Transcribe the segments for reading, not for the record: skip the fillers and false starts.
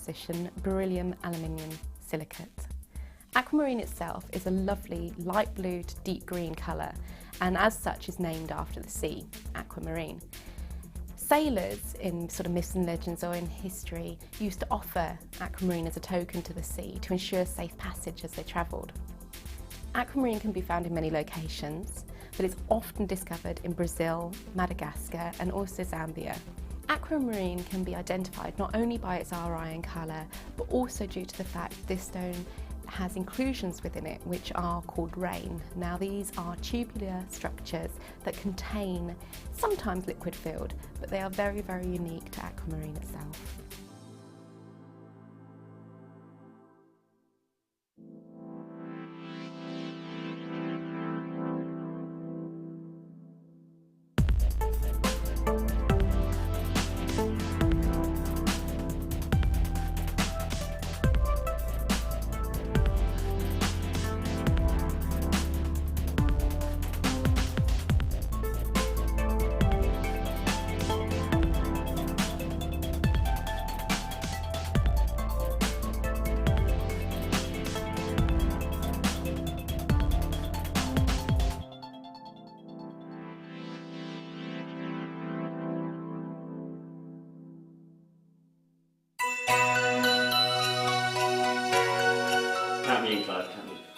composition beryllium aluminium silicate. Aquamarine itself is a lovely light blue to deep green colour, and as such is named after the sea, aquamarine. Sailors in sort of myths and legends or in history used to offer aquamarine as a token to the sea to ensure safe passage as they travelled. Aquamarine can be found in many locations, but it's often discovered in Brazil, Madagascar and also Zambia. Aquamarine can be identified not only by its RI and colour, but also due to the fact this stone has inclusions within it which are called rain. Now these are tubular structures that contain sometimes liquid filled, but they are very, very unique to aquamarine itself.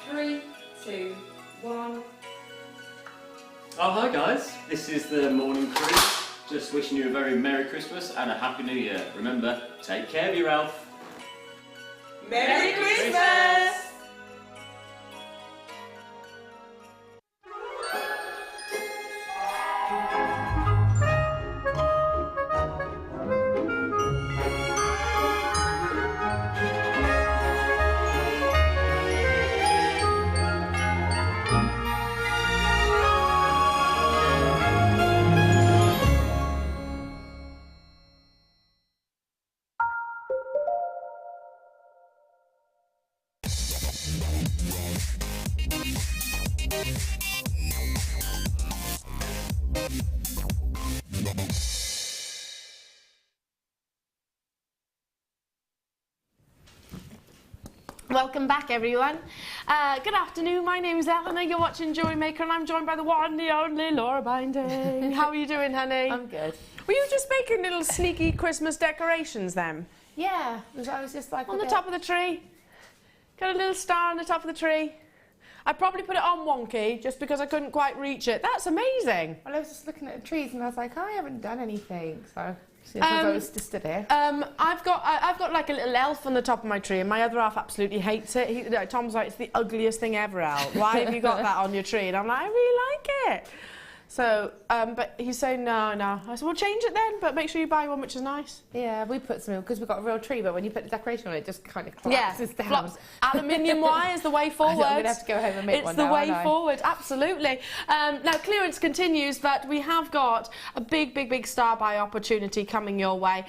Three, two, one. Oh, hi guys, this is the morning crew. Just wishing you a very Merry Christmas and a Happy New Year. Remember, take care of your health. Merry Christmas! Welcome back everyone. Good afternoon, my name is Eleanor, you're watching JewelleryMaker and I'm joined by the one, the only Laura Binding. How are you doing, honey? I'm good. Were you just making little sneaky Christmas decorations then? Yeah, I was just like on the top of the tree. Got a little star on the top of the tree. I probably put it on wonky just because I couldn't quite reach it. That's amazing. Well, I was just looking at the trees and I was like, I haven't done anything, so I was just stood here. I've got like a little elf on the top of my tree, and my other half absolutely hates it. Tom's like, it's the ugliest thing ever, Al. Why have you got that on your tree? And I'm like, I really like it. So, but he's saying no. I said, well, change it then, but make sure you buy one which is nice. Yeah, we put some, because we've got a real tree, but when you put the decoration on it, just kind of collapses down. Aluminium wire is the way forward. I'm going to have to go home and make one It's the now, way forward, absolutely. Now, clearance continues, but we have got a big star buy opportunity coming your way.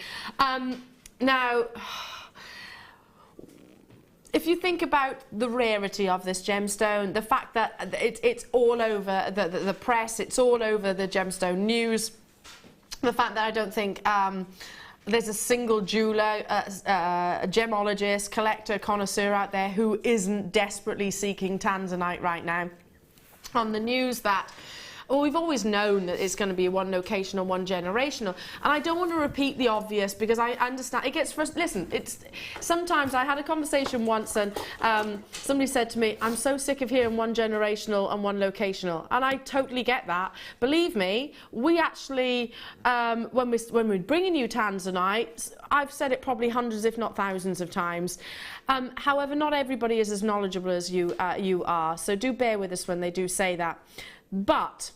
Now, if you think about the rarity of this gemstone, the fact that it's all over the press, it's all over the gemstone news, the fact that I don't think there's a single jeweller, a gemologist, collector, connoisseur out there who isn't desperately seeking tanzanite right now. On the news that, well, we've always known that it's going to be one locational, one generational, and I don't want to repeat the obvious because I understand it gets listen, it's sometimes I had a conversation once and somebody said to me, I'm so sick of hearing one generational and one locational, and I totally get that. Believe me, we actually when we're bringing you tanzanite, I've said it probably hundreds if not thousands of times. However, not everybody is as knowledgeable as you are, so do bear with us when they do say that. But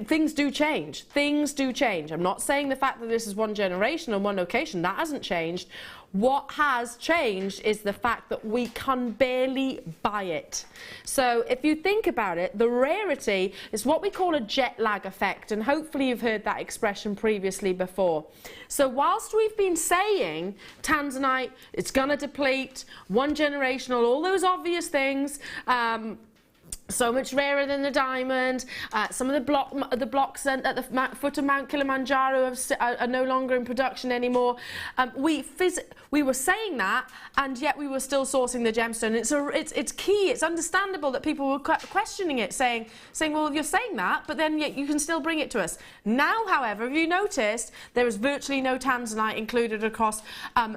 things do change. Things do change. I'm not saying the fact that this is one generation and one location, that hasn't changed. What has changed is the fact that we can barely buy it. So if you think about it, the rarity is what we call a jet lag effect, and hopefully you've heard that expression previously before. So whilst we've been saying tanzanite, it's going to deplete, one generational, all those obvious things, So much rarer than the diamond. Some of the blocks at the foot of Mount Kilimanjaro are no longer in production anymore. We were saying that, and yet we were still sourcing the gemstone. It's key. It's understandable that people were questioning it, saying, well, you're saying that, but then yet you can still bring it to us. Now, however, have you noticed there is virtually no tanzanite included across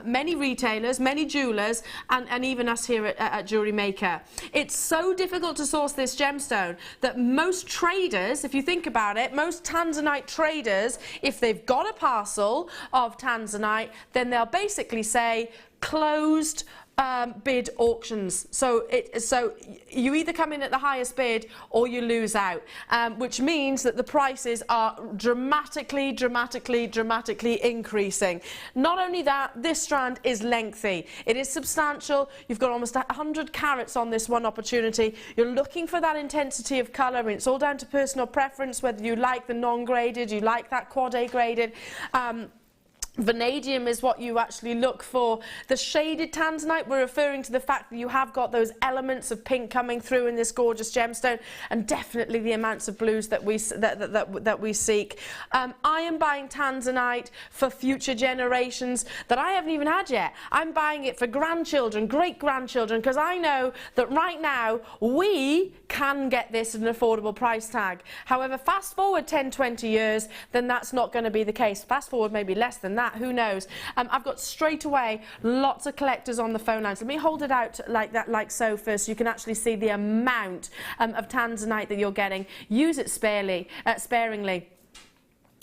many retailers, many jewellers, and even us here at JewelleryMaker. It's so difficult to source this gemstone that most traders, if you think about it, most tanzanite traders, if they've got a parcel of tanzanite, then they'll basically say closed bid auctions. So you either come in at the highest bid or you lose out, which means that the prices are dramatically increasing. Not only that, this strand is lengthy. It is substantial. You've got almost 100 carats on this one opportunity. You're looking for that intensity of colour. I mean, it's all down to personal preference, whether you like the non-graded, you like that quad A graded. Vanadium is what you actually look for. The shaded tanzanite, we're referring to the fact that you have got those elements of pink coming through in this gorgeous gemstone, and definitely the amounts of blues that we seek. I am buying tanzanite for future generations that I haven't even had yet. I'm buying it for grandchildren, great-grandchildren, because I know that right now we can get this at an affordable price tag. However, fast forward 10, 20 years, then that's not going to be the case. Fast forward maybe less than that. Who knows? I've got straight away lots of collectors on the phone lines. Let me hold it out like that, like so first, so you can actually see the amount of tanzanite that you're getting. Use it sparingly.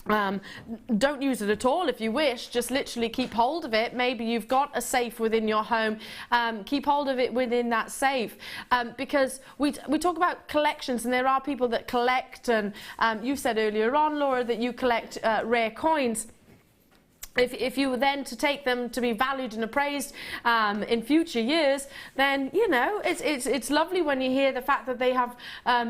Don't use it at all if you wish. Just literally keep hold of it. Maybe you've got a safe within your home. Keep hold of it within that safe, because we talk about collections, and there are people that collect, and you said earlier on, Laura, that you collect rare coins. If you were then to take them to be valued and appraised in future years, then, you know, it's lovely when you hear the fact that they have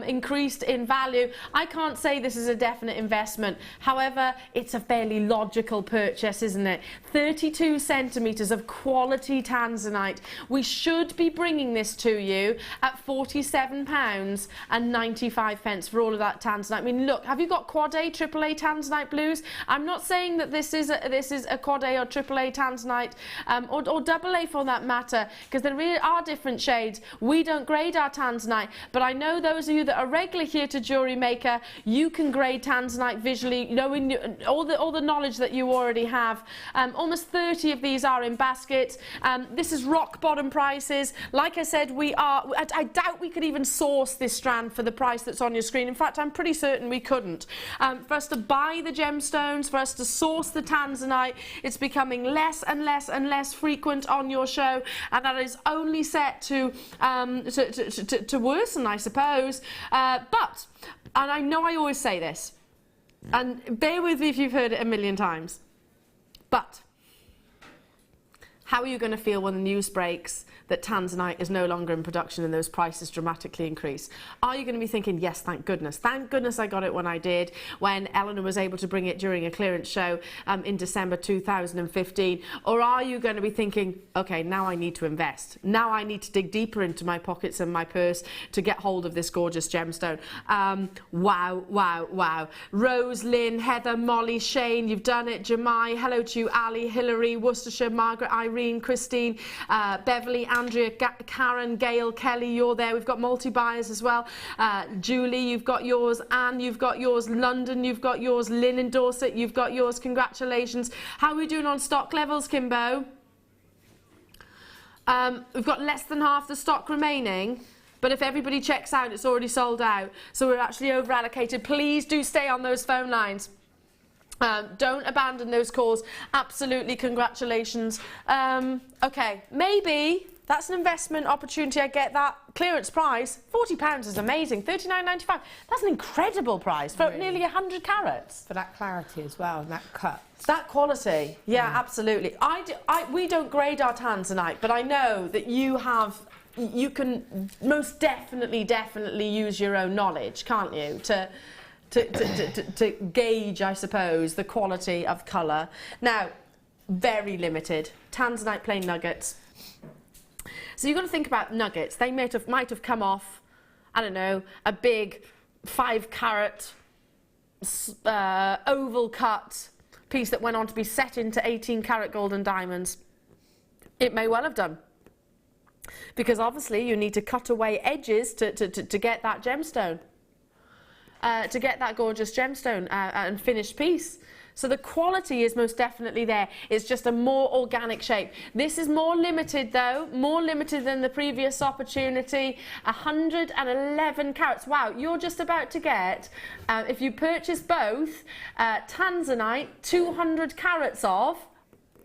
increased in value. I can't say this is a definite investment. However, it's a fairly logical purchase, isn't it? 32 centimetres of quality tanzanite. We should be bringing this to you at £47.95 for all of that tanzanite. I mean, look, have you got quad A, triple A tanzanite blues? I'm not saying that this is a quad A or triple A tanzanite, or double A for that matter, because there really are different shades. We don't grade our tanzanite, but I know those of you that are regular here to JewelleryMaker, you can grade tanzanite visually, knowing all the knowledge that you already have. Almost 30 of these are in baskets. This is rock bottom prices. Like I said, I doubt we could even source this strand for the price that's on your screen. In fact, I'm pretty certain we couldn't. For us to buy the gemstones, for us to source the tanzanite, it's becoming less and less frequent on your show, and that is only set to worsen, I suppose. But, and I know I always say this, and bear with me if you've heard it a million times, but how are you going to feel when the news breaks that tanzanite is no longer in production and those prices dramatically increase? Are you going to be thinking, yes, thank goodness I got it when I did, when Eleanor was able to bring it during a clearance show in December 2015? Or are you going to be thinking, okay, now I need to invest, now I need to dig deeper into my pockets and my purse to get hold of this gorgeous gemstone? Wow. Rose, Lynn, Heather, Molly, Shane, you've done it. Jemai, hello to you. Ali, Hilary, Worcestershire, Margaret, Irene, Christine, Beverly, Andrea, Karen, Gail, Kelly, you're there. We've got multi-buyers as well. Julie, you've got yours. Anne, you've got yours. London, you've got yours. Lynn in Dorset, you've got yours. Congratulations. How are we doing on stock levels, Kimbo? We've got less than half the stock remaining, but if everybody checks out, it's already sold out. So we're actually over allocated. Please do stay on those phone lines. Don't abandon those calls. Absolutely, congratulations. Okay, maybe that's an investment opportunity. I get that. Clearance price, £40 is amazing. £39.95. That's an incredible price for nearly 100 carats. For that clarity as well, and that cut. That quality, yeah, absolutely. We don't grade our tanzanite, but I know that you can most definitely use your own knowledge, can't you, to gauge, I suppose, the quality of colour. Now, very limited. Tanzanite plain nuggets. So you've got to think about nuggets. They might have come off I don't know, a big 5-carat oval cut piece that went on to be set into 18-carat gold and diamonds. It may well have done. Because obviously you need to cut away edges to get that gemstone. To get that gorgeous gemstone and finished piece. So the quality is most definitely there. It's just a more organic shape. This is more limited though, more limited than the previous opportunity. 111 carats. Wow, you're just about to get, if you purchase both, Tanzanite, 200 carats of.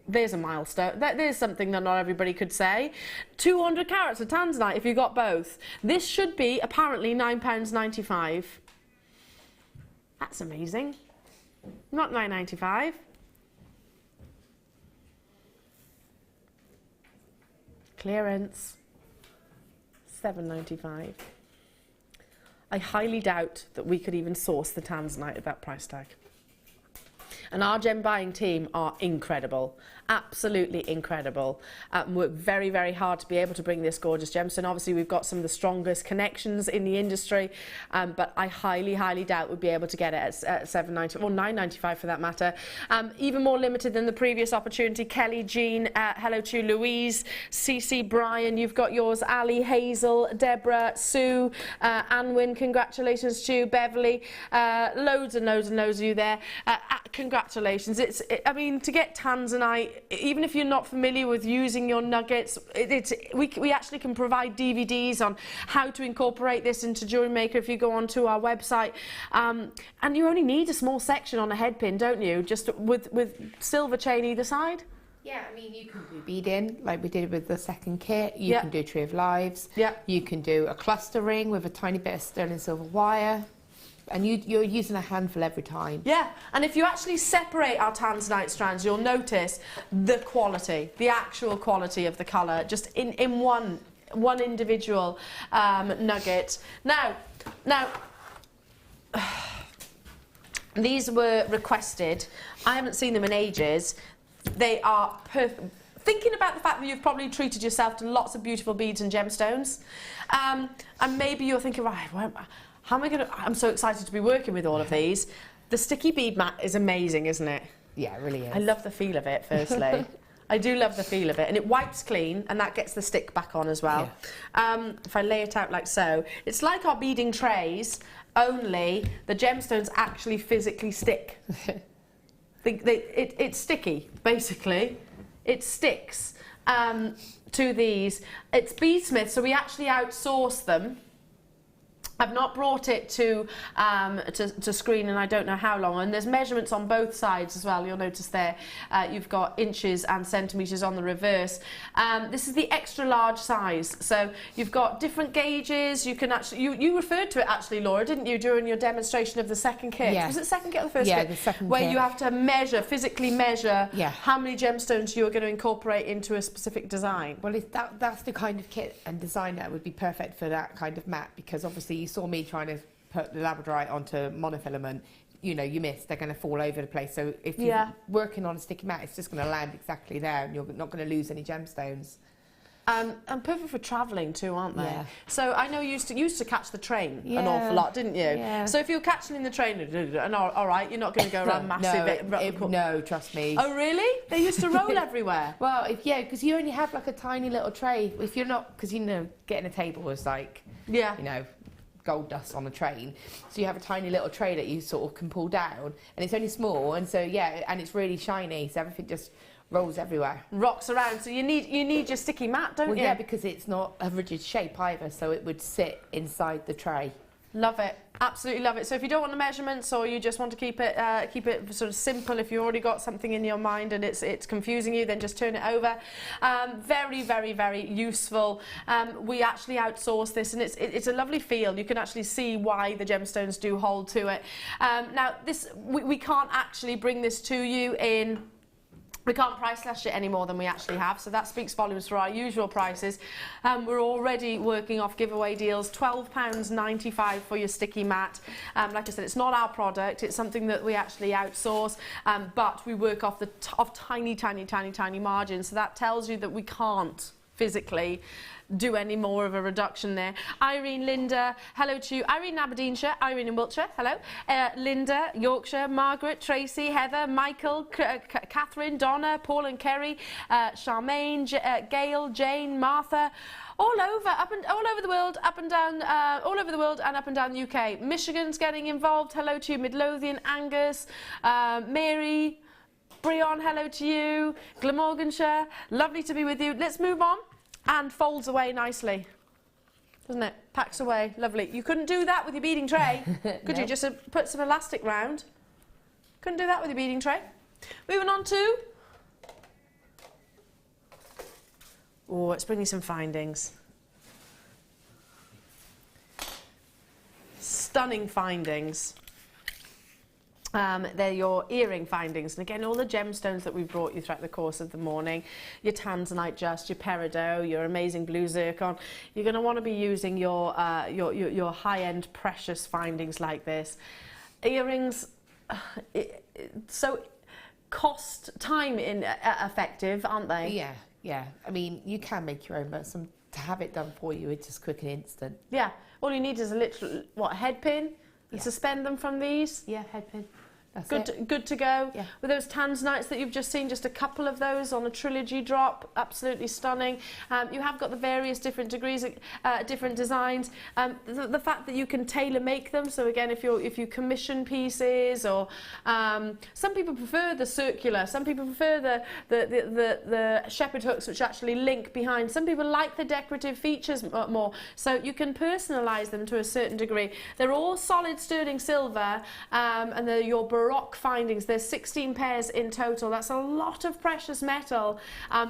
There's a milestone. There's something that not everybody could say. 200 carats of Tanzanite if you got both. This should be apparently £9.95. That's amazing. Not £9.95. Clearance. £7.95. I highly doubt that we could even source the Tanzanite at that price tag. And our gem buying team are incredible, absolutely incredible. Work very, very hard to be able to bring this gorgeous gemstone. Obviously, we've got some of the strongest connections in the industry, but I highly, highly doubt we'd be able to get it at $7.90 or $9.95 for that matter. Even more limited than the previous opportunity. Kelly, Jean, hello to you, Louise, Cece, Brian, you've got yours, Ali, Hazel, Deborah, Sue, Anwin, congratulations to you, Beverly, loads and loads and loads of you there. Congratulations. I mean, to get Tanzanite, even if you're not familiar with using your nuggets, we actually can provide DVDs on how to incorporate this into JewelleryMaker if you go onto our website. And you only need a small section on a head pin, don't you? Just with silver chain either side. Yeah, I mean, you can do beading like we did with the second kit. You can do Tree of Lives. Yeah. You can do a cluster ring with a tiny bit of sterling silver wire. And you're using a handful every time. Yeah, and if you actually separate our Tanzanite strands, you'll notice the quality, the actual quality of the colour, just in one individual nugget. Now, these were requested. I haven't seen them in ages. They are perfect. Thinking about the fact that you've probably treated yourself to lots of beautiful beads and gemstones, and maybe you're thinking, right, how am I going to... I'm so excited to be working with all of these. The sticky bead mat is amazing, isn't it? Yeah, it really is. I love the feel of it, firstly. I do love the feel of it. And it wipes clean, and that gets the stick back on as well. Yeah. If I lay it out like so, it's like our beading trays, only the gemstones actually physically stick. It's sticky, basically. It sticks to these. It's beadsmith, so we actually outsource them. I've not brought it to screen and I don't know how long, and there's measurements on both sides as well. You'll notice there you've got inches and centimetres on the reverse. This is the extra large size, so you've got different gauges. You can actually, you referred to it actually, Laura, didn't you, during your demonstration of the second kit? Yeah. Was it the second kit or the first kit? Yeah, the second where kit. you have to measure, physically measure Yeah. how many gemstones you're going to incorporate into a specific design. Well, that's the kind of kit and design that would be perfect for that kind of mat, because obviously you saw me trying to put the labradorite onto monofilament. You know, you miss, they're going to fall over the place. So if you're working on a sticky mat, it's just going to land exactly there and you're not going to lose any gemstones. And perfect for travelling too, aren't they? Yeah. So I know you used to catch the train an awful lot, didn't you? Yeah. So if you're catching in the train, and all right, you're not going to go around massive... No, trust me. Oh, really? They used to roll everywhere. Well, because you only have like a tiny little tray. If you're not, because you know, getting a table is like, you know, gold dust on a train. So you have a tiny little tray that you sort of can pull down, and it's only small, and so and it's really shiny, so everything just rolls everywhere. Rocks around. So you need your sticky mat, don't you? Yeah, because it's not a rigid shape either, so it would sit inside the tray. Love it. Absolutely love it. So if you don't want the measurements, or you just want to keep it sort of simple, if you've already got something in your mind and it's confusing you, then just turn it over. Very, very, very useful. We actually outsource this, and it's a lovely feel. You can actually see why the gemstones do hold to it. Now, we can't actually bring this to you in... We can't price slash it any more than we actually have, so that speaks volumes for our usual prices. We're already working off giveaway deals, £12.95 for your sticky mat. Like I said, it's not our product, it's something that we actually outsource, but we work off tiny, tiny, tiny, tiny margins, so that tells you that we can't physically do any more of a reduction there. Irene, Linda, hello to you. Irene in Aberdeenshire, Irene in Wiltshire, hello. Linda, Yorkshire, Margaret, Tracy, Heather, Michael, Catherine, Donna, Paul and Kerry, Charmaine, Gail, Jane, Martha, all over the world, up and down, all over the world and up and down the UK. Michigan's getting involved. Hello to you, Midlothian, Angus, Mary, Brion, hello to you, Glamorganshire, lovely to be with you. Let's move on. And folds away nicely, doesn't it? Packs away, lovely. You couldn't do that with your beading tray, could you? Just put some elastic round. Couldn't do that with your beading tray. Moving on to, oh, let's bring you some findings. Stunning findings. They're your earring findings, and again all the gemstones that we've brought you throughout the course of the morning, your tanzanite just, your peridot, your amazing blue zircon. You're going to want to be using your high-end precious findings like this. Earrings, so time effective, aren't they? Yeah. I mean, you can make your own, but to have it done for you, it's just quick and instant. Yeah, all you need is a literal, head pin? Yeah. Suspend them from these? Yeah, head pin. That's good to go. Yeah. With those tanzanites that you've just seen, just a couple of those on a trilogy drop, absolutely stunning. You have got the various different degrees, different designs. The fact that you can tailor make them. So again, if you commission pieces, or some people prefer the circular, some people prefer the shepherd hooks which actually link behind. Some people like the decorative features more. So you can personalise them to a certain degree. They're all solid sterling silver, and they're your Baroque findings. There's 16 pairs in total. That's a lot of precious metal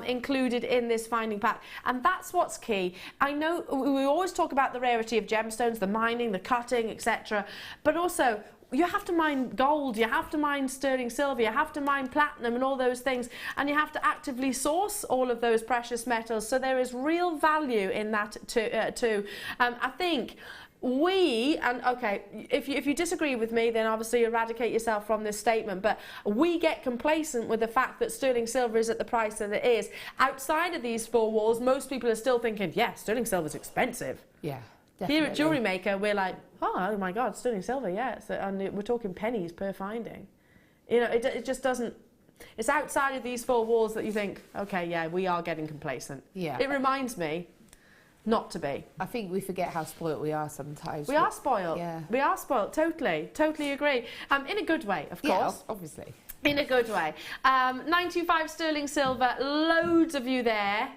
included in this finding pack, and that's what's key. I know we always talk about the rarity of gemstones, the mining, the cutting, etc., but also you have to mine gold, you have to mine sterling silver, you have to mine platinum and all those things, and you have to actively source all of those precious metals. So there is real value in that too. I think okay, if you disagree with me, then obviously eradicate yourself from this statement, but we get complacent with the fact that sterling silver is at the price that it is. Outside of these four walls, most people are still thinking, yeah, sterling silver is expensive. Yeah, definitely. Here at JewelleryMaker, we're like, oh my God, sterling silver, yeah, and we're talking pennies per finding. You know, it just doesn't, it's outside of these four walls that you think, okay, yeah, we are getting complacent. Yeah. It reminds me not to be. I think we forget how spoilt we are sometimes. We are spoilt. Yeah. We are spoilt, totally agree. In a good way, of course. Yeah, obviously. In a good way. 925 sterling silver, loads of you there.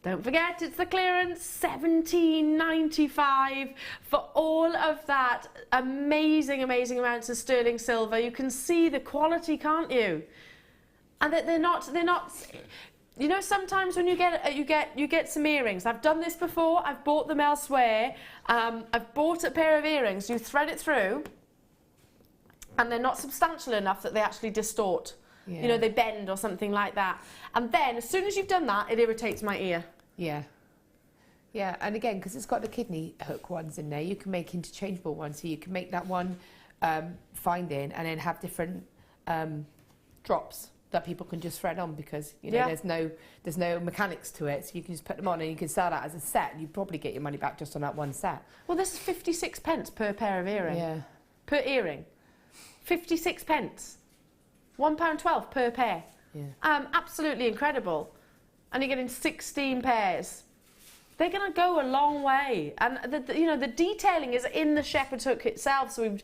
Don't forget, it's the clearance, $17.95 for all of that amazing amounts of sterling silver. You can see the quality, can't you? And that they're not. You know, sometimes when you get some earrings. I've done this before. I've bought them elsewhere. I've bought a pair of earrings. You thread it through, and they're not substantial enough that they actually distort. Yeah. You know, they bend or something like that. And then, as soon as you've done that, it irritates my ear. Yeah. Yeah, and again, because it's got the kidney hook ones in there, you can make interchangeable ones. So you can make that one finding, and then have different drops that people can just thread on, because you know there's no mechanics to it, so you can just put them on and you can sell that as a set, and you probably get your money back just on that one set. Well, this is 56 pence per pair of earring. Yeah. Per earring. 56 pence. £1.12 per pair. Yeah. Absolutely incredible. And you're getting 16 pairs. They're going to go a long way, and the detailing is in the shepherd's hook itself. So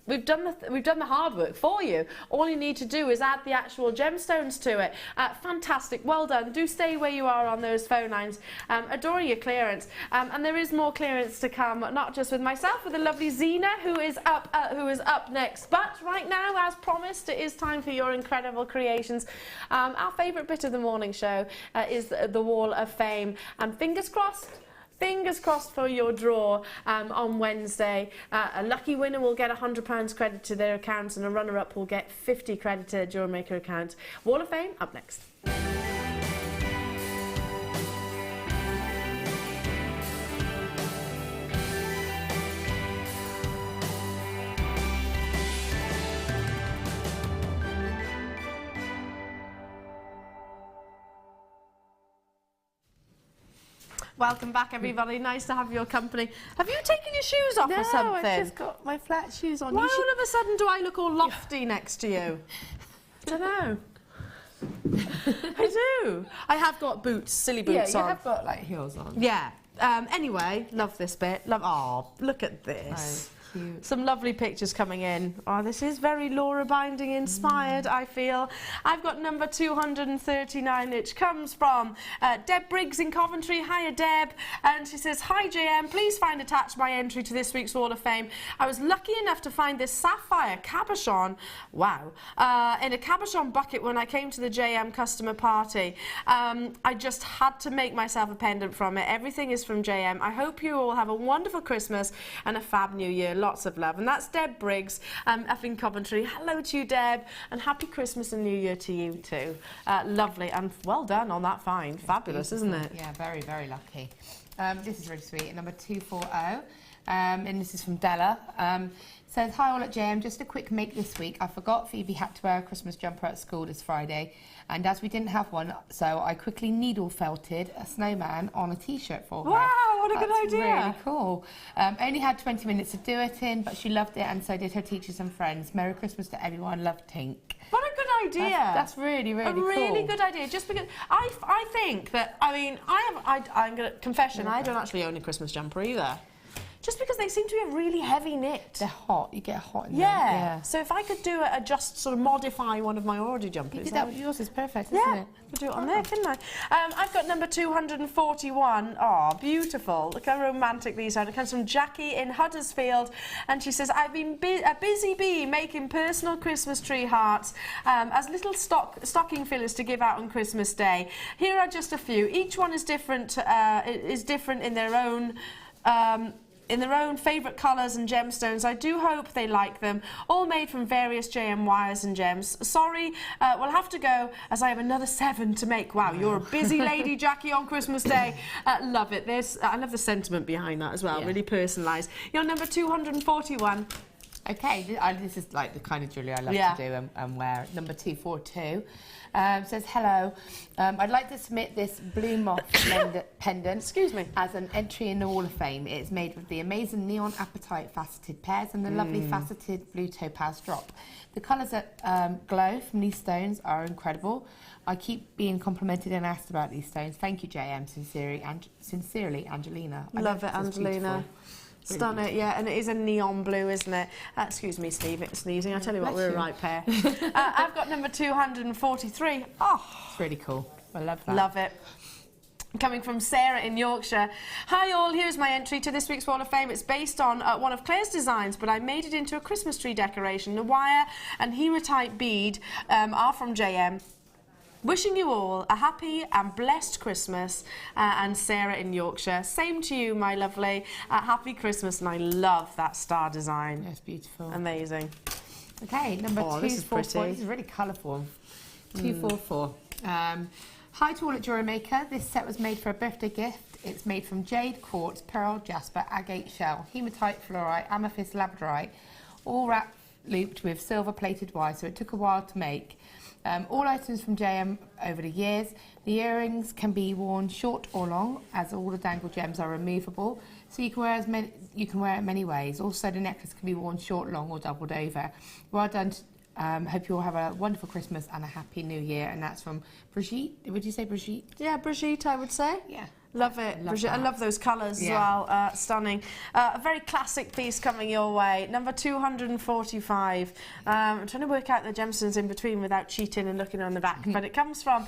we've done the hard work for you. All you need to do is add the actual gemstones to it. Fantastic, well done. Do stay where you are on those phone lines. Adoring your clearance, and there is more clearance to come. Not just with myself, with the lovely Zena, who is up next. But right now, as promised, it is time for your incredible creations. Our favourite bit of the morning show is the Wall of Fame. And fingers crossed for your draw on Wednesday. A lucky winner will get £100 credit to their account, and a runner-up will get 50 credit to their JewelleryMaker account. Wall of Fame up next. Welcome back, everybody. Nice to have your company. Have you taken your shoes off or something? No, I've just got my flat shoes on. Why all of a sudden do I look all lofty next to you? I don't know. I do. I have got boots, silly boots on. Yeah, you have got like heels on. Yeah. Anyway, love this bit. Oh, look at this. Oh, cute. Some lovely pictures coming in. Oh, this is very Laura Binding inspired, I feel. I've got number 239, which comes from Deb Briggs in Coventry. Hiya, Deb. And she says, hi, JM. Please find attached my entry to this week's Wall of Fame. I was lucky enough to find this sapphire cabochon, wow, in a cabochon bucket when I came to the JM customer party. I just had to make myself a pendant from it. Everything is from JM. I hope you all have a wonderful Christmas and a fab new year. Lots of love. And that's Deb Briggs up in Coventry. Hello to you, Deb, and happy Christmas and New Year to you too. Lovely, and well done on that find. Fabulous, isn't it? Yeah, very, very lucky. This is really sweet. Number 240, and this is from Della. Says, hi all at JM, just a quick make this week. I forgot Phoebe had to wear a Christmas jumper at school this Friday, and as we didn't have one, so I quickly needle felted a snowman on a t-shirt for her. Wow, what a good idea. That's really cool. Only had 20 minutes to do it in, but she loved it, and so did her teachers and friends. Merry Christmas to everyone. Love, Tink. What a good idea. That's really, really cool. A really good idea, just because I think that, I mean, I'm going to, confession, I don't actually own a Christmas jumper either. Just because they seem to be a really heavy knit. They're hot. You get hot in them. Yeah. So if I could do it, just sort of modify one of my already jumpers. You did that with yours. Is perfect, isn't yeah, it? I could do it on there, couldn't I? I've got number 241. Oh, beautiful. Look how romantic these are. It comes from Jackie in Huddersfield, and she says, I've been a busy bee making personal Christmas tree hearts as little stocking fillers to give out on Christmas Day. Here are just a few. Each one is different. In their own favourite colours and gemstones. I do hope they like them. All made from various JM wires and gems. Sorry, we'll have to go as I have another 7 to make. Wow, you're a busy lady, Jackie, on Christmas Day. Love it. I love the sentiment behind that as well. Yeah. Really personalised. You're number 241. Okay, this is like the kind of jewellery I love to do and wear. Number 242 says, hello, I'd like to submit this blue moth pendant excuse me, as an entry in the Wall of Fame. It's made with the amazing neon apatite faceted pears and the lovely faceted blue topaz drop. The colours that glow from these stones are incredible. I keep being complimented and asked about these stones. Thank you, JM. Sincerely, Angelina. Love it, Angelina. Stunning, yeah, and it is a neon blue, isn't it? Excuse me, sneezing. I tell you what, we're a right pair. I've got number 243. Oh, it's really cool. I love that. Love it. Coming from Sarah in Yorkshire. Hi all, here's my entry to this week's Wall of Fame. It's based on one of Claire's designs, but I made it into a Christmas tree decoration. The wire and hematite bead are from JM. Wishing you all a happy and blessed Christmas, and Sarah in Yorkshire. Same to you, my lovely. Happy Christmas, and I love that star design. That's beautiful. Amazing. Okay, number 244. This is pretty. This is really colourful. 244. Hi to all at JewelleryMaker. This set was made for a birthday gift. It's made from jade, quartz, pearl, jasper, agate shell, hematite, fluorite, amethyst, labradorite, all wrapped looped with silver-plated wire, so it took a while to make. All items from JM over the years. The earrings can be worn short or long, as all the dangle gems are removable, so you can wear it many ways. Also, the necklace can be worn short, long, or doubled over. Well done. Hope you all have a wonderful Christmas and a happy New Year. And that's from Brigitte. Would you say Brigitte? Yeah, Brigitte, I would say. Yeah. Love it. I love those colours as well. Stunning. A very classic piece coming your way. Number 245. I'm trying to work out the gemstones in between without cheating and looking on the back. But it comes from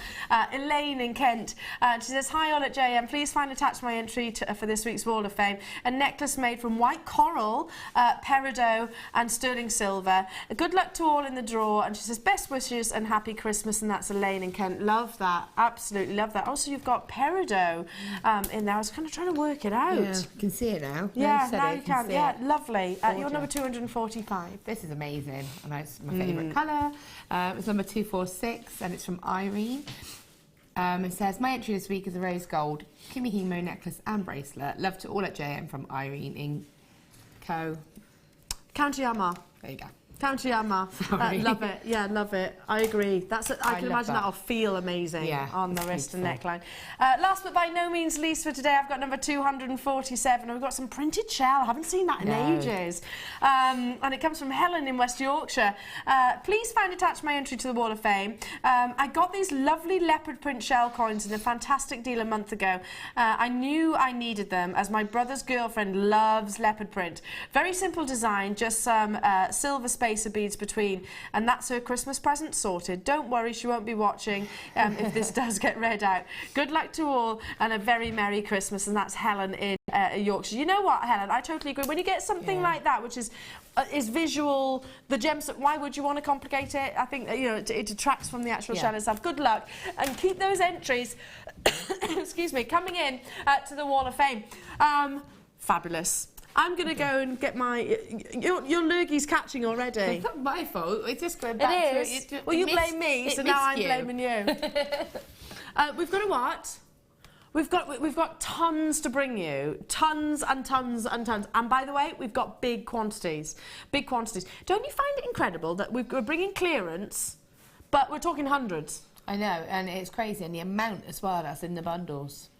Elaine in Kent. She says, hi all at JM. Please find attached my entry for this week's Wall of Fame. A necklace made from white coral, peridot and sterling silver. Good luck to all in the draw. And she says, best wishes and happy Christmas. And that's Elaine in Kent. Love that. Absolutely love that. Also, you've got peridot in there. I was kind of trying to work it out. Yeah, you can see it now. Yeah, now you can. Yeah, lovely. You're number 245. This is amazing, and it's my favourite colour. It's number 246, and it's from Irene. It says, my entry this week is a rose gold Kimihimo necklace and bracelet. Love to all at JM from Irene in County Armagh. There you go. County Yama. Love it. Yeah, love it. I agree. I can imagine that'll feel amazing on the wrist and neckline. Last but by no means least for today, I've got number 247. We've got some printed shell. I haven't seen that in ages. And it comes from Helen in West Yorkshire. Please find attached my entry to the Wall of Fame. I got these lovely leopard print shell coins in a fantastic deal a month ago. I knew I needed them as my brother's girlfriend loves leopard print. Very simple design, just some silver spacer beads between, and that's her Christmas present sorted. Don't worry, she won't be watching if this does get read out. Good luck to all and a very Merry Christmas. And that's Helen in Yorkshire. You know what, Helen, I totally agree. When you get something like that, which is visual, the gems, why would you want to complicate it? I think you know it detracts from the actual shell itself. Good luck and keep those entries excuse me, coming in to the Wall of Fame. Fabulous. I'm going to go and get my... Your lurgy's catching already. It's not my fault. It's just going back it is. Well, you blame me, so now I'm blaming you. We've got a what? We've got tons to bring you. Tons and tons and tons. And by the way, we've got big quantities. Big quantities. Don't you find it incredible that we're bringing clearance, but we're talking hundreds? I know, and it's crazy. And the amount as well that's in the bundles.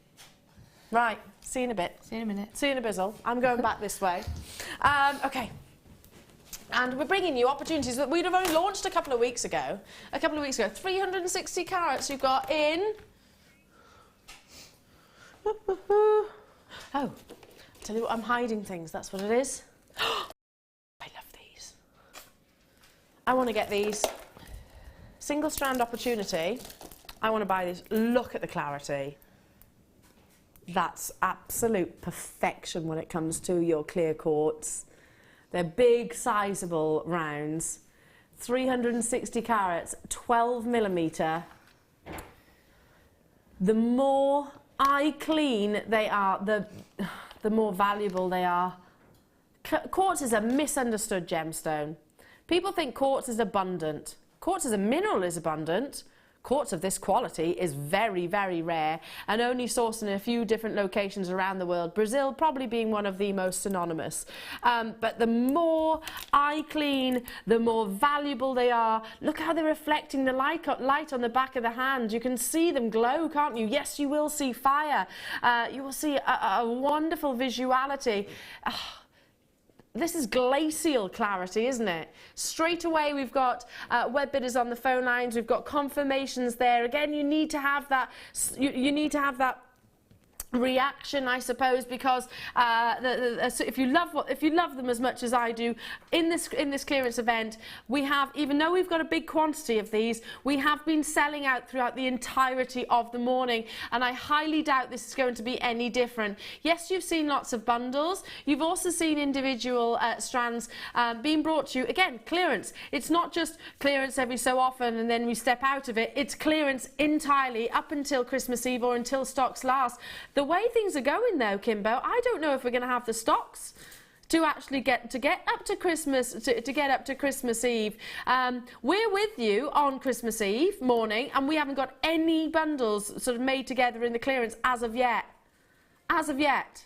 Right, see you in a bit. See you in a minute. See you in a bizzle. I'm going back this way. Okay. And we're bringing you opportunities that we'd have only launched a couple of weeks ago. 360 carats you've got in... Oh, I'll tell you what, I'm hiding things. That's what it is. I love these. I want to get these. Single strand opportunity. I want to buy these. Look at the clarity. That's absolute perfection when it comes to your clear quartz. They're big, sizable rounds. 360 carats, 12 millimetre. The more eye clean they are, the more valuable they are. Quartz is a misunderstood gemstone. People think quartz is abundant. Quartz as a mineral is abundant. Quartz of this quality is very, very rare and only sourced in a few different locations around the world, Brazil probably being one of the most synonymous. But the more eye clean, the more valuable they are. Look how they're reflecting the light on the back of the hand. You can see them glow, can't you? Yes, you will see fire. You will see a wonderful visuality. This is glacial clarity, isn't it? Straight away, we've got web bidders on the phone lines. We've got confirmations there. Again, you need to have that. You need to have that reaction, I suppose, because if you love them as much as I do, in this clearance event, we have, even though we've got a big quantity of these, we have been selling out throughout the entirety of the morning, and I highly doubt this is going to be any different. Yes, you've seen lots of bundles. You've also seen individual strands being brought to you. Again, clearance. It's not just clearance every so often and then we step out of it. It's clearance entirely up until Christmas Eve or until stocks last. The way things are going though, Kimbo, I don't know if we're going to have the stocks to actually get up to Christmas, to get up to Christmas Eve. We're with you on Christmas Eve morning and we haven't got any bundles sort of made together in the clearance as of yet. As of yet.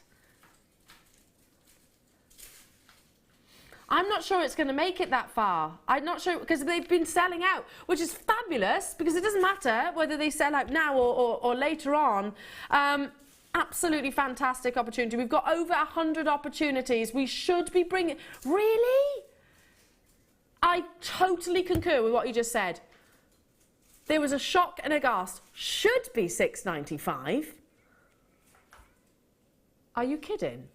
I'm not sure it's going to make it that far. I'm not sure, because they've been selling out, which is fabulous, because it doesn't matter whether they sell out now or later on. Absolutely fantastic opportunity. We've got over 100 opportunities. We should be bringing... Really? I totally concur with what you just said. There was a shock and a gasp. Should be £6.95. Are you kidding?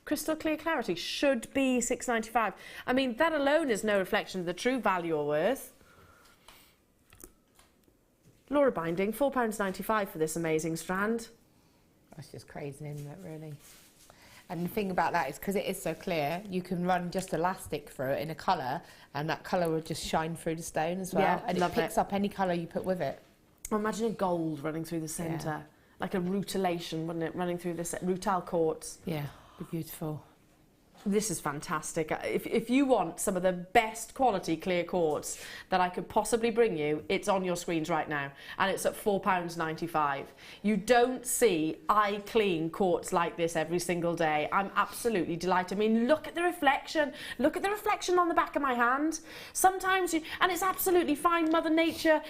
Crystal clear clarity should be £6.95. I mean, that alone is no reflection of the true value or worth. Laura binding, £4.95 for this amazing strand. That's just crazy, isn't it, really? And the thing about that is, because it is so clear, you can run just elastic through it in a colour, and that colour will just shine through the stone as well. Yeah, and it picks up any colour you put with it. Well, imagine a gold running through the centre, like a rutilation, wouldn't it, running through this rutile quartz. Yeah, be beautiful. This is fantastic. If you want some of the best quality clear quartz that I could possibly bring you, it's on your screens right now, and it's at £4.95. You don't see eye clean quartz like this every single day. I'm absolutely delighted. I mean, look at the reflection. Look at the reflection on the back of my hand. Sometimes, and it's absolutely fine. Mother Nature,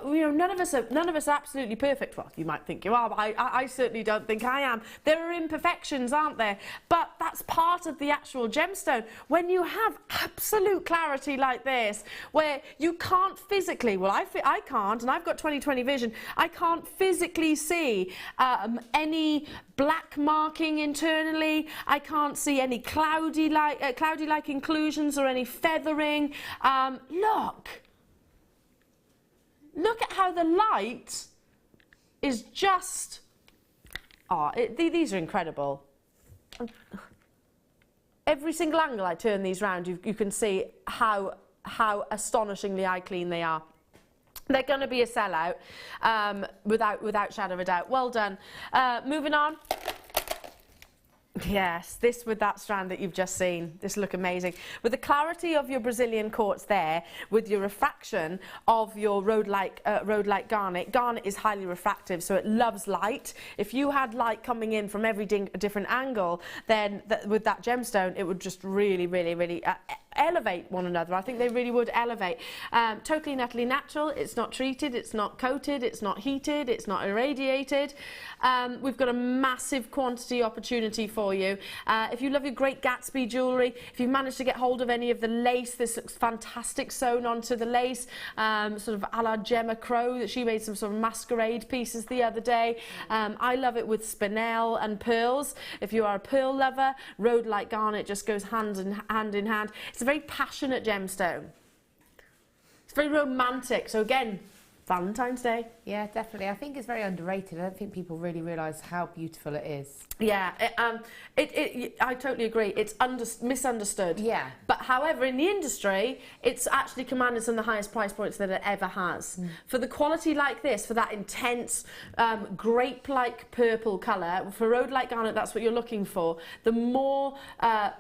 you know, none of us are absolutely perfect. Well, you might think you are, but I certainly don't think I am. There are imperfections, aren't there? But that's part of the actual gemstone. When you have absolute clarity like this, where you can't physically, well, I can't, and I've got 20/20 vision, I can't physically see any black marking internally. I can't see any cloudy-like inclusions or any feathering. Look at how the light is just. These are incredible. Every single angle I turn these round, you can see how astonishingly eye clean they are. They're going to be a sellout, without shadow of a doubt. Well done. Moving on. Yes, this with that strand that you've just seen, this look amazing. With the clarity of your Brazilian quartz there, with your refraction of your rhodolite garnet. Garnet is highly refractive, so it loves light. If you had light coming in from every different angle, then with that gemstone, it would just really, really, really elevate one another. I think they really would elevate. Totally and utterly natural. It's not treated, it's not coated, it's not heated, it's not irradiated. We've got a massive quantity opportunity for you. If you love your Great Gatsby jewellery, if you've managed to get hold of any of the lace, this looks fantastic sewn onto the lace, sort of a la Gemma Crow, that she made some sort of masquerade pieces the other day. I love it with spinel and pearls. If you are a pearl lover, rhodolite garnet just goes hand in hand. It's a very passionate gemstone. It's very romantic. So again, Valentine's Day. Yeah, definitely. I think it's very underrated. I don't think people really realise how beautiful it is. Yeah, I totally agree. It's misunderstood. Yeah. But however, in the industry, it's actually commanded some of the highest price points that it ever has. For the quality like this, for that intense grape-like purple colour, for rhodolite garnet, that's what you're looking for. The more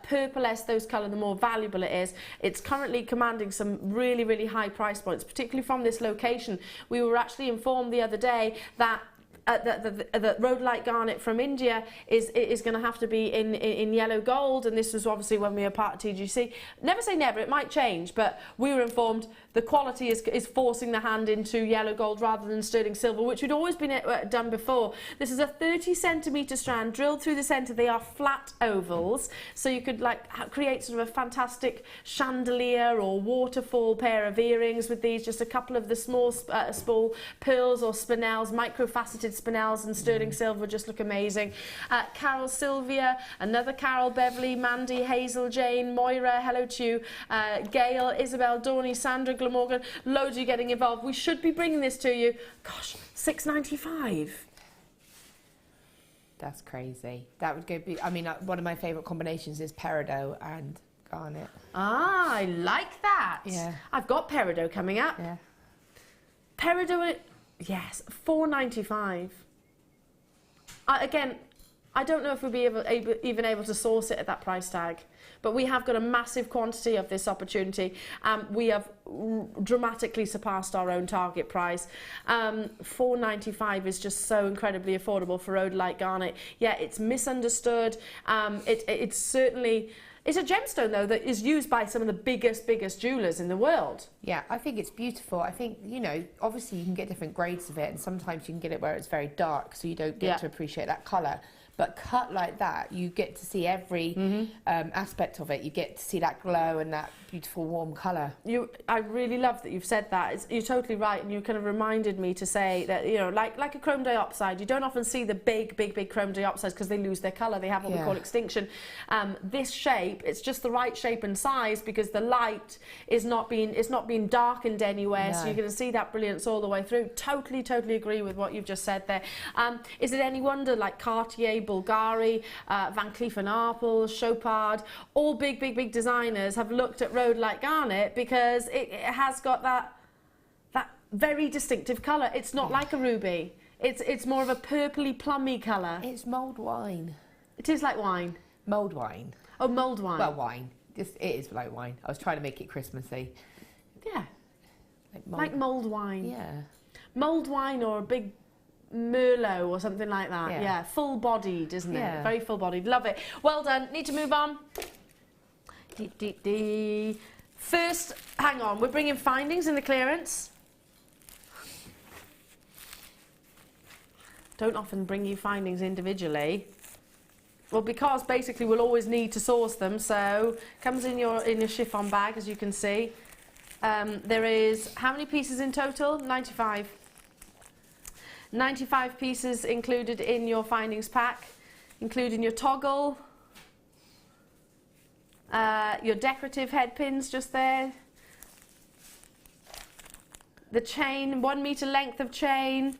purple-esque those colour, the more valuable it is. It's currently commanding some really, really high price points, particularly from this location. We were actually informed the other day that the rhodolite garnet from India is going to have to be in yellow gold, and this was obviously when we were part of TGC. Never say never, it might change, but we were informed the quality is forcing the hand into yellow gold rather than sterling silver, which had always been done before. This is a 30cm strand drilled through the centre. They are flat ovals, so you could like create sort of a fantastic chandelier or waterfall pair of earrings with these. Just a couple of the small pearls or spinels, microfaceted spinels and sterling silver just look amazing. Carol Sylvia, another Carol, Beverly, Mandy, Hazel, Jane, Moira, hello to you, Gail, Isabel, Dawny, Sandra, Glamorgan, loads of you getting involved. We should be bringing this to you. Gosh, $6.95. That's crazy. That would go. I mean, one of my favourite combinations is peridot and garnet. Ah, I like that. Yeah. I've got peridot coming up. Yeah. Peridot, yes, $4.95. Again, I don't know if we'll be even able to source it at that price tag, but we have got a massive quantity of this opportunity. We have dramatically surpassed our own target price. $4.95 is just so incredibly affordable for rhodolite garnet. Yeah, it's misunderstood. It's certainly... It's a gemstone, though, that is used by some of the biggest jewellers in the world. Yeah, I think it's beautiful. I think, you know, obviously you can get different grades of it, and sometimes you can get it where it's very dark, so you don't get to appreciate that colour. But cut like that, you get to see every aspect of it. You get to see that glow and that beautiful warm colour. I really love that you've said that. You're totally right, and you kind of reminded me to say that, you know, like a chrome diopside, you don't often see the big chrome diopsides because they lose their colour. They have what we call extinction. This shape, it's just the right shape and size because the light is not being darkened anywhere, so you're going to see that brilliance all the way through. Totally agree with what you've just said there. Is it any wonder, like Cartier, Bulgari, Van Cleef & Arpels, Chopard, all big designers have looked at rhodolite garnet because it has got that very distinctive colour. It's not like a ruby. It's more of a purpley, plummy colour. It's mulled wine. It is like wine. Mulled wine. Oh, mulled wine. Well, wine. It is like wine. I was trying to make it Christmassy. Yeah. Like Like mulled wine. Yeah. Mulled wine or a big Merlot or something like that. Yeah. Yeah, full-bodied, isn't it? Yeah. Very full-bodied. Love it. Well done. Need to move on. First, hang on. We're bringing findings in the clearance. Don't often bring you findings individually. Well, because basically we'll always need to source them, so comes in your chiffon bag, as you can see. There is how many pieces in total? 95. 95 pieces included in your findings pack, including your toggle, your decorative head pins just there, the chain, 1 meter length of chain.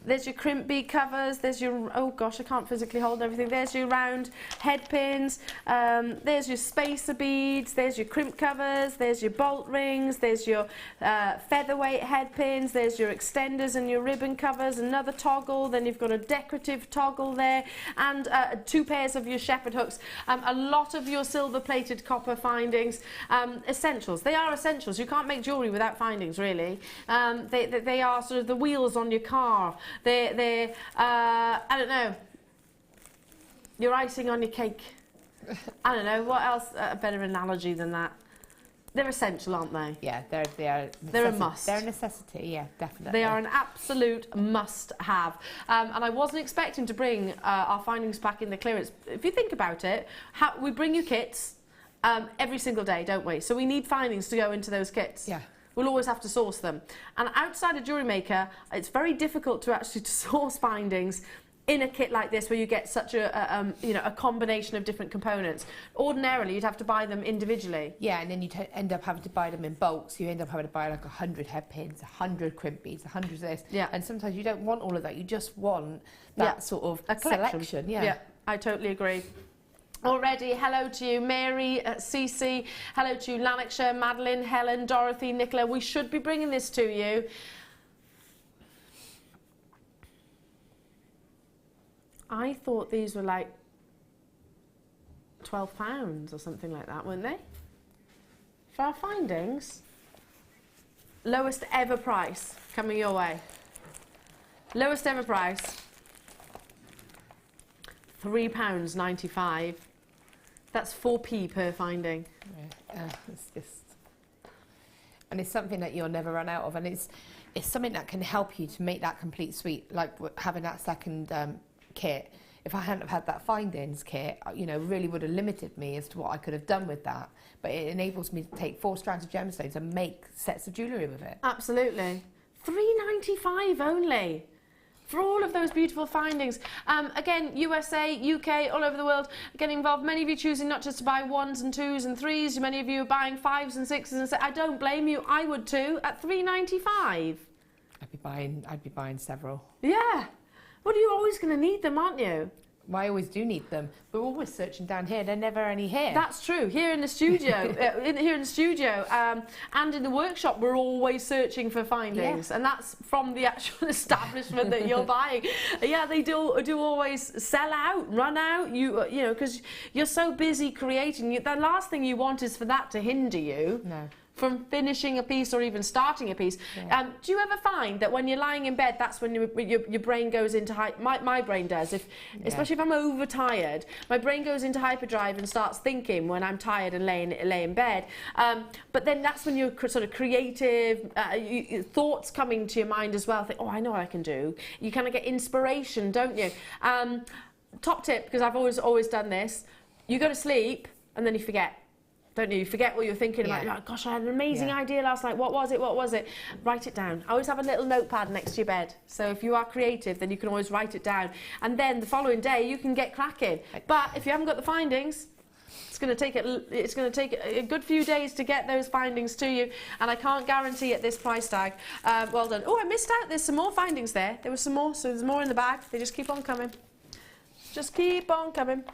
There's your crimp bead covers, there's your, oh gosh, I can't physically hold everything. There's your round head pins, there's your spacer beads, there's your crimp covers, there's your bolt rings, there's your featherweight head pins, there's your extenders and your ribbon covers, another toggle, then you've got a decorative toggle there, and 2 pairs of your shepherd hooks. A lot of your silver plated copper findings, essentials. They are essentials. You can't make jewellery without findings, really. They are sort of the wheels on your car. They're I don't know, your icing on your cake. I don't know, what else, a better analogy than that? They're essential, aren't they? Yeah, they're a must. They're a necessity, yeah, definitely. They are an absolute must-have. And I wasn't expecting to bring our findings back in the clearance. If you think about it, we bring you kits every single day, don't we? So we need findings to go into those kits. Yeah. We'll always have to source them. And outside of JewelleryMaker, it's very difficult to actually source findings in a kit like this where you get such a combination of different components. Ordinarily, you'd have to buy them individually. Yeah, and then you end up having to buy them in bulk. So you end up having to buy like 100 head pins, 100 crimp beads, 100 of this. Yeah. And sometimes you don't want all of that. You just want that sort of a collection. selection. Yeah. Yeah, I totally agree. Already, hello to you, Mary, Cece, hello to you, Lanarkshire, Madeline, Helen, Dorothy, Nicola. We should be bringing this to you. I thought these were like £12 or something like that, weren't they? For our findings. Lowest ever price coming your way. Lowest ever price. £3.95. That's 4p per finding. Yeah, it's just, and it's something that you'll never run out of, and it's something that can help you to make that complete suite. Like having that second kit. If I hadn't have had that findings kit, really would have limited me as to what I could have done with that. But it enables me to take 4 strands of gemstones and make sets of jewellery with it. Absolutely. £3.95 only. For all of those beautiful findings. Again, USA, UK, all over the world, getting involved. Many of you choosing not just to buy 1s and 2s and 3s. Many of you are buying 5s and 6s. And I don't blame you. I would too. At £3.95. I'd be buying several. Yeah. Well, you're always going to need them, aren't you? Well, I always do need them. We're always searching down here. They're never any here. That's true. Here in the studio, and in the workshop, we're always searching for findings, and that's from the actual establishment that you're buying. Yeah, they do always sell out, run out. Because you're so busy creating. The last thing you want is for that to hinder you. No. From finishing a piece or even starting a piece. Yeah. Do you ever find that when you're lying in bed, that's when your brain goes into my brain does, especially if I'm overtired, my brain goes into hyperdrive and starts thinking when I'm tired and lay in bed. But then that's when you're sort of creative, thoughts coming to your mind as well. Think, oh, I know what I can do. You kind of get inspiration, don't you? Top tip, because I've always done this, you go to sleep and then you forget. Don't you? You forget what you're thinking about. You're like, gosh, I had an amazing idea last night. What was it? Write it down. I always have a little notepad next to your bed. So if you are creative, then you can always write it down. And then the following day, you can get cracking. But if you haven't got the findings, it's going to take a good few days to get those findings to you. And I can't guarantee at this price tag. Well done. Oh, I missed out. There's some more findings there. There was some more. So there's more in the bag. They just keep on coming. Just keep on coming.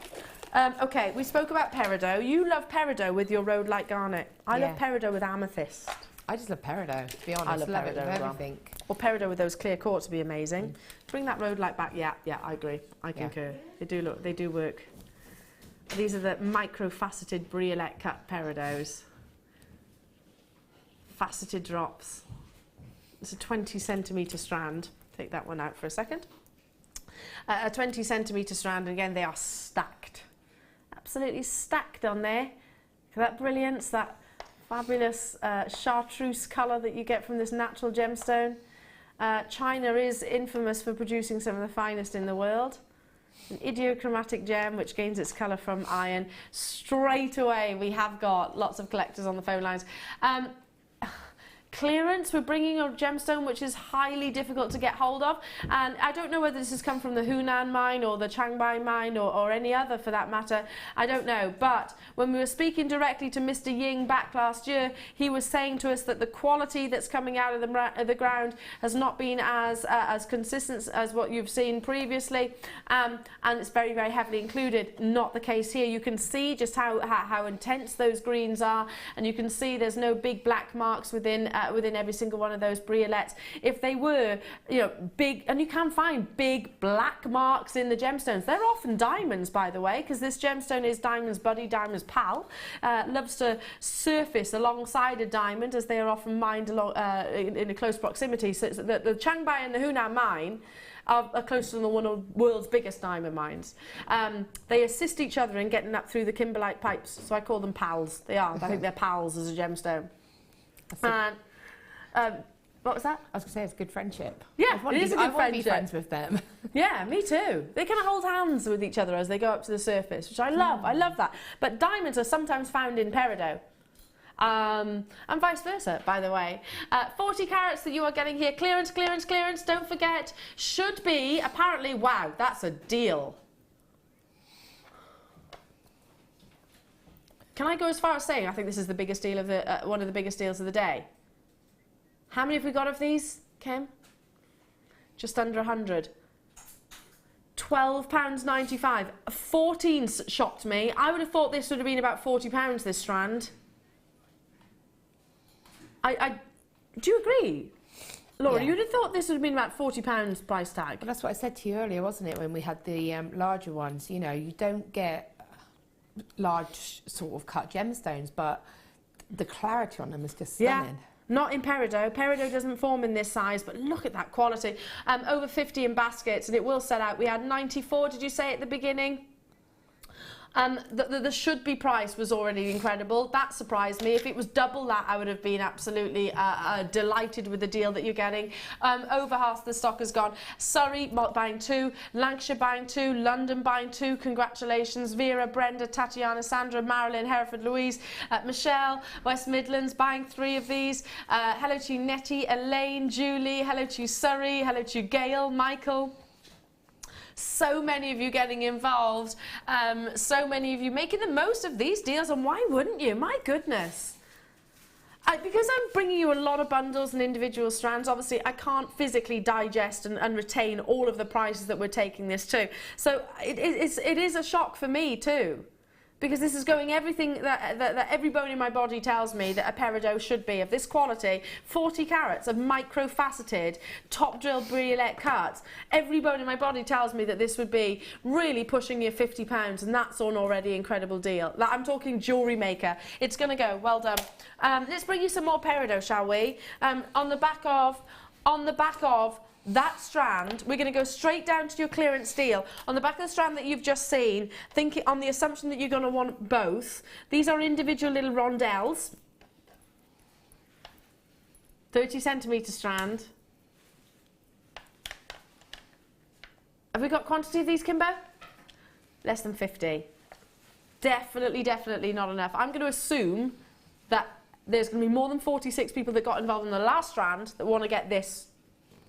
Okay, we spoke about peridot. You love peridot with your Rhode Light Garnet. I love peridot with amethyst. I just love peridot, to be honest. I love it peridot with as well. everything. Or peridot with those clear quartz would be amazing. Bring that Rhode Light back. Yeah, I agree. I concur. They do work. These are the micro-faceted briolette cut peridots. Faceted drops. It's a 20 centimetre strand. Take that one out for a second. A 20 centimetre strand, and again they are stacked. Absolutely stacked on there. Look at that brilliance, that fabulous chartreuse colour that you get from this natural gemstone. China is infamous for producing some of the finest in the world. An idiochromatic gem which gains its colour from iron. Straight away we have got lots of collectors on the phone lines. Clearance, we're bringing a gemstone which is highly difficult to get hold of, and I don't know whether this has come from the Hunan mine or the Changbai mine or any other for that matter, I don't know, but when we were speaking directly to Mr. Ying back last year, he was saying to us that the quality that's coming out of the ground has not been as consistent as what you've seen previously, and it's very, very heavily included. Not the case here. You can see just how intense those greens are, and you can see there's no big black marks within every single one of those briolettes. If they were, you know, big, and you can find big black marks in the gemstones. They're often diamonds, by the way, because this gemstone is diamond's buddy, diamond's pal. Loves to surface alongside a diamond, as they are often mined along, in a close proximity. So it's the Changbai and the Hunan mine are close to one of the world's biggest diamond mines. They assist each other in getting up through the kimberlite pipes, so I call them pals. They are. I think they're pals as a gemstone. And what was that? I was going to say it's a good friendship. Yeah, it is a good I want to be friendship. friends with them. Yeah, me too. They kind of hold hands with each other as they go up to the surface, which I love. I love that. But diamonds are sometimes found in peridot. And vice versa, by the way. 40 carats that you are getting here. Clearance, clearance, clearance. Don't forget, should be, apparently, wow, that's a deal. Can I go as far as saying I think this is the biggest deal of the, one of the biggest deals of the day? How many have we got of these, Kim? Just under 100. £12.95. 14's shocked me. I would have thought this would have been about £40, this strand. Do you agree? Laura, Yeah. you'd have thought this would have been about £40 price tag. But that's what I said to you earlier, wasn't it, when we had the larger ones? You know, you don't get large sort of cut gemstones, but the clarity on them is just stunning. Yeah. Not in peridot. Peridot doesn't form in this size, but look at that quality. Over 50 in baskets, and it will sell out. We had 94, did you say at the beginning? The should-be price was already incredible. That surprised me. If it was double that, I would have been absolutely delighted with the deal that you're getting. Over half the stock has gone. Surrey buying 2, Lancashire buying 2, London buying 2. Congratulations. Vera, Brenda, Tatiana, Sandra, Marilyn, Hereford, Louise, Michelle, West Midlands buying 3 of these. Hello to you, Nettie, Elaine, Julie. Hello to you, Surrey. Hello to you, Gail, Michael. So many of you getting involved, so many of you making the most of these deals, and why wouldn't you? My goodness. Because I'm bringing you a lot of bundles and individual strands, obviously I can't physically digest and retain all of the prices that we're taking this to. So it is a shock for me too. Because this is going everything that every bone in my body tells me that a peridot should be of this quality. 40 carats of micro-faceted, top-drilled briolette cuts. Every bone in my body tells me that this would be really pushing you £50, and that's an already incredible deal. I'm talking JewelleryMaker. It's going to go. Well done. Let's bring you some more peridot, shall we? On the back of that strand, we're going to go straight down to your clearance deal. On the back of the strand that you've just seen, think on the assumption that you're going to want both. These are individual little rondelles. 30 centimetre strand. Have we got quantity of these, Kimber? Less than 50. Definitely, definitely not enough. I'm going to assume that there's going to be more than 46 people that got involved in the last strand that want to get this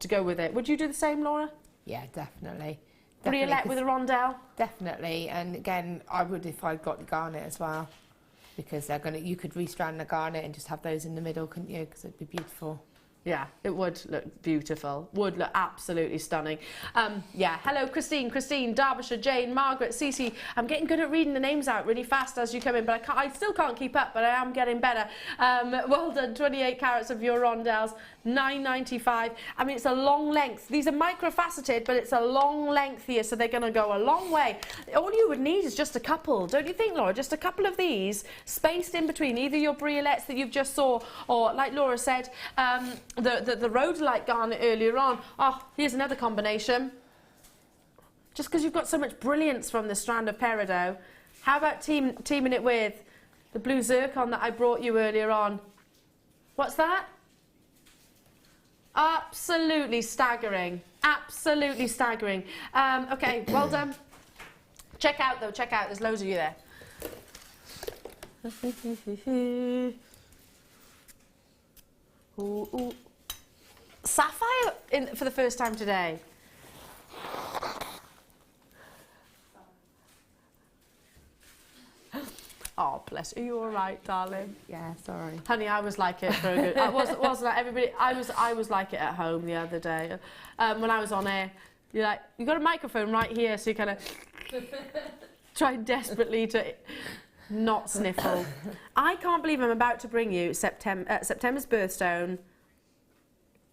to go with it. Would you do the same, Laura? Yeah, definitely. Briolette with a rondelle? Definitely, and again, I would if I got the garnet as well, because they're gonna. You could restrand the garnet and just have those in the middle, couldn't you? Because it'd be beautiful. Yeah, it would look beautiful. Would look absolutely stunning. Yeah, hello Christine, Derbyshire, Jane, Margaret, Cece. I'm getting good at reading the names out really fast as you come in, but I still can't keep up, but I am getting better. Well done, 28 carats of your rondelles. 9.95. I mean, it's a long length. These are microfaceted, but it's a long length here, so they're going to go a long way. All you would need is just a couple, don't you think, Laura? Just a couple of these spaced in between, either your briolets that you've just saw, or like Laura said, the rhodolite garnet earlier on. Oh, here's another combination. Just because you've got so much brilliance from the strand of peridot, how about teaming it with the blue zircon that I brought you earlier on? What's that? Absolutely staggering. Absolutely staggering. Okay, well done. Check out, though. Check out. There's loads of you there. Ooh, ooh. Sapphire for the first time today. Oh, bless you. Are you all right, darling? Yeah, sorry. Honey, I was like it for a good... I wasn't like everybody... I was like it at home the other day. When I was on air, you're like, you've got a microphone right here, so you kind of try desperately to not sniffle. I can't believe I'm about to bring you September's birthstone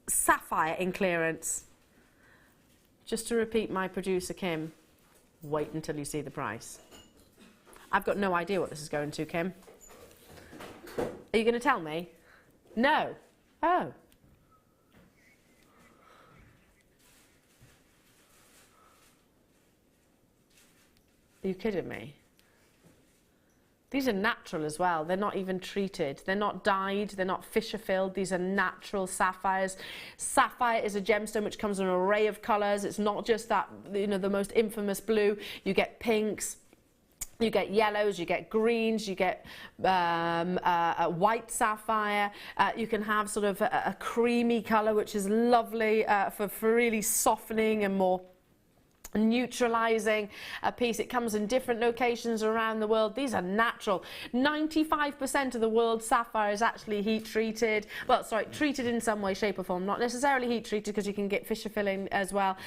sapphire in clearance. Just to repeat my producer, Kim, wait until you see the price. I've got no idea what this is going to, Kim. Are you going to tell me? No. Oh. Are you kidding me? These are natural as well. They're not even treated. They're not dyed. They're not Fisher filled. These are natural sapphires. Sapphire is a gemstone which comes in an array of colours. It's not just that, you know, the most infamous blue. You get pinks. You get yellows, you get greens, you get a white sapphire. You can have sort of a creamy colour, which is lovely for really softening and more neutralizing a piece. It comes in different locations around the world. These are natural. 95% of the world's sapphire is actually heat treated. Well, sorry, treated in some way, shape or form. Not necessarily heat treated, because you can get Fisher filling as well.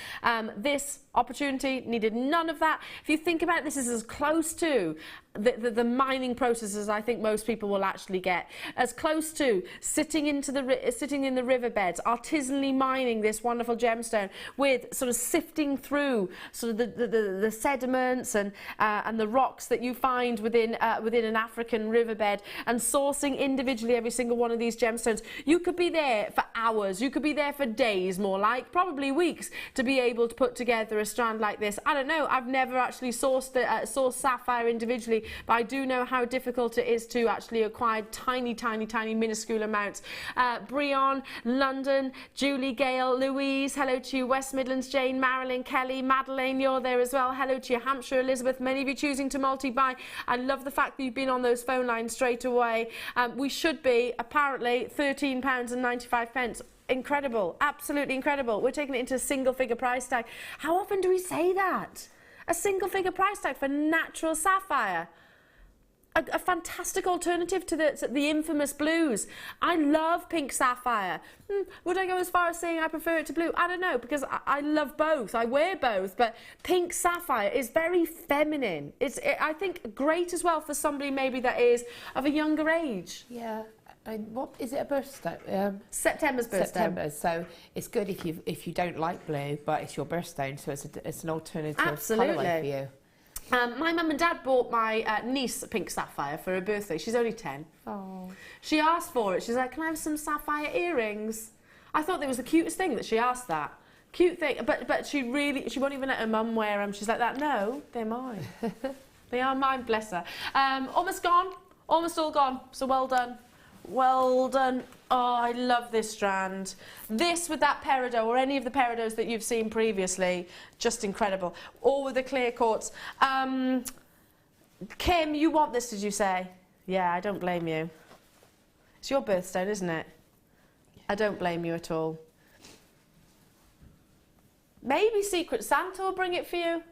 This opportunity needed none of that. If you think about it, this is as close to the mining processes I think most people will actually get, as close to sitting in the riverbeds, artisanally mining this wonderful gemstone, with sort of sifting through sort of the sediments and the rocks that you find within an African riverbed, and sourcing individually every single one of these gemstones. You could be there for hours, you could be there for days, more like probably weeks, to be able to put together a strand like this. I don't know, I've never actually sourced sapphire individually, but I do know how difficult it is to actually acquire tiny, minuscule amounts. Brion, London, Julie, Gail, Louise, hello to you. West Midlands, Jane, Marilyn, Kelly, Madeleine, you're there as well. Hello to you. Hampshire, Elizabeth, many of you choosing to multi-buy. I love the fact that you've been on those phone lines straight away. We should be, apparently, £13.95. Incredible, absolutely incredible. We're taking it into a single figure price tag. How often do we say that? A single figure price tag for natural sapphire. A fantastic alternative to the infamous blues. I love pink sapphire. Would I go as far as saying I prefer it to blue? I don't know, because I love both. I wear both, but pink sapphire is very feminine. I think great as well for somebody maybe that is of a younger age. Yeah. What is it, a birthstone? September's birthstone. September. So it's good if you don't like blue, but it's your birthstone, so it's an alternative colourway for you. My mum and dad bought my niece a pink sapphire for her birthday. She's only 10. Oh. She asked for it. She's like, can I have some sapphire earrings? I thought that was the cutest thing that she asked that. Cute thing. But she won't even let her mum wear them. She's like that. No, they're mine. They are mine, bless her. Almost gone. Almost all gone. So well done. Well done. Oh, I love this strand. This with that peridot, or any of the peridots that you've seen previously, just incredible. All with the clear quartz. Kim, you want this, did you say? Yeah, I don't blame you. It's your birthstone, isn't it? I don't blame you at all. Maybe Secret Santa will bring it for you.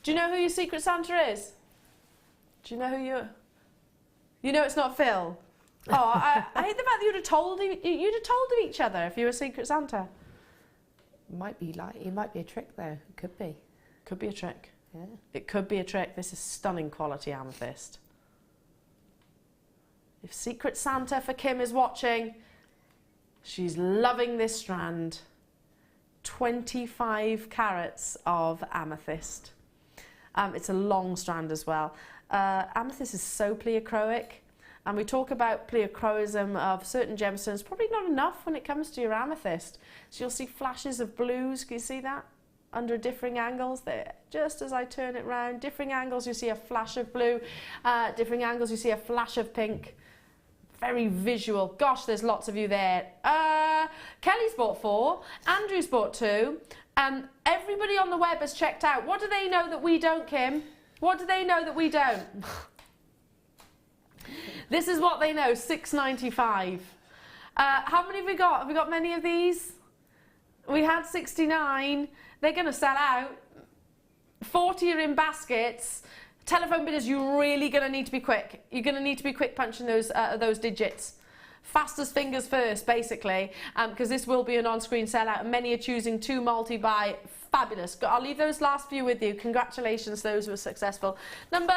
Do you know who your Secret Santa is? Do you know who you... You know it's not Phil? Oh, I hate the fact that you'd have told of each other if you were Secret Santa. It might be a trick though. It could be. Could be a trick. Yeah. It could be a trick. This is stunning quality amethyst. If Secret Santa for Kim is watching, She's loving this strand. 25 carats of amethyst. It's a long strand as well. Amethyst is so pleochroic, and we talk about pleochroism of certain gemstones, probably not enough when it comes to your amethyst. So you'll see flashes of blues, can you see that? Under differing angles there. Just as I turn it round, differing angles you see a flash of blue, differing angles you see a flash of pink. Very visual. Gosh, there's lots of you there. Kelly's bought 4, Andrew's bought 2, and everybody on the web has checked out. What do they know that we don't, Kim? What do they know that we don't? This is what they know, $6.95. How many have we got? Have we got many of these? We had 69. They're going to sell out. 40 are in baskets. Telephone bidders, you're really going to need to be quick. You're going to need to be quick punching those digits. Fastest fingers first, basically, because this will be an on-screen sellout, and many are choosing 2 multi-buy. Fabulous. I'll leave those last few with you. Congratulations, those who were successful. Number...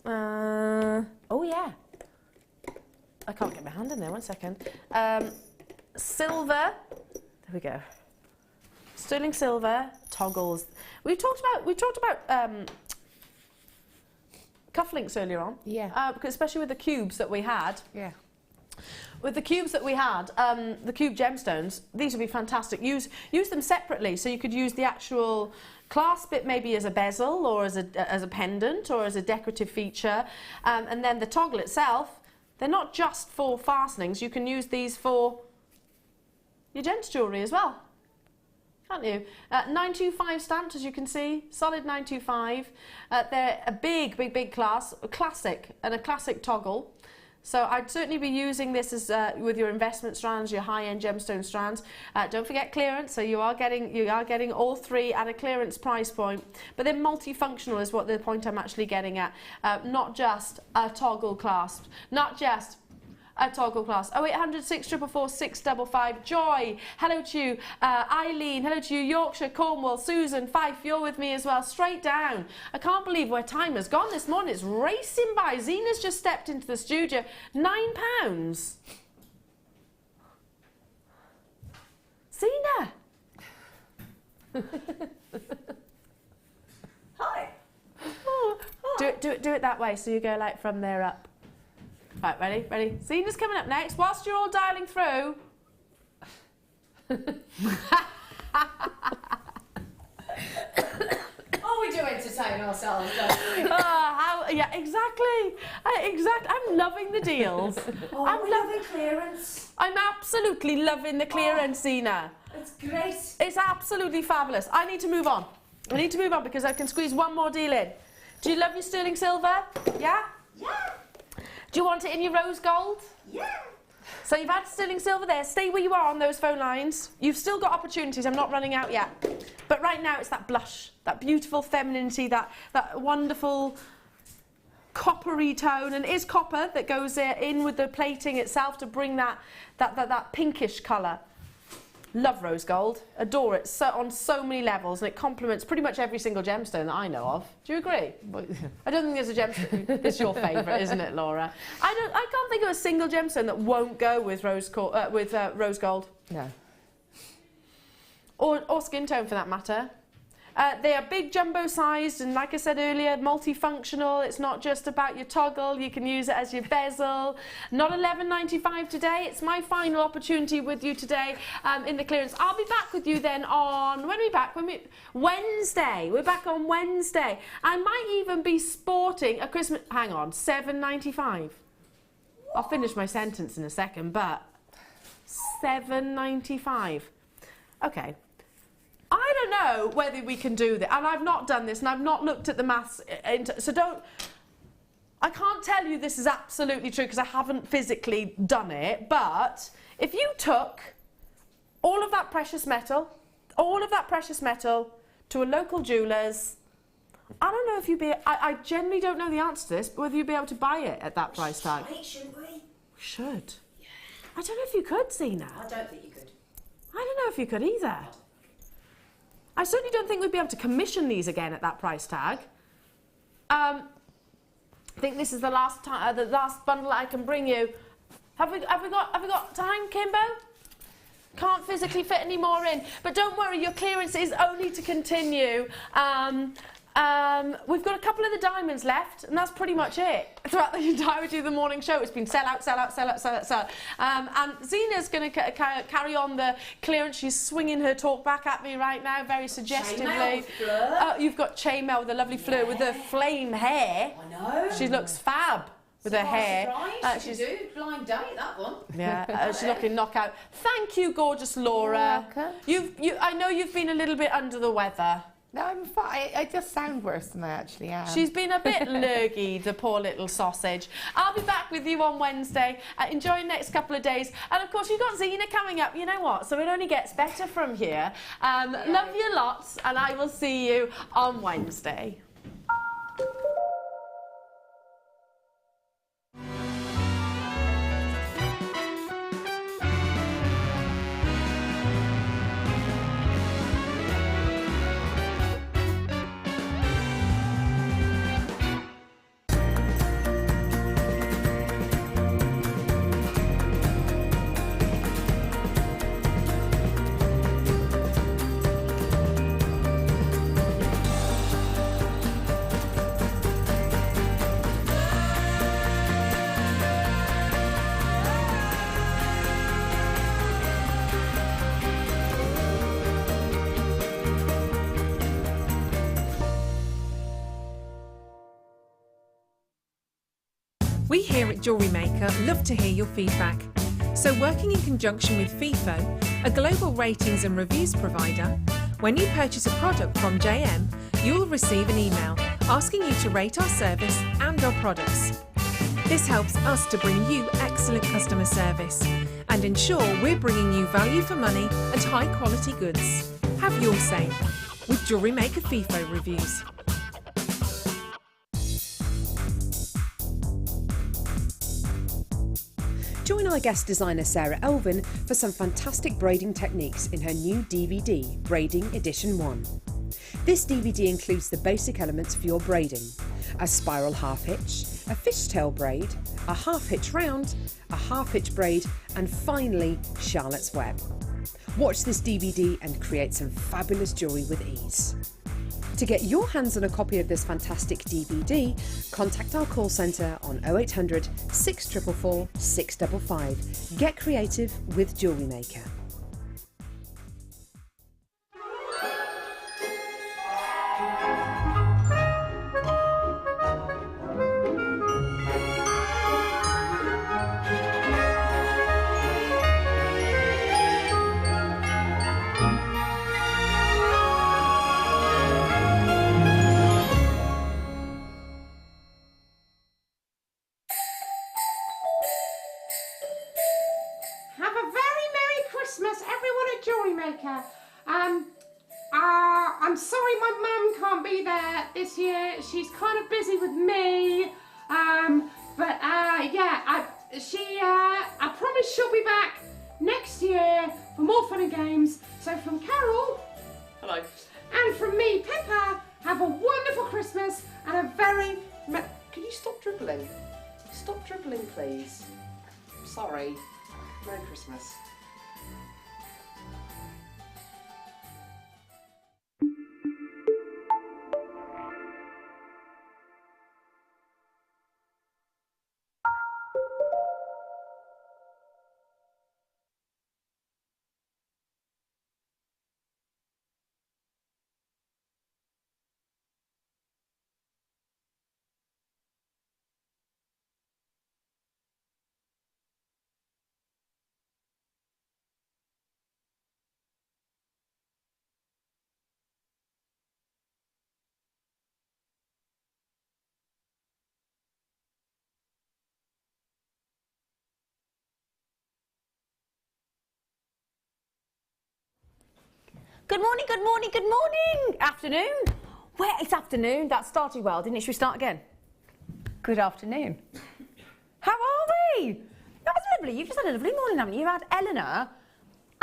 oh, yeah. I can't get my hand in there, 1 second. Silver. There we go. Sterling silver, toggles. We talked about cufflinks earlier on. Yeah. Because especially with the cubes that we had. Yeah. With the cubes that we had, the cube gemstones, these would be fantastic. Use them separately, so you could use the actual clasp it maybe as a bezel or as a pendant or as a decorative feature, and then the toggle itself. They're not just for fastenings. You can use these for your gents jewellery as well, can't you? 925 stamped, as you can see, solid 925. They're a big classic, and a classic toggle. So I'd certainly be using this as with your investment strands, your high-end gemstone strands. Don't forget clearance, so you are getting all 3 at a clearance price point. But they're multifunctional is what the point I'm actually getting at. Not just a toggle clasp, not just a toggle class. 0800 644 655. Joy, hello to you. Eileen, hello to you. Yorkshire, Cornwall, Susan, Fife, you're with me as well. Straight down. I can't believe where time has gone this morning. It's racing by. Zena's just stepped into the studio. £9. Zena. Hi. Oh. Do it that way, so you go like from there up. Right, ready? Zena's coming up next. Whilst you're all dialing through. Oh, we do entertain ourselves, don't we? Yeah, exactly. I'm loving the deals. Oh, I'm loving clearance. I'm absolutely loving the clearance, Zena. It's great. It's absolutely fabulous. I need to move on. I need to move on because I can squeeze one more deal in. Do you love your sterling silver? Yeah? Yeah. Do you want it in your rose gold? Yeah. So you've had sterling silver there. Stay where you are on those phone lines. You've still got opportunities. I'm not running out yet. But right now it's that blush, that beautiful femininity, that wonderful coppery tone. And it is copper that goes in with the plating itself to bring that pinkish colour. Love rose gold. Adore it on so many levels, and it complements pretty much every single gemstone that I know of. Do you agree? I don't think there's a gemstone. It's your favourite, isn't it, Laura? I can't think of a single gemstone that won't go with rose gold. No. Or skin tone, for that matter. They are big, jumbo-sized, and like I said earlier, multifunctional. It's not just about your toggle. You can use it as your bezel. Not $11.95 today. It's my final opportunity with you today in the clearance. I'll be back with you then on... When are we back? Wednesday. We're back on Wednesday. I might even be sporting a Christmas... Hang on, $7.95. I'll finish my sentence in a second, but... $7.95. Okay. I don't know whether we can do this, and I've not done this, and I've not looked at the maths, so I can't tell you this is absolutely true because I haven't physically done it, but if you took all of that precious metal to a local jeweller's, I don't know if you'd be, I generally don't know the answer to this, but whether you'd be able to buy it at that price tag. Shouldn't we? We should. Yeah. I don't know if you could, Zena. I don't think you could. I don't know if you could either. I certainly don't think we'd be able to commission these again at that price tag. I think this is the last bundle I can bring you. Have we got time, Kimbo? Can't physically fit any more in. But don't worry, your clearance is only to continue. We've got a couple of the diamonds left, and that's pretty much it. Throughout the entirety of the morning show, it's been sell out, sell out, sell out, sell out, sell out. And Zena's going to carry on the clearance. She's swinging her talk back at me right now, very suggestively. You've got chainmail with a lovely Fleur with the flame hair. I know. She looks fab. With her hair. She's blind date, that one. Yeah, she's looking knockout. Thank you, gorgeous Laura. I know you've been a little bit under the weather. No, I'm fine. I just sound worse than I actually am. She's been a bit lurgy, the poor little sausage. I'll be back with you on Wednesday. Enjoy the next couple of days. And of course, you've got Zena coming up. You know what? So it only gets better from here. Love you lots, and I will see you on Wednesday. We here at JewelleryMaker love to hear your feedback. So working in conjunction with FIFO, a global ratings and reviews provider, when you purchase a product from JM, you'll receive an email asking you to rate our service and our products. This helps us to bring you excellent customer service and ensure we're bringing you value for money and high quality goods. Have your say with JewelleryMaker FIFO reviews. Join our guest designer Sarah Elvin for some fantastic braiding techniques in her new DVD, Braiding Edition 1. This DVD includes the basic elements for your braiding: a spiral half hitch, a fishtail braid, a half hitch round, a half hitch braid, and finally Charlotte's Web. Watch this DVD and create some fabulous jewellery with ease. To get your hands on a copy of this fantastic DVD, contact our call centre on 0800 644 655. Get creative with JewelleryMaker. JewelleryMaker. I'm sorry my mum can't be there this year. She's kind of busy with me. I promise she'll be back next year for more fun and games. So from Carol, hello, and from me, Pippa, have a wonderful Christmas and a very... Can you stop dribbling? Stop dribbling, please. Sorry. Merry Christmas. Good morning, good morning, good morning. Afternoon. Well, it's afternoon. That started well, didn't it? Should we start again? Good afternoon. How are we? That was lovely. You've just had a lovely morning, haven't you? You've had Eleanor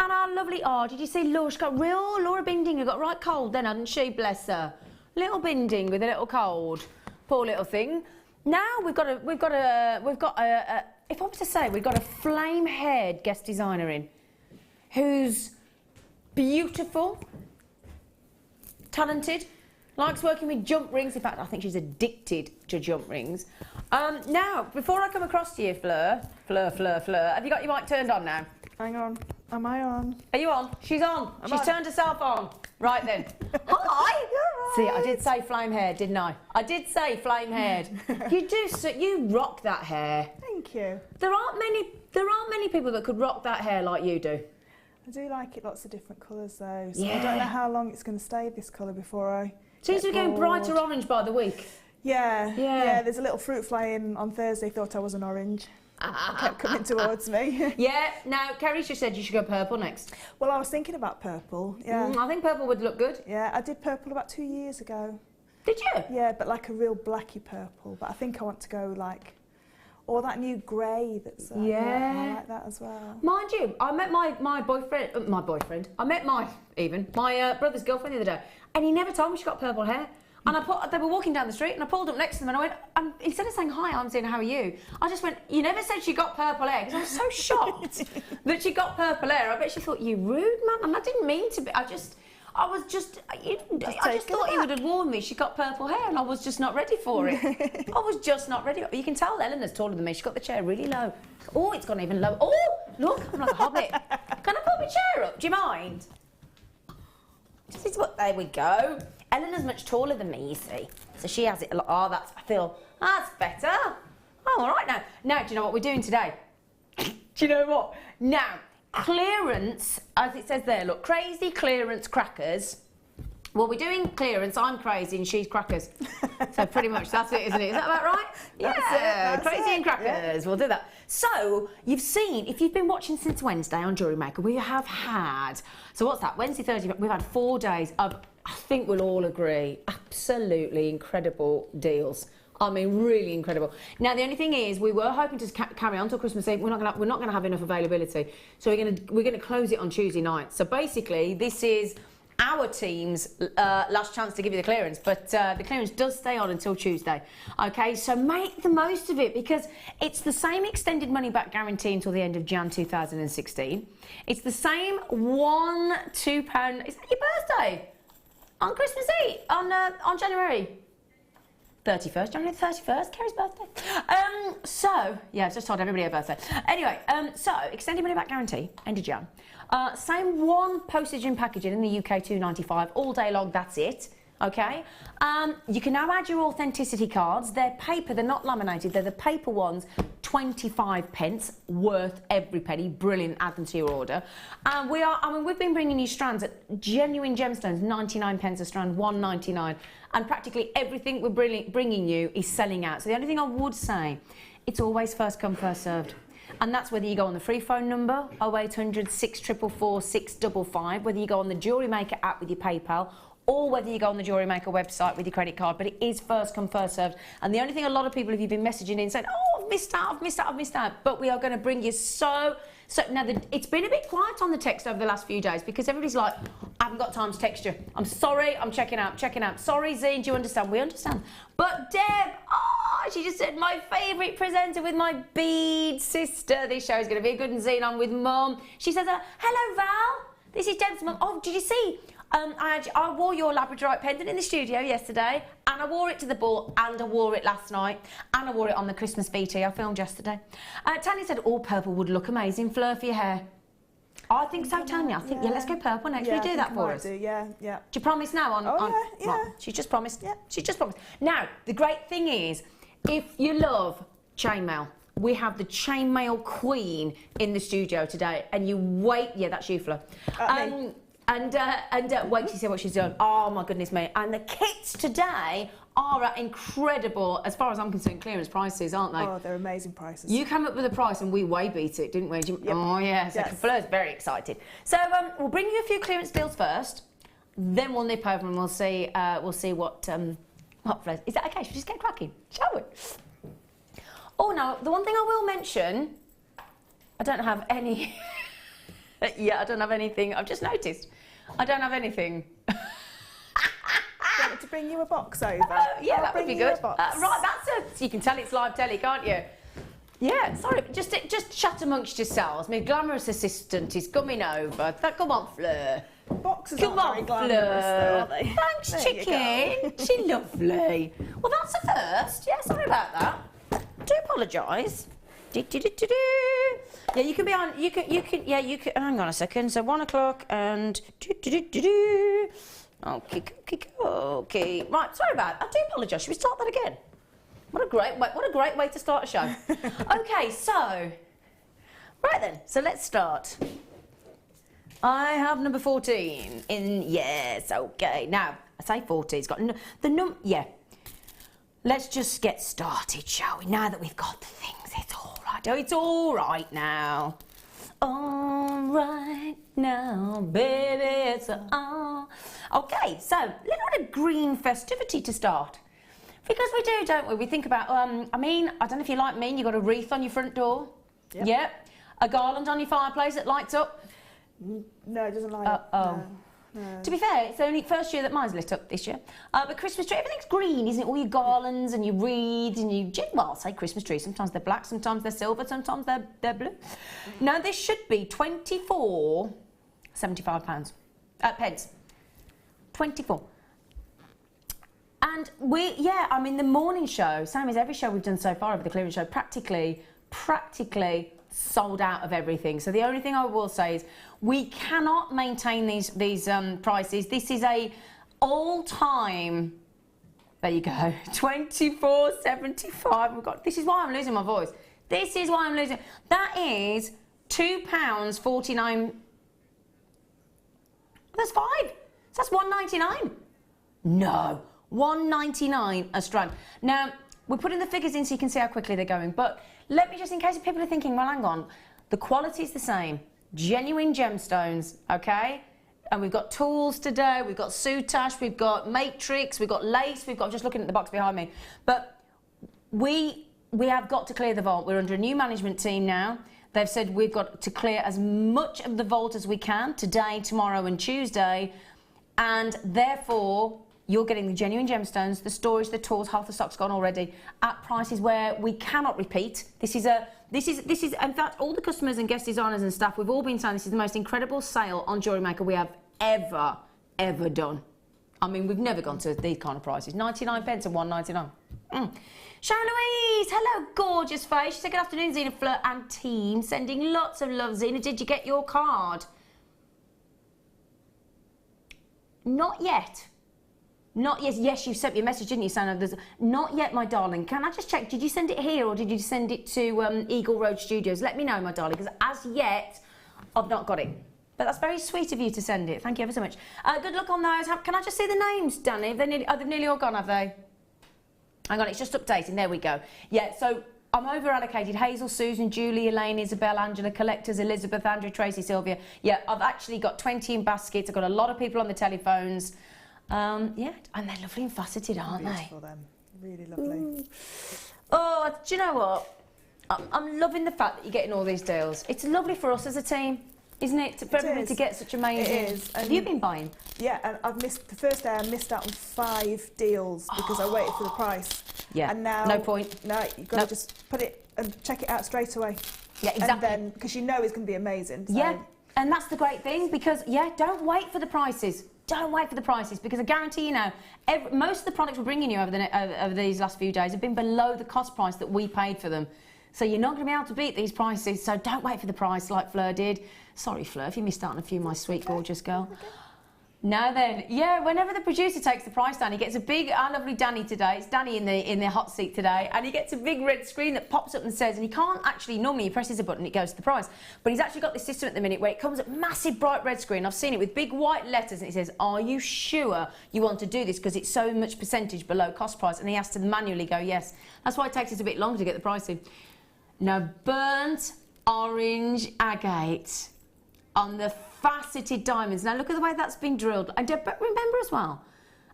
and our lovely... Oh, did you see Laura? She got Laura Binding got right cold then, hadn't she? Bless her. Little Binding with a little cold. Poor little thing. Now we've got a if I was to say we've got a flame-haired guest designer in, who's beautiful, talented, likes working with jump rings. In fact, I think she's addicted to jump rings. Now, before I come across to you, Fleur, have you got your mic turned on now? Hang on. Am I on? Are you on? She's on. She's turned herself on. Right then. Hi. See, I did say flame-haired, didn't I? I did say flame-haired. You rock that hair. Thank you. There aren't many people that could rock that hair like you do. I do like it lots of different colours though, so Yeah. I don't know how long it's going to stay this colour before I Seems to be going brighter orange by the week. Yeah, there's a little fruit fly in on Thursday, thought I was an orange. Kept coming towards me. Yeah, now Kerry just said you should go purple next. Well, I was thinking about purple, yeah. I think purple would look good. Yeah, I did purple about 2 years ago. Did you? Yeah, but like a real blacky purple, but I think I want to go like, or that new grey that's, yeah, I like that as well. Mind you, I met my boyfriend, I met my brother's girlfriend the other day, and he never told me she got purple hair. And they were walking down the street, and I pulled up next to them, and I went, instead of saying, hi, I'm Zena, how are you? I just went, you never said she got purple hair, because I was so shocked that she got purple hair. I bet she thought, you rude, man. And I didn't mean to be, I just thought he would have warned me she got purple hair, and I was just not ready for it. I was just not ready. You can tell Eleanor's taller than me. She's got the chair really low. Oh, it's gone even lower. Oh, look, I'm like a hobbit. Can I put my chair up? Do you mind? There we go. Eleanor's much taller than me, you see. So she has it a lot. Oh, that's better. Oh, all right now. Now, do you know what we're doing today? Do you know what? Now, clearance, as it says there, look, crazy clearance crackers. Well, we're doing clearance. I'm crazy and she's crackers. So pretty much that's it, isn't it? Is that about right? That's crazy it. and crackers. Yeah. We'll do that. So you've seen, if you've been watching since Wednesday on JewelleryMaker, we have had. So what's that? Wednesday, Thursday. We've had 4 days of, I think we'll all agree, absolutely incredible deals. I mean, really incredible. Now, the only thing is, we were hoping to carry on till Christmas Eve. We're not going to have enough availability, so we're going to close it on Tuesday night. So basically, this is our team's last chance to give you the clearance, but the clearance does stay on until Tuesday. Okay, so make the most of it, because it's the same extended money back guarantee until the end of Jan 2016. It's the same £1, £2. Is that your birthday? On Christmas Eve, on January 31st, January 31st, Kerry's birthday. So, yeah, just told everybody her birthday. Anyway, so, extended money back guarantee, end of Jan. Same one postage and packaging in the UK, £2.95, all day long, that's it. Okay, you can now add your authenticity cards. They're paper, they're not laminated, they're the paper ones, 25p, worth every penny. Brilliant, add them to your order. And we've been bringing you strands at genuine gemstones, 99p a strand, £1.99, and practically everything we're bringing you is selling out. So the only thing I would say, it's always first come, first served. And that's whether you go on the free phone number, 0800 644 655, whether you go on the JewelleryMaker app with your PayPal, or whether you go on the JewelleryMaker website with your credit card, but it is first come, first served. And the only thing a lot of people, if you've been messaging in saying, oh, I've missed out, but we are going to bring you so now, it's been a bit quiet on the text over the last few days, because everybody's like, I haven't got time to text you. I'm sorry, I'm checking out. Sorry, Zine, do you understand? We understand. But Deb, she just said, my favourite presenter with my bead sister. This show is going to be a good and Zine on with Mum. She says, hello, Val. This is Deb's mum. Oh, did you see? I wore your labradorite pendant in the studio yesterday, and I wore it to the ball, and I wore it last night, and I wore it on the Christmas VT I filmed yesterday. Tanya said, all purple would look amazing, Fleur, for your hair. I think so, Tanya. I think, yeah, let's go purple next. Will you do that for us? Yeah. Do you promise now? Yeah. Well, she's just promised. Yeah. She's just promised. Now, the great thing is, if you love chainmail, we have the chainmail queen in the studio today, and you wait. Yeah, that's you, Fleur. And wait to see what she's done. Oh my goodness me! And the kits today are at incredible, as far as I'm concerned, clearance prices, aren't they? Oh, they're amazing prices. You came up with a price and we way beat it, didn't we? Yep. Oh yeah, so yes. Fleur's very excited. So we'll bring you a few clearance deals first, then we'll nip over and we'll see what Fleur's. Is that okay? Should we just get cracking, shall we? Oh no, the one thing I will mention, I don't have any. Yeah, I don't have anything. I've just noticed. I don't have anything. Do you want me to bring you a box over? Yeah, that would be good. Right, right, so you can tell it's live telly, can't you? Yeah, sorry, but just chat amongst yourselves. My glamorous assistant is coming over. Come on, Fleur. Boxes Come aren't on, very glamorous, though, Fleur. are they? Thanks, There you chicken. She's lovely. Well, that's a first. Yeah, sorry about that. I do apologise. Yeah, you can be on. You can. Yeah, you can. Hang on a second. So 1 o'clock and. Okay. Right. Sorry about it. I do apologise. Should we start that again? What a great way to start a show. Okay, so right then. So let's start. I have number 14 in. Yes. Okay. Now I say 14. It's got yeah. Let's just get started, shall we? Now that we've got the things, it's all right. Oh, it's all right now. All right now, baby, it's all. Okay, so a little bit of green festivity to start. Because we do, don't we? We think about, I mean, I don't know if you're like me, and you've got a wreath on your front door. Yep. Yeah. A garland on your fireplace that lights up. No, it doesn't light up. Oh. No. To be fair, it's only first year that mine's lit up this year. But Christmas tree, everything's green, isn't it? All your garlands and your wreaths and your... Well, I'll say Christmas trees. Sometimes they're black, sometimes they're silver, sometimes they're blue. Now, this should be £24.75. Pence. 24. And I mean, the morning show, same as every show we've done so far over the clearance show, practically sold out of everything. So the only thing I will say is we cannot maintain these prices. This is a all-time. There you go. 24.75. We've got. This is why I'm losing my voice. This is why I'm losing. That is £2.49. That's 5. So that's £1.99. No, £1.99 a strand. Now we're putting the figures in so you can see how quickly they're going. But let me just, in case people are thinking, well, hang on, the quality is the same. Genuine gemstones, okay? And we've got tools today, we've got soutache, we've got matrix, we've got lace, we've got, just looking at the box behind me. But we have got to clear the vault. We're under a new management team now. They've said we've got to clear as much of the vault as we can today, tomorrow and Tuesday. And therefore, you're getting the genuine gemstones, the storage, the tools, half the stock's gone already, at prices where we cannot repeat. This is, in fact, all the customers and guest designers and staff, we've all been saying this is the most incredible sale on JewelleryMaker we have ever done. I mean, we've never gone to these kind of prices. 99 pence and £1.99. Sharon Louise, hello, gorgeous face. She said, good afternoon, Zena, Fleur and team. Sending lots of love, Zena. Did you get your card? Not yet. Not yet. Yes, you sent me a message, didn't you, Sana? Not yet, my darling. Can I just check? Did you send it here or did you send it to Eagle Road Studios? Let me know, my darling, because as yet, I've not got it. But that's very sweet of you to send it. Thank you ever so much. Good luck on those. Can I just see the names, Danny? They've nearly all gone, have they? Hang on, it's just updating. There we go. Yeah, so I'm over allocated. Hazel, Susan, Julie, Elaine, Isabel, Angela, collectors, Elizabeth, Andrew, Tracy, Sylvia. Yeah, I've actually got 20 in baskets. I've got a lot of people on the telephones. Yeah, and they're lovely and faceted, aren't they? Beautiful, them. Really lovely. Oh, do you know what? I'm loving the fact that you're getting all these deals. It's lovely for us as a team, isn't it? For everybody to get such amazing. It is. Have you been buying? Yeah, and I've missed the first day. I missed out on 5 deals because I waited for the price. Yeah. And now, no point. No, you've got to just put it and check it out straight away. Yeah, exactly. And then, because you know it's going to be amazing. So. Yeah, and that's the great thing because don't wait for the prices. Don't wait for the prices because I guarantee you now, most of the products we're bringing you over these last few days have been below the cost price that we paid for them. So you're not going to be able to beat these prices. So don't wait for the price like Fleur did. Sorry, Fleur, if you missed out on a few, my sweet, gorgeous girl. Now then, yeah, whenever the producer takes the price down, he gets a big, our lovely Danny today, it's Danny in the hot seat today, and he gets a big red screen that pops up and says, and he can't actually, normally he presses a button, it goes to the price, but he's actually got this system at the minute where it comes up massive bright red screen, I've seen it with big white letters, and it says, are you sure you want to do this because it's so much percentage below cost price, and he has to manually go yes. That's why it takes us a bit longer to get the pricing. Now, burnt orange agate on the faceted diamonds. Now look at the way that's been drilled. But remember as well,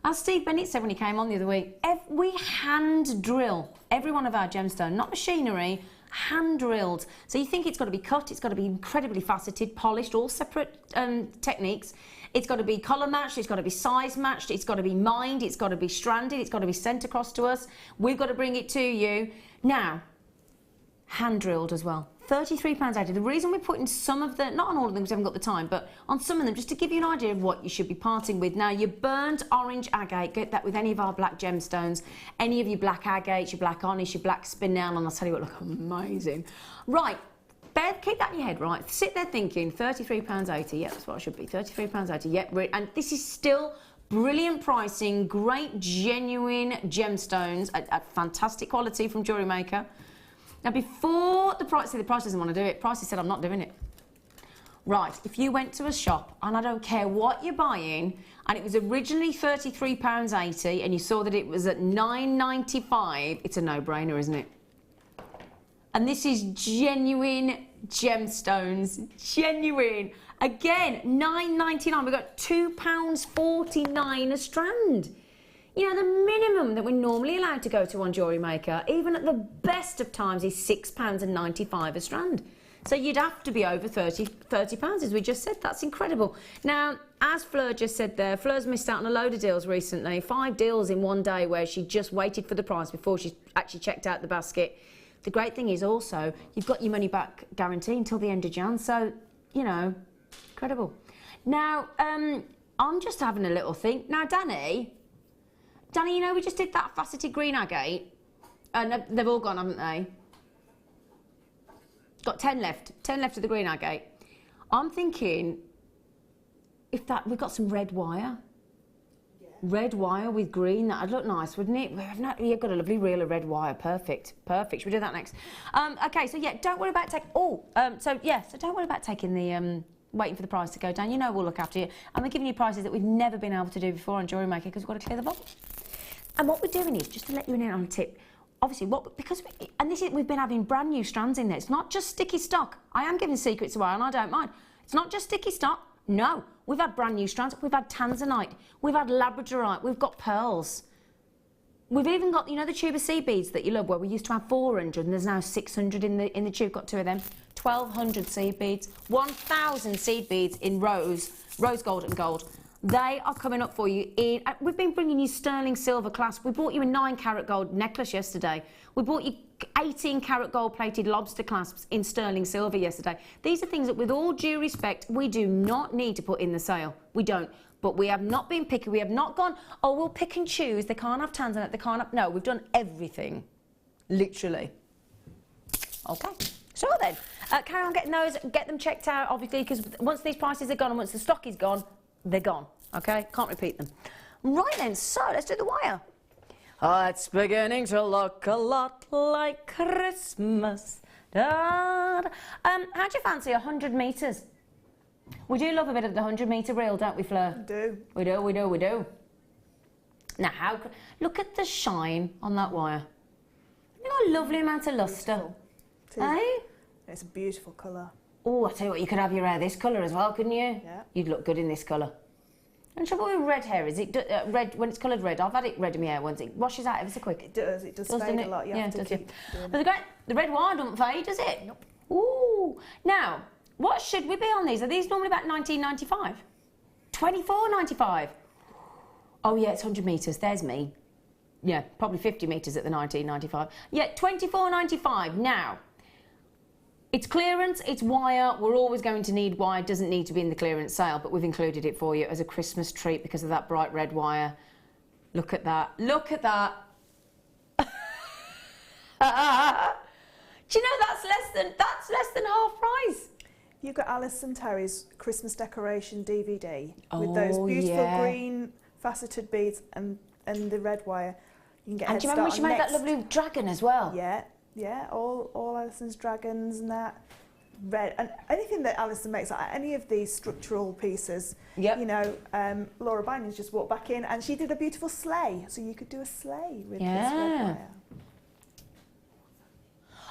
as Steve Bennett said when he came on the other week, we hand drill every one of our gemstones, not machinery, hand drilled. So you think it's got to be cut, it's got to be incredibly faceted, polished, all separate techniques. It's got to be colour matched, it's got to be size matched, it's got to be mined, it's got to be stranded, it's got to be sent across to us. We've got to bring it to you. Now, hand drilled as well. £33.80. The reason we're putting some of the, not on all of them because we haven't got the time, but on some of them, just to give you an idea of what you should be parting with. Now, your burnt orange agate, get that with any of our black gemstones, any of your black agates, your black onyx, your black spinel, and I'll tell you what, look amazing. Right, Beth, keep that in your head, right? Sit there thinking, £33.80, yeah, that's what it should be, £33.80, yeah, and this is still brilliant pricing, great genuine gemstones at fantastic quality from JewelleryMaker. Now, before the price, see, the price doesn't want to do it. Price said, I'm not doing it. Right, if you went to a shop, and I don't care what you're buying, and it was originally £33.80, and you saw that it was at $9.95, it's a no-brainer, isn't it? And this is genuine gemstones, genuine. Again, $9.99, we've got £2.49 a strand. You know, the minimum that we're normally allowed to go to on JewelleryMaker, even at the best of times, is £6.95 a strand. So you'd have to be over £30, as we just said. That's incredible. Now, as Fleur just said there, Fleur's missed out on a load of deals recently. 5 deals in one day where she just waited for the price before she actually checked out the basket. The great thing is also, you've got your money back guarantee until the end of Jan. So, you know, incredible. Now, I'm just having a little think. Now, Danny, you know, we just did that faceted green agate, and they've all gone, haven't they? Got 10 left. 10 left of the green agate. I'm thinking, if that, we've got some red wire. Yeah. Red wire with green, that'd look nice, wouldn't it? You've got a lovely reel of red wire. Perfect. Perfect. Should we do that next? Okay, so yeah, don't worry about taking, so don't worry about taking the, waiting for the price to go down. You know we'll look after you. And we're giving you prices that we've never been able to do before on JewelleryMaker because we've got to clear the box. And what we're doing is, just to let you in on a tip, obviously, we've been having brand new strands in there. It's not just sticky stock. I am giving secrets away and I don't mind. It's not just sticky stock. No, we've had brand new strands. We've had tanzanite. We've had labradorite. We've got pearls. We've even got, you know, the tube of seed beads that you love, where we used to have 400 and there's now 600 in the tube. Got 2 of them. 1,200 seed beads. 1,000 seed beads in rose gold and gold. They are coming up for you in... we've been bringing you sterling silver clasp. We bought you a 9-carat gold necklace yesterday. We bought you 18-carat gold-plated lobster clasps in sterling silver yesterday. These are things that, with all due respect, we do not need to put in the sale. We don't. But we have not been picky. We have not gone, oh, we'll pick and choose. They can't have tanzanite. They can't have... No, we've done everything. Literally. Okay. So then, carry on getting those. Get them checked out, obviously, because once these prices are gone and once the stock is gone, they're gone, okay? Can't repeat them. Right then, so let's do the wire. It's beginning to look a lot like Christmas. How'd you fancy 100 metres? We do love a bit of the 100-metre reel, don't we, Fleur? We do. We do. Now, look at the shine on that wire. Look at a lovely amount of lustre. Eh? It's a beautiful colour. Oh, I tell you what, you could have your hair this colour as well, couldn't you? Yeah. You'd look good in this colour. And trouble with red hair is it red when it's coloured red. I've had it red in my hair once. It washes out ever so quick. It does. It does fade a lot. You have to keep doing it. But the red wire don't fade, does it? Nope. Ooh. Now, what should we be on these? Are these normally about $19.95? $24.95. Oh yeah, it's 100 metres. There's me. Yeah, probably 50 metres at the $19.95. Yeah, $24.95 now. It's clearance, it's wire. We're always going to need wire. It doesn't need to be in the clearance sale, but we've included it for you as a Christmas treat because of that bright red wire. Look at that. Look at that. Do you know that's less than half price? You've got Alison Terry's Christmas decoration DVD with those beautiful green faceted beads and the red wire. You can get. And do you remember she made that lovely dragon as well? Yeah. Yeah, all Alison's dragons and that red and anything that Alison makes, like any of these structural pieces. Yep. You know, Laura Bynum's just walked back in and she did a beautiful sleigh, so you could do a sleigh with this red wire.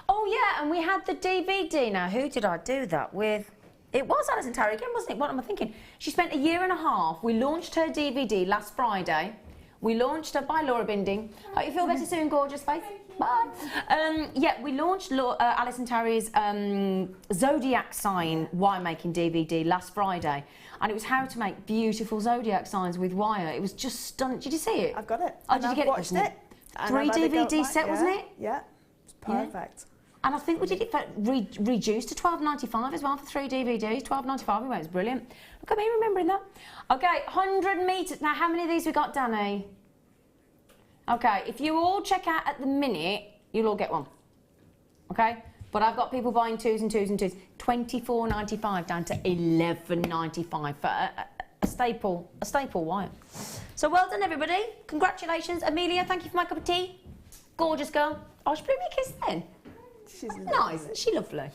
Oh yeah, and we had the DVD. Now, who did I do that with? It was Alison Terry again, wasn't it? What am I thinking? She spent a year and a half. We launched her DVD last Friday. We launched her by Laura Binding. Hope you feel better soon, gorgeous face. Bye. Yeah, we launched Alison Terry's Zodiac sign wire making DVD last Friday, and it was how to make beautiful Zodiac signs with wire. It was just stunning. Did you see it? I've got it. Oh, did you get it? Watched it. 3 DVD set, wasn't it? Yeah, it's perfect. And I think we did it for reduced to $12.95 as well for 3 DVDs. $12.95, it was brilliant. Look at me remembering that. Okay, 100 metres. Now, how many of these we got, Danny? Okay, if you all check out at the minute, you'll all get one. Okay? But I've got people buying 2s and 2s and 2s. $24.95 down to $11.95 for a staple wire. So well done, everybody. Congratulations. Amelia, thank you for my cup of tea. Gorgeous girl. Oh, she blew me a kiss then. She's nice. Isn't she lovely?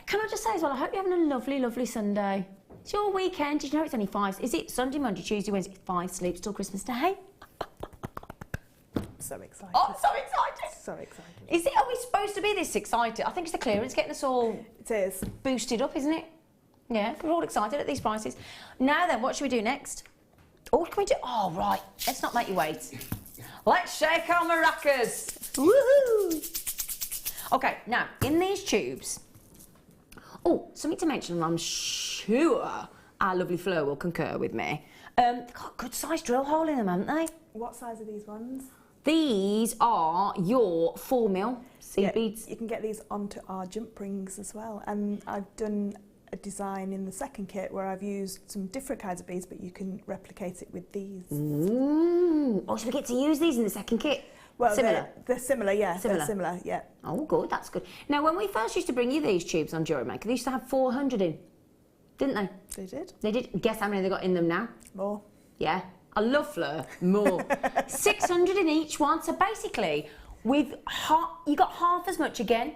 Can I just say as well, I hope you're having a lovely, lovely Sunday. It's your weekend. Did you know it's only 5? Is it Sunday, Monday, Tuesday, Wednesday? 5 sleeps till Christmas Day? So excited. Oh, so excited. So excited. Is it? Are we supposed to be this excited? I think it's the clearance getting us all It is. boosted up, isn't it? Yeah, we're all excited at these prices. Now then, what should we do next? Oh, what can we do? Oh, right. Let's not make you wait. Let's shake our maracas. Woohoo! Okay, now, in these tubes... Oh, something to mention, and I'm sure our lovely Fleur will concur with me. They've got a good-sized drill hole in them, haven't they? What size are these ones? These are your 4mm seed beads. You can get these onto our jump rings as well. And I've done a design in the second kit where I've used some different kinds of beads, but you can replicate it with these. Ooh. Oh, so we get to use these in the second kit? Well, similar? They're similar, yeah. Similar. They're similar, yeah. Oh, good, that's good. Now, when we first used to bring you these tubes on JewelleryMaker, they used to have 400 in, didn't they? They did. They did. Guess how many they got in them now? More. Yeah. I love Fleur. More. 600 in each one. So basically, you got half as much again.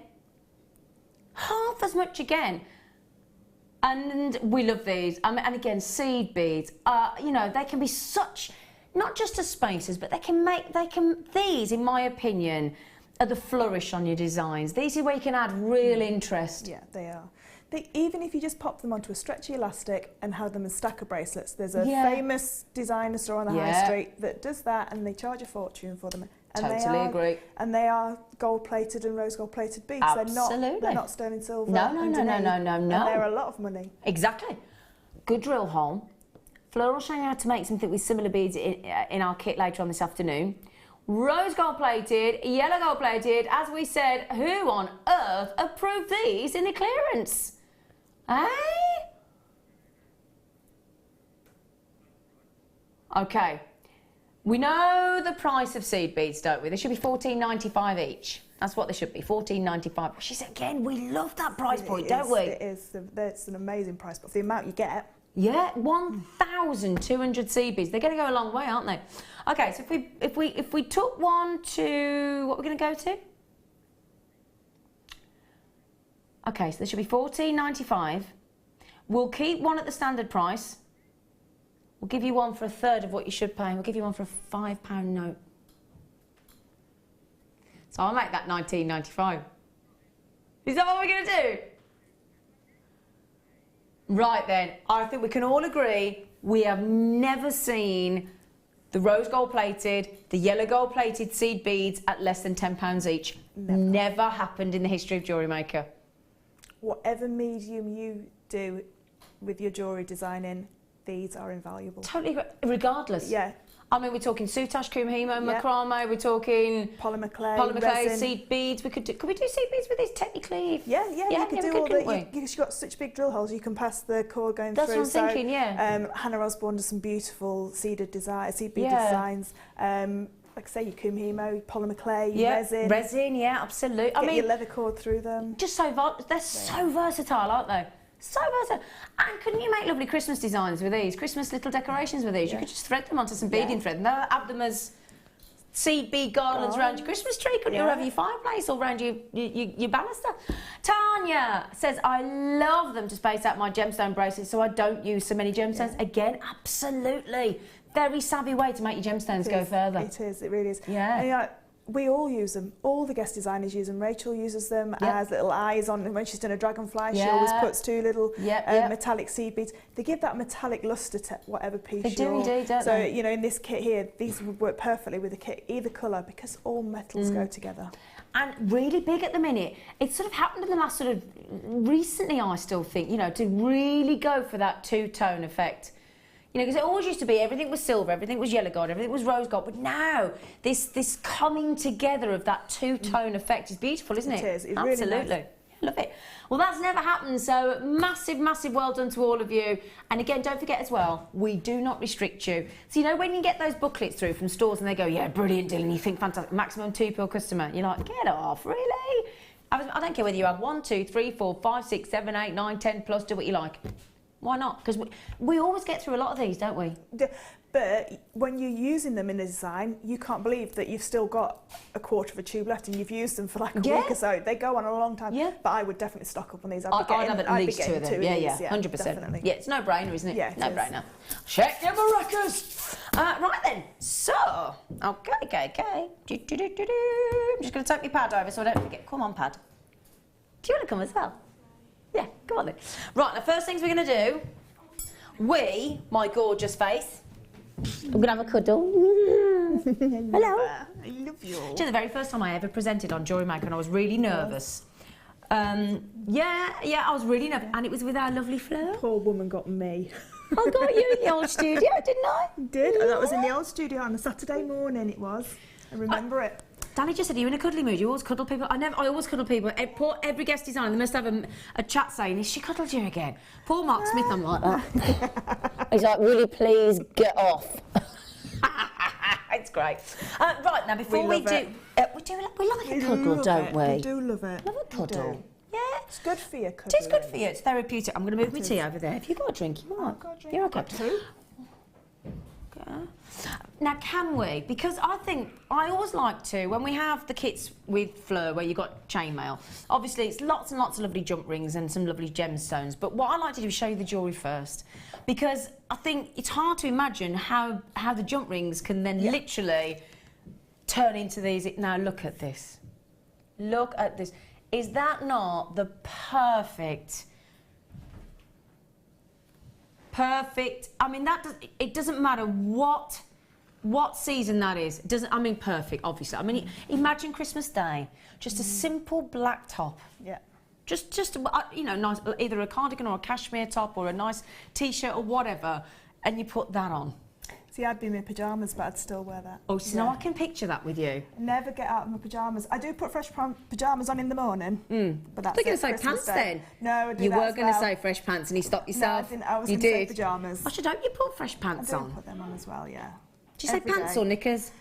Half as much again. And we love these. And again, seed beads. You know, they can be such, not just as spacers, but these, in my opinion, are the flourish on your designs. These are where you can add real interest. Yeah, they are. Even if you just pop them onto a stretchy elastic and have them as stacker bracelets, there's a famous designer store on the high street that does that, and they charge a fortune for them. And totally agree. And they are gold-plated and rose gold-plated beads. Absolutely. They're not sterling silver. No. And they're a lot of money. Exactly. Good drill hole. Fleur will show you how to make something with similar beads in our kit later on this afternoon. Rose gold plated, yellow gold plated. As we said, who on earth approved these in the clearance? Eh? Okay. We know the price of seed beads, don't we? They should be $14.95 each. That's what they should be, $14.95. She said, again, we love that price point, don't we? It is. It's an amazing price, but for the amount you get. Yeah, 1,200 seed beads. They're going to go a long way, aren't they? Okay, so if we took one to what we're going to go to? Okay, so there should be $14.95. We'll keep one at the standard price. We'll give you one for a third of what you should pay. And we'll give you one for a £5 note. So I'll make that $19.95. Is that what we're going to do? Right then, I think we can all agree we have never seen the rose gold plated, the yellow gold plated seed beads at less than £10 each. Never happened in the history of JewelleryMaker. Whatever medium you do with your jewellery designing, these are invaluable. Totally, regardless. Yeah. I mean, we're talking soutache, kumhimo, macrame, we're talking polymer clay, seed beads. Could we do seed beads with these technically? Yeah, you could do all the. You've got such big drill holes, you can pass the cord going through. That's what I'm thinking. Yeah. Hannah Osborne does some beautiful seed bead designs. Like I say, your kumhimo, polymer clay, resin. Yeah, absolutely. Get your leather cord through them. Just they're so versatile, aren't they? So versatile. And couldn't you make lovely Christmas designs with these? Christmas little decorations with these? You could just thread them onto some beading thread and have them as seed bead garlands around your Christmas tree, couldn't you? Or over your fireplace or around your banister. Tanya says, I love them to space out my gemstone bracelets so I don't use so many gemstones. Again, absolutely. Very savvy way to make your gemstones go further. It is, it really is. Yeah. And, we all use them. All the guest designers use them. Rachel uses them as little eyes on. When she's done a dragonfly, she always puts 2 little metallic seed beads. They give that metallic lustre to whatever piece they do indeed, don't so, they? you know, in this kit here, these would work perfectly with the kit, either colour, because all metals go together. And really big at the minute. It's sort of happened in the last sort of, recently I still think, you know, to really go for that 2-tone effect. You know, because it always used to be everything was silver, everything was yellow gold, everything was rose gold, but now this coming together of that two-tone effect is beautiful, isn't it? It is. It's absolutely. Really nice. Love it. Well, that's never happened, so massive well done to all of you. And again, don't forget as well, we do not restrict you. So, you know, when you get those booklets through from stores and they go, yeah, brilliant, Dylan, you think fantastic, maximum 2 per customer, you're like, get off, really? I don't care whether you have 1, 2, 3, 4, 5, 6, 7, 8, 9, 10 plus, do what you like. Why not? Because we always get through a lot of these, don't we? But when you're using them in a design, you can't believe that you've still got a quarter of a tube left and you've used them for like a week or so. They go on a long time. Yeah. But I would definitely stock up on these. I'd have at least 2 of them. Yeah, 100%. Definitely. Yeah, it's no brainer, isn't it? Yeah, no brainer. Check your maracas. Right then. So, okay. I'm just going to take my pad over so I don't forget. Come on, pad. Do you want to come as well? Yeah, come on then. Right, the first things we're going to do, my gorgeous face, I'm going to have a cuddle. Hello. I love you. It's the very first time I ever presented on JewelleryMaker and I was really nervous. Yeah, I was really nervous. And it was with our lovely Fleur. Poor woman got me. I got you in the old studio, didn't I? Did. Yeah. That was in the old studio on a Saturday morning, it was. I remember it. Danny just said, are you in a cuddly mood? You always cuddle people. I always cuddle people. Every guest designer, they must have a chat saying, is she cuddled you again? Poor Mark Smith, I'm like that. He's like, really, please get off. It's great. Right, now, before we do... we like a cuddle, don't we? We do love it. Love a cuddle. Yeah. It's good for you, cuddle. It is good for you. It's therapeutic. I'm going to move my tea over there. If you've got a drink, you might. You're okay. Too. Okay. Now, can we? Because I always like to, when we have the kits with Fleur, where you've got chainmail, obviously it's lots and lots of lovely jump rings and some lovely gemstones, but what I like to do is show you the jewellery first, because I think it's hard to imagine how the jump rings can then literally turn into these. Now, look at this. Look at this. Is that not the perfect... I mean, it doesn't matter what season that is. It doesn't. I mean, perfect. Obviously. I mean, imagine Christmas Day, just a simple black top. Yeah. Just you know, nice, either a cardigan or a cashmere top or a nice T-shirt or whatever, and you put that on. See, I'd be in my pyjamas, but I'd still wear that. Oh, so now I can picture that with you. Never get out of my pyjamas. I do put fresh pyjamas on in the morning, but that's You're going to say pants then? No, I do you that were as going to well. say fresh pants, and you stopped yourself. No, I didn't. I was you going to did. say pyjamas. Oh, don't you put fresh pants I on? do put them on as well, yeah. Do you say pants or knickers?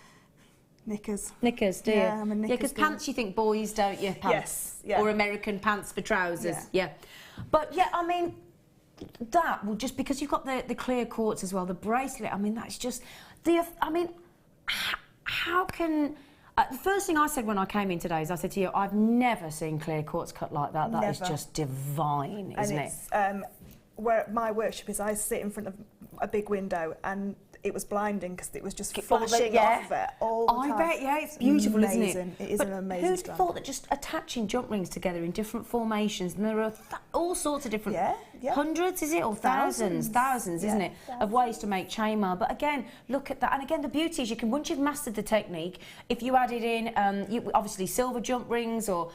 Knickers. Knickers, do you? Yeah, I'm a knickers. Yeah, because pants you think boys, don't you? Pants. Yes, yeah. Or American pants for trousers, yeah. But yeah, I mean, that, well, just because you've got the clear quartz as well, the bracelet, I mean, that's just, I mean, how can... the first thing I said when I came in today is I said to you, I've never seen clear quartz cut like that. That is just divine, isn't it? Where my workshop is, I sit in front of a big window and it was blinding because it was just flashing off of it all the time. I bet, yeah, it's beautiful, isn't it? It is an amazing who'd strand. thought that just attaching jump rings together in different formations, and there are all sorts of different, hundreds, is it, or thousands, isn't it, of ways to make chainmail. But again, look at that, and again, the beauty is you can, once you've mastered the technique, if you added in, obviously silver jump rings or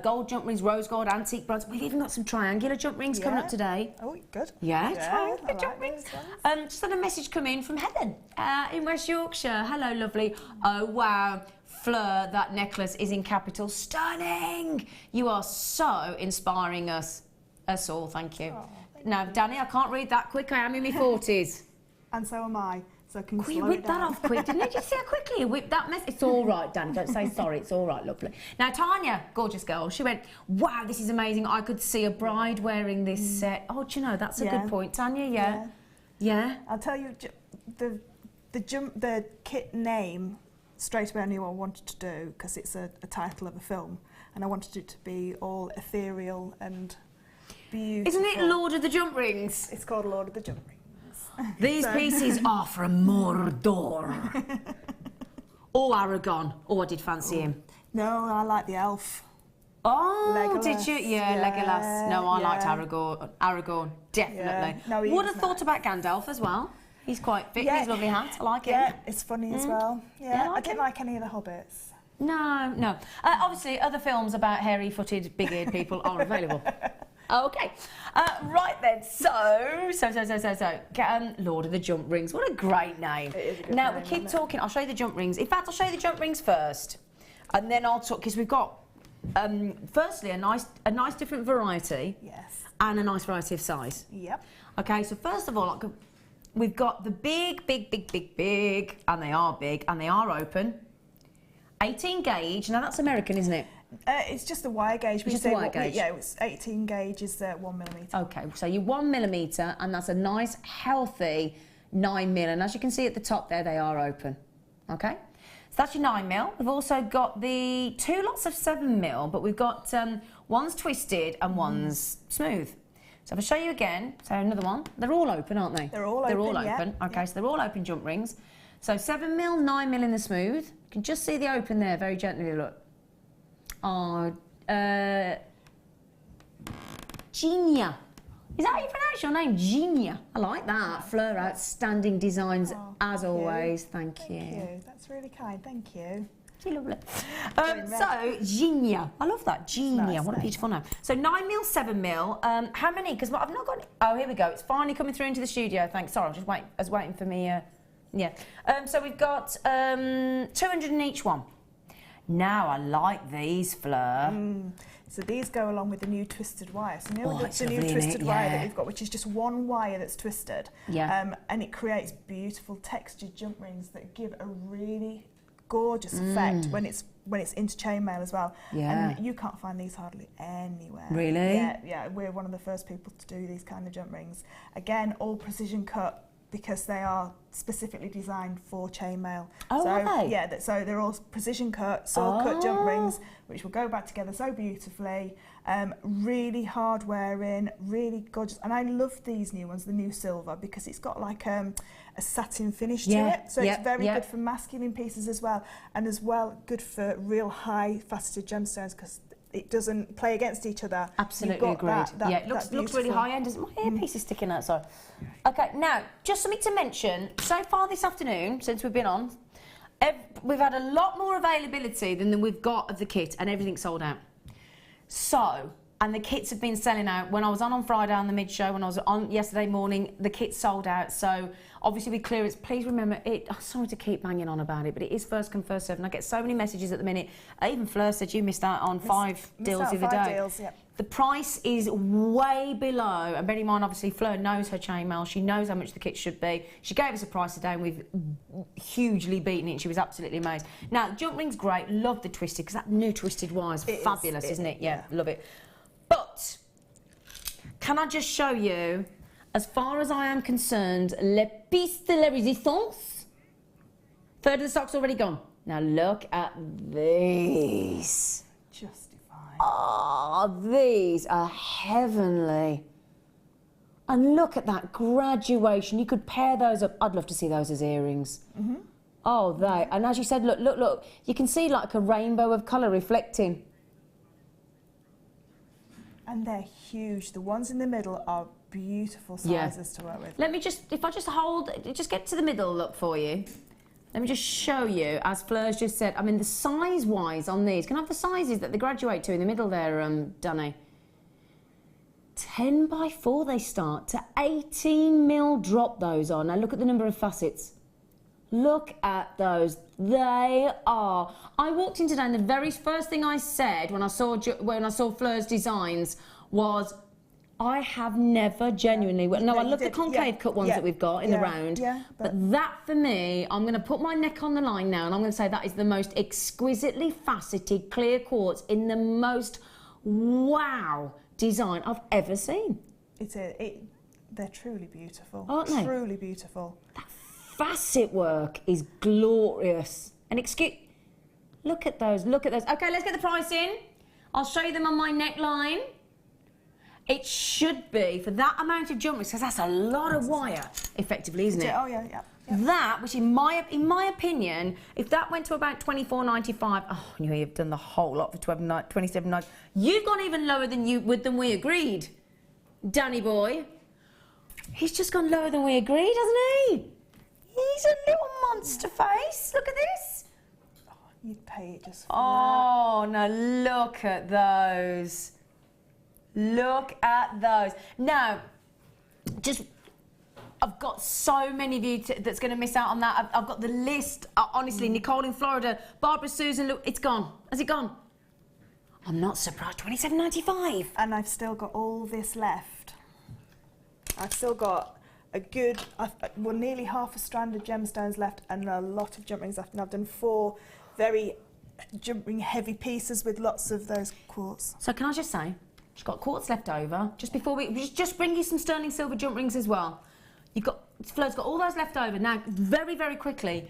gold jump rings, rose gold, antique bronze. We've even got some triangular jump rings coming up today. Oh, good. Yeah, triangular jump rings. Just had a message come in from Helen in West Yorkshire. Hello, lovely. Oh, wow. Fleur, that necklace is in capital. Stunning. You are so inspiring us all. Thank you. Oh, now, Danny, I can't read that quick. I am in my 40s. And so am I. So can you slow it down? Whip that off quick, didn't you? Did you see how quickly you whipped that mess? It's all right, Danny. Don't say sorry. It's all right, lovely. Now, Tanya, gorgeous girl, she went, wow, this is amazing. I could see a bride wearing this set. Oh, do you know, that's a good point, Tanya. Yeah. I'll tell you, the kit name, straight away I knew what I wanted to do because it's a title of a film, and I wanted it to be all ethereal and beautiful. Isn't it Lord of the Jump Rings? It's called Lord of the Jump Rings. These pieces are from Mordor. Or Aragon. Oh, I did fancy him. No, I like the elf. Oh, Legolas. did you? Yeah, Legolas. No, I liked Aragorn, definitely. No, would have thought about Gandalf as well. He's quite fit with his lovely hat. I like it. Yeah, it's funny as well. Yeah, I didn't like any of the hobbits. No. Obviously, other films about hairy-footed, big-eared people are available. Okay. Right then. So. Lord of the Jump Rings. What a great name. It is a good now name, we keep isn't it? talking. I'll show you the jump rings. In fact, I'll show you the jump rings first, and then I'll talk because we've got. Firstly, a nice different variety. Yes. And a nice variety of size. Yep. Okay, so first of all, we've got the big, and they are big, and they are open. 18 gauge. Now that's American, isn't it? It's just a wire gauge. Just a wire gauge. Yeah, it's 18 gauge is 1mm. Okay, so you're 1mm, and that's a nice, healthy 9mm. And as you can see at the top there, they are open. Okay, so that's your 9mm. We've also got the 2 lots of 7mm, but we've got one's twisted and one's smooth. So if I show you again, so another one. They're all open, aren't they? They're all open, yeah. Okay, Yeah. so they're all open jump rings. So 7mm, 9mm in the smooth. You can just see the open there, very gently, look. Oh, Genia. Is that how you pronounce your name? Genia. I like that. Fleur, outstanding designs as always. Thank you. Thank you. That's really kind. Thank you. You're lovely. So, Genia. I love that. Genia. Nice, what a nice. beautiful name. So, 9mm, 7mm. How many? Because I've not got it. Oh, here we go. It's finally coming through into the studio. Thanks. Sorry, I was waiting for me. Yeah. So, we've got 200 in each one. Now, I like these, Fleur. So these go along with the new twisted wire. So you know Oh, it's the new lovely, isn't twisted it? wire Yeah. that we've got, which is just one wire that's twisted. Yeah. And it creates beautiful textured jump rings that give a really gorgeous effect when it's into chainmail as well. Yeah. And you can't find these hardly anywhere. Really? Yeah, we're one of the first people to do these kind of jump rings. Again, all precision cut because they are specifically designed for chainmail. Oh, so, are they? Yeah, so they're all precision cut, saw cut jump rings, which will go back together so beautifully. Really hard wearing, really gorgeous. And I love these new ones, the new silver, because it's got like a satin finish to it. So it's very good for masculine pieces as well. And as well, good for real high faceted gemstones because it doesn't play against each other. Absolutely agreed. It looks really high end. My earpiece is sticking out, sorry. Okay, now, just something to mention. So far this afternoon, since we've been on, we've had a lot more availability than we've got of the kit, and everything's sold out. So, and the kits have been selling out. When I was on Friday on the mid-show, when I was on yesterday morning, the kits sold out. So, obviously with clearance, please remember it. I'm sorry to keep banging on about it, but it is first come, first served. And I get so many messages at the minute. Even Fleur said you missed out on 5 deals the other day. Deals, yep. The price is way below, and bear in mind, obviously, Fleur knows her chainmail. She knows how much the kit should be. She gave us a price today, and we've hugely beaten it. She was absolutely amazed. Now, the jump ring's great. Love the twisted, because that new twisted wire is fabulous, isn't it? Yeah, love it. But can I just show you, as far as I am concerned, le piste de la résistance. Third of the stock's already gone. Now look at these. Just divine. Oh, these are heavenly. And look at that graduation. You could pair those up. I'd love to see those as earrings. Oh, they. And as you said, look. You can see like a rainbow of colour reflecting. And they're huge. The ones in the middle are beautiful sizes to work with. Let me just, if I just just get to the middle look for you. Let me just show you, as Fleur's just said, I mean, the size-wise on these, can I have the sizes that they graduate to in the middle there, Danny? 10 by 4 they start, to 18mm drop those on. Now look at the number of facets. Look at those. They are. I walked in today and the very first thing I said when I saw Fleur's designs was, I have never genuinely... No, I love the concave cut ones that we've got in the round. But that, for me, I'm going to put my neck on the line now and I'm going to say that is the most exquisitely faceted clear quartz in the most wow design I've ever seen. They're truly beautiful. Aren't they? Truly beautiful. That facet work is glorious. And look at those, Okay, let's get the price in. I'll show you them on my neckline. It should be, for that amount of jump rings, because that's a lot of wire, effectively, isn't it? Oh, yeah. That, which in my opinion, if that went to about $24.95, oh, you've done the whole lot for $27.90. You've gone even lower than we agreed, Danny boy. He's just gone lower than we agreed, hasn't he? He's a little monster face. Look at this. Oh, you'd pay it just for Oh, now look at those. Look at those. Now, I've got so many of you that's going to miss out on that. I've got the list. Honestly, Nicole in Florida, Barbara, Susan, look, it's gone. Has it gone? I'm not surprised. $27.95. And I've still got all this left. I've still got a good, well, nearly half a strand of gemstones left and a lot of jump rings left. And I've done 4 very jump ring heavy pieces with lots of those quartz. So can I just say, she's got quartz left over. Just before we just bring you some sterling silver jump rings as well. Fleur's got all those left over. Now, very, very quickly,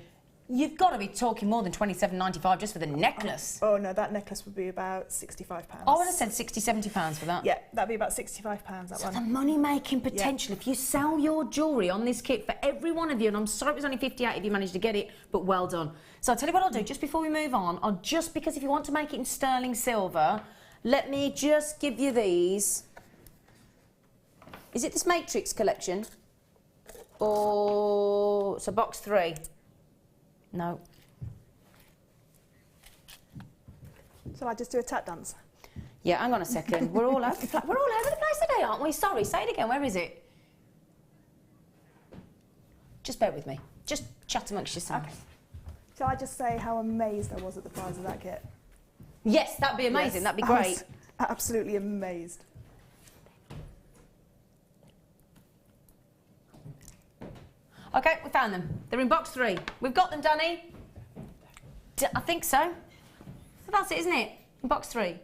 you've got to be talking more than $27.95 just for the necklace. Oh no, that necklace would be about £65. I would have said £60–70 for that. Yeah, that'd be about £65, that so one. the money-making potential, if you sell your jewellery on this kit for every one of you, and I'm sorry it was only 58 if you managed to get it, but well done. So I'll tell you what I'll do, just before we move on, just because if you want to make it in sterling silver, let me just give you these. Is it this Matrix collection? Or, so box 3. No. Shall I just do a tap dance? Yeah, hang on a second. We're all over the place. We're all over the place today, aren't we? Sorry, say it again. Where is it? Just bear with me. Just chat amongst yourselves. Okay. Shall I just say how amazed I was at the price of that kit? Yes, that'd be amazing. Yes, that'd be great. I was absolutely amazed. Okay, we found them. They're in box 3. We've got them, Danny. I think so. So that's it, isn't it? In box 3.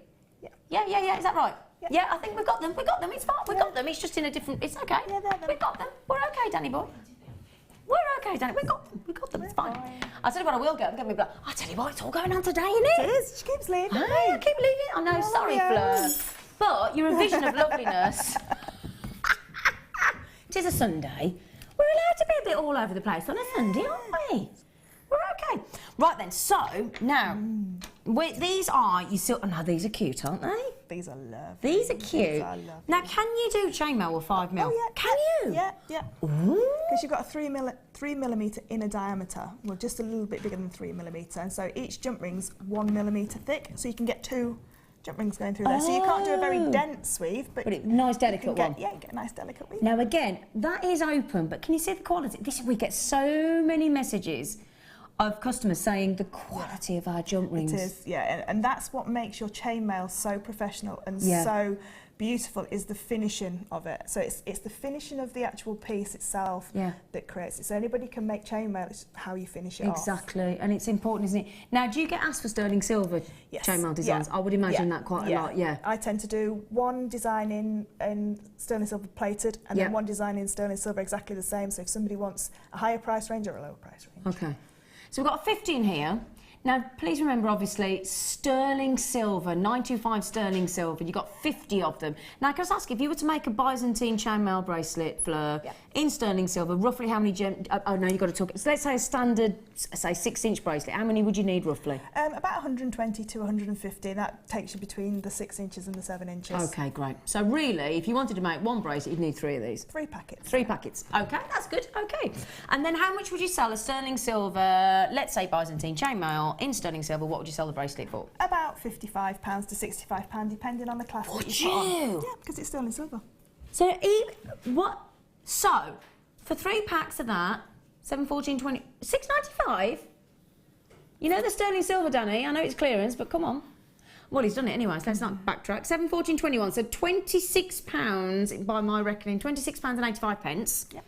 Yeah. Yeah. Is that right? Yeah, I think we've got them. We've got them. It's fine. We've got them. It's just in a different. It's okay. Yeah, they're them. We've got them. We're okay, Danny boy. We're okay, Danny. We've got them. We've got them. It's fine. I'll tell you what I will go. I'm going to be like, I'll tell you what, it's all going on today, isn't it? It is. She keeps leaving. I keep leaving. I know. Sorry, Fleur. But you're a vision of loveliness. It is a Sunday. We're allowed to be a bit all over the place on a Sunday, aren't we? We're okay. Right then, so now, these are, you see, oh no, these are cute, aren't they? These are lovely. These are cute. These are lovely. Now, can you do chainmail or 5mm? Oh, yeah. Can you? Yeah. Because you've got a 3mm inner diameter, well, just a little bit bigger than 3mm, and so each jump ring's 1mm thick, so you can get 2 jump rings going through there. So you can't do a very dense weave, but nice delicate one. Yeah, you get a nice delicate weave. Now again, that is open, but can you see the quality? We get so many messages of customers saying the quality of our jump rings. It is, yeah, and that's what makes your chainmail so professional and so beautiful, is the finishing of it. So it's the finishing of the actual piece itself that creates it. So anybody can make chainmail, it's how you finish it off. Exactly, and it's important, isn't it? Now, do you get asked for sterling silver chainmail designs? I would imagine that quite a lot, I tend to do one design in sterling silver plated and then one design in sterling silver exactly the same. So if somebody wants a higher price range or a lower price range. Okay. So we've got 15 here. Now, please remember, obviously, sterling silver, 925 sterling silver. You've got 50 of them. Now, can I ask, if you were to make a Byzantine chainmail bracelet, Fleur, in sterling silver, roughly how many oh, no, you've got to talk. So let's say a standard, say, 6-inch bracelet. How many would you need, roughly? About 120 to 150. That takes you between the 6 inches and the 7 inches. Okay, great. So really, if you wanted to make one bracelet, you'd need 3 of these. 3 packets. 3 packets. Okay, that's good. Okay. And then how much would you sell a sterling silver, let's say Byzantine chainmail, in sterling silver, what would you sell the bracelet for? About £55 to £65, depending on the class that you put on. Yeah, because it's sterling silver. So, So, for 3 packs of that, 7, 14, 20, £6.95? You know the sterling silver, Danny, I know it's clearance, but come on. Well, he's done it anyway, so let's not backtrack. 7, 14, 21, so £26, by my reckoning, £26.85. Yep.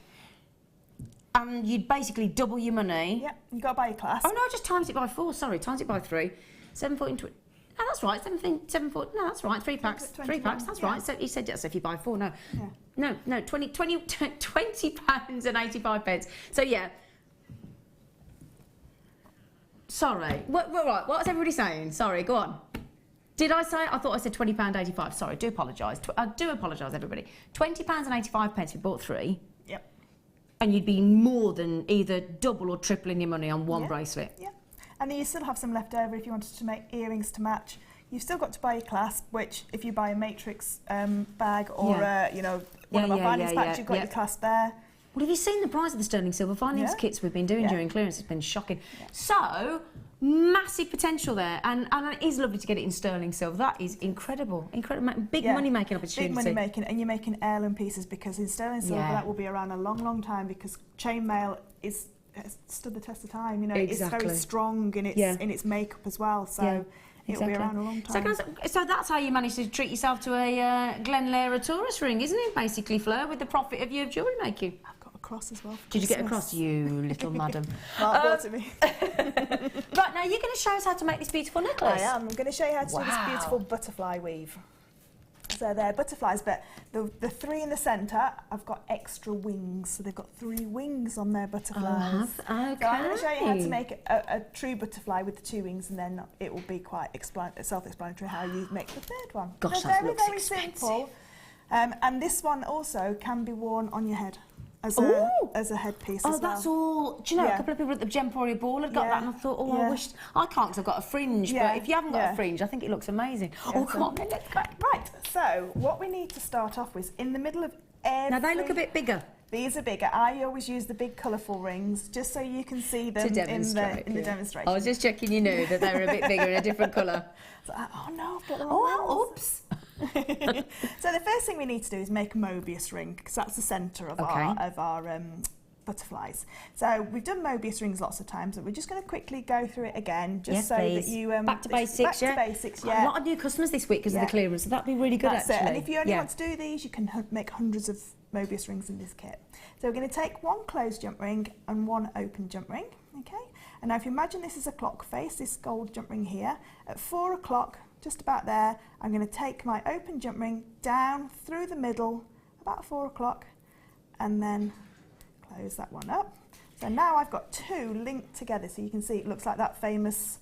And you'd basically double your money. Yep, you've got to buy your class. Oh, no, I just times it by 4, sorry, times it by 3. 7, 14, 20. No, that's right, 7, 4, no, that's right, 3 packs. 3 packs, that's right. So he said that, so if you buy 4, no. Yeah. No, £20.85. So, yeah. Sorry. Right, what was everybody saying? Sorry, go on. Did I say? I thought I said £20.85. Sorry, I do apologise. I do apologise, everybody. £20.85 if you bought 3. And you'd be more than either double or tripling your money on one bracelet. Yeah, and then you still have some left over if you wanted to make earrings to match. You've still got to buy your clasp, which if you buy a matrix bag or you know, one of our finest bags, you've got your clasp there. Well, have you seen the price of the sterling silver findings kits we've been doing during clearance? It's been shocking. So, massive potential there, and it is lovely to get it in sterling silver. That is incredible, big money making opportunity. Big money making, and you're making heirloom pieces, because in sterling silver that will be around a long, long time, because chainmail has stood the test of time. You know, it's very strong in its makeup as well. So. It'll be around a long time. So that's how you managed to treat yourself to a Glenlera Taurus ring, isn't it, basically, Fleur, with the profit of your jewellery making? I've got a cross as well. Did you get a cross, you little madam? Mark brought it me. Right, now you're going to show us how to make this beautiful necklace. I am. I'm going to show you how to do this beautiful butterfly weave. So they're butterflies, but the three in the centre, I've got extra wings. So they've got 3 wings on their butterflies. Okay. So I'm going to show you how to make a true butterfly with the 2 wings, and then it will be quite self-explanatory how you make the third one. Gosh, they're that very, looks very expensive. simple. And this one also can be worn on your head as a headpiece as well. That's all. Do you know, a couple of people at the Gemporia Ball had got that, and I thought, I wish I can't because I've got a fringe. But if you haven't got a fringe, I think it looks amazing. Come on, then, let's go. Right. So what we need to start off with, in the middle of every... Now they look a bit bigger. These are bigger. I always use the big colourful rings just so you can see them in the demonstration. I was just checking you knew that they were a bit bigger in a different colour. So, oh no, I've got the wrong ones. Oops. So the first thing we need to do is make a Mobius ring, because that's the centre of our butterflies. So we've done Mobius rings lots of times, but we're just going to quickly go through it again, just so that you back to basics. Back to basics. A lot of new customers this week because of the clearance, so that'd be really good. That's actually. it. And if you only want to do these, you can make hundreds of Mobius rings in this kit. So we're going to take 1 closed jump ring and 1 open jump ring. Okay. And now if you imagine this is a clock face, this gold jump ring here, at 4 o'clock, just about there, I'm going to take my open jump ring down through the middle, about 4 o'clock, and then close that one up. So now I've got 2 linked together, so you can see it looks like that famous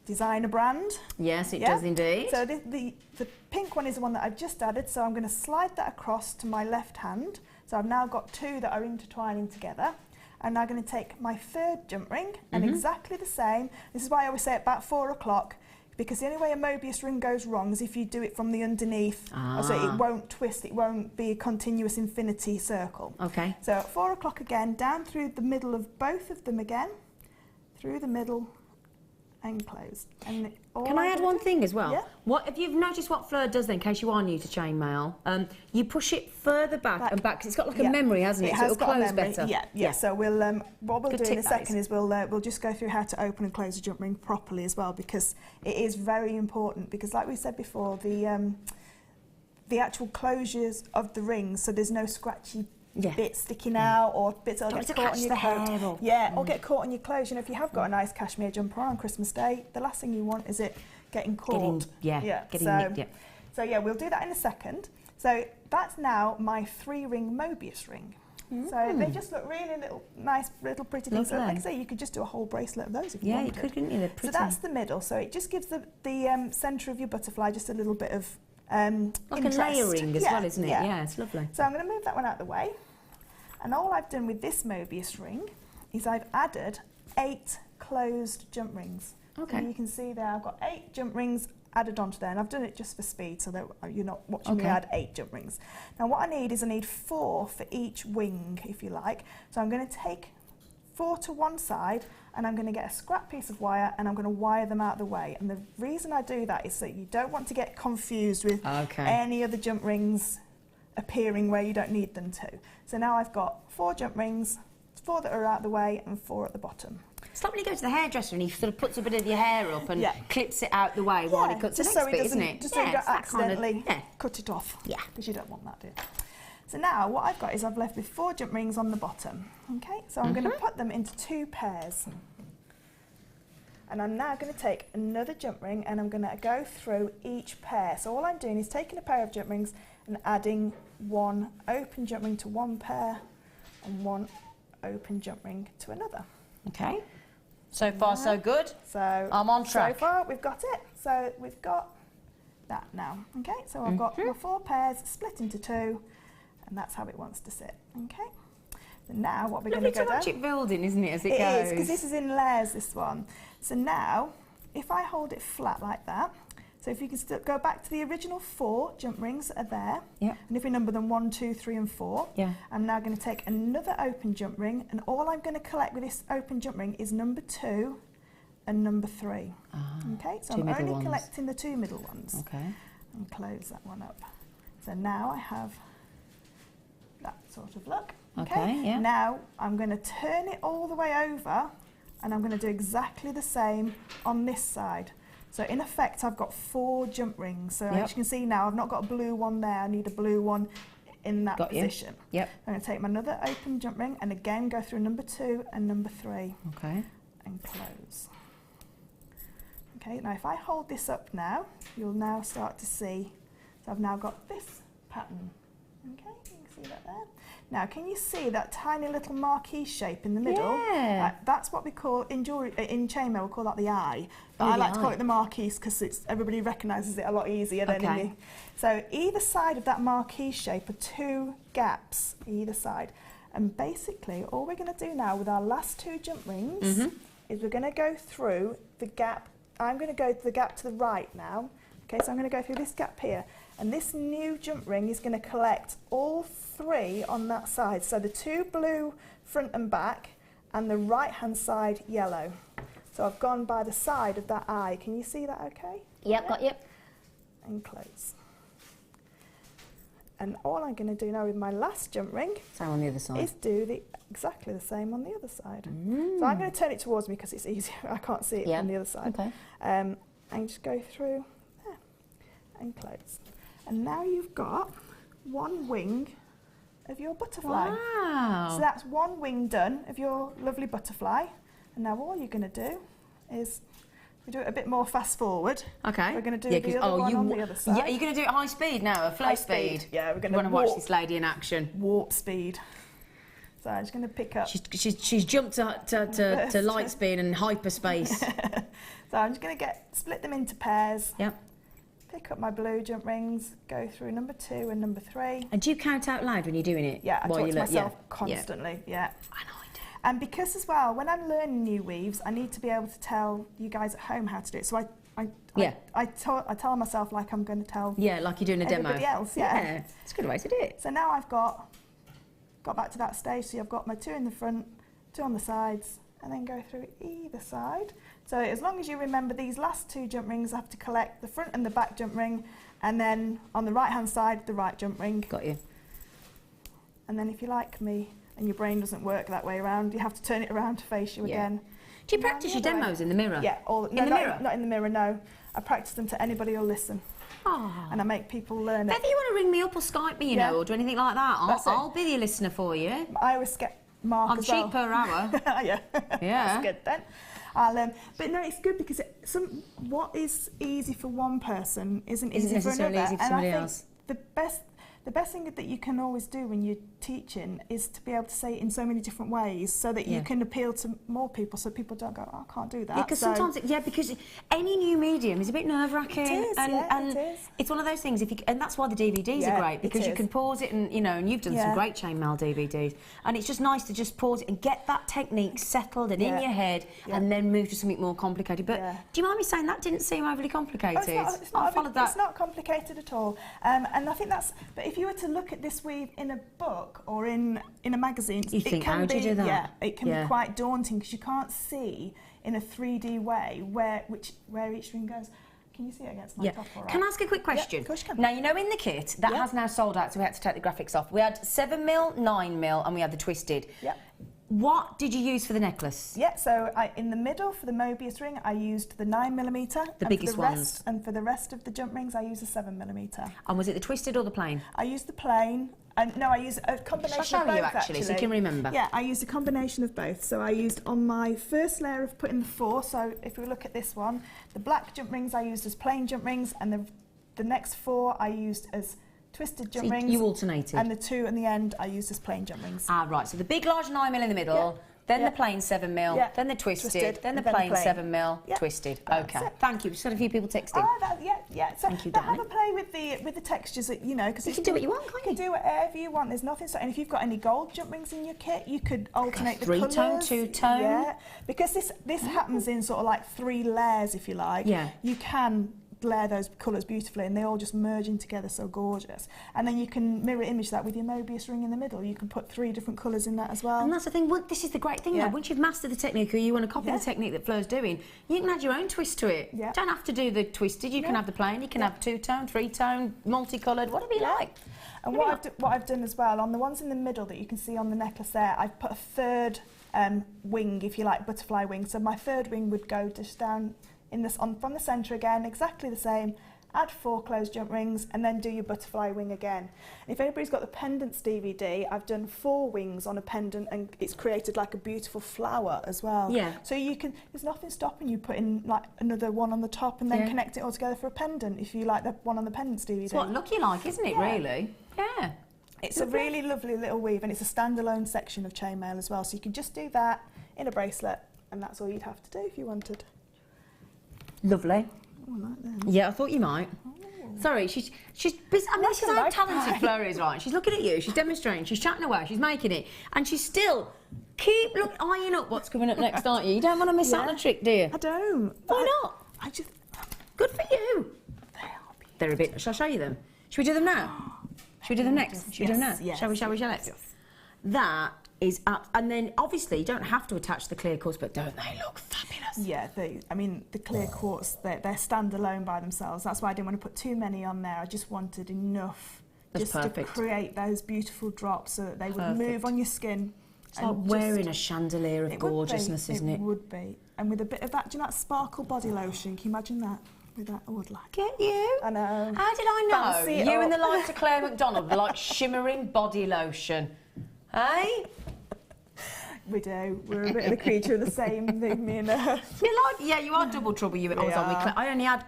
designer brand. Yes, it does indeed. So the pink one is the one that I've just added, so I'm going to slide that across to my left hand. So I've now got 2 that are intertwining together. I'm now going to take my 3rd jump ring, and exactly the same. This is why I always say about 4 o'clock, because the only way a Mobius ring goes wrong is if you do it from the underneath. So it won't twist, it won't be a continuous infinity circle. Okay. So at 4 o'clock again, down through the middle of both of them again, through the middle and close. And can I add one thing as well? Yeah. What if you've noticed what Fleur does then, in case you are new to chainmail, you push it further back and back, because it's got like a memory, hasn't it? So it'll close better. Yeah. So we'll what we'll do in a second is we'll just go through how to open and close a jump ring properly as well, because it is very important, because like we said before, the actual closures of the rings, so there's no scratchy bits sticking out, or bits that get caught on your coat. Or get caught on your clothes. You know, if you have got a nice cashmere jumper on Christmas Day, the last thing you want is it getting caught. Getting nicked. So yeah, we'll do that in a second. So that's now my 3-ring Mobius ring. So they just look really nice, little pretty things. So like I say, you could just do a whole bracelet of those if you wanted. Yeah, you could, couldn't you? They're pretty. So that's the middle. So it just gives the centre of your butterfly just a little bit of like interest. a layering as well, isn't it? Yeah, it's lovely. So I'm going to move that one out of the way. And all I've done with this Mobius ring is I've added 8 closed jump rings. Okay. And you can see there I've got 8 jump rings added onto there, and I've done it just for speed so that you're not watching me add 8 jump rings. Now what I need 4 for each wing, if you like. So I'm going to take 4 to one side, and I'm going to get a scrap piece of wire, and I'm going to wire them out of the way. And the reason I do that is that you don't want to get confused with any other jump rings appearing where you don't need them to. So now I've got 4 jump rings, 4 that are out of the way and 4 at the bottom. It's like when you go to the hairdresser and he sort of puts a bit of your hair up and clips it out the way while he cuts the next bit, isn't it? Just so you don't accidentally cut it off. Yeah. Because you don't want that, do you? So now what I've got is I've left with 4 jump rings on the bottom. Okay, so I'm going to put them into 2 pairs. And I'm now going to take another jump ring and I'm going to go through each pair. So all I'm doing is taking a pair of jump rings and adding 1 open jump ring to one pair and 1 open jump ring to another. Okay. So far so good. So I'm on track. So far we've got it. So we've got that now. Okay, so I've got my 4 pairs split into 2, and that's how it wants to sit. Okay. So now what we're going to go down. Lovely to watch it building, isn't it, as it goes? It is, because this is in layers, this one. So now, if I hold it flat like that, So if you can still go back to the original 4 jump rings that are there, Yeah. and if we number them 1, 2, 3 and 4, Yeah. I'm now going to take another open jump ring, and all I'm going to collect with this open jump ring is number 2 and number 3. Okay, so I'm only collecting the 2 middle ones. Okay. And close that one up. So now I have that sort of look. Okay, yeah. Now I'm going to turn it all the way over, and I'm going to do exactly the same on this side. So in effect, I've got 4 jump rings. So as you can see now, I've not got a blue one there. I need a blue one in that position. Yep. I'm going to take my another open jump ring and again go through number 2 and number 3. Okay. And close. Okay, now if I hold this up now, you'll now start to see, so I've now got this pattern. Okay, you can see that there. Now, can you see that tiny little marquee shape in the middle? Yeah. That's what we call, in chainmail, we call that the eye. But I like to call it the marquise because everybody recognises it a lot easier than in the... So either side of that marquee shape are 2 gaps either side. And basically, all we're going to do now with our last 2 jump rings is we're going to go through the gap. I'm going to go to the gap to the right now. Okay, so I'm going to go through this gap here. And this new jump ring is going to collect all 3 on that side. So the 2 blue front and back and the right hand side yellow. So I've gone by the side of that eye. Can you see that okay? Yep, got you. And close. And all I'm going to do now with my last jump ring same on the other side. Is do exactly the same on the other side. So I'm going to turn it towards me because it's easier. I can't see it from the other side. Okay. And just go through there and close. And now you've got 1 wing of your butterfly. Wow. So that's 1 wing done of your lovely butterfly. And now all you're going to do is, we do it a bit more fast forward. Okay. We're going to do the other one on the other side. Yeah, you're going to do it high speed now, a Fleur speed. Yeah, we're going to watch this lady in action. Warp speed. So I'm just going to pick up. She's jumped to light speed and hyperspace. So I'm just going to split them into pairs. Yep. Pick up my blue jump rings, go through number 2 and number 3. And do you count out loud when you're doing it? Yeah, I talk to myself constantly. Yeah. I know I do. And because as well, when I'm learning new weaves, I need to be able to tell you guys at home how to do it. So I tell myself like I'm going to tell. Yeah, like you're doing a demo. Everybody else. Yeah. It's a good way to do it. So now I've got back to that stage. So I've got my 2 in the front, 2 on the sides, and then go through either side. So as long as you remember these last 2 jump rings, I have to collect the front and the back jump ring, and then on the right hand side, the right jump ring. Got you. And then if you like me, and your brain doesn't work that way around, you have to turn it around to face you again. Do you practice your demos in the mirror? Yeah, not in the mirror, no. I practice them to anybody who'll listen. Oh. And I make people learn it. If you want to ring me up or Skype me, you know, or do anything like that, I'll be your listener for you. I always get Mark I'm as cheap well. per hour. Yeah. That's good then. But no, it's good because what is easy for one person isn't easy for another. Easy for somebody else. The best thing that you can always do when you're teaching is to be able to say it in so many different ways so that you can appeal to more people, so people don't go, oh, I can't do that. Yeah, because sometimes, because any new medium is a bit nerve-wracking. It is, and it is. It's one of those things, and that's why the DVDs are great, because you can pause it and, and you've done some great chainmail DVDs, and it's just nice to just pause it and get that technique settled and in your head, and then move to something more complicated. But do you mind me saying that didn't seem overly complicated? It's not complicated at all. And I think that's, but if you were to look at this weave in a book or in a magazine, you think, how do you do that? Yeah, it can be quite daunting because you can't see in a 3D way where each ring goes. Can you see it against my top? All right? Can I ask a quick question? Yeah, of course you can. Now, in the kit, that has now sold out, so we had to take the graphics off. We had 7mm, 9mm, and we had the twisted. Yep. What did you use for the necklace? Yeah, so in the middle for the Mobius ring, I used the 9mm. The biggest ones. And for the rest of the jump rings, I used a 7mm. And was it the twisted or the plain? I used the plain. No, I used a combination of both. Shall I show you actually, so you can remember? Yeah, I used a combination of both. So I used on my first layer of putting the 4. So if we look at this one, the black jump rings I used as plain jump rings, and the next 4 I used as twisted jump rings. You alternated. And the 2 in the end I used as plain jump rings. Ah, right. So the big, large 9mm in the middle. Then the plain 7mm, then the twisted, then the plain 7mm, twisted. Okay, thank you. We've just had a few people texting. So thank you, have a play with the textures, because you can do what you want, can't you? You can do whatever you want. There's nothing. And if you've got any gold jump rings in your kit, you could alternate the colours. 3-tone, 2-tone. Yeah, because this happens in sort of like 3 layers, if you like. Yeah. You can layer those colours beautifully, and they all just merge in together so gorgeous. And then you can mirror image that with your Mobius ring in the middle. You can put 3 different colours in that as well. And that's the thing, well, this is the great thing though, once you've mastered the technique or you want to copy the technique that Fleur's doing, you can add your own twist to it. You don't have to do the twisted, you can have the plain, you can have 2-tone, 3-tone, multicoloured, whatever you like. And what I've done as well, on the ones in the middle that you can see on the necklace there, I've put a third wing, if you like, butterfly wing. So my third wing would go just down in this from the centre again, exactly the same. Add 4 closed jump rings and then do your butterfly wing again. And if anybody's got the pendants DVD, I've done 4 wings on a pendant and it's created like a beautiful flower as well. Yeah. So you can, there's nothing stopping you putting like another one on the top and then connect it all together for a pendant if you like the one on the pendants DVD. It's what look you like, isn't it, really? Yeah. It's a really lovely little weave, and it's a standalone section of chainmail as well. So you can just do that in a bracelet, and that's all you'd have to do if you wanted. Lovely. Oh, I like them. Yeah, I thought you might. Sorry, she's busy. I mean, this is how talented Fleur is, right? She's looking at you, she's demonstrating, she's chatting away, she's making it, and she's still eyeing up what's coming up next, aren't you? You don't want to miss out on the trick, do you? I don't. Why not? I just. Good for you. They're a bit. Shall I show you them? Should we do them now? Should we do them next? Should we do them now? Yes. Shall we? Yes. That is up, and then obviously you don't have to attach the clear quartz, but don't they look fabulous? Yeah, I mean the clear quartz, they're standalone by themselves. That's why I didn't want to put too many on there. I just wanted enough to create those beautiful drops so that they would move on your skin. It's like wearing a chandelier of gorgeousness, isn't it? It would be, and with a bit of that, do you know that sparkle body lotion? Can you imagine that? With that, I would like. Get you? I know. How did I know? Fancy You and the likes of Claire McDonald were like shimmering body lotion. Hey? We do. We're a bit of the creature of the same thing, me and her. You are double trouble. You. I was on with Claire.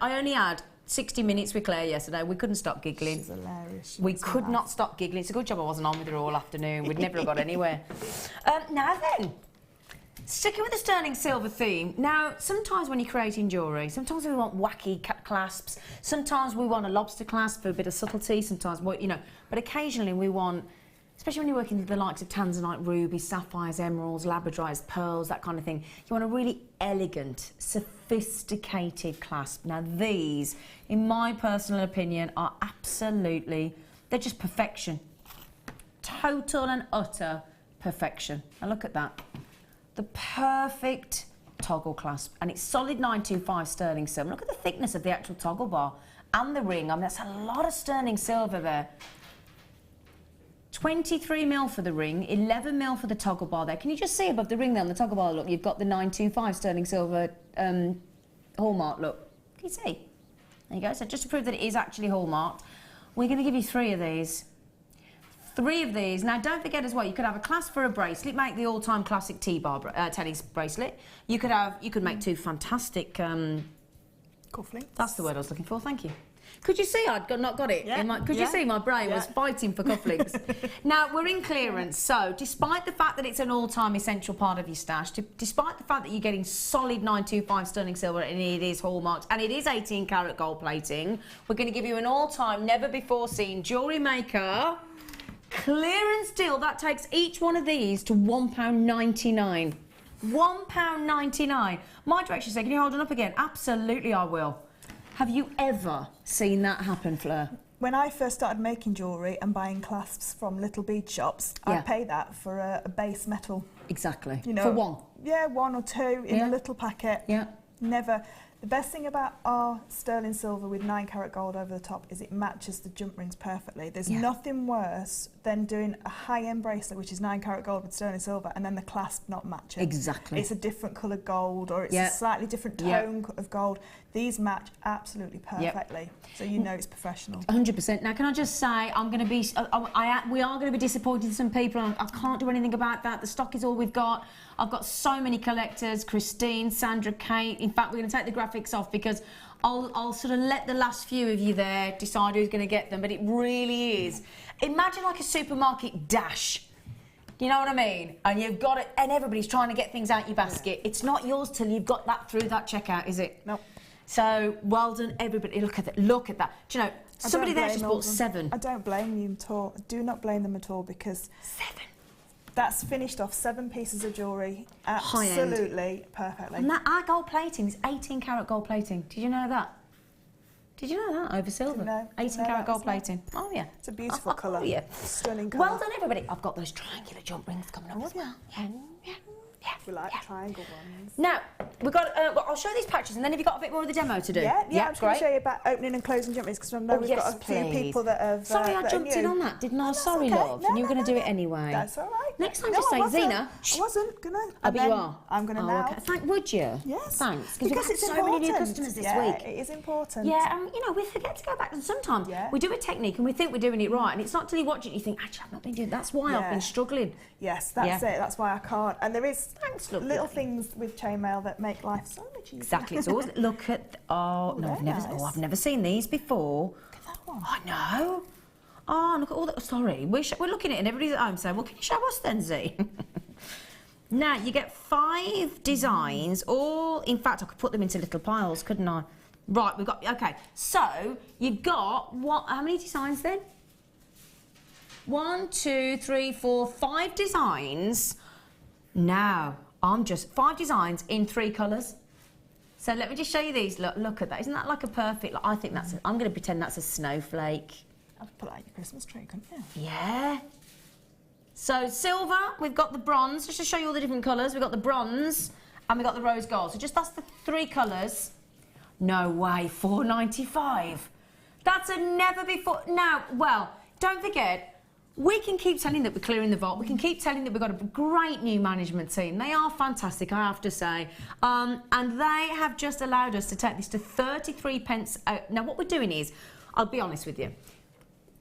I only had 60 minutes with Claire yesterday. We couldn't stop giggling. She's hilarious. We could not stop giggling. It's a good job I wasn't on with her all afternoon. We'd never have got anywhere. Now then. Sticking with the sterling silver theme, now sometimes when you're creating jewellery, sometimes we want wacky clasps, sometimes we want a lobster clasp for a bit of subtlety, sometimes, but occasionally we want, especially when you're working with the likes of tanzanite, rubies, sapphires, emeralds, labradorites, pearls, that kind of thing, you want a really elegant, sophisticated clasp. Now these, in my personal opinion, are they're just perfection. Total and utter perfection. Now look at that. The perfect toggle clasp, and it's solid 925 sterling silver. Look at the thickness of the actual toggle bar and the ring. I mean, that's a lot of sterling silver there. 23mm for the ring, 11mm for the toggle bar there. Can you just see above the ring there on the toggle bar? Look, you've got the 925 sterling silver hallmark. Look, can you see? There you go. So just to prove that it is actually hallmarked, we're going to give you 3 of these. 3 of these. Now, don't forget as well, you could have a clasp for a bracelet, make the all-time classic T-bar tennis bracelet. You could make 2 fantastic cufflinks. That's the word I was looking for. Thank you. Could you see I'd not got it? Yeah. Could you see my brain was fighting for cufflinks? Now, we're in clearance, so despite the fact that it's an all-time essential part of your stash, despite the fact that you're getting solid 925 sterling silver and it is hallmarked and it is 18 karat gold plating, we're going to give you an all-time, never-before-seen Jewellery Maker clearance deal. That takes each one of these to £1.99. £1.99. My direction said, can you hold it up again? Absolutely, I will. Have you ever seen that happen, Fleur? When I first started making jewellery and buying clasps from little bead shops, I'd pay that for a base metal. Exactly. For one? Yeah, 1 or 2 in a little packet. Yeah. Never. The best thing about our sterling silver with 9 karat gold over the top is it matches the jump rings perfectly. There's nothing worse than doing a high-end bracelet which is 9 karat gold with sterling silver and then the clasp not matching. Exactly. It's a different coloured gold or it's a slightly different tone of gold. These match absolutely perfectly, so you know it's professional. 100%. Now, can I just say, I'm going to be, we are going to be disappointing some people. I can't do anything about that. The stock is all we've got. I've got so many collectors, Christine, Sandra, Kate. In fact, we're going to take the graphics off because I'll sort of let the last few of you there decide who's going to get them, but it really is. Imagine like a supermarket dash. You know what I mean? And you've got it, and everybody's trying to get things out your basket. It's not yours till you've got that through that checkout, is it? Nope. So, well done, everybody. Look at that. Look at that. Do you know, somebody there just bought 7. I don't blame you at all. I do not blame them at all because 7. That's finished off 7 pieces of jewellery. Absolutely perfectly. And that, our gold plating is 18 karat gold plating. Did you know that? Did you know that? Over silver. No, 18 carat gold plating. Oh, yeah. It's a beautiful colour. Oh, yeah. Stunning colour. Well done, everybody. I've got those triangular jump rings coming up as well. Yeah. We like triangle ones. Now, we've got. I'll show these patches, and then have you got a bit more of the demo to do? Yeah, I'm just going to show you about opening and closing jump rings because I know we've got a few people that have. Sorry, I jumped in on that, didn't I? Sorry, love. No, and you were going to do it anyway. That's all right. Next time, just say, Zena. I wasn't going to. Oh, but you are. I'm going to now. Okay. Would you? Yes. Thanks. Because we've it's had so many new customers this week. It is important. Yeah, and you know, we forget to go back, and sometimes we do a technique and we think we're doing it right, and it's not till you watch it you think, actually, I've not been doing. That's why I've been struggling. Yes, that's it. That's why I can't. And there is little things with chainmail that make life so much easier. Exactly. It's always look at. I've never seen these before. Look at that one. I know. Oh, look at all that. Sorry, we're looking at it, and everybody's at home saying, "Well, can you show us then, Z?" Now you get 5 designs. All, in fact, I could put them into little piles, couldn't I? Right, we've got. Okay, so you've got what? How many designs then? 1, 2, 3, 4, 5 designs. Now, I'm just 5 designs in 3 colours. So let me just show you these. Look at that. Isn't that like a perfect? I think that's. I'm going to pretend that's a snowflake. I'll put that on your Christmas tree, couldn't you? Yeah. So silver. We've got the bronze. Just to show you all the different colours. We've got the bronze and we've got the rose gold. So just that's the 3 colours. No way. $4.95. That's a never before. Now, well, don't forget. We can keep telling that we're clearing the vault. We can keep telling that we've got a great new management team. They are fantastic, I have to say. And they have just allowed us to take this to 33 pence out. Now, what we're doing is, I'll be honest with you,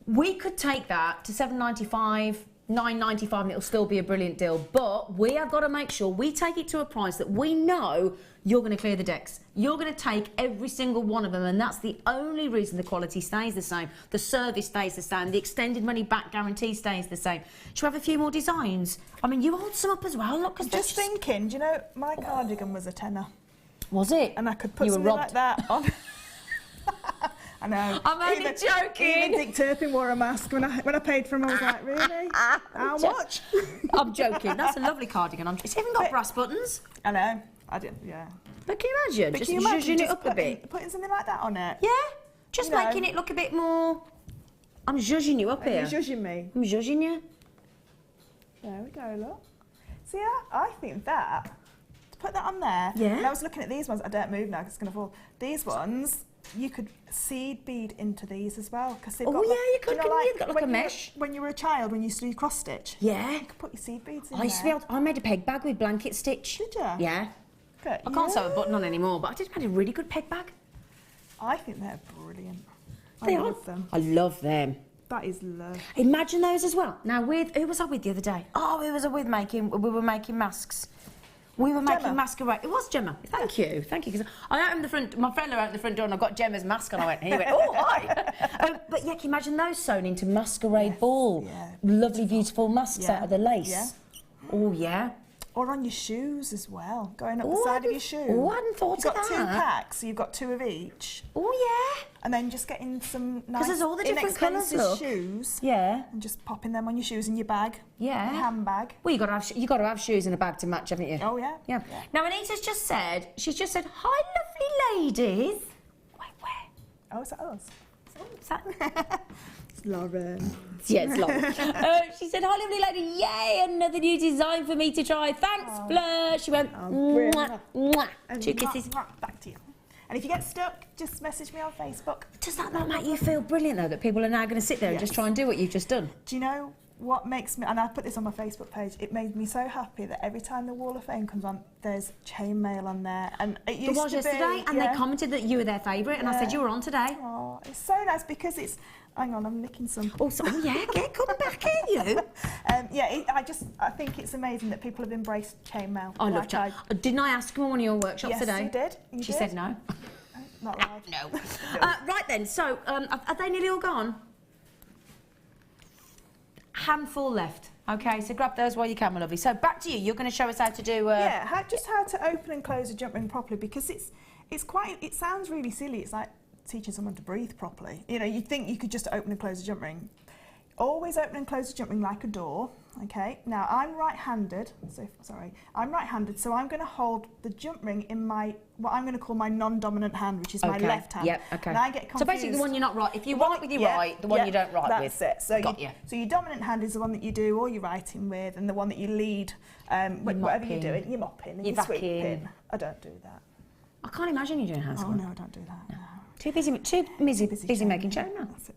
we could take that to $7.95, $9.95, and it'll still be a brilliant deal. But we have got to make sure we take it to a price that we know you're going to clear the decks. You're going to take every single one of them, and that's the only reason the quality stays the same, the service stays the same, the extended money back guarantee stays the same. Should we have a few more designs? I mean, you hold some up as well. Look, just thinking, do you know, my cardigan was a tenner. Was it? And I could put something like that on. I know. I'm only joking. Even Dick Turpin wore a mask when I paid for him. I was like, really? How much? I'm joking. That's a lovely cardigan. It's even got brass buttons. I know. I did, yeah. But can you imagine? But just can you imagine zhuzhing it up a bit. Putting something like that on it. Yeah. Just making it look a bit more. I'm zhuzhing you up here. You're zhuzhing me. I'm zhuzhing you. There we go, look. See, I think that, to put that on there, yeah. And I was looking at these ones, I don't move now because it's going to fall. These ones, you could seed bead into these as well. Cause they've got you could. You've got like a mesh. When you were a child, when you used to do cross stitch. Yeah. You could put your seed beads in I used to be able to, I made a peg bag with blanket stitch. Did you? Yeah. Good. I can't sew a button on anymore, but I made a really good peg bag. I think they're brilliant. I love them. I love them. That is love. Imagine those as well. Now, who was I with the other day? Oh, who was I with we were making masks. We were making masquerade. It was Gemma. Thank you. Because I opened the front, my fella opened the front door and I got Gemma's mask on. I went, and he went, oh, hi. But yeah, can you imagine those sewn into masquerade ball? Yeah. Lovely, beautiful masks out of the lace. Yeah. Oh, yeah. Or on your shoes as well, going up the side of your shoe. Oh, I hadn't thought of that. You've got 2 packs, so you've got 2 of each. Oh, yeah. And then just getting some nice, because there's all the different colours, shoes. Yeah. And just popping them on your shoes in your bag. Yeah. Your handbag. Well, you got to have shoes and a bag to match, haven't you? Oh, yeah. Yeah. Now, Anita's just said, hi, lovely ladies. Wait, where? Oh, is that us? Is that... Lauren. Yeah, it's Lauren. She said, hi, lovely lady. Yay, another new design for me to try. Thanks, Fleur. She went, mwah, mwah. 2 kisses. Back to you. And if you get stuck, just message me on Facebook. Does that not make you feel brilliant, though, that people are now going to sit there and just try and do what you've just done? Do you know what makes me, and I put this on my Facebook page, it made me so happy that every time the Wall of Fame comes on, there's chainmail on there. And it used there was yesterday, and they commented that you were their favourite, and I said you were on today. Oh, it's so nice because it's, hang on, I'm nicking some. Oh, come back here, you. I think it's amazing that people have embraced chainmail. I love chainmail. Didn't I ask them on one of your workshops today? Yes, you did. She said no. Not live. No. Right then, so are they nearly all gone? Handful left. Okay, so grab those while you can, my lovely. So back to you. You're going to show us how to do. Just how to open and close a jump ring properly, because it sounds really silly. It's like teaching someone to breathe properly. You know, you think you could just open and close a jump ring. Always open and close a jump ring like a door. Okay, now I'm right-handed, so I'm going to hold the jump ring in what I'm going to call my non-dominant hand, which is my left hand. Yep, okay. And I get confused. So basically the one you're not right, if you write with your right, the one you don't write with. That's it. So your dominant hand is the one that you do all your writing with, and the one that you lead, whatever you're doing, you're mopping and you're sweeping. I don't do that. I can't imagine you doing housework. Oh no, I don't do that. No. Too busy making show now. That's it.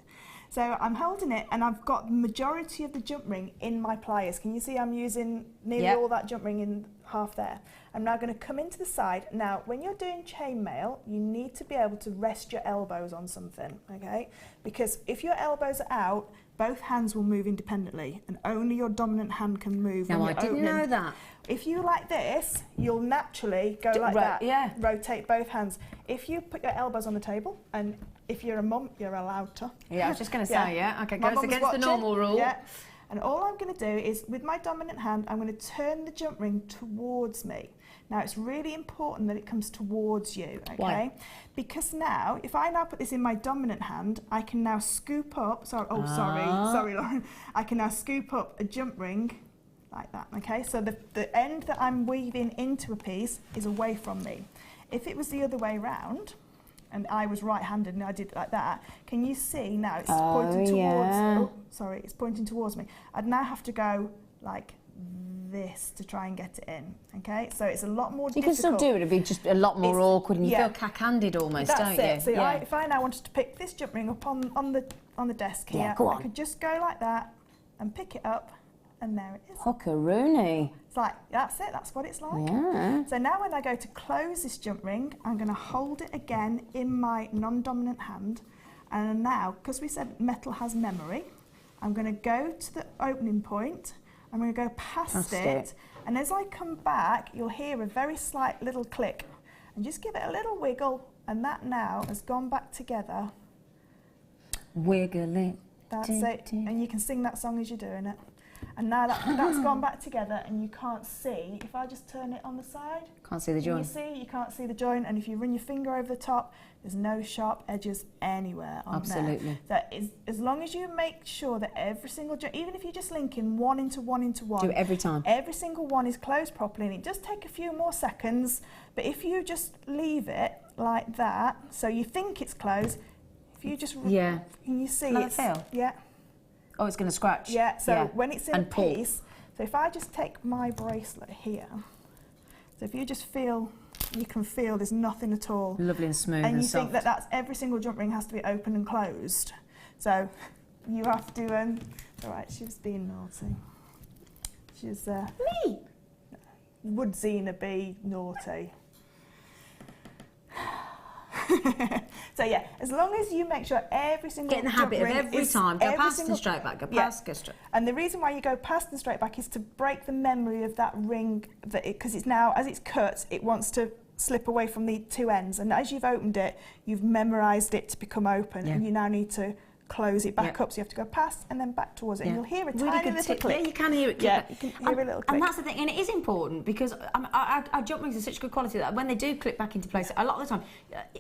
So I'm holding it and I've got the majority of the jump ring in my pliers. Can you see I'm using nearly all that jump ring in half there? I'm now going to come into the side. Now, when you're doing chainmail, you need to be able to rest your elbows on something, okay? Because if your elbows are out, both hands will move independently and only your dominant hand can move. Now, I didn't know that. If you like this, you'll naturally go like that. Yeah. Rotate both hands. If you put your elbows on the table, and if you're a mum, you're allowed to. Yeah, I was just going to say, okay, goes against the normal rule. Yeah. And all I'm going to do is, with my dominant hand, I'm going to turn the jump ring towards me. Now, it's really important that it comes towards you, okay? Why? Because now, if I now put this in my dominant hand, I can now scoop up, sorry, Lauren. I can now scoop up a jump ring like that, okay? So the end that I'm weaving into a piece is away from me. If it was the other way round, and I was right-handed and I did it like that, can you see now it's pointing towards, it's pointing towards me. I'd now have to go like this to try and get it in, okay? So it's a lot more difficult. You can still do it, it'd be just a lot more awkward and you feel cack-handed almost, don't you? That's it. So if I now wanted to pick this jump ring up on the desk here, I could just go like that and pick it up, and there it is. Hockeroony. It's like, that's it, that's what it's like. Yeah. So now when I go to close this jump ring, I'm going to hold it again in my non-dominant hand. And now, because we said metal has memory, I'm going to go to the opening point, I'm going to go past it, and as I come back, you'll hear a very slight little click. And just give it a little wiggle, and that now has gone back together. Wiggle it. That's it. And you can sing that song as you're doing it. And now that's gone back together, and you can't see. If I just turn it on the side, can't see the joint. You can't see the joint, and if you run your finger over the top, there's no sharp edges anywhere on Absolutely. there. So as long as you make sure that every single joint, even if you're just linking one into one into one, do it every time. Every single one is closed properly, and it does take a few more seconds. But if you just leave it like that, so you think it's closed, if you just can you see it's feel? Yeah. Oh, it's going to scratch. Yeah, so when it's in a piece, so if I just take my bracelet here, so if you just feel, you can feel there's nothing at all. Lovely and smooth and and you think that that's every single jump ring has to be open and closed. So you have to, all right, she was being naughty. She's, me? Would Zena be naughty? So yeah, as long as you make sure every single get in the habit of every time go past and straight back, go past, go straight. And the reason why you go past and straight back is to break the memory of that ring, because it's now, as it's cut, it wants to slip away from the two ends, and as you've opened it, you've memorised it to become open, and you now need to close it back up, so you have to go past and then back towards it, and you'll hear a tiny little click. Yeah, you can hear it. Yeah, you can hear a little click. And that's the thing, and it is important, because our jump rings are such good quality that when they do click back into place, a lot of the time,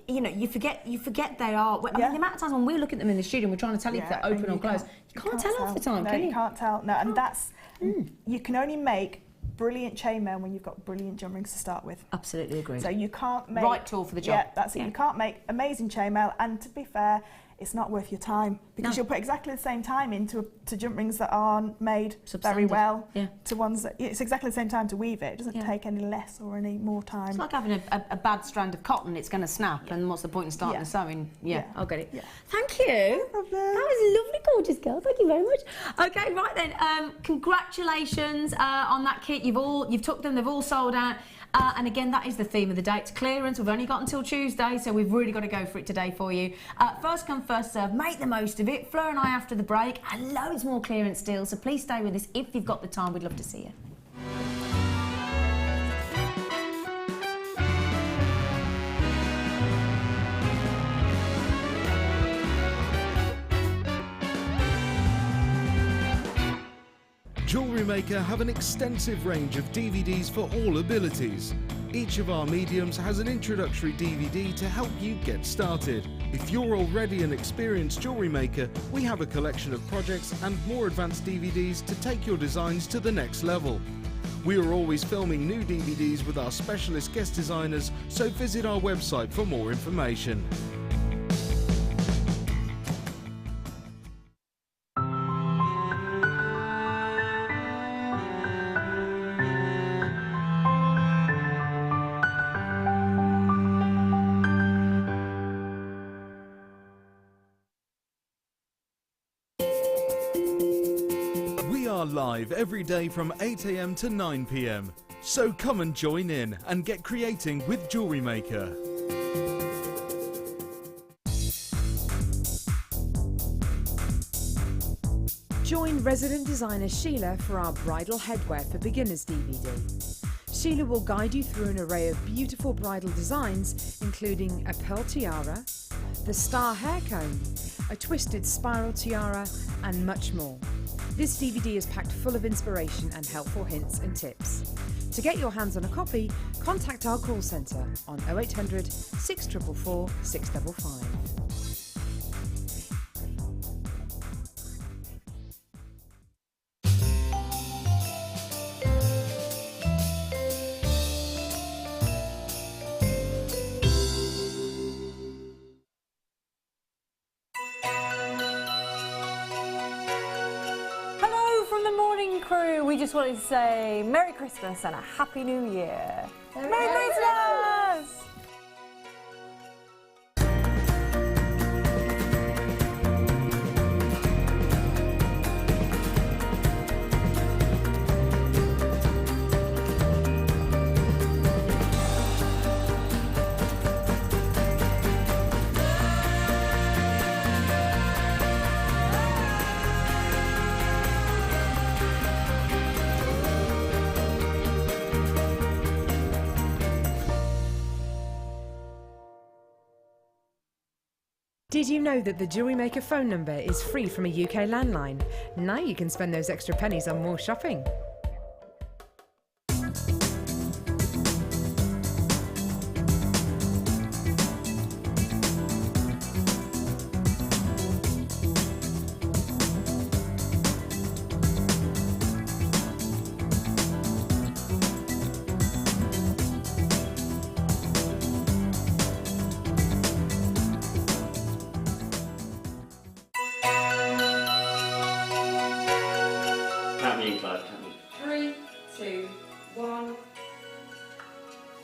you know, you forget they are. I mean, the amount of times when we look at them in the studio and we're trying to tell you if they're open or closed, you can't tell half the time, no, can you? You can't tell. No, and that's you can only make brilliant chainmail when you've got brilliant jump rings to start with. Absolutely agree. So you can't make right tool for the job. Yeah, that's it. You can't make amazing chainmail, and to be fair, it's not worth your time, because you'll put exactly the same time into jump rings that aren't made very well to ones that it's exactly the same time to weave it. It doesn't take any less or any more time. It's like having a bad strand of cotton, it's going to snap, and what's the point in starting the sewing? I'll get it. Thank you. No problem. That was lovely, gorgeous girl. Thank you very much. Okay, right then. Congratulations on that kit. You've took them. They've all sold out. And again, that is the theme of the day. It's clearance. We've only got until Tuesday, so we've really got to go for it today for you. First come, first serve. Make the most of it. Fleur and I after the break, and loads more clearance deals. So please stay with us if you've got the time. We'd love to see you. JewelleryMaker have an extensive range of DVDs for all abilities. Each of our mediums has an introductory DVD to help you get started. If you're already an experienced jewellery maker, we have a collection of projects and more advanced DVDs to take your designs to the next level. We are always filming new DVDs with our specialist guest designers, so visit our website for more information. Live every day from 8 AM to 9 PM. So come and join in and get creating with JewelleryMaker. Join resident designer Sheila for our Bridal Headwear for Beginners DVD. Sheila will guide you through an array of beautiful bridal designs, including a pearl tiara, the star hair comb, a twisted spiral tiara, and much more. This DVD is packed full of inspiration and helpful hints and tips. To get your hands on a copy, contact our call centre on 0800 644 655. We just wanted to say Merry Christmas and a Happy New Year. Merry Christmas! Did you know that the JewelleryMaker phone number is free from a UK landline? Now you can spend those extra pennies on more shopping.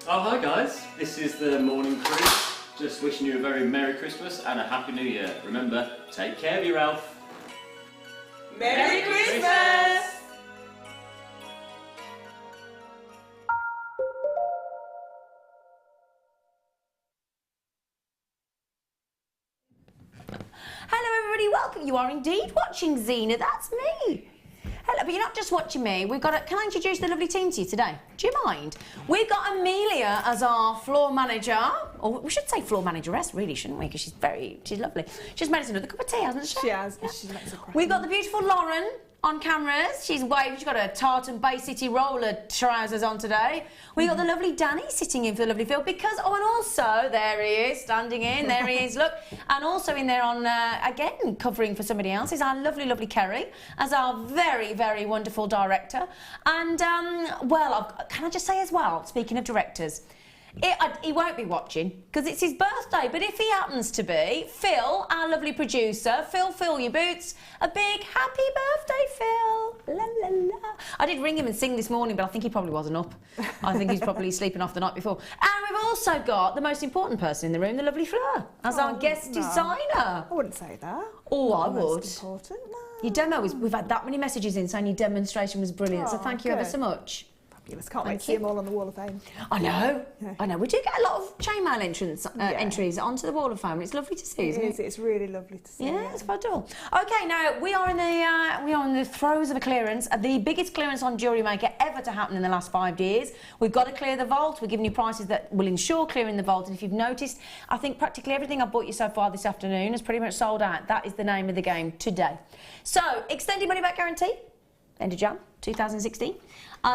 Oh, hi guys, this is the morning crew. Just wishing you a very Merry Christmas and a Happy New Year. Remember, take care of your Ralph. Merry Christmas! Hello everybody, welcome. You are indeed watching Zena, that's me. Hello, but you're not just watching me. We've got can I introduce the lovely team to you today? Do you mind? We've got Amelia as our floor manager, or we should say floor manageress, really, shouldn't we? Because she's lovely. She's made us another cup of tea, hasn't she? She has. Yeah. She's made us a crack. We've got the beautiful Lauren on cameras. She's waved. She's got her tartan Bay City roller trousers on today. We got the lovely Danny sitting in for the lovely Phil because, oh, and also there he is standing in. There he is. Look, and also in there on again covering for somebody else is our lovely, lovely Kerry as our very, very wonderful director. And well, can I just say as well, speaking of directors. He won't be watching because it's his birthday, but if he happens to be, Phil, our lovely producer, Phil, fill your boots, a big happy birthday, Phil. La, la, la. I did ring him and sing this morning, but I think he probably wasn't up. I think he's probably sleeping off the night before. And we've also got the most important person in the room, the lovely Fleur, as our guest designer. I wouldn't say that. Oh, I would. Most important. No. Your demo we've had that many messages in saying your demonstration was brilliant, so thank you ever so much. Can't wait to see them all on the Wall of Fame. I know, yeah. I know. We do get a lot of chainmail entries onto the Wall of Fame. It's lovely to see, isn't it? It's really lovely to see. Yeah, it's wonderful. Okay, now we are in the throes of a clearance, the biggest clearance on JewelleryMaker ever to happen in the last 5 years. We've got to clear the vault. We're giving you prices that will ensure clearing the vault. And if you've noticed, I think practically everything I've bought you so far this afternoon has pretty much sold out. That is the name of the game today. So, extended money back guarantee. end of Jan 2016.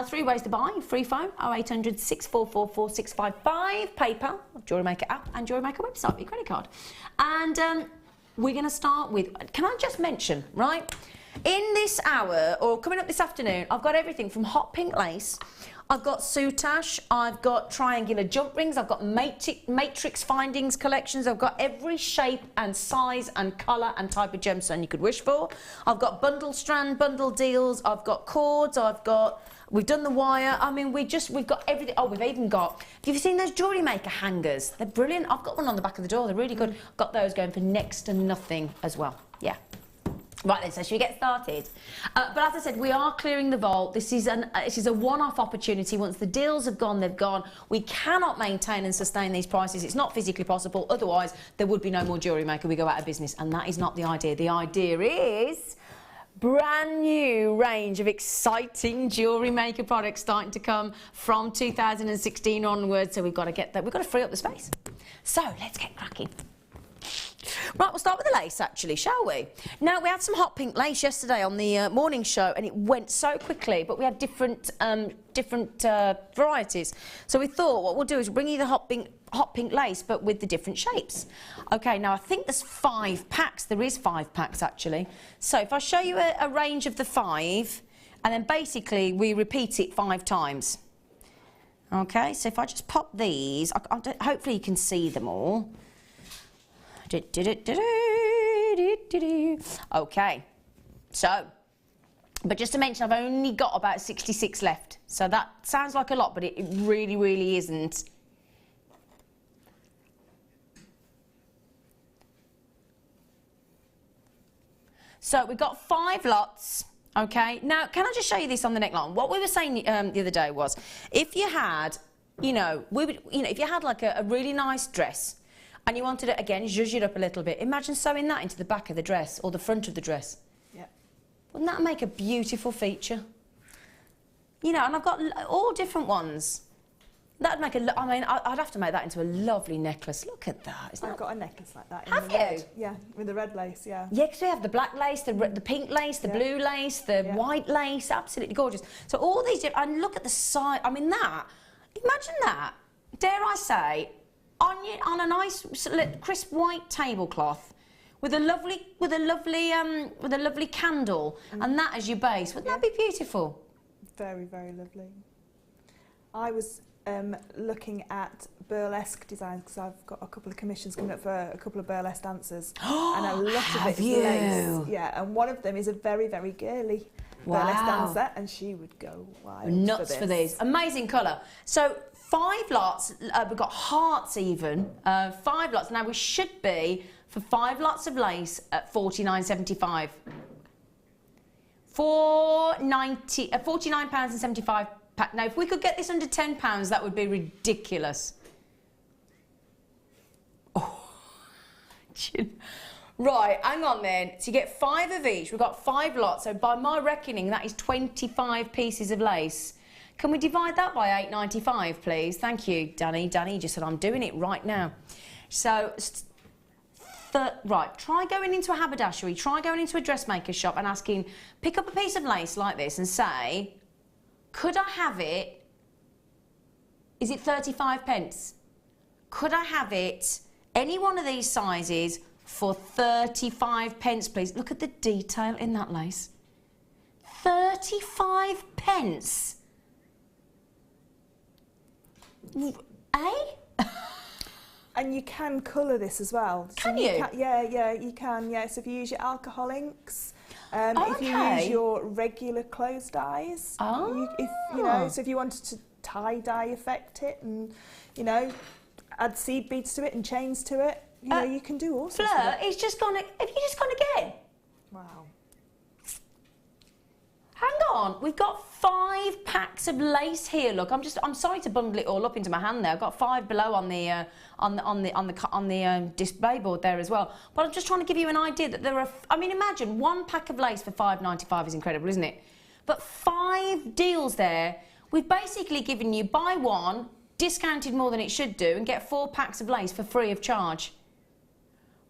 3 ways to buy, free phone, 0800 644 4655, PayPal, JewelleryMaker app and JewelleryMaker website, your credit card. And we're going to start with, can I just mention, right, in this hour, or coming up this afternoon, I've got everything from hot pink lace, I've got soutache, I've got triangular jump rings, I've got matrix findings collections, I've got every shape and size and colour and type of gemstone you could wish for. I've got bundle strand, bundle deals, I've got cords, we've done the wire, I mean, we've got everything. Oh, we've even got, have you seen those JewelleryMaker hangers? They're brilliant. I've got one on the back of the door, they're really good. Got those going for next to nothing as well, yeah. Right then, so should we get started? But as I said, we are clearing the vault. This is a one-off opportunity. Once the deals have gone, they've gone. We cannot maintain and sustain these prices. It's not physically possible. Otherwise, there would be no more JewelleryMaker. We go out of business, and that is not the idea. The idea is brand new range of exciting JewelleryMaker products starting to come from 2016 onwards. So we've got to get that. We've got to free up the space. So let's get cracking. Right, we'll start with the lace actually, shall we? Now, we had some hot pink lace yesterday on the morning show and it went so quickly, but we had different varieties. So we thought what we'll do is bring you the hot pink lace, but with the different shapes. Okay, now I think there's 5 packs. There is 5 packs actually. So if I show you a range of the 5, and then basically we repeat it 5 times. Okay, so if I just pop these, hopefully you can see them all. Okay, so, but just to mention, I've only got about 66 left. So that sounds like a lot, but it really, really isn't. So we've got 5 lots. Okay, now can I just show you this on the neckline? What we were saying the other day was, if you had, if you had like a really nice dress, and you wanted it, again, zhuzh it up a little bit. Imagine sewing that into the back of the dress or the front of the dress. Yeah. Wouldn't that make a beautiful feature? You know, and I've got all different ones. That'd make I mean, I'd have to make that into a lovely necklace. Look at that. I've got a necklace like that. Have you? Red. Yeah, with the red lace, yeah. Yeah, because we have the black lace, the pink lace, the blue lace, the white lace. Absolutely gorgeous. So all these different, and look at the side. I mean, imagine that. Dare I say, on a nice crisp white tablecloth with a lovely candle and that as your base. Wouldn't that be beautiful? Very, very lovely. I was looking at burlesque designs because I've got a couple of commissions coming up for a couple of burlesque dancers. And a lot of it is lace. Yeah, and one of them is a very, very girly burlesque dancer, and she would go wild. Nuts for these. Amazing colour. So 5 lots, we've got hearts even, 5 lots. Now we should be, for 5 lots of lace, at £49.75. £49.75. Now if we could get this under £10, that would be ridiculous. Oh. Right, hang on then. So you get 5 of each. We've got 5 lots, so by my reckoning, that is 25 pieces of lace. Can we divide that by £8.95, please? Thank you, Danny. Danny just said, I'm doing it right now. So, right, try going into a haberdashery, try going into a dressmaker shop and asking, pick up a piece of lace like this and say, could I have it, is it 35 pence? Could I have it, any one of these sizes, for 35 pence, please? Look at the detail in that lace. 35 pence. Eh? And you can colour this as well. Can you? Yeah, you can. Yeah, so if you use your alcohol inks, if you use your regular clothes dyes, so if you wanted to tie dye effect it, and add seed beads to it and chains to it, you can do all sorts of Fleur, it. have you just gone again? Wow. Hang on, we've got 5 packs of lace here. Look, I'm sorry to bundle it all up into my hand there. I've got 5 below on the display board there as well. But I'm just trying to give you an idea that there are. I mean, imagine 1 pack of lace for £5.95 is incredible, isn't it? But 5 deals there. We've basically given you buy 1, discounted more than it should do, and get 4 packs of lace for free of charge.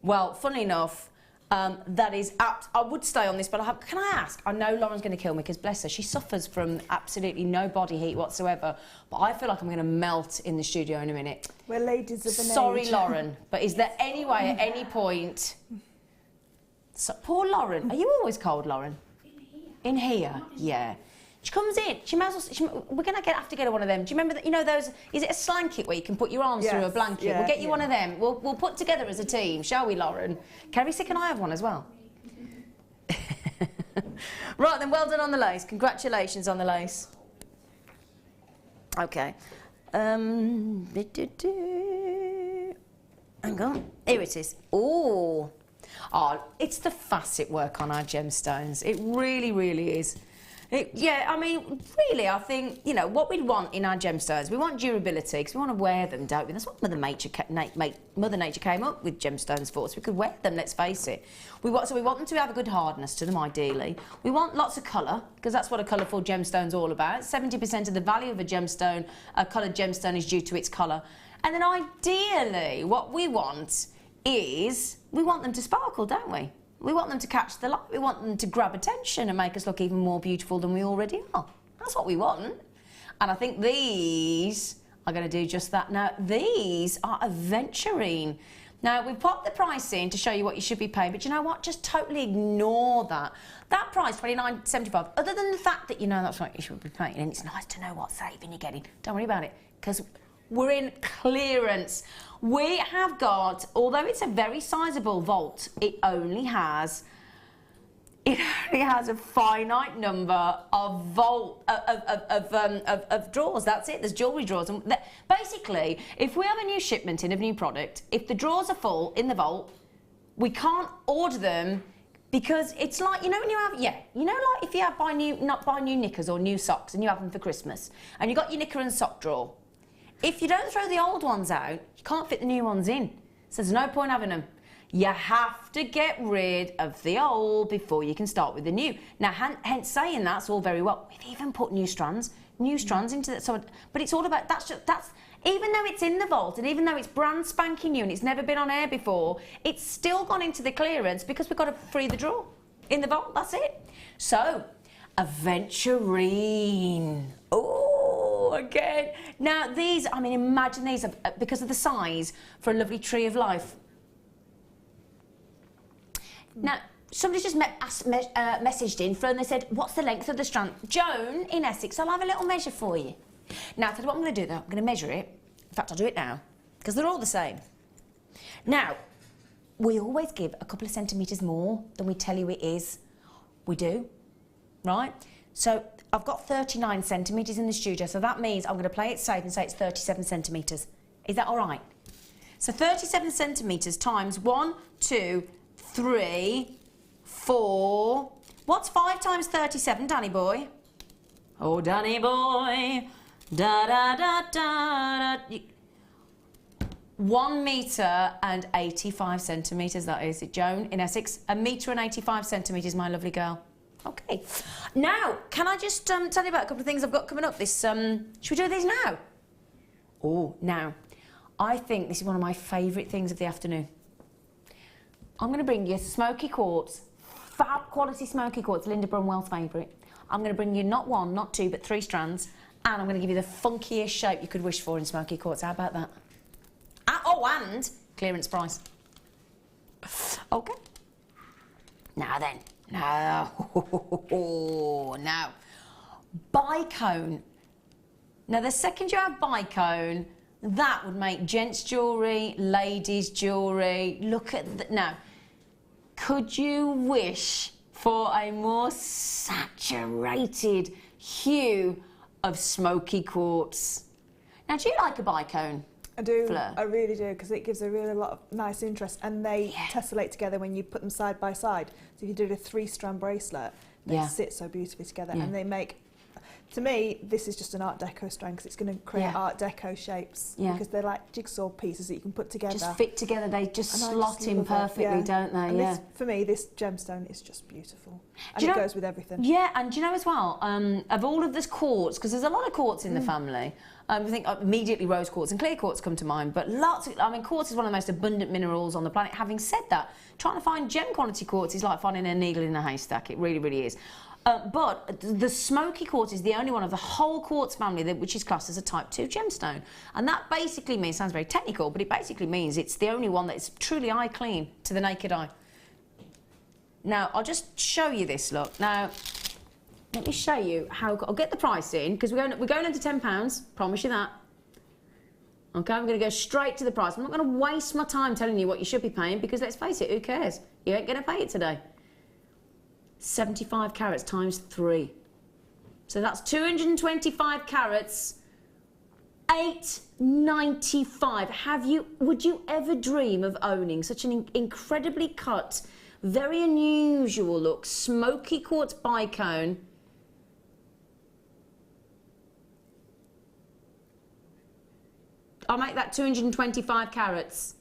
Well, funnily enough, That is apt. I would stay on this, but can I ask? I know Lauren's going to kill me because bless her, she suffers from absolutely no body heat whatsoever. But I feel like I'm going to melt in the studio in a minute. We're ladies of an Sorry, age. Lauren, but is there any way at any point? So, poor Lauren. Are you always cold, Lauren? In here, yeah. She comes in. She might as well. We're gonna have to get her one of them. Do you remember that? You know those? Is it a slanket where you can put your arms through a blanket? Yeah, we'll get you one of them. We'll put together as a team, shall we, Lauren? Carrie, can I have one as well? Right then. Well done on the lace. Congratulations on the lace. Okay. Hang on. Here it is. Oh, it's the facet work on our gemstones. It really, really is. Yeah, I mean, really, I think, you know, what we'd want in our gemstones, we want durability, because we want to wear them, don't we? That's what Mother Nature came up with gemstones for, so we could wear them, let's face it. We want them to have a good hardness to them, ideally. We want lots of colour, because that's what a colourful gemstone's all about. 70% of the value of a gemstone, a coloured gemstone, is due to its colour. And then, ideally, what we want is, we want them to sparkle, don't we? We want them to catch the light. We want them to grab attention and make us look even more beautiful than we already are. That's what we want. And I think these are going to do just that. Now, these are aventurine. Now, we've popped the price in to show you what you should be paying, but you know what? Just totally ignore that. That price, $29.75, other than the fact that you know that's what you should be paying, and it's nice to know what saving you're getting. Don't worry about it, because we're in clearance. We have got, although it's a very sizable vault, it only has a finite number of drawers. That's it. There's jewellery drawers. And basically, if we have a new shipment in of new product, if the drawers are full in the vault, we can't order them because it's like, you know, when you have, like if you have not buy new knickers or new socks and you have them for Christmas, and you got your knicker and sock drawer. If you don't throw the old ones out, you can't fit the new ones in. So there's no point having them. You have to get rid of the old before you can start with the new. Now, hence saying that's all very well. We've even put new strands into that. So, but it's all about, that's even though it's in the vault and even though it's brand spanking new and it's never been on air before, it's still gone into the clearance because we've got to free the drawer in the vault. That's it. So, aventurine. Oh, again. Now, these, I mean, imagine these, because of the size, for a lovely tree of life. Now, somebody just messaged in, Fleur, and they said, what's the length of the strand? Joan, in Essex, I'll have a little measure for you. Now, I'll tell you what I'm going to do, though. I'm going to measure it. In fact, I'll do it now, because they're all the same. Now, we always give a couple of centimetres more than we tell you it is. We do, right? So, I've got 39 centimetres in the studio, so that means I'm going to play it safe and say it's 37 centimetres. Is that all right? So, 37 centimetres times 1, 2, 3, 4. What's 5 times 37, Danny boy? Oh, Danny boy. Da da da da da. 1 metre and 85 centimetres, that is it, Joan, in Essex. 1 metre and 85 centimetres, my lovely girl. Okay. Now, can I just tell you about a couple of things I've got coming up? Should we do these now? Oh, now, I think this is one of my favourite things of the afternoon. I'm going to bring you smoky quartz, fab quality smoky quartz, Linda Brunwell's favourite. I'm going to bring you not 1, not 2, but 3 strands, and I'm going to give you the funkiest shape you could wish for in smoky quartz. How about that? And clearance price. Okay. Now then. Now. Now. Bicone. Now, the second you have bicone, that would make gents' jewellery, ladies' jewellery. Look at that. Now, could you wish for a more saturated hue of smoky quartz? Now, do you like a bicone? I do, Fleur? I really do, because it gives a really lot of nice interest, and they tessellate together when you put them side by side. So if you did a 3-strand bracelet, they sit so beautifully together, and they make, to me, this is just an Art Deco strand, because it's going to create Art Deco shapes, because they're like jigsaw pieces that you can put together. Just fit together, they just slot in perfectly, don't they? And this, for me, this gemstone is just beautiful, and it goes with everything. Yeah, and do you know as well, of all of this quartz, because there's a lot of quartz in the family, I think immediately rose quartz and clear quartz come to mind, but lots of, I mean, quartz is one of the most abundant minerals on the planet. Having said that, trying to find gem quality quartz is like finding a needle in a haystack. It really, really is. But the smoky quartz is the only one of the whole quartz family which is classed as a type 2 gemstone. And that basically means, sounds very technical, but it basically means it's the only one that is truly eye clean to the naked eye. Now, I'll just show you this, look. Now, let me show you how, I'll get the price in, because we're going into £10, promise you that. Okay, I'm going to go straight to the price. I'm not going to waste my time telling you what you should be paying, because let's face it, who cares? You ain't going to pay it today. 75 carats times 3. So that's 225 carats, £8.95. Would you ever dream of owning such an incredibly cut, very unusual look, smoky quartz bicone? I'll make that 225 carats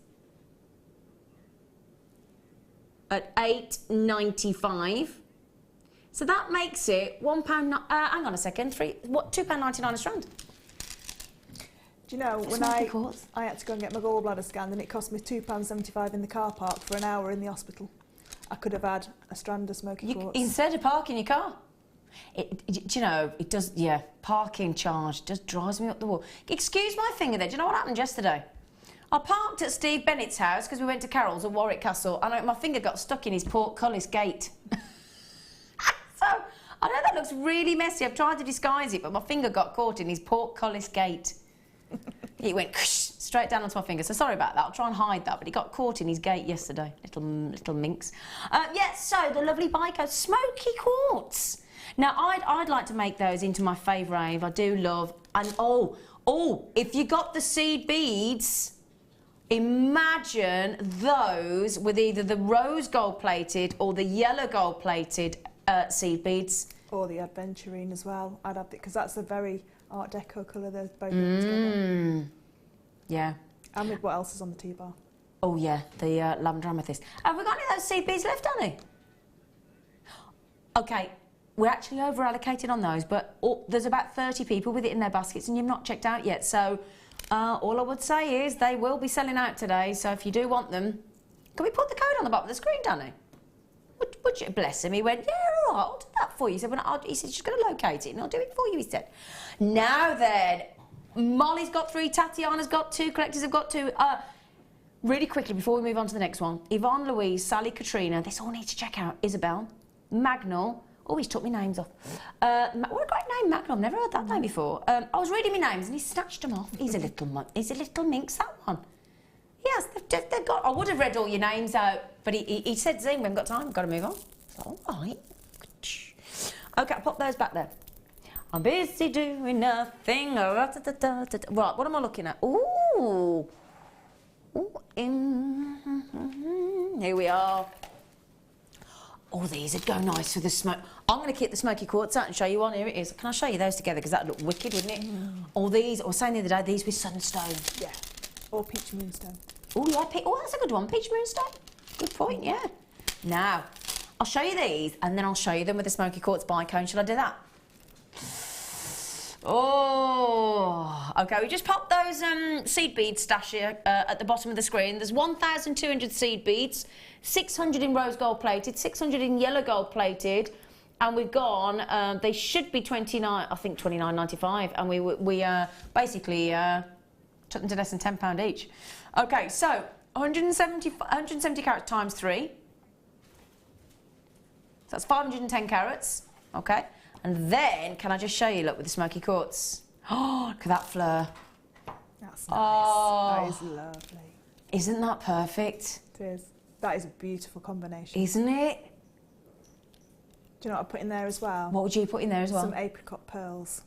at £8.95. So that makes it £1. Hang on a second, £2.99 a strand. Do you know, when I had to go and get my gallbladder scanned, and it cost me £2.75 in the car park for an hour in the hospital. I could have had a strand of smoky quartz. Instead of parking your car. Do you know, it does, yeah, parking charge just drives me up the wall. Excuse my finger there, do you know what happened yesterday? I parked at Steve Bennett's house because we went to Carol's at Warwick Castle, and my finger got stuck in his portcullis gate. So, I know that looks really messy, I've tried to disguise it, but my finger got caught in his portcullis gate. It went straight down onto my finger, so sorry about that. I'll try and hide that, but it got caught in his gate yesterday. Little minx. Yeah, so the lovely bico, smoky quartz. Now, I'd like to make those into my favourite. I do love, and oh, if you got the seed beads, imagine those with either the rose gold plated or the yellow gold plated seed beads. Or the adventurine as well. I'd have it, because that's a very Art Deco colour. They're both together. Yeah. And with what else is on the tea bar? Oh yeah, the lavender amethyst. Have we got any of those seed beads left, Annie? Okay, we're actually over allocated on those, but there's about 30 people with it in their baskets, and you've not checked out yet. So all I would say is they will be selling out today. So if you do want them, can we put the code on the bottom of the screen, Danny? Would you? Bless him. He went, yeah, all right, I'll do that for you. He said, he said, she's going to locate it and I'll do it for you, he said. Now then, Molly's got 3, Tatiana's got 2, collectors have got 2. Really quickly, before we move on to the next one, Yvonne, Louise, Sally, Katrina, this all needs to check out. Isabel, Magnol. Oh, he's took my names off. What a great name, Magnol. I've never heard that name before. I was reading my names and he snatched them off. He's a little minx, that one. Yes, they've got... I would have read all your names out, but he said, Zena, we haven't got time, we've got to move on. So, all right. OK, I'll pop those back there. I'm busy doing nothing. Right, what am I looking at? Ooh. Here we are. Oh, these would go nice with the smoke. I'm going to keep the smoky quartz out and show you one. Here it is. Can I show you those together? Because that would look wicked, wouldn't it? Or these, I was saying the other day, these with sunstone. Yeah. Or peach moonstone. Oh, yeah. Oh, that's a good one. Peach moonstone. Good point, yeah. Now, I'll show you these, and then I'll show you them with the smoky quartz bicone. Shall I do that? Oh, OK, we just popped those seed beads stash here at the bottom of the screen. There's 1,200 seed beads, 600 in rose gold plated, 600 in yellow gold plated, and we've gone, they should be 29, I think 29.95, and we basically took them to less than £10 each. OK, so 170 carats times 3. So that's 510 carats, OK? And then, can I just show you, look, with the smoky quartz. Oh, look at that Fleur. That's nice. Oh, that is lovely. Isn't that perfect? It is. That is a beautiful combination. Isn't it? Do you know what I put in there as well? What would you put in there as well? Some apricot pearls.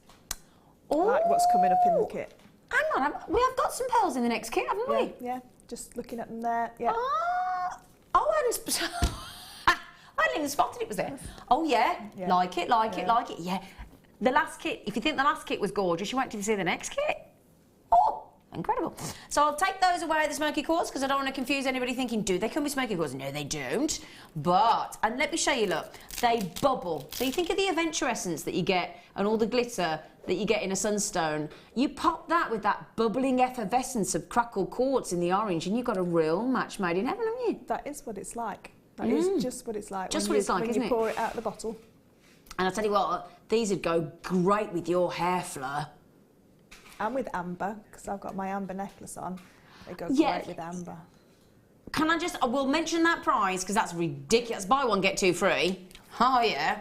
Oh. Like what's coming up in the kit. Hang on, we have got some pearls in the next kit, haven't we? Yeah, just looking at them there. Yeah. Oh, I hadn't even spotted it was there. Oh, yeah. Like it. Yeah. The last kit, if you think the last kit was gorgeous, you wait till you see the next kit. Oh, incredible. So I'll take those away, the smoky quartz, because I don't want to confuse anybody thinking, do they come with smoky quartz? No, they don't. But, and let me show you, look, they bubble. So you think of the Adventure Essence that you get and all the glitter that you get in a sunstone, you pop that with that bubbling effervescence of crackled quartz in the orange, and you've got a real match made in heaven, haven't you? That is what it's like. That is just what it's like. Just what it's like, isn't it? When you pour it out of the bottle. And I'll tell you what, these would go great with your hair, Fleur. And with amber, because I've got my amber necklace on. They go great with amber. Can I will mention that price, because that's ridiculous. Buy one, get two free. Oh, yeah.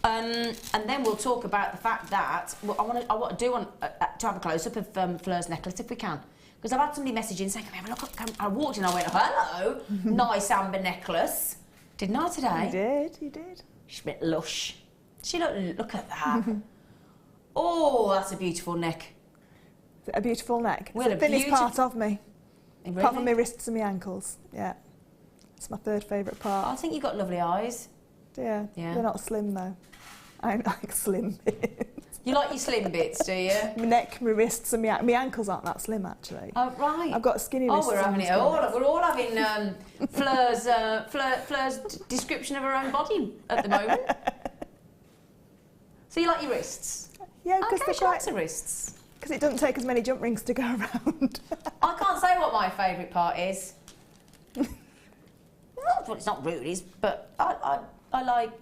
And then we'll talk about the fact that I want to have a close-up of Fleur's necklace if we can. Because I've had somebody messaging saying, can we have a look? I walked in, I went, hello, nice amber necklace. Didn't I today? You did. She's a bit lush. Look at that. Oh, that's a beautiful neck. Is it a beautiful neck? Well, it's the thinnest part of me. Really? Apart from my wrists and my ankles. Yeah. It's my third favourite part. I think you've got lovely eyes. Yeah. They're not slim though. I like slim bits. You like your slim bits, do you? My neck, my wrists and my ankles aren't that slim actually. Oh, right. I've got skinny wrists. Oh, we're having it all. We're all having Fleur's description of her own body at the moment. So you like your wrists? Yeah, because she likes her wrists. Because it doesn't take as many jump rings to go around. I can't say what my favourite part is. Well, it's not rude, but I like...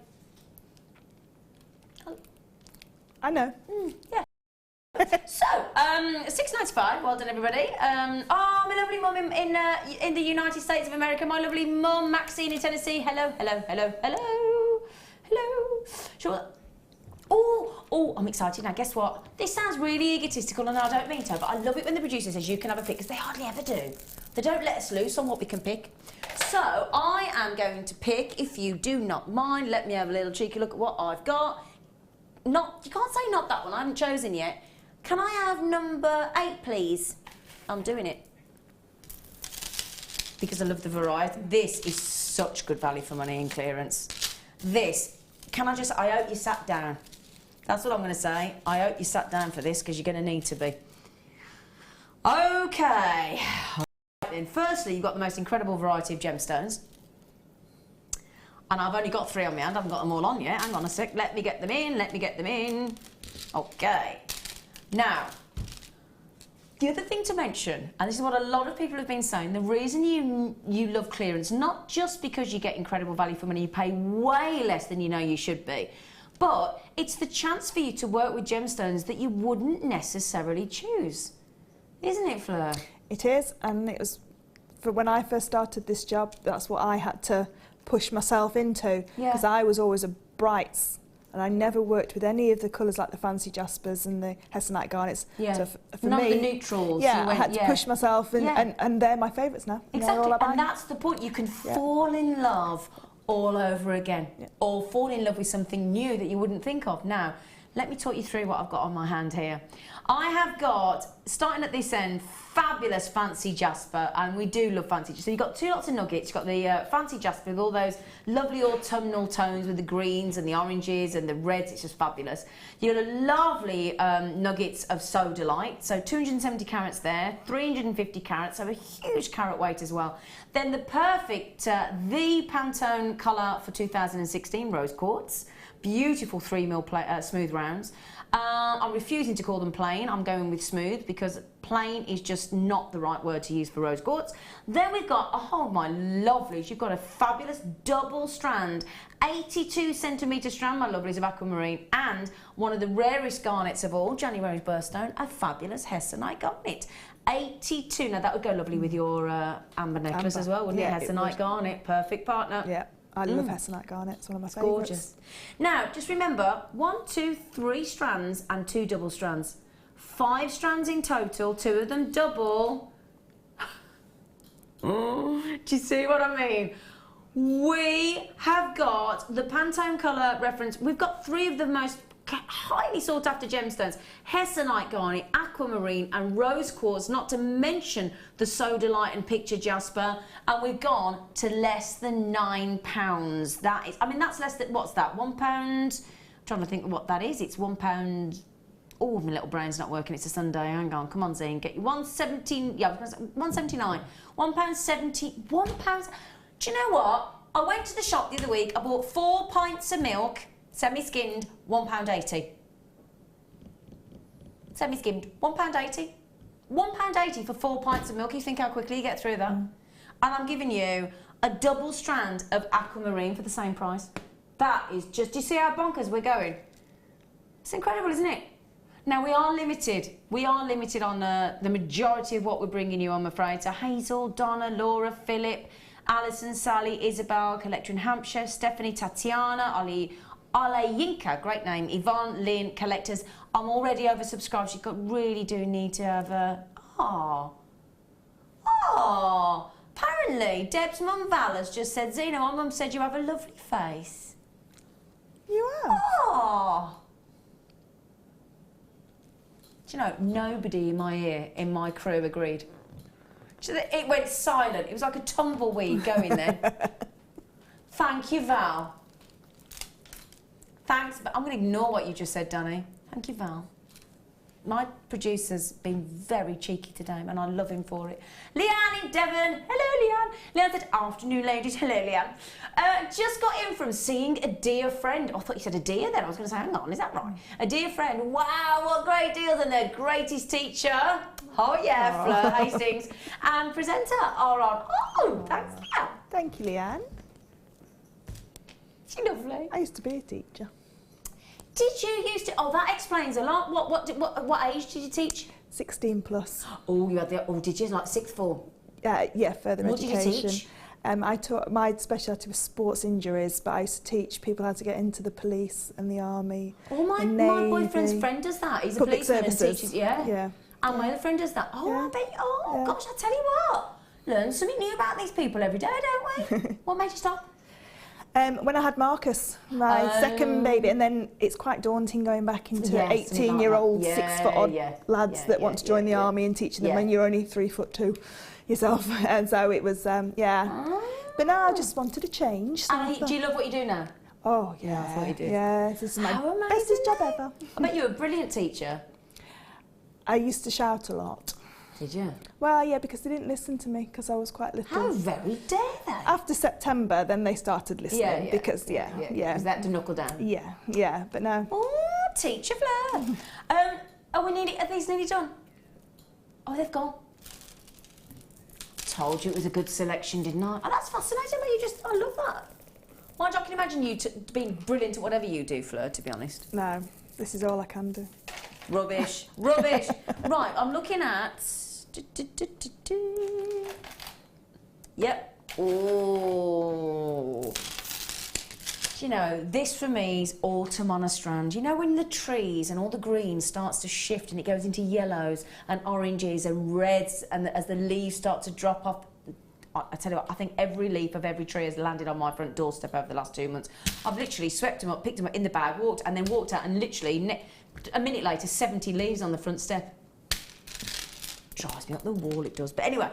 I know. Yeah. So, $6.95. Well done, everybody. My lovely mum in the United States of America. My lovely mum, Maxine in Tennessee. Hello, hello, hello, hello, hello. Sure. Oh, I'm excited now. Guess what? This sounds really egotistical, and I don't mean to, but I love it when the producer says you can have a pick, because they hardly ever do. They don't let us loose on what we can pick. So I am going to pick, if you do not mind. Let me have a little cheeky look at what I've got. You can't say not that one. I haven't chosen yet. Can I have number 8, please? I'm doing it because I love the variety. This is such good value for money in clearance. This, I hope you sat down. That's what I'm going to say. I hope you sat down for this, because you're going to need to be. Okay. Then firstly, you've got the most incredible variety of gemstones. And I've only got 3 on my hand. I haven't got them all on yet. Hang on a sec. Let me get them in. Okay. Now, the other thing to mention, and this is what a lot of people have been saying, the reason you love clearance, not just because you get incredible value for money, you pay way less than you know you should be, but it's the chance for you to work with gemstones that you wouldn't necessarily choose. Isn't it, Fleur? It is, and it was, for when I first started this job, that's what I had to push myself into, because I was always a brights, and I never worked with any of the colours like the fancy jaspers and the hessonite garnets. So for none me, of the neutrals. I had to push myself, and they're my favourites now. Exactly, and that's the point. You can fall in love all over again, or fall in love with something new that you wouldn't think of. Now, let me talk you through what I've got on my hand here. I have got, starting at this end, fabulous fancy jasper, and we do love fancy. So you've got 2 lots of nuggets. You've got the fancy jasper with all those lovely autumnal tones with the greens and the oranges and the reds. It's just fabulous. You've got a lovely nuggets of sodalite, so 270 carats there, 350 carats, so a huge carat weight as well. Then the perfect, the Pantone colour for 2016 rose quartz. Beautiful 3mm smooth rounds. I'm refusing to call them plain. I'm going with smooth, because plain is just not the right word to use for rose quartz. Then we've got, oh my lovelies, you've got a fabulous double strand, 82 centimetre strand, my lovelies, of aquamarine, and one of the rarest garnets of all, January's birthstone, a fabulous hessonite garnet. 82. Now that would go lovely with your amber necklace as well, wouldn't it? Hessonite garnet, perfect partner. Yeah. I love hessonite garnet. It's one of my favourites. Gorgeous. Now, just remember, 1, 2, 3 strands and 2 double strands. 5 strands in total, 2 of them double. Do you see what I mean? We have got the Pantone colour reference. We've got 3 of the most highly sought after gemstones: hessonite garnet, aquamarine and rose quartz, not to mention the sodalite and picture jasper, and we've gone to less than £9. That is, I mean, that's less than, what's that, £1? I'm trying to think of what that is. It's £1. Oh, my little brain's not working. It's a Sunday. Hang on, come on, Zane, get you 117. Yeah, £1.79. £1.70. £1. Do you know what? I went to the shop the other week. I bought 4 pints of milk, semi-skinned, £1.80. semi-skimmed, £1.80. £1.80 for 4 pints of milk. You think how quickly you get through that? And I'm giving you a double strand of aquamarine for the same price. That is just, do you see how bonkers we're going? It's incredible, isn't it? Now, we are limited. We are limited on the majority of what we're bringing you, I'm afraid. So Hazel, Donna, Laura, Philip, Alison, Sally, Isabel, collector in Hampshire, Stephanie, Tatiana, Ale Yinka, great name, Yvonne, Lynn, collectors. I'm already oversubscribed. You really do need to have a... Apparently, Deb's mum Val has just said, Zena, my mum said you have a lovely face. You have? Do you know, nobody in my ear, in my crew agreed. It went silent. It was like a tumbleweed going there. Thank you, Val. Thanks, but I'm going to ignore what you just said, Danny. Thank you, Val. My producer's been very cheeky today, and I love him for it. Leanne in Devon. Hello, Leanne. Leanne said, afternoon, ladies. Hello, Leanne. Just got in from seeing a dear friend. Oh, I thought you said a dear then. I was going to say, hang on, is that right? A dear friend. Wow, what great deals. And their greatest teacher. Oh, yeah, Fleur Hastings. And presenter are on. Oh, thanks, Leanne. Thank you, Leanne. She's lovely. I used to be a teacher. Did you used to? Oh, that explains a lot. What age did you teach? 16 plus. Oh, you had the. Oh, did you like sixth form? Yeah, further education. What did you teach? I taught. My speciality was sports injuries, but I used to teach people how to get into the police and the army. Oh, my boyfriend's friend does that. He's a policeman and teaches. Yeah. And my other friend does that. Oh, I bet. Oh, gosh, I tell you what. Learn something new about these people every day, don't we? What made you stop? When I had Marcus, my second baby, and then it's quite daunting going back into 18-year-old, 6-foot-odd lads that want to join the army and teaching them when you're only 3'2" yourself. And so it was, But now I just wanted to change. So and do you love what you do now? Oh, yeah. I thought you did. Yeah, this is my bestest job ever. I bet you were a brilliant teacher. I used to shout a lot. Did you? Well, yeah, because they didn't listen to me because I was quite little. How very dare they? After September, then they started listening because, Was that to knuckle down? Yeah, but no. Oh, teacher Fleur. Are these nearly done? Oh, they've gone. Told you it was a good selection, didn't I? Oh, that's fascinating, but I love that. Well, I can imagine you being brilliant at whatever you do, Fleur, to be honest. No, this is all I can do. Rubbish. Right, I'm looking at... Yep. Oh. Do you know, this for me is autumn on a strand. You know when the trees and all the green starts to shift and it goes into yellows and oranges and reds, and as the leaves start to drop off, I tell you what, I think every leaf of every tree has landed on my front doorstep over the last 2 months. I've literally swept them up, picked them up in the bag, walked out, and literally a minute later, 70 leaves on the front step. Drives me up the wall, it does. But anyway,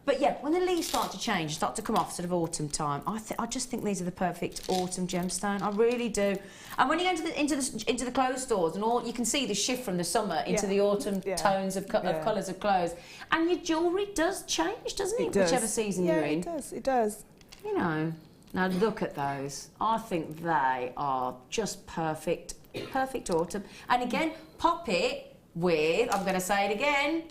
but yeah, when the leaves start to change, start to come off sort of autumn time, I just think these are the perfect autumn gemstone. I really do. And when you go into the clothes stores and all, you can see the shift from the summer into the autumn tones of colours of clothes. And your jewellery does change, doesn't it? Whichever season you're in. Yeah, it does. You know, now look at those. I think they are just perfect. Perfect autumn. And again, pop it with, I'm going to say it again,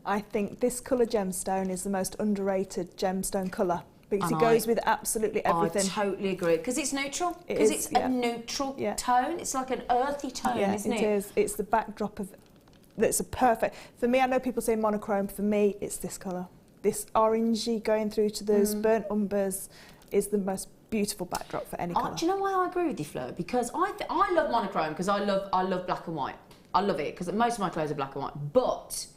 I think this colour gemstone is the most underrated gemstone colour because it goes with absolutely everything. I totally agree. Because it's neutral. Because it's a neutral tone. It's like an earthy tone, isn't it? It is. It's the backdrop of... That's a perfect... For me, I know people say monochrome. For me, it's this colour. This orangey going through to those burnt umbers is the most beautiful backdrop for any colour. Do you know why I agree with you, Fleur? Because I love monochrome because I love black and white. I love it because most of my clothes are black and white. But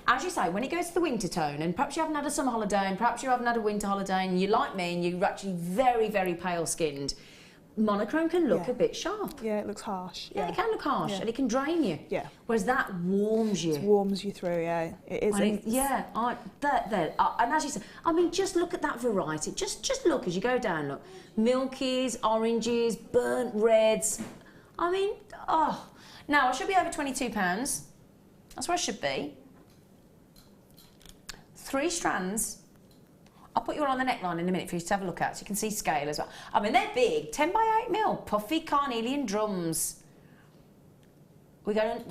as you say, when it goes to the winter tone, and perhaps you haven't had a summer holiday, and perhaps you haven't had a winter holiday, and you're like me, and you're actually very, very pale skinned, monochrome can look a bit sharp. Yeah, it looks harsh. Yeah, it can look harsh, and it can drain you. Yeah. Whereas that warms you. It warms you through. Yeah, it is. And as you said, I mean, just look at that variety. Just look as you go down. Look, milkies, oranges, burnt reds. I mean, now I should be over £22. That's where I should be. 3 strands. I'll put you all on the neckline in a minute for you to have a look at so you can see scale as well. I mean, they're big, 10 by 8 mil, puffy carnelian drums. we're going,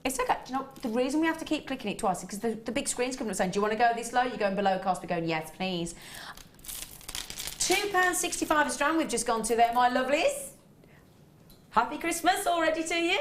it's okay. Do you know, the reason we have to keep clicking it twice is because the big screen's coming up saying, do you want to go this low? You're going below cost. We're going, yes, please. £2.65 a strand we've just gone to there, my lovelies. Happy Christmas already to you.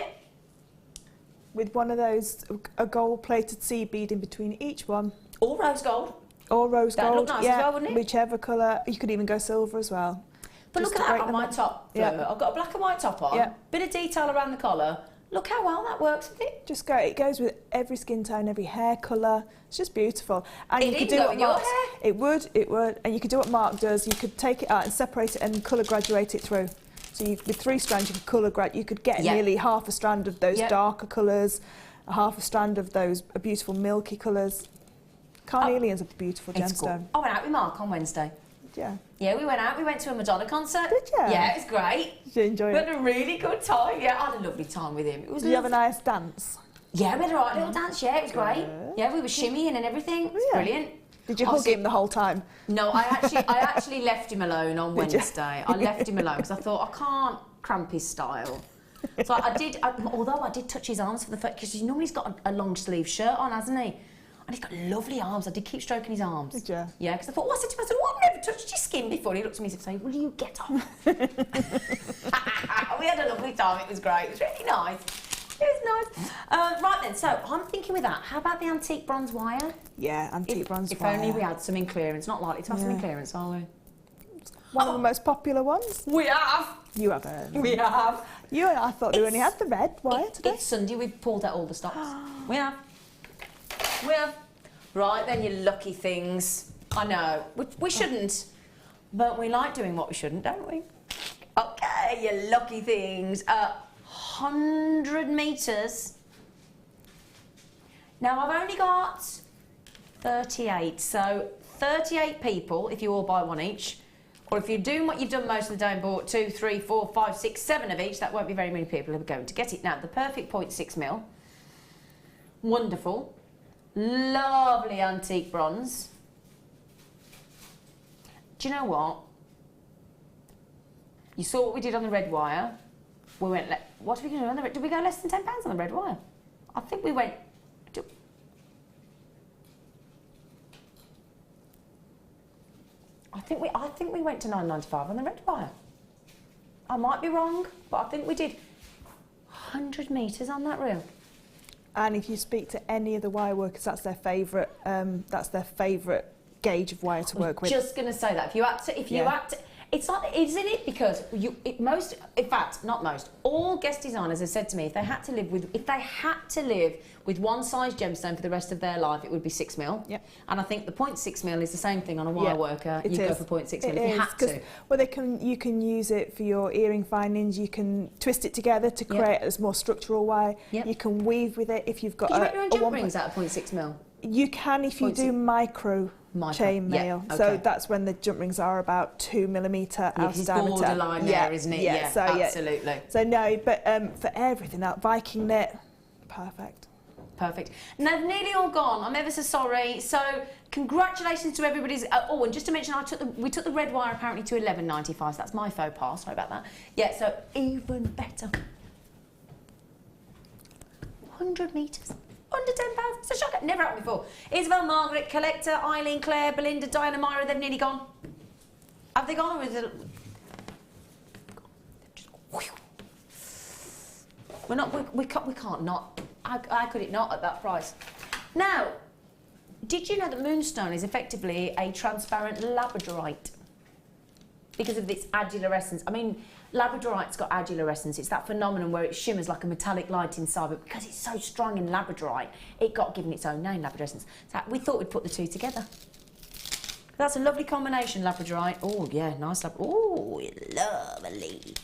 With one of those, a gold-plated seed bead in between each one. Or rose gold. Or rose gold. That'd look nice as well, wouldn't it? Whichever colour. You could even go silver as well. But Just look at that on my top. Yeah. I've got a black and white top on. Yeah. Bit of detail around the collar. Look how well that works with it. It goes with every skin tone, every hair colour. It's just beautiful. And you could do what your Mark. hair. It would. And you could do what Mark does. You could take it out and separate it and colour graduate it through. So with 3 strands, you could colour graduate. You could get nearly half a strand of those darker colours, half a strand of those beautiful milky colours. Carnelian's a beautiful gemstone. Cool. I went out with Mark on Wednesday. Yeah. Yeah, we went out. We went to a Madonna concert. Did you? Yeah, it was great. Did you enjoy it? We had a really good time. Yeah, I had a lovely time with him. It was. Did you have a nice dance? Yeah, we had a right little dance. Yeah, it was great. Yeah, we were shimmying and everything. It was brilliant. Did you hug him the whole time? No, I actually left him alone on Wednesday. I left him alone because I thought I can't cramp his style. So although I did touch his arms for the first, because normally he's got a long sleeve shirt on, hasn't he? And he's got lovely arms. I did keep stroking his arms. Did you? Yeah, because I thought, I said to him, I've never touched your skin before. And he looked at me and said, will you get off? We had a lovely time. It was great. It was really nice. It was nice. Right then, so I'm thinking with that, how about the antique bronze wire? Yeah, antique bronze wire. If only we had some in clearance. Not likely to have some in clearance, are we? One of the most popular ones. We have. You haven't. We have. I thought we only had the red wire today. It's Sunday. We've pulled out all the stops. We have. We have. Right then, you lucky things. I know. We shouldn't. But we like doing what we shouldn't, don't we? Okay, you lucky things. 100 metres. Now, I've only got 38. So, 38 people, if you all buy one each. Or if you're doing what you've done most of the day and bought 2, 3, 4, 5, 6, 7 of each, that won't be very many people who are going to get it. Now, the perfect 0.6mm. Wonderful. Lovely antique bronze. Do you know what? You saw what we did on the red wire. We went, what are we going to do on the red? Did we go less than £10 on the red wire? I think we went... I think we went to £9.95 on the red wire. I might be wrong, but I think we did 100 metres on that reel. And if you speak to any of the wire workers, that's their favourite gauge of wire to work with. Just going to say that if you had to, it's not, isn't it? Because all guest designers have said to me if they had to live with one size gemstone for the rest of their life, it would be 6mm. Yep. And I think the 0.6mm is the same thing on a wire worker. You go for 0.6mm if you had to. Well, you can use it for your earring findings. You can twist it together to create a more structural wire. Yep. You can weave with it if you've got. Can you make your own jump rings out of 0.6mm? You can if you do micro chain mail. Okay. So that's when the jump rings are about 2mm out of diameter. It's borderline there, isn't it? Yeah, so, absolutely. So no, but for everything, that Viking knit, perfect. Perfect. Now, they've nearly all gone. I'm ever so sorry. So, congratulations to everybody's... oh, and just to mention, we took the red wire apparently to £11.95. So that's my faux pas. Sorry about that. Yeah, so even better. 100 metres. Under £10. It's a shocker. Never happened before. Isabel, Margaret, Collector, Eileen, Claire, Belinda, Diana, Myra, they've nearly gone. Have they gone or is it... We can't not... How could it not at that price? Now, did you know that moonstone is effectively a transparent labradorite? Because of its adular-essence. I mean, labradorite's got adular-essence. It's that phenomenon where it shimmers like a metallic light inside, but because it's so strong in labradorite, it got given its own name, labrador-essence. So we thought we'd put the two together. That's a lovely combination, labradorite. Oh, yeah, nice oh, lovely.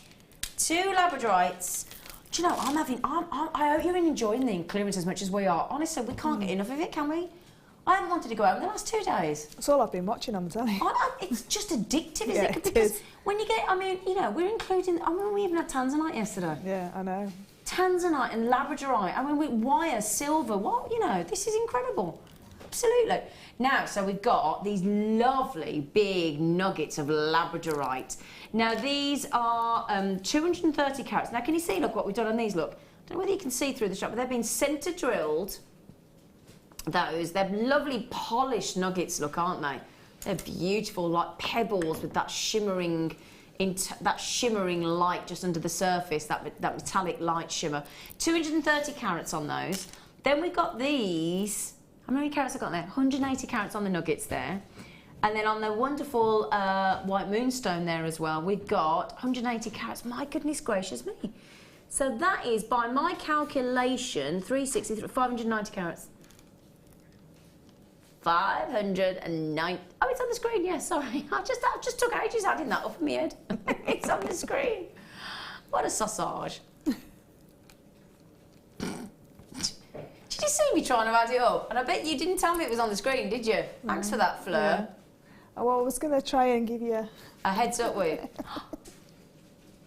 2 labradorites. Do you know, I hope you're enjoying the clearance as much as we are. Honestly, we can't get enough of it, can we? I haven't wanted to go out in the last 2 days. That's all I've been watching on the telly. It's just addictive, isn't it? Because when you get, we're including, we even had tanzanite yesterday. Yeah, I know. Tanzanite and labradorite. Wire, silver, this is incredible. Absolutely. Now, so we've got these lovely big nuggets of labradorite. Now, these are 230 carats. Now, can you see, look, what we've done on these, look. I don't know whether you can see through the shot, but they've been centre drilled. They're lovely polished nuggets, look, aren't they? They're beautiful, like pebbles with that shimmering light just under the surface, that metallic light shimmer. 230 carats on those. Then we've got these. How many carats have I got there? 180 carats on the nuggets there. And then on the wonderful white moonstone there as well, we've got 180 carats. My goodness gracious me. So that is, by my calculation, 360, 590 carats. 509. Oh, it's on the screen. Yeah, sorry. I just took ages adding that up in my head. It's on the screen. What a sausage. Did you see me trying to add it up? And I bet you didn't tell me it was on the screen, did you? Thanks for that, Fleur. Yeah. Oh, well, I was going to try and give you a heads up with.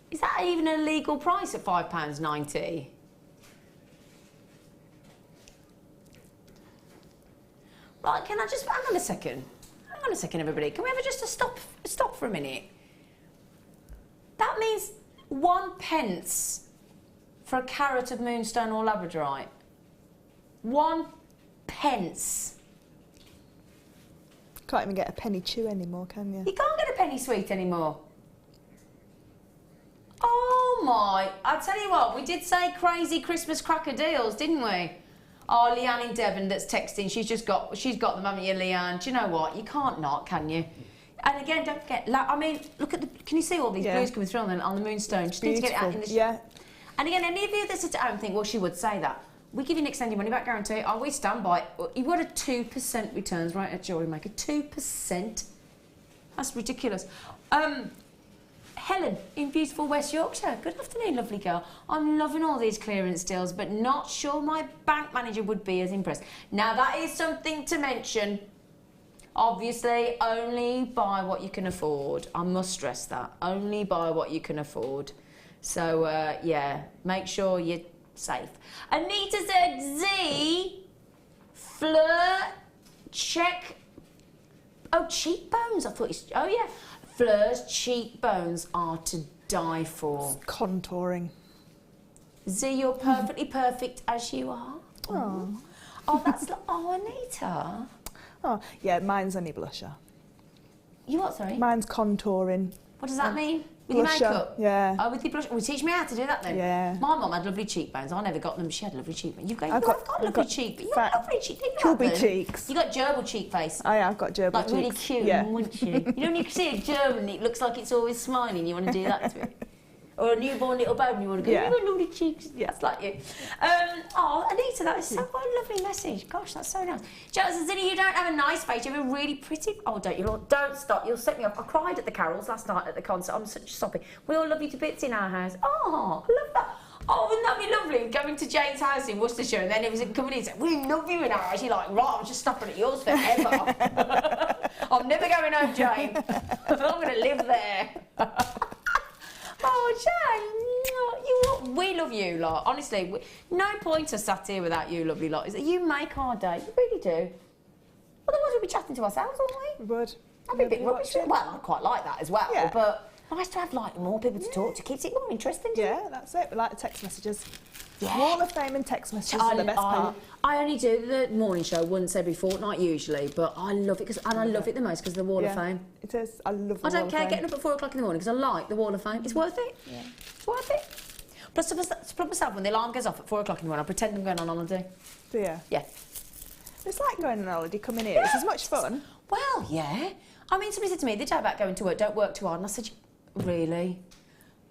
Is that even a legal price at £5.90? Right, can I just, hang on a second, everybody. Can we have just a stop for a minute? That means 1 pence for a carat of moonstone or labradorite. 1 pence. Can't even get a penny chew anymore, can you? You can't get a penny sweet anymore. Oh my, I tell you what, we did say crazy Christmas cracker deals, didn't we? Oh, Leanne in Devon that's texting, she's got them, haven't you, Leanne? Do you know what? You can't not, can you? And again, don't forget, I mean, look at the, can you see all these blues coming through on the moonstone? Just need to get it out in the... Yeah. And again, any of you that sit at home think, well, she would say that. We give you an extended money back guarantee. Oh, we stand by it. You've got a 2% returns, right, at JewelleryMaker. 2%. That's ridiculous. Helen in beautiful West Yorkshire. Good afternoon, lovely girl. I'm loving all these clearance deals, but not sure my bank manager would be as impressed. Now, that is something to mention. Obviously, only buy what you can afford. I must stress that. Only buy what you can afford. So, yeah, make sure you're safe. Anita ZZ, Fleur, check. Oh, cheekbones. I thought it's. Oh, yeah. Fleur's cheekbones are to die for. It's contouring. Z, you're perfectly perfect as you are. Oh. Oh, that's. Oh, Anita. Oh, yeah, mine's only blusher. You what, sorry? Mine's contouring. What does that mean? With your makeup? Yeah. Oh, with your blush. Well, teach me how to do that then. Yeah. My mum had lovely cheekbones. I never got them. She had lovely cheekbones. You've got lovely cheekbones. You've got lovely cheeks. Chubby cheeks. You got gerbil cheek face. Oh, yeah, I've got gerbil like cheeks. Like really cute, yeah. wouldn't you? You know when you see a German, it looks like it's always smiling. You want to do that to it. Or a newborn little baby, you want to go, you've got lovely cheeks. Yeah. That's like you. Oh, Anita, that is so what a lovely message. Gosh, that's so nice. Jonathan, Zena, you don't have a nice face. You have a really pretty... Oh, don't you? Don't stop. You'll set me off. I cried at the carols last night at the concert. I'm such a soppy. We all love you to bits in our house. Oh, I love that. Oh, wouldn't that be lovely? Going to Jane's house in Worcestershire and then it was coming in and said, we love you in our house. You're like, right, I'm just stopping at yours forever. I'm never going home, Jane. I'm going to live there. Oh, Jane, we love you, lot. Honestly, no point us sat here without you, lovely lot. Is that you make our day. You really do. Otherwise, we'd be chatting to ourselves, wouldn't we? We would. That'd be a bit rubbish. Well, I quite like that as well, but nice to have like more people to talk to. Keeps it more interesting. Yeah, that's it. We like the text messages. Yeah. Wall of Fame and text messages are the best part. I only do the morning show once every fortnight usually, but I love it I love it the most because of the Wall of Fame. It is. I love the I don't care getting up at 4 o'clock in the morning because I like the Wall of Fame. It's worth it. Yeah. It's worth it. Plus, to myself, when the alarm goes off at 4 o'clock in the morning, I pretend I'm going on holiday. Do you? Yeah. It's like going on holiday, coming here. It's as much fun. Well, yeah. I mean, somebody said to me the day about going to work, don't work too hard. And I said, really?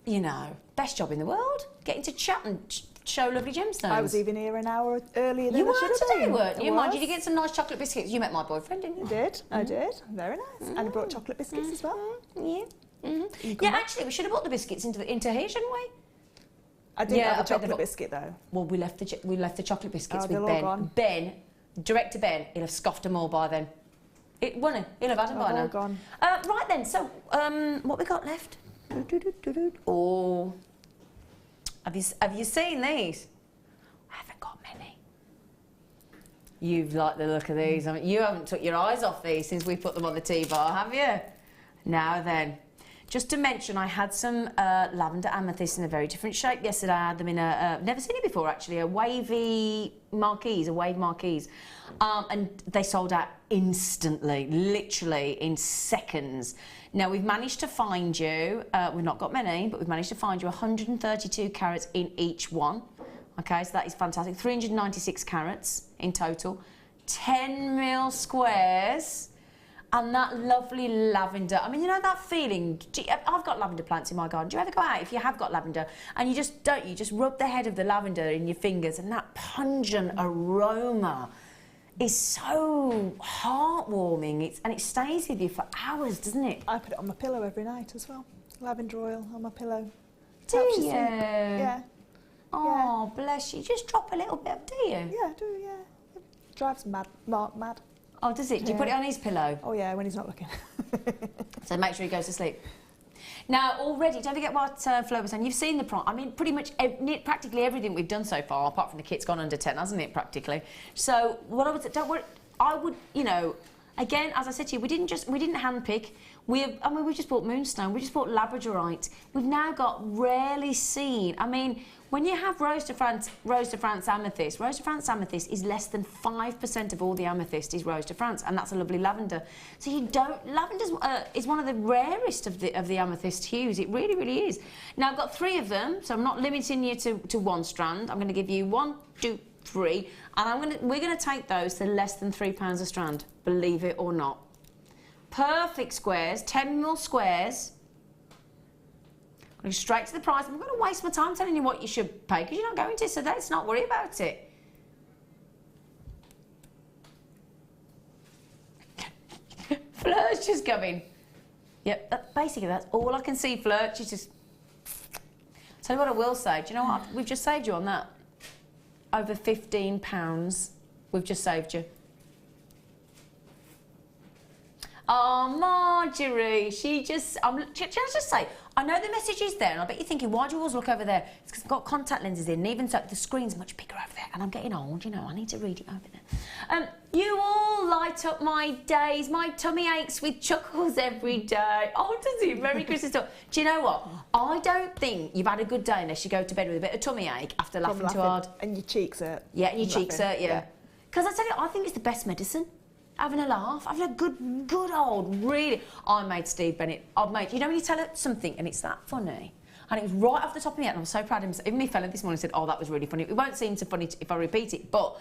You know, best job in the world. Getting to chat and show lovely gemstones. I was even here an hour earlier than you I should have today, been. weren't you? Mind you, did you get some nice chocolate biscuits? You met my boyfriend, didn't you? I did. I did. Very nice. And I brought chocolate biscuits as well. Yeah. Yeah, actually, we should have brought the biscuits into here, shouldn't we? I didn't have a chocolate biscuit though. Well, we left the chocolate biscuits with they're Ben. all gone. Ben, director Ben, he'll have scoffed them all by then. Won't he? He'll have had them by now. All gone. Right then. So, what we got left? Oh, have you seen these? I haven't got many. You've liked the look of these. I mean, you haven't took your eyes off these since we put them on the tea bar, have you? Now then. Just to mention, I had some lavender amethyst in a very different shape yesterday. I had them in a, never seen it before actually, a wavy marquise, a wave marquise. And they sold out instantly, literally in seconds. Now we've managed to find you, we've not got many, but we've managed to find you 132 carats in each one. Okay, so that is fantastic. 396 carats in total. 10mm squares. And that lovely lavender. I mean, you know that feeling? I've got lavender plants in my garden. Do you ever go out, if you have got lavender, and you just rub the head of the lavender in your fingers, and that pungent aroma is so heartwarming. And it stays with you for hours, doesn't it? I put it on my pillow every night as well. Lavender oil on my pillow. Do you? Yeah. Oh, yeah. Bless you. Just drop a little bit, do you? Yeah, I do, yeah. It drives Mark mad. Oh, does it? Do you put it on his pillow? Oh, yeah, when he's not looking. So make sure he goes to sleep. Now, already, don't forget what Fleur was saying. You've seen the prompt. I mean, pretty much, practically everything we've done so far, apart from the kit's gone under 10, hasn't it, practically? So, what I would say, don't worry, I would, you know, again, as I said to you, we didn't handpick. We just bought moonstone. We just bought labradorite. We've now got rarely seen. I mean, when you have Rose de France amethyst is less than 5% of all the amethyst is Rose de France, and that's a lovely lavender. So lavender is one of the rarest of the amethyst hues. It really, really is. Now I've got 3 of them, so I'm not limiting you to one strand. I'm going to give you 1, 2, 3, and we're going to take those to less than £3 a strand. Believe it or not. Perfect squares, 10mm squares. I'm going straight to the price. I'm not going to waste my time telling you what you should pay because you're not going to, so let's not worry about it. Fleur's just going. Yep, basically that's all I can see, Fleur. She's just... Tell you what I will say. Do you know what? We've just saved you on that. Over £15 we've just saved you. Oh, Marjorie, can I just say, I know the message is there, and I bet you're thinking, why do you always look over there? It's because I've got contact lenses in, and even so, the screen's much bigger over there, and I'm getting old, you know, I need to read it over there. You all light up my days, my tummy aches with chuckles every day. Oh, does it? Merry Christmas. Do you know what? I don't think you've had a good day unless you go to bed with a bit of tummy ache after laughing too hard. And your cheeks hurt. Yeah, and your cheeks hurt, yeah. Because I tell you, I think it's the best medicine. Having a laugh, having a good old, really... I made Steve Bennett. You know when you tell it something and it's that funny? And it was right off the top of my head, and I'm so proud of him. Even my fella this morning said, oh, that was really funny. It won't seem so funny if I repeat it, but,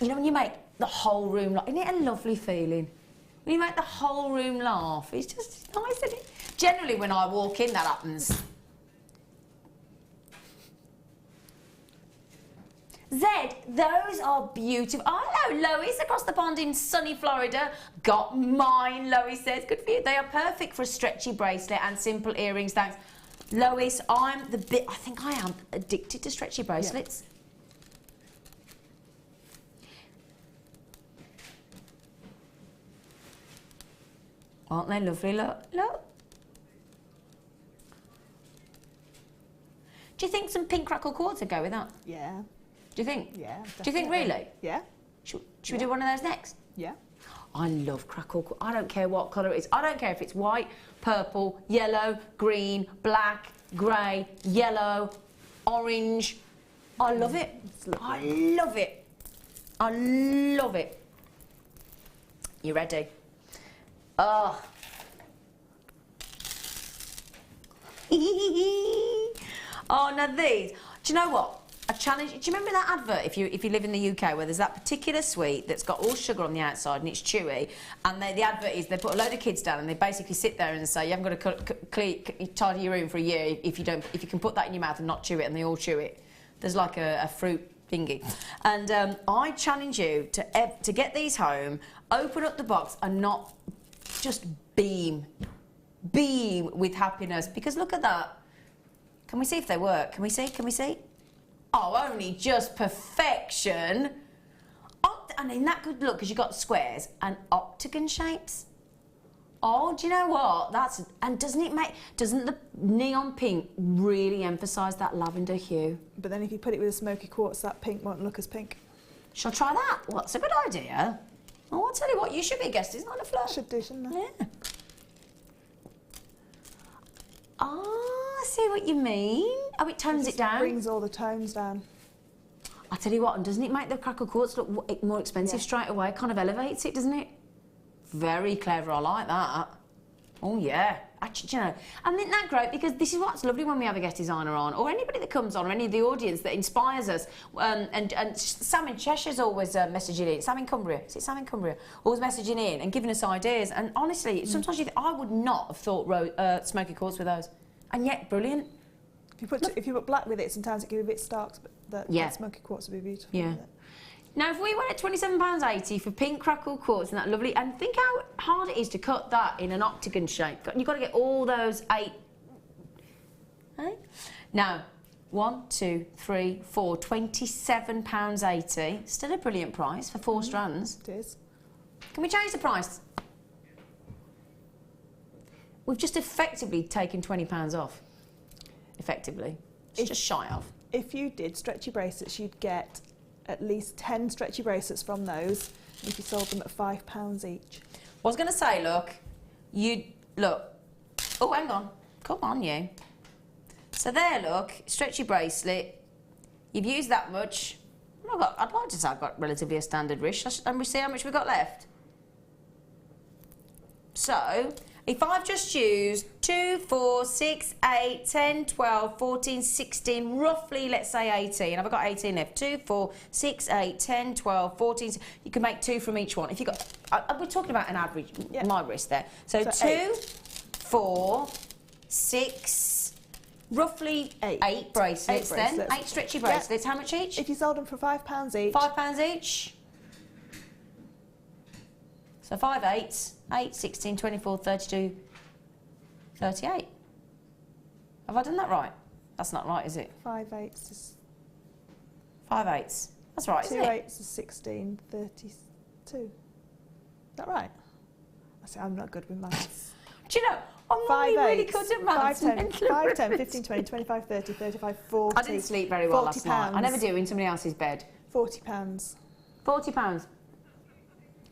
you know, when you make the whole room laugh, isn't it a lovely feeling? When you make the whole room laugh, it's just nice, isn't it? Generally, when I walk in, that happens. Zed, those are beautiful. Oh, hello, Lois, across the pond in sunny Florida. Got mine, Lois says. Good for you. They are perfect for a stretchy bracelet and simple earrings, thanks. Lois, I think I am addicted to stretchy bracelets. Yeah. Aren't they lovely? Look. Do you think some pink crackle quartz would go with that? Yeah. Do you think? Yeah. Definitely. Do you think really? Yeah. Should we do one of those next? Yeah. I love crackle. I don't care what colour it is. I don't care if it's white, purple, yellow, green, black, grey, yellow, orange. I love it. I love it. I love it. You ready? Oh. Oh, now these. Do you know what? A challenge. Do you remember that advert, if you live in the UK, where there's that particular sweet that's got all sugar on the outside and it's chewy, and the advert is they put a load of kids down and they basically sit there and say you haven't got to tidy your room for a year if you can put that in your mouth and not chew it, and they all chew it. There's like a fruit thingy, and I challenge you to get these home, open up the box and not just beam with happiness, because look at that. Can we see if they work? Can we see? Oh, only just perfection. And in that good look, because you've got squares and octagon shapes. Oh, do you know what? And doesn't the neon pink really emphasise that lavender hue? But then if you put it with a smoky quartz, that pink won't look as pink. Shall I try that? Well, that's a good idea. Oh, I'll tell you what, you should be a guest, isn't it, Fleur? Should do, shouldn't I? Yeah. I see what you mean. Oh, it tones it down. Brings all the tones down. I tell you what, and doesn't it make the crackle quartz look more expensive straight away? It kind of elevates it, doesn't it? Very clever, I like that. Oh yeah, actually, you know, and isn't that great? Because this is what's lovely when we have a guest designer on, or anybody that comes on, or any of the audience that inspires us. And Sam in Cheshire's always messaging in. Sam in Cumbria, is it Sam in Cumbria? Always messaging in and giving us ideas. And honestly, sometimes I would not have thought smoky quartz with those, and yet brilliant. If you put black with it, sometimes it can be a bit stark, but that smoky quartz would be beautiful. Yeah. Now, if we went at £27.80 for pink crackle quartz and that lovely, and think how hard it is to cut that in an octagon shape. You've got to get all those 8. Hey? Now, 1, 2, 3, 4, £27.80. Still a brilliant price for 4 strands. It is. Can we change the price? We've just effectively taken £20 off. Effectively. It's just shy of. If you did stretchy bracelets, you'd get at least 10 stretchy bracelets from those if you sold them at £5 each. I was going to say, look. Oh, hang on. Come on, you. So there, look, stretchy bracelet. You've used that much. I'd like to say I've got relatively a standard wrist. And we see how much we've got left. So, if I've just used 2, 4, 6, 8, 10, 12, 14, 16, roughly, let's say 18. Have I got 18 left? 2, 4, 6, 8, 10, 12, 14. You can make 2 from each one. If you got, we're talking about an average, my wrist there. So 2, 4, 6, roughly 8 bracelets then. 8 stretchy bracelets. How much each? If you sold them for £5 each. £5 each. So 5 8s, 8, 16, 24, 32, 38. Have I done that right? That's not right, is it? 5 8s is... 5 8s. That's right, isn't it? 2 8s is 16, 32. Is that right? I say I'm not good with maths. Do you know, I'm not really good at maths. 5, 10, 15, 20, 25, 30, 35, 40. I didn't sleep very well last night. I never do in somebody else's bed. £40. £40.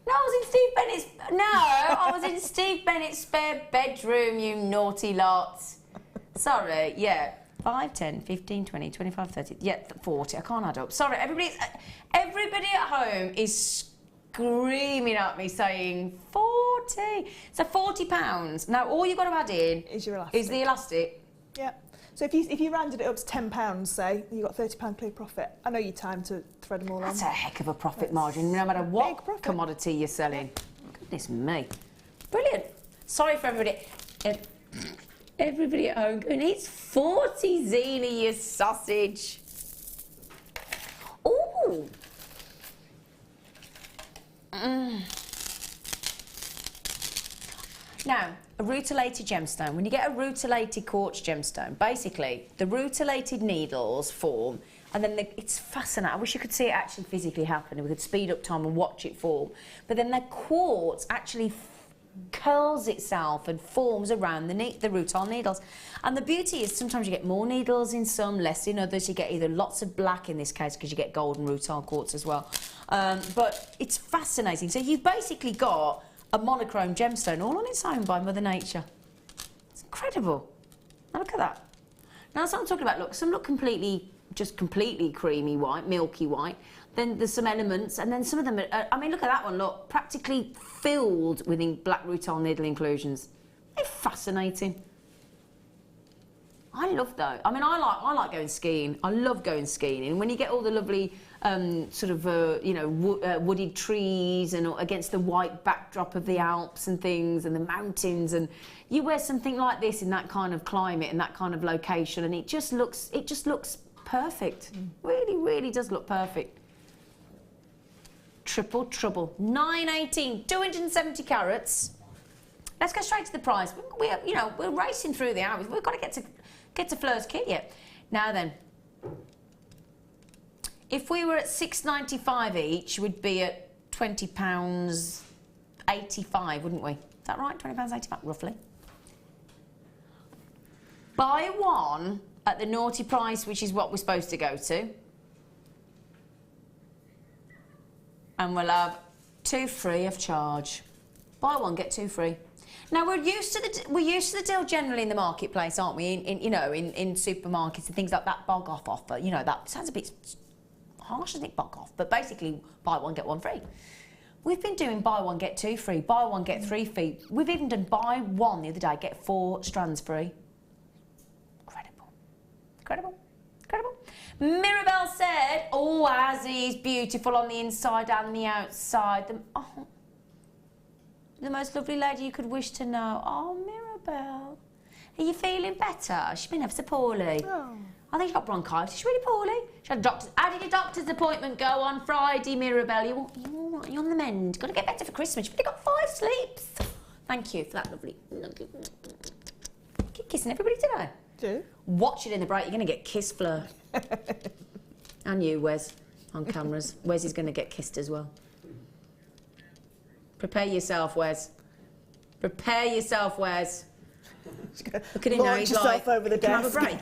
No, I was in Steve Bennett's... No, I was in Steve Bennett's spare bedroom, you naughty lot. Sorry, yeah. 5, 10, 15, 20, 25, 30... Yeah, 40. I can't add up. Sorry, everybody at home is screaming at me saying 40. So £40. Now, all you've got to add in... Is your elastic. Is the elastic. Yeah. So if you rounded it up to £10, say, you got £30 clear profit. I know your time to thread them all on. That's a heck of a profit margin, no matter what commodity you're selling. Goodness me. Brilliant. Sorry for everybody. Everybody at home going, it's 40, Zena, you sausage. Ooh. Now, a rutilated gemstone. When you get a rutilated quartz gemstone, basically, the rutilated needles form, and then it's fascinating. I wish you could see it actually physically happen, and we could speed up time and watch it form. But then the quartz actually curls itself and forms around the rutile needles. And the beauty is sometimes you get more needles in some, less in others. You get either lots of black in this case because you get golden rutile quartz as well. But it's fascinating. So you've basically got a monochrome gemstone all on its own by Mother Nature. It's incredible. Now look at that. Now that's what I'm talking about. Look, some look completely creamy white, milky white. Then there's some elements, and then some of them are, I mean, look at that one, look, practically filled with black rutile needle inclusions. They're fascinating. I love those. I mean, I like going skiing. I love going skiing. And when you get all the lovely wooded trees and lagainst the white backdrop of the Alps and things and the mountains, and you wear something like this in that kind of climate and that kind of location, and it just looks perfect. Really, really does look perfect. Triple trouble. 918, 270 carats. Let's go straight to the price. We're racing through the hours. We've got to get to Fleur's kit yet. Now then, if we were at £6.95 each, we'd be at £20.85, wouldn't we? Is that right? £20.85, roughly. Buy one at the naughty price, which is what we're supposed to go to. and we'll have 2 free of charge. Buy one, get 2 free. Now we're used to the deal generally in the marketplace, aren't we? In supermarkets and things like that bog off offer. You know, that sounds a bit harsh, doesn't it? Bog off, but basically buy one get one free. We've been doing buy one get 2 free, buy one get 3 free. We've even done buy one the other day, get 4 strands free. Incredible, incredible, incredible. Mirabelle said, "Oh, Azzy's beautiful on the inside and the outside." The most lovely lady you could wish to know. Oh, Mirabelle. Are you feeling better? She's been ever so poorly. Oh. I think she's got bronchitis. She's really poorly. She had a doctor's... How did your doctor's appointment go on Friday, Mirabelle? You're all right, you're on the mend. Got to get better for Christmas. You've only got 5 sleeps. Thank you for that lovely... Keep kissing everybody today. Do. Watch it in the break. You're going to get kissed, Fleur. And you, Wes, on cameras. Wes is going to get kissed as well. Prepare yourself, Wes. Prepare yourself, Wes. Look at him now, he's like, over the desk. Have a break.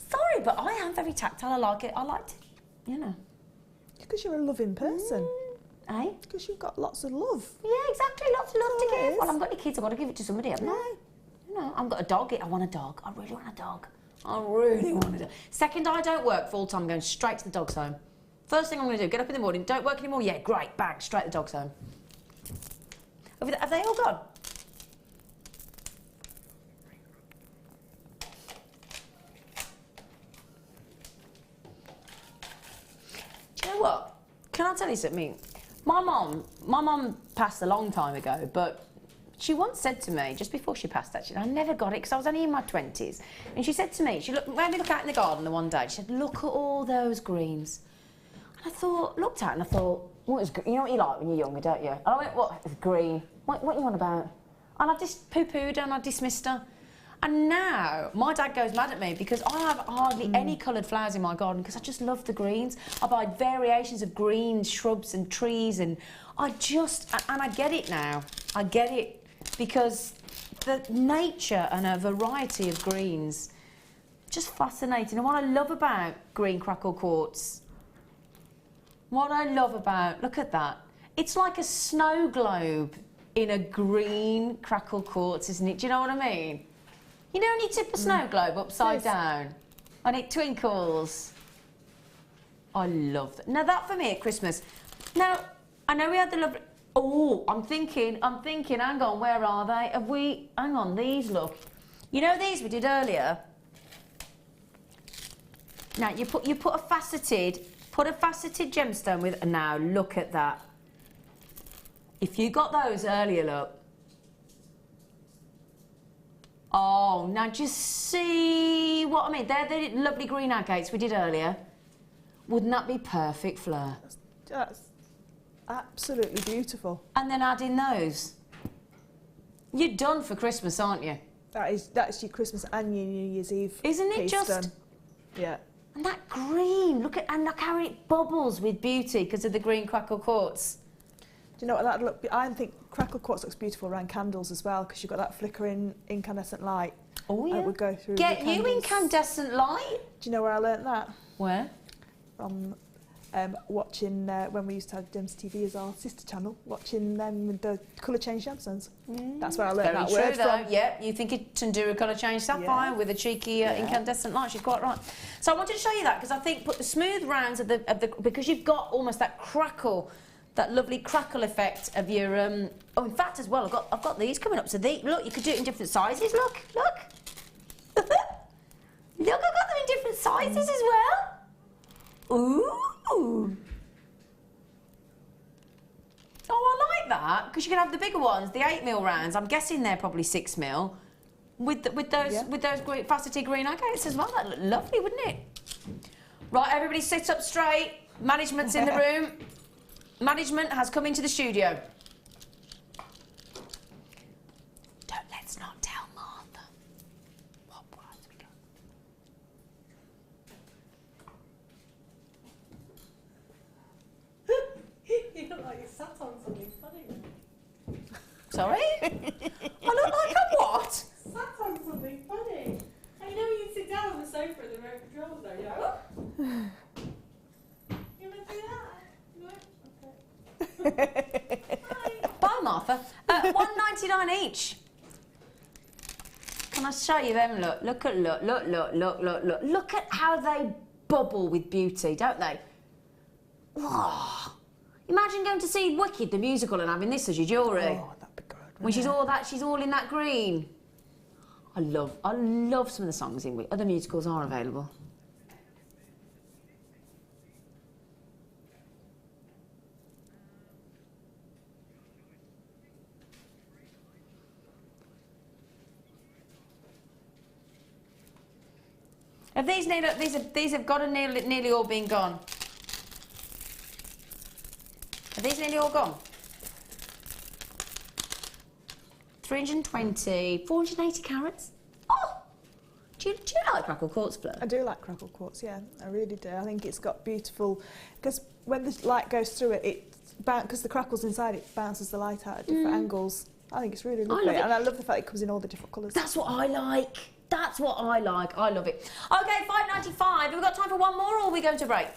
Sorry, but I am very tactile. I like it. I like to, you know. Because you're a loving person. Eh? Because you've got lots of love. Yeah, exactly. Lots of love to give. Well, I haven't got any kids. I've got to give it to somebody, haven't I? You know, I've got a dog. I want a dog. I really want a dog. I really want a dog. Second, I don't work full time. I'm going straight to the dog's home. First thing I'm going to do, get up in the morning, don't work anymore? Yeah, great, bang, straight to the dog's home. Have they all gone? Do you know what? Can I tell you something? My mum passed a long time ago, but she once said to me, just before she passed actually, I never got it because I was only in my 20s, and she said to me, made me look out in the garden the one day, she said, "Look at all those greens." I looked at it and I thought, you know what you like when you're younger, don't you? And I went, what? It's green. What are you on about? And I just poo-pooed her and I dismissed her. And now, my dad goes mad at me because I have hardly any coloured flowers in my garden because I just love the greens. I buy variations of greens, shrubs and trees, and I get it now. I get it because the nature and a variety of greens, just fascinating. And what I love about green crackle quartz, look at that. It's like a snow globe in a green crackle quartz, isn't it? Do you know what I mean? You know when you tip a snow globe upside down and it twinkles? I love that. Now that for me at Christmas. Now, I know we had the lovely... Oh, I'm thinking, hang on, where are they? Hang on, these, look. You know these we did earlier? Now, you put a faceted gemstone with, and now look at that. If you got those earlier, look. Oh, now just see what I mean. They're the lovely green agates we did earlier. Wouldn't that be perfect, Fleur? That's absolutely beautiful. And then add in those. You're done for Christmas, aren't you? That's your Christmas and your New Year's Eve. Isn't it just? Done. Yeah. And that green, look how it bubbles with beauty because of the green crackle quartz. Do you know what that look? I think crackle quartz looks beautiful around candles as well because you've got that flickering incandescent light. Oh yeah. It would go through. Get you incandescent light. Do you know where I learnt that? Where? From watching when we used to have Dems TV as our sister channel, watching them with the colour change gemstones. That's where I learnt that word from. Yeah, you think it can do a colour change sapphire with a cheeky incandescent light. She's quite right. So I wanted to show you that because I think put the smooth rounds of the because you've got almost that crackle, that lovely crackle effect of your oh, in fact as well, I've got these coming up. So look, you could do it in different sizes. Look. Look, I've got them in different sizes as well. Ooh. Oh, I like that because you can have the bigger ones, the 8mm rounds. I'm guessing they're probably 6mm with those great faceted green agates as well. That look lovely, wouldn't it? Right, everybody sit up straight. Management's in the room. Management has come into the studio. Let's not tell Martha. What words we got? You look like you sat on something funny. Sorry? I look like a what? Sat on something funny. And you know when you sit down on the sofa at the remote control though, you know? You went through Bye, Martha. £1.99 each. Can I show you them? Look at how they bubble with beauty, don't they? Whoa. Imagine going to see Wicked the musical and having this as your jewellery. Oh, that'd be good. When she's all in that green. I love some of the songs in Wicked. Other musicals are available. Have these have got to nearly all been gone? Are these nearly all gone? 320, 480 carats. Oh! Do you like crackle quartz, Fleur? I do like crackle quartz, yeah, I really do. I think it's got beautiful, because when the light goes through it, because the crackles inside it bounces the light out at different angles. I think it's really lovely, and I love the fact it comes in all the different colours. That's what I like. That's what I like. I love it. Okay, £5.95. Have we got time for one more, or are we going to break?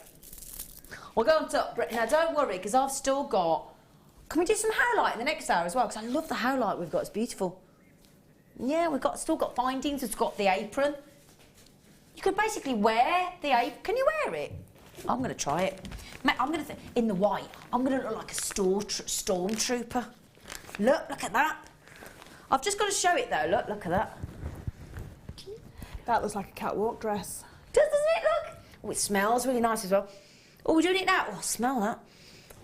We're going to break. Now, don't worry, because I've still got... Can we do some highlight in the next hour as well? Because I love the highlight we've got. It's beautiful. Yeah, still got findings. It's got the apron. You could basically wear the apron. Can you wear it? I'm going to try it. Mate, I'm going to... In the white, I'm going to look like a stormtrooper. Look at that. I've just got to show it, though. Look at that. That looks like a catwalk dress. Doesn't it, look? Oh, it smells really nice as well. Oh, we're doing it now. Oh, smell that.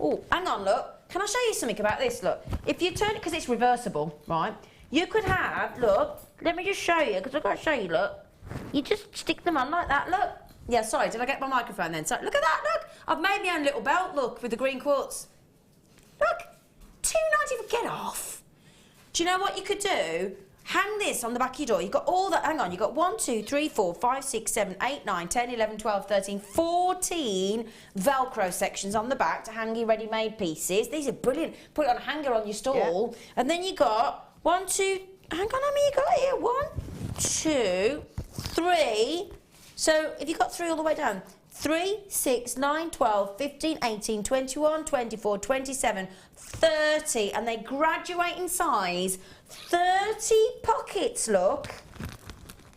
Oh, hang on, look. Can I show you something about this? Look, if you turn it, because it's reversible, right? You could have, look, let me just show you, because I've got to show you, look. You just stick them on like that, look. Yeah, sorry, did I get my microphone then? So, look at that, look. I've made my own little belt, look, with the green quartz. Look, £2.90, get off. Do you know what you could do? Hang this on the back of your door. You've got all that. Hang on. You've got 1, 2, 3, 4, 5, 6, 7, 8, 9, 10, 11, 12, 13, 14 Velcro sections on the back to hang your ready-made pieces. These are brilliant. Put it on a hanger on your stall. Yeah. And then you got 1, 2... Hang on, how many you got here? 1, 2, 3. So, if you got 3 all the way down... 3, 6, 9, 12, 15, 18, 21, 24, 27, 30, and they graduate in size. 30 pockets, look.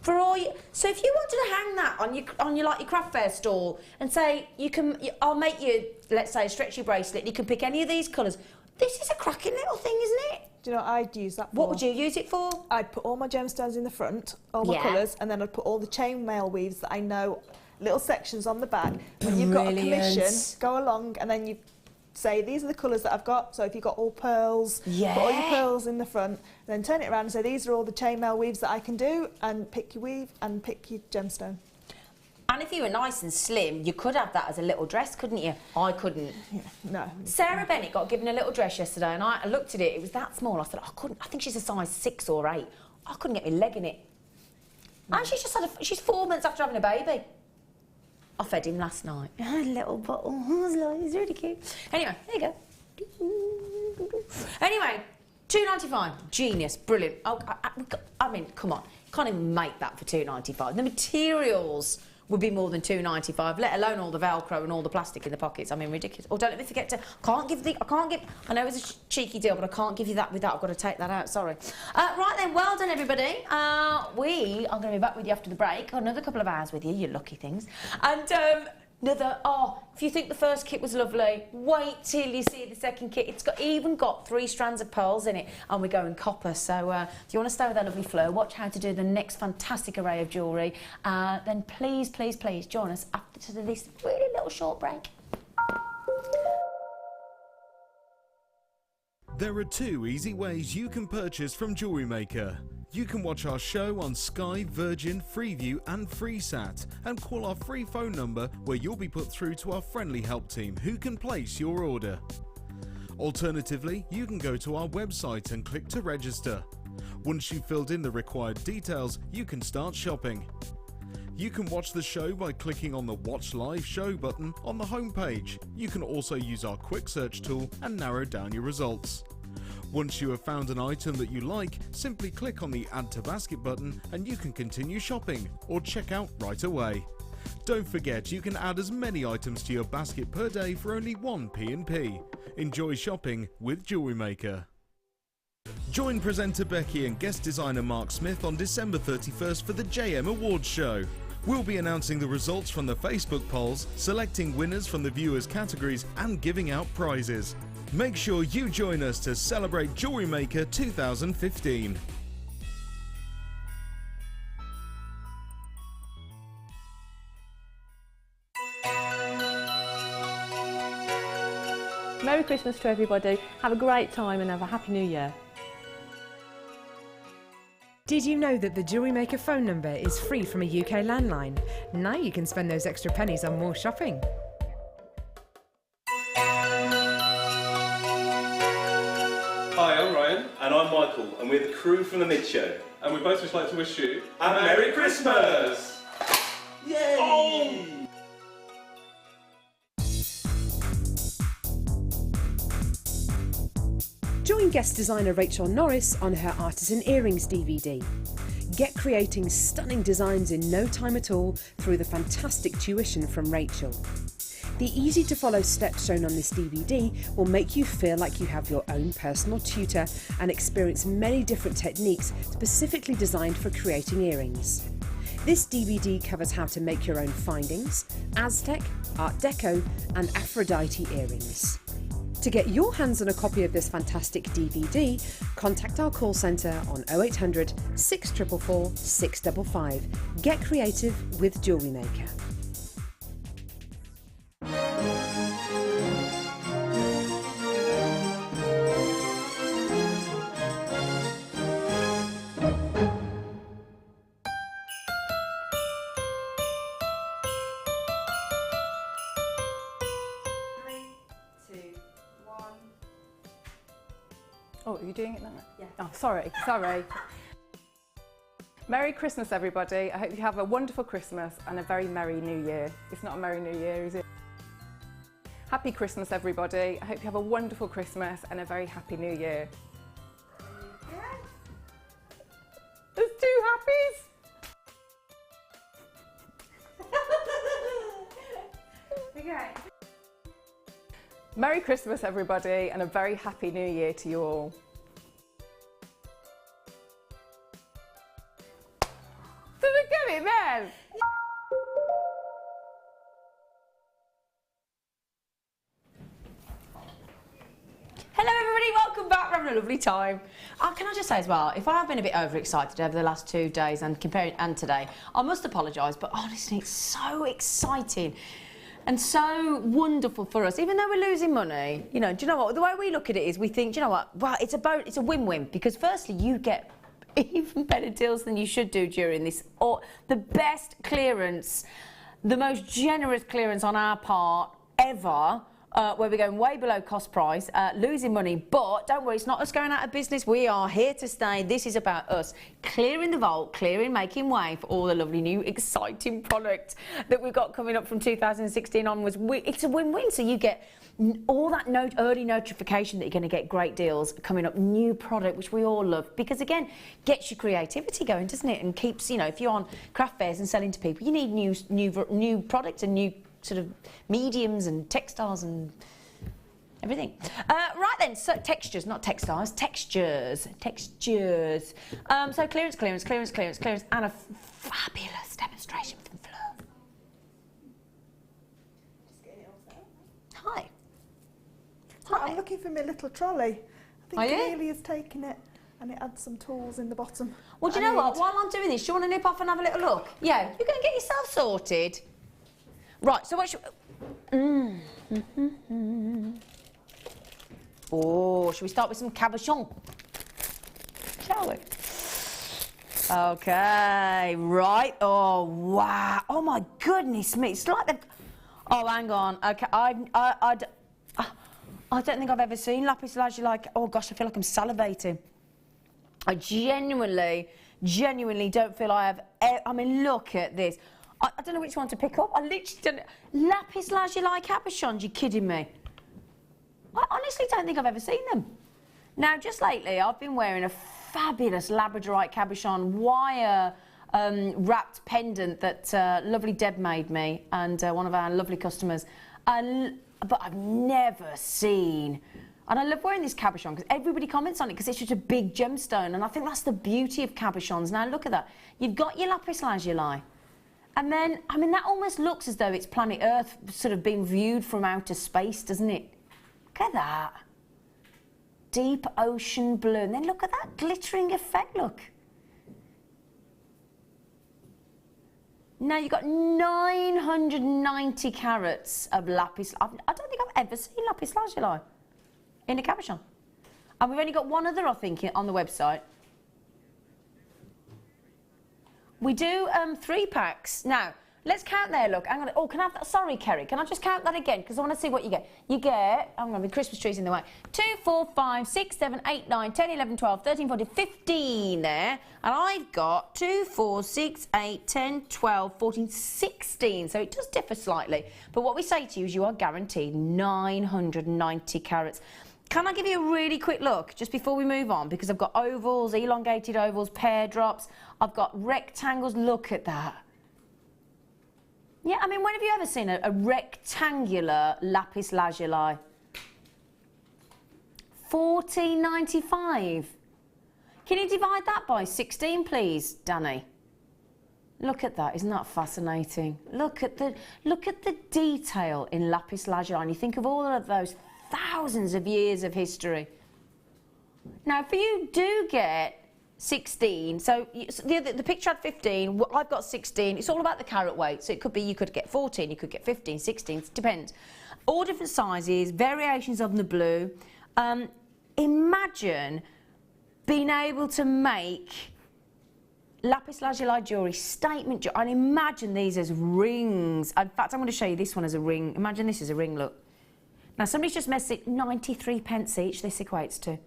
For all you, so if you wanted to hang that on your like your craft fair stall and say I'll make you, let's say, a stretchy bracelet. You can pick any of these colours. This is a cracking little thing, isn't it? Do you know what I'd use that for? What would you use it for? I'd put all my gemstones in the front, all my colours, and then I'd put all the chainmail weaves that I know. Little sections on the back. When you've got a commission, go along and then you say, these are the colours that I've got. So if you've got all pearls, put all your pearls in the front, and then turn it around and say, these are all the chainmail weaves that I can do, and pick your weave and pick your gemstone. And if you were nice and slim, you could have that as a little dress, couldn't you? I couldn't. Yeah, no. Sarah Bennett got given a little dress yesterday, and I looked at it, it was that small. I thought, I couldn't, I think she's a size 6 or 8. I couldn't get my leg in it. No. And she's just had she's 4 months after having a baby. I fed him last night. A little bottle. He's really cute. Anyway, there you go. Anyway, £2.95. Genius. Brilliant. Oh, I mean, come on. Can't even make that for £2.95. The materials would be more than £2.95, let alone all the Velcro and all the plastic in the pockets. I mean, ridiculous. Oh, don't let me forget to... I know it's a cheeky deal, but I can't give you that with that. I've got to take that out, sorry. Right then, well done, everybody. We are going to be back with you after the break. Another couple of hours with you, you lucky things. And if you think the first kit was lovely, wait till you see the second kit. It's even got 3 strands of pearls in it, and we're going copper. So if you want to stay with our lovely Fleur, watch how to do the next fantastic array of jewellery, then please, please, please join us after this really little short break. There are 2 easy ways you can purchase from JewelleryMaker. You can watch our show on Sky, Virgin, Freeview and FreeSat and call our free phone number where you'll be put through to our friendly help team who can place your order. Alternatively, you can go to our website and click to register. Once you've filled in the required details, you can start shopping. You can watch the show by clicking on the Watch Live Show button on the homepage. You can also use our quick search tool and narrow down your results. Once you have found an item that you like, simply click on the Add to Basket button and you can continue shopping or check out right away. Don't forget you can add as many items to your basket per day for only 1p&p. Enjoy shopping with JewelleryMaker. Join presenter Becky and guest designer Mark Smith on December 31st for the JM Awards show. We'll be announcing the results from the Facebook polls, selecting winners from the viewers' categories and giving out prizes. Make sure you join us to celebrate JewelleryMaker 2015. Merry Christmas to everybody. Have a great time and have a Happy New Year. Did you know that the JewelleryMaker phone number is free from a UK landline? Now you can spend those extra pennies on more shopping. Hi, I'm Ryan. And I'm Michael, and we're the crew from the Mid Show. And we both just like to wish you a Merry Christmas! Yay! Oh! Join guest designer Rachel Norris on her Artisan Earrings DVD. Get creating stunning designs in no time at all through the fantastic tuition from Rachel. The easy-to-follow steps shown on this DVD will make you feel like you have your own personal tutor and experience many different techniques specifically designed for creating earrings. This DVD covers how to make your own findings, Aztec, Art Deco and Aphrodite earrings. To get your hands on a copy of this fantastic DVD, contact our call centre on 0800 644 655. Get creative with JewelleryMaker. Oh, are you doing it now? Yeah. Oh, sorry. Merry Christmas, everybody. I hope you have a wonderful Christmas and a very Merry New Year. It's not a Merry New Year, is it? Happy Christmas, everybody. I hope you have a wonderful Christmas and a very Happy New Year. There's two happies. Okay. Merry Christmas, everybody, and a very Happy New Year to you all. Did I get it then? Hello everybody, welcome back. We're having a lovely time. Can I just say as well, if I have been a bit overexcited over the last 2 days and today, I must apologise, but honestly, it's so exciting and so wonderful for us, even though we're losing money. You know, do you know what? The way we look at it is we think, do you know what? Well, it's a win-win, because firstly, you get even better deals than you should do during this, or the best clearance, the most generous clearance on our part ever, where we're going way below cost price, losing money, but don't worry, it's not us going out of business. We are here to stay. This is about us clearing the vault, making way for all the lovely new exciting product that we've got coming up from 2016 onwards. It's a win-win, so you get all that early notification that you're going to get great deals coming up, new product, which we all love, because again, gets your creativity going, doesn't it? And keeps, you know, if you're on craft fairs and selling to people, you need new products and new sort of mediums and textiles and everything. Right then, so textures, not textiles, textures. So clearance, and a fabulous demonstration from Fleur. Hi. I'm looking for my little trolley. I think Amelia's taken it, and it adds some tools in the bottom. Well, do you know what? While I'm doing this, do you want to nip off and have a little look? Yeah, you're going to get yourself sorted. Right, so what should... Oh, should we start with some cabochon? Shall we? Okay, right. Oh, wow. Oh, my goodness me. It's like the... Oh, hang on. Okay, I don't think I've ever seen lapis lazuli like... Oh, gosh, I feel like I'm salivating. I genuinely don't feel I have... I mean, look at this. I don't know which one to pick up. I literally don't... Lapis lazuli cabochons, you're kidding me. I honestly don't think I've ever seen them. Now, just lately, I've been wearing a fabulous labradorite cabochon wire wrapped pendant that lovely Deb made me, and one of our lovely customers. but I've never seen. And I love wearing this cabochon because everybody comments on it because it's just a big gemstone, and I think that's the beauty of cabochons. Now look at that. You've got your lapis lazuli, and then, I mean, that almost looks as though it's planet Earth sort of being viewed from outer space, doesn't it? Look at that. Deep ocean blue, and then look at that glittering effect, look. Now you've got 990 carats of lapis. I don't think I've ever seen lapis lazuli in a cabochon. And we've only got one other, I think, on the website. We do 3 packs. Now, let's count there, look. Hang on. Oh, can I have that? Sorry, Kerry. Can I just count that again? Because I want to see what you get. You get, I'm going to be Christmas trees in the way. 2, 4, 5, 6, 7, 8, 9, 10, 11, 12, 13, 14, 15 there. And I've got 2, 4, 6, 8, 10, 12, 14, 16. So it does differ slightly. But what we say to you is you are guaranteed 990 carats. Can I give you a really quick look just before we move on? Because I've got ovals, elongated ovals, pear drops. I've got rectangles. Look at that. Yeah, I mean, when have you ever seen a rectangular lapis lazuli? $14.95. Can you divide that by 16, please, Danny? Look at that. Isn't that fascinating? Look at the detail in lapis lazuli. And you think of all of those thousands of years of history. Now, for you do get 16, so the picture had 15, I've got 16. It's all about the carat weight, so it could be you could get 14, you could get 15, 16, it depends. All different sizes, variations of the blue. Imagine being able to make lapis lazuli jewellery, statement jewellery, and imagine these as rings. In fact, I'm going to show you this one as a ring. Imagine this as a ring, look. Now, somebody's just messed it, 93 pence each, this equates to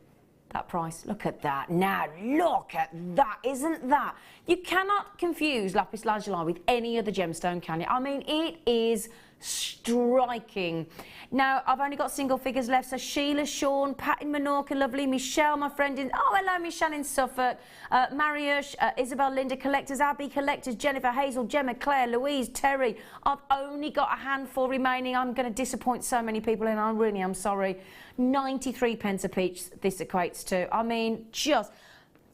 that price. Look at that. Now, look at that. Isn't that? You cannot confuse lapis lazuli with any other gemstone, can you? I mean, it is striking. Now, I've only got single figures left, so Sheila, Sean, Pat in Menorca, lovely, Michelle, my friend in, oh, hello, Michelle in Suffolk, Mariusz, Isabel, Linda, collectors, Abby, collectors, Jennifer, Hazel, Gemma, Claire, Louise, Terry. I've only got a handful remaining. I'm going to disappoint so many people, and I really am sorry. 93 pence a piece this equates to. I mean, just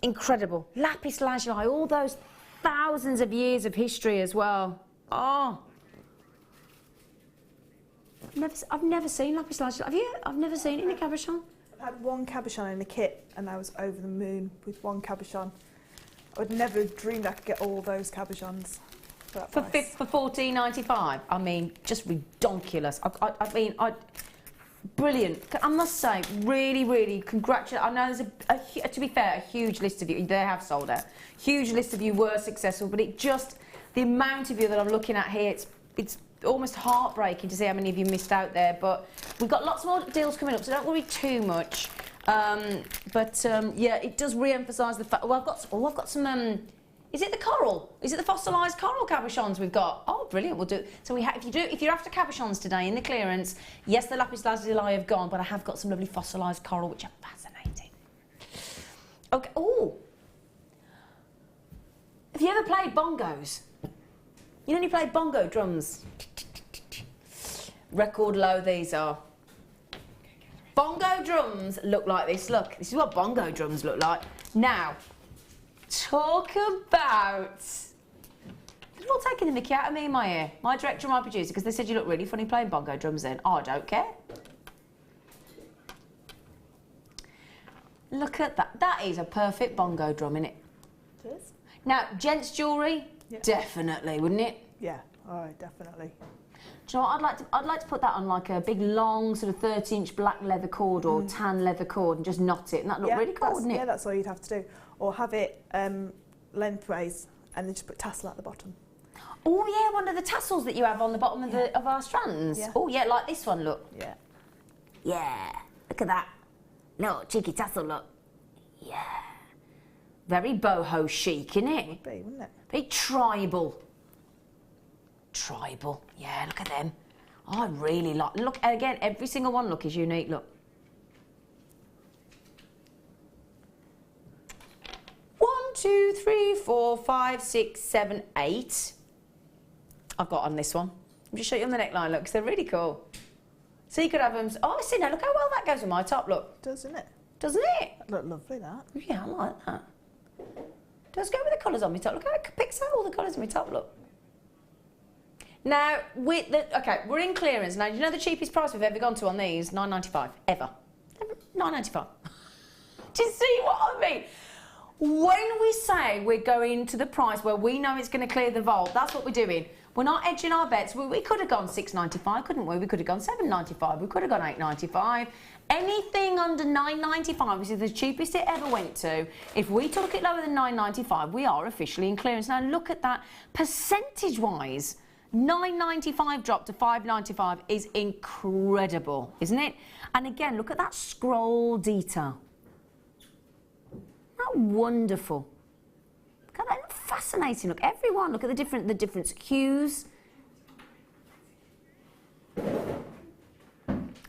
incredible. Lapis lazuli, all those thousands of years of history as well. Oh. I've never seen lapis lazuli. Have you? I've never seen it in a cabochon. I've had one cabochon in a kit, and I was over the moon with one cabochon. I would never have dreamed I could get all those cabochons for that price. For $14.95. I mean, just redonkulous. I mean, brilliant. I must say, really, really congratulate. I know there's to be fair, a huge list of you. They have sold out. Huge list of you were successful, but it just, the amount of you that I'm looking at here, it's almost heartbreaking to see how many of you missed out there. But we've got lots more deals coming up, so don't worry too much. Yeah, it does re-emphasise the fact. Well, I've got some. Is it the coral? Is it the fossilised coral cabochons we've got? Oh, brilliant! We'll do. So we have. If you're after cabochons today in the clearance, yes, the lapis lazuli have gone, but I have got some lovely fossilised coral, which are fascinating. Okay. Oh. Have you ever played bongos? You know when you play bongo drums? Record low these are. Bongo drums look like this. Look, this is what bongo drums look like. Now, talk about... They're all taking the mickey out of me in my ear. My director and my producer, because they said you look really funny playing bongo drums then. Oh, I don't care. Look at that. That is a perfect bongo drum, isn't it? It is. Now, gents' jewellery, yeah. Definitely, wouldn't it? Yeah, oh, definitely. Do you know what, I'd like to put that on like a big long sort of 30-inch black leather cord or tan leather cord and just knot it, and that'd look really cool, wouldn't it? Yeah, that's all you'd have to do. Or have it lengthways and then just put tassel at the bottom. Oh yeah, one of the tassels that you have on the bottom of our strands. Yeah. Oh yeah, like this one, look. Yeah. Yeah, look at that. No, cheeky tassel, look. Yeah. Very boho chic, innit? It would be, wouldn't it? Very tribal. Tribal, yeah, look at them. I really like, look, again, every single one, look, is unique, look. 1, 2, 3, 4, 5, 6, 7, 8. I've got on this one. I'll just show you on the neckline, look, because they're really cool. So you could have them. Oh, see now, look how well that goes with my top. Look, Doesn't it? doesn't it? That look lovely, that. Yeah, I like that. Does go with the colours on my top. Look how it picks out all the colours on my top. Look. Now with the we're in clearance now. You know the cheapest price we've ever gone to on these? £9.95 ever. £9.95. Do you see what I mean? When we say we're going to the price where we know it's going to clear the vault, that's what we're doing. We're not edging our bets. We could have gone £6.95, couldn't we? We could have gone £7.95. We could have gone £8.95. Anything under £9.95, which is the cheapest it ever went to, if we took it lower than £9.95, we are officially in clearance. Now look at that. Percentage-wise, £9.95 drop to £5.95 is incredible, isn't it? And again, look at that scroll detail. Isn't that wonderful? Look at that, fascinating. Look, everyone, look at the different hues.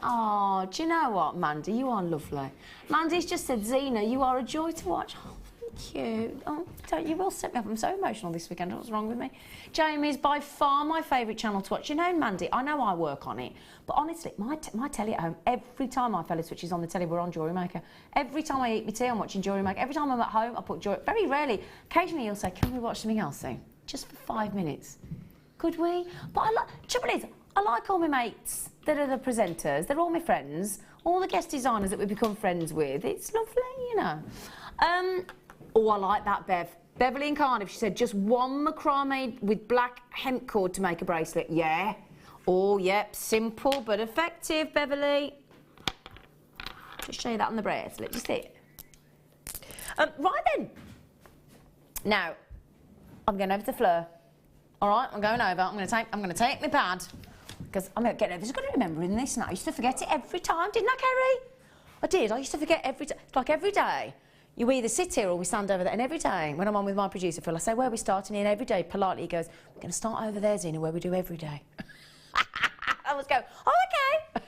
Oh, do you know what, Mandy? You are lovely. Mandy's just said, Zena, you are a joy to watch. Oh, thank you. Oh, don't you will set me up. I'm so emotional this weekend. What's wrong with me? Jamie is by far my favourite channel to watch. You know, Mandy, I know I work on it, but honestly, my telly at home, every time my fella switches on the telly, we're on JewelleryMaker. Every time I eat my tea, I'm watching JewelleryMaker. Every time I'm at home, I put Jewellery. Very rarely. Occasionally, he'll say, can we watch something else soon? Just for 5 minutes. Could we? But trouble is, I like all my mates that are the presenters. They're all my friends. All the guest designers that we've become friends with. It's lovely, you know. Oh, I like that, Bev. Beverly in Cardiff, she said, just one macrame with black hemp cord to make a bracelet. Yeah. Oh, yep. Simple but effective, Beverly. Just show you that on the bracelet. You see it? Right then. Now, I'm going over to Fleur. All right, I'm going over. I'm going to take my pad because I'm getting over. I've got to remember in this now. I used to forget it every time, didn't I, Kerry? I did. I used to forget every time. Like every day. You either sit here or we stand over there. And every day, when I'm on with my producer, Phil, I say, where are we starting in? Every day, politely, he goes, we're going to start over there, Zena, where we do every day. I always go, oh, OK.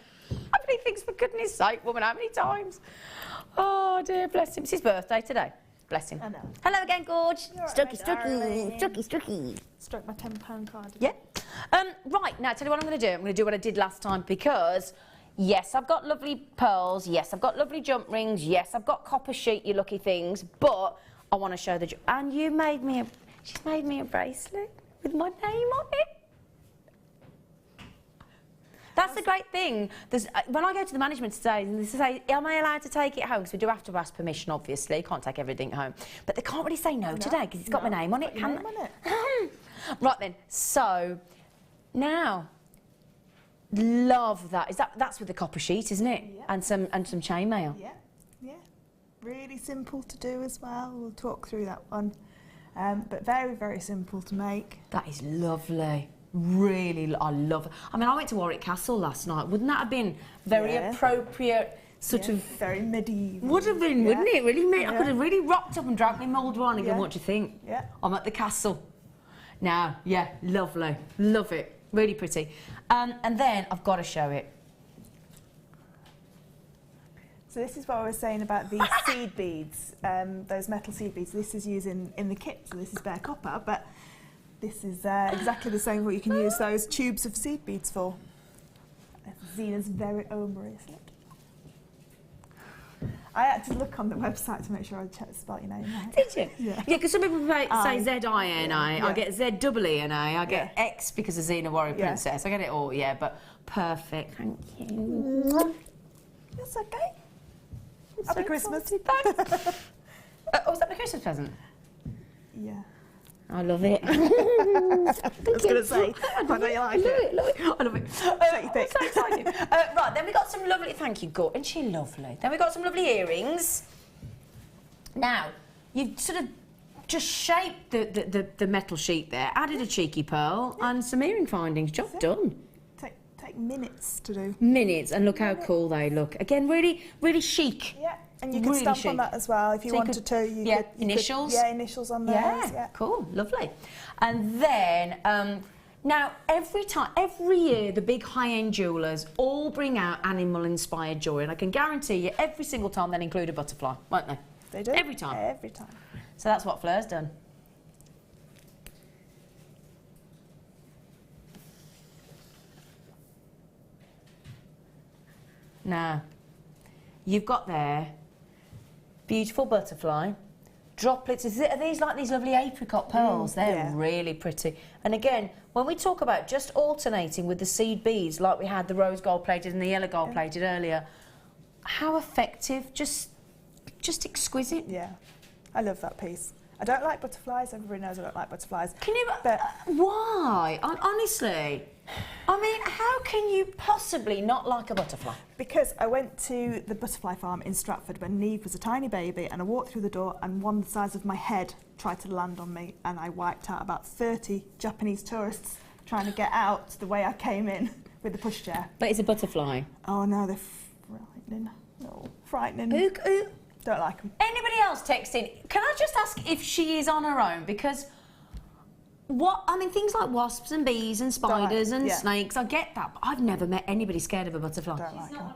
How many things, for goodness sake, woman, how many times? Oh, dear, bless him. It's his birthday today. Bless him. I know. Hello again, Gorge. Right, Stucky. Struck my £10 card. Yeah. Right, now, tell you what I'm going to do. I'm going to do what I did last time because... yes, I've got lovely pearls. Yes, I've got lovely jump rings. Yes, I've got copper sheet, you lucky things. But I want to show the... and you made me a... she's made me a bracelet with my name on it. That's the great thing. When I go to the management today, they say, am I allowed to take it home? Because we do have to ask permission, obviously. Can't take everything home. But they can't really say no today because it's got my name on it. Right then, so now... love that. That's with the copper sheet, isn't it? Yeah. And some chainmail. Yeah, yeah. Really simple to do as well. We'll talk through that one. But very, very simple to make. That is lovely. Really, I love it. I mean, I went to Warwick Castle last night. Wouldn't that have been very appropriate, sort of... very medieval. Would have been, wouldn't it? Really, I could have really rocked up and drank my mulled wine and gone, what do you think? Yeah. I'm at the castle. Now, yeah, lovely. Love it. Really pretty. And then I've got to show it. So this is what I was saying about these seed beads, those metal seed beads. This is used in the kit, so this is bare copper, but this is exactly the same what you can use those tubes of seed beads for. Zena's very own bracelet. I had to look on the website to make sure I spelled your name right. Did you? Yeah. Yeah, because some people say Z-I-N-I. Yeah. I get Z-E-E-N-A. I get X because of Zena Warrior Princess. I get it all, yeah, but perfect. Thank you. That's okay. Happy Christmas. Was that the Christmas present? Yeah. I love it. I was going to say, I know you like it. Love it. I love it. I'm so excited. Right, then we got some lovely... thank you, Gort. Isn't she lovely? Then we got some lovely earrings. Now, you've sort of just shaped the metal sheet there, added a cheeky pearl and some earring findings. Job done. Take minutes to do. Minutes, and look how cool they look. Again, really, really chic. Yeah. And you can really stamp chic. on that as well if you wanted to. You could, initials. Initials on there. Yeah, cool, lovely. And then, now every year, the big high-end jewellers all bring out animal-inspired jewellery, and I can guarantee you, every single time they'll include a butterfly, won't they? They do. Every time. Every time. So that's what Fleur's done. Now, you've got there beautiful butterfly. Droplets, are these like these lovely apricot pearls? They're really pretty. And again, when we talk about just alternating with the seed beads, like we had the rose gold plated and the yellow gold plated earlier, how effective, just exquisite. Yeah, I love that piece. I don't like butterflies, everybody knows I don't like butterflies. Can you, why? Honestly, I mean, how can you possibly not like a butterfly? Because I went to the butterfly farm in Stratford when Neve was a tiny baby, and I walked through the door and one the size of my head tried to land on me, and I wiped out about 30 Japanese tourists trying to get out the way I came in with the pushchair. But it's a butterfly. Oh no, they're frightening. Oh, frightening. Who, don't like them. Anybody else texting? Can I just ask if she is on her own? Because things like wasps and bees and spiders and snakes, I get that, but I've never met anybody scared of a butterfly. Don't like them.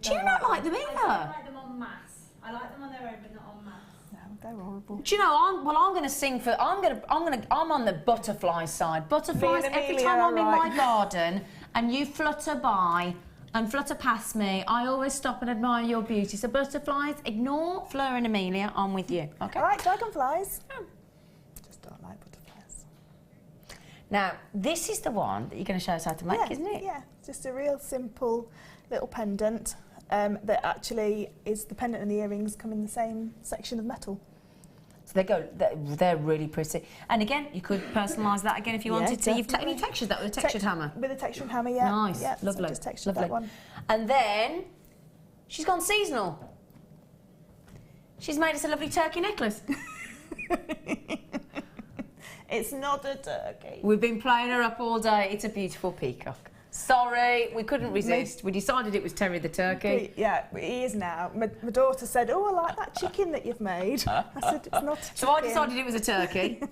Do you not like them either? I like them en masse. I like them on their own, but not en masse. No, they're horrible. Do you know? I'm going to sing for. I'm on the butterfly side. Butterflies. Every time I'm in my garden and you flutter by and flutter past me, I always stop and admire your beauty. So butterflies, ignore Fleur and Amelia. I'm with you. Okay. I like dragonflies. Just don't like butterflies. Now, this is the one that you're going to show us how to make, isn't it? Yeah, just a real simple little pendant that actually is the pendant and the earrings come in the same section of metal. So they're really pretty. And again, you could personalise that again if you wanted to. You've textured that with a textured hammer. With a textured hammer, yeah. Nice, yeah, lovely, so just textured that one. And then she's gone seasonal. She's made us a lovely turkey necklace. It's not a turkey. We've been playing her up all day. It's a beautiful peacock. Sorry, we couldn't resist. We decided it was Terry the turkey. Yeah, he is now. My daughter said, "Oh, I like that chicken that you've made." I said, "It's not a chicken." So I decided it was a turkey.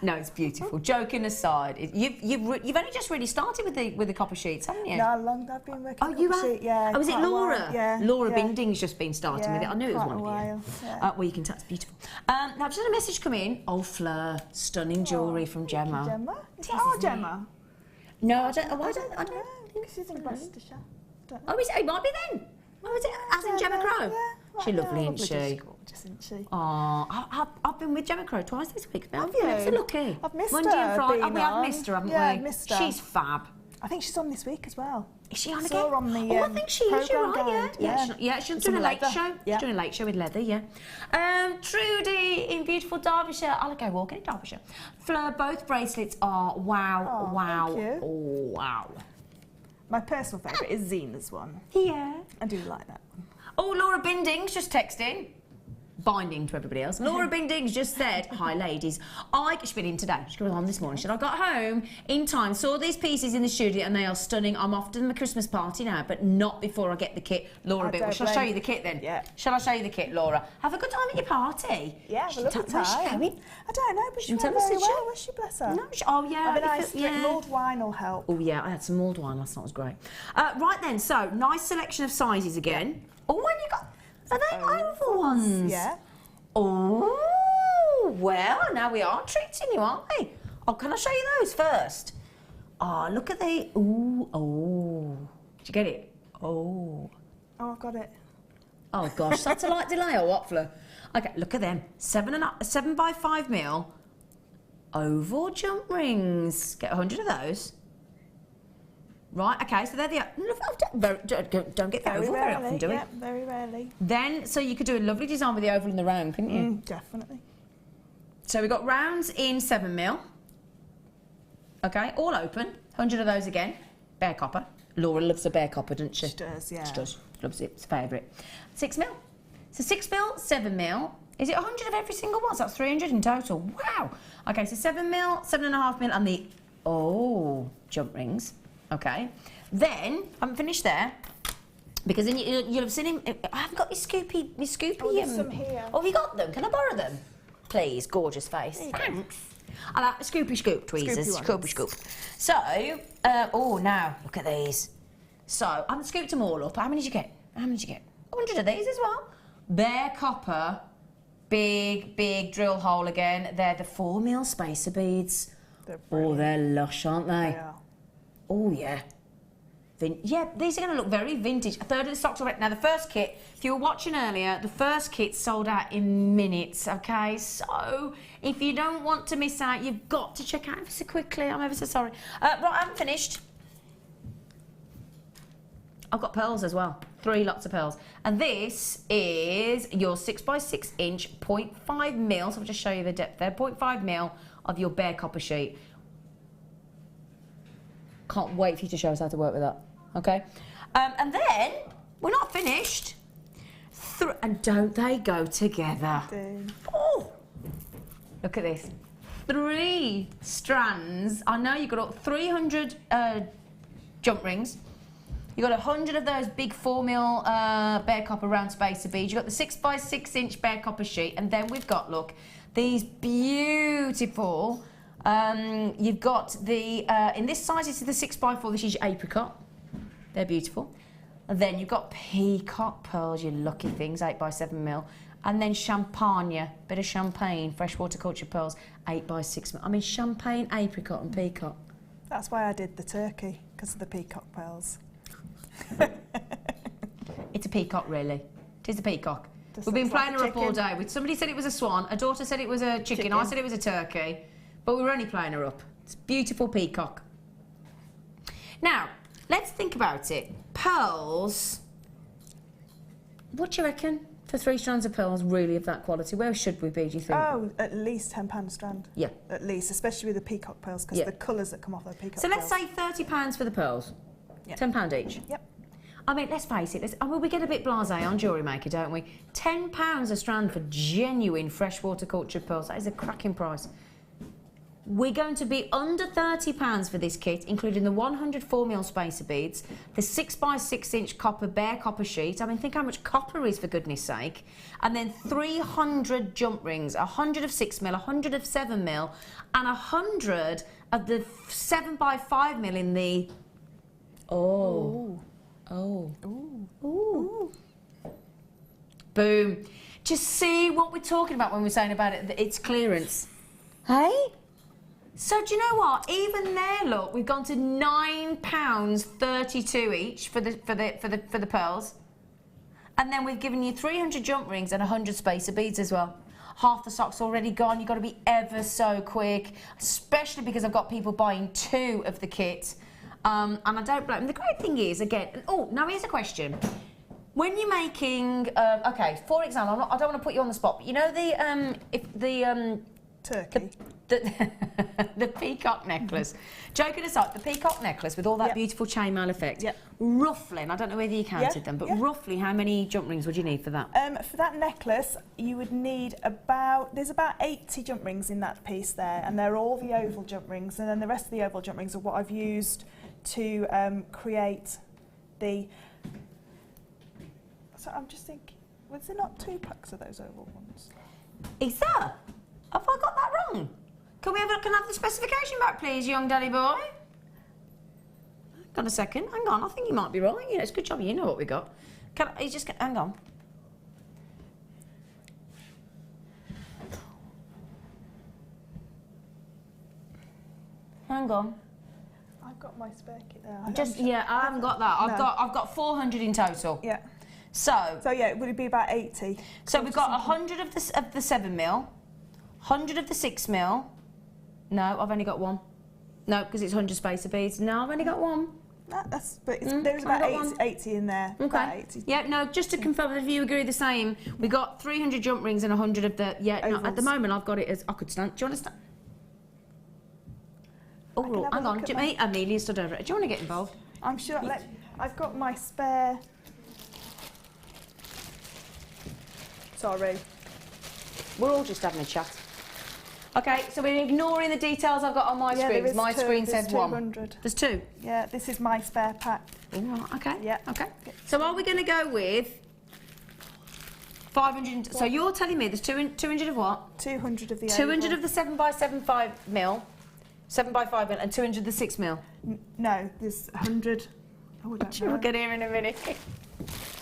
No, it's beautiful. Joking aside, you've only just really started with the copper sheets, haven't you? No, long I've been working. Oh, you have? Sheet, yeah. Oh, was it Laura? Yeah. Laura Binding's just been starting with it. I knew it was one of you. Yeah. Well, you can tell it's beautiful. Now, I've just had a message come in. Oh, Fleur, stunning jewellery from Gemma. Gemma? Is that our Gemma? No, I don't think she's in Gloucestershire. Oh, it might be then. Oh, is it? As in Gemma Crow? Yeah. She's lovely, isn't she? She's gorgeous, isn't she? Oh, I've been with Gemma Crow twice this week. Have you? So lucky. I've missed Monday her. and Friday. We have missed her, haven't we? I've missed her. She's fab. I think she's on this week as well. Is she on Saw again? on the, I think she is. You're right. Guide. Yeah. She's doing a late show. She's doing a late show with leather. Yeah. Trudy in beautiful Derbyshire. I'll go walking in Derbyshire. Fleur, both bracelets are wow. Thank you. Oh, wow. My personal favourite is Zena's one. Yeah. I do like that one. Oh, Laura Binding's just texting. Binding to everybody else. Laura Bindings just said, "Hi ladies, she's been in today. She was on this morning. She said, I got home in time, saw these pieces in the studio and they are stunning. I'm off to my Christmas party now, but not before I get the kit." Laura, shall I show you the kit then? Yeah. Shall I show you the kit, Laura? Have a good time at your party. Yeah, have a lovely time. Where's she going? I don't know, but she went very well. Where's she, bless her? No, oh yeah. Have a nice mulled wine will help. Oh yeah, I had some mulled wine last night. It was great. Right then, so nice selection of sizes again. Oh, and you got, are they oval ones? Yeah. Oh, well, now we are treating you, aren't we? Oh, can I show you those first? Oh, look at the, Did you get it? Oh, I've got it. Oh gosh, satellite delay or what, Fleur? Okay, look at them. 7 by 5 mil oval jump rings. Get 100 of those. Right, okay, so they're the... Don't get the oval very often, do we? Yeah, very rarely. Then, so you could do a lovely design with the oval and the round, couldn't you? Definitely. So we've got rounds in 7 mil. Okay, all open. 100 of those again. Bare copper. Laura loves a bare copper, doesn't she? She does, yeah. She does. Loves it. It's a favourite. 6 mil. So 6 mil, 7 mil. Is it 100 of every single one? So that's 300 in total. Wow. Okay, so 7 mil, 7.5 mil, and the... jump rings. Okay. Then, I haven't finished there, because then you'll have seen him... I haven't got my scoopy... Oh, there's some here. Oh, have you got them? Can I borrow them? Please, gorgeous face. Thanks. I like the scoopy scoop tweezers. Scoopy scoop. So, now, look at these. So, I haven't scooped them all up. How many did you get? 100 of these as well. Bare copper, big drill hole again. They're the 4 mil spacer beads. They're lush, aren't they? They are. Oh, yeah. Yeah, these are going to look very vintage. A third of the stock's already. Now, the first kit, if you were watching earlier, the first kit sold out in minutes, okay? So, if you don't want to miss out, you've got to check out ever so quickly. I'm ever so sorry. Right, I haven't finished. I've got pearls as well. 3 lots of pearls. And this is your 6x6 inch 0.5 mil. So I'll just show you the depth there. 0.5 mil of your bare copper sheet. Can't wait for you to show us how to work with that. Okay? And then, we're not finished. And don't they go together? Oh! Look at this. 3 strands. I know you've got 300 jump rings. You've got 100 of those big 4 mil bare copper round spacer beads. You've got the 6x6 inch bare copper sheet. And then we've got, look, these beautiful, you've got the, in this size, this is the 6x4, this is your apricot. They're beautiful. And then you've got peacock pearls, you lucky things, 8x7 mil. And then champagne, bit of champagne, freshwater culture pearls, 8x6 mil. I mean, champagne, apricot and peacock. That's why I did the turkey, because of the peacock pearls. It's a peacock, really. It is a peacock. We've been playing her up all day. Somebody said it was a swan, a daughter said it was a chicken, I said it was a turkey, but we were only playing her up. It's a beautiful peacock. Now, let's think about it. Pearls, what do you reckon for 3 strands of pearls really of that quality? Where should we be, do you think? Oh, at least £10 a strand. Yeah. At least, especially with the peacock pearls, because the colours that come off the peacock So pearls. let's say £30 for the pearls. Yep. £10 each. Yep. I mean, let's face it, we get a bit blasé on JewelleryMaker, don't we? £10 a strand for genuine freshwater cultured pearls. That is a cracking price. We're going to be under £30 for this kit, including the 104 mil spacer beads, the 6x6 inch copper bare copper sheet. I mean, think how much copper is, for goodness sake. And then 300 jump rings, 100 of 6 mil, 100 of 7 mil, and 100 of the 7x5 mil in the... Oh. Oh. Ooh. Ooh. Boom. Just see what we're talking about when we're saying about it, it's clearance. Hey? So do you know what? Even there, look, we've gone to £9.32 each for the pearls. And then we've given you 300 jump rings and 100 spacer beads as well. Half the stock's already gone. You've got to be ever so quick, especially because I've got people buying 2 of the kit. And I don't blame them. The great thing is, again, oh, now here's a question. When you're making, okay, for example, I don't want to put you on the spot, but you know turkey. The peacock necklace. Joking aside, the peacock necklace with all that beautiful chainmail effect. Roughly, and I don't know whether you counted them, but roughly how many jump rings would you need for that? For that necklace, you would need there's about 80 jump rings in that piece there, and they're all the oval jump rings, and then the rest of the oval jump rings are what I've used to create the... So I'm just thinking, was there not 2 packs of those oval ones? Is there? Have I got that wrong? Can I have the specification back, please, young daddy boy? Hang on a second. Hang on. I think you might be right. You know, it's a good job you know what we got. Hang on. Hang on. I've got my spare kit there. I haven't got that. I've got 400 in total. Yeah. So yeah, would it be about 80? So we've got 100 of the 7 mil, 100 of the 6 mil. No, I've only got 1. No, because it's 100 spacer beads. No, I've only got 1. There's about 80 in there. Okay. About 80. Yeah, no, just to confirm if you agree the same, we got 300 jump rings and 100 of the... Yeah, no, at the moment I've got it as... I could stand... Do you want to stand? Oh, hang on. Amelia stood over it. Do you want to get involved? I'm sure... I've got my spare... Sorry. We're all just having a chat. Okay, so we're ignoring the details I've got on my screen. My screen says 1. There's 2. Yeah, this is my spare pack. Oh, okay. Yeah. Okay. So are we going to go with 500? So you're telling me there's 200 of what? 200 of the 200 of the 7x75 mil, 7x5 mil, and 200 of the 6 mil. No, there's 100. Oh, I don't know. We'll get here in a minute.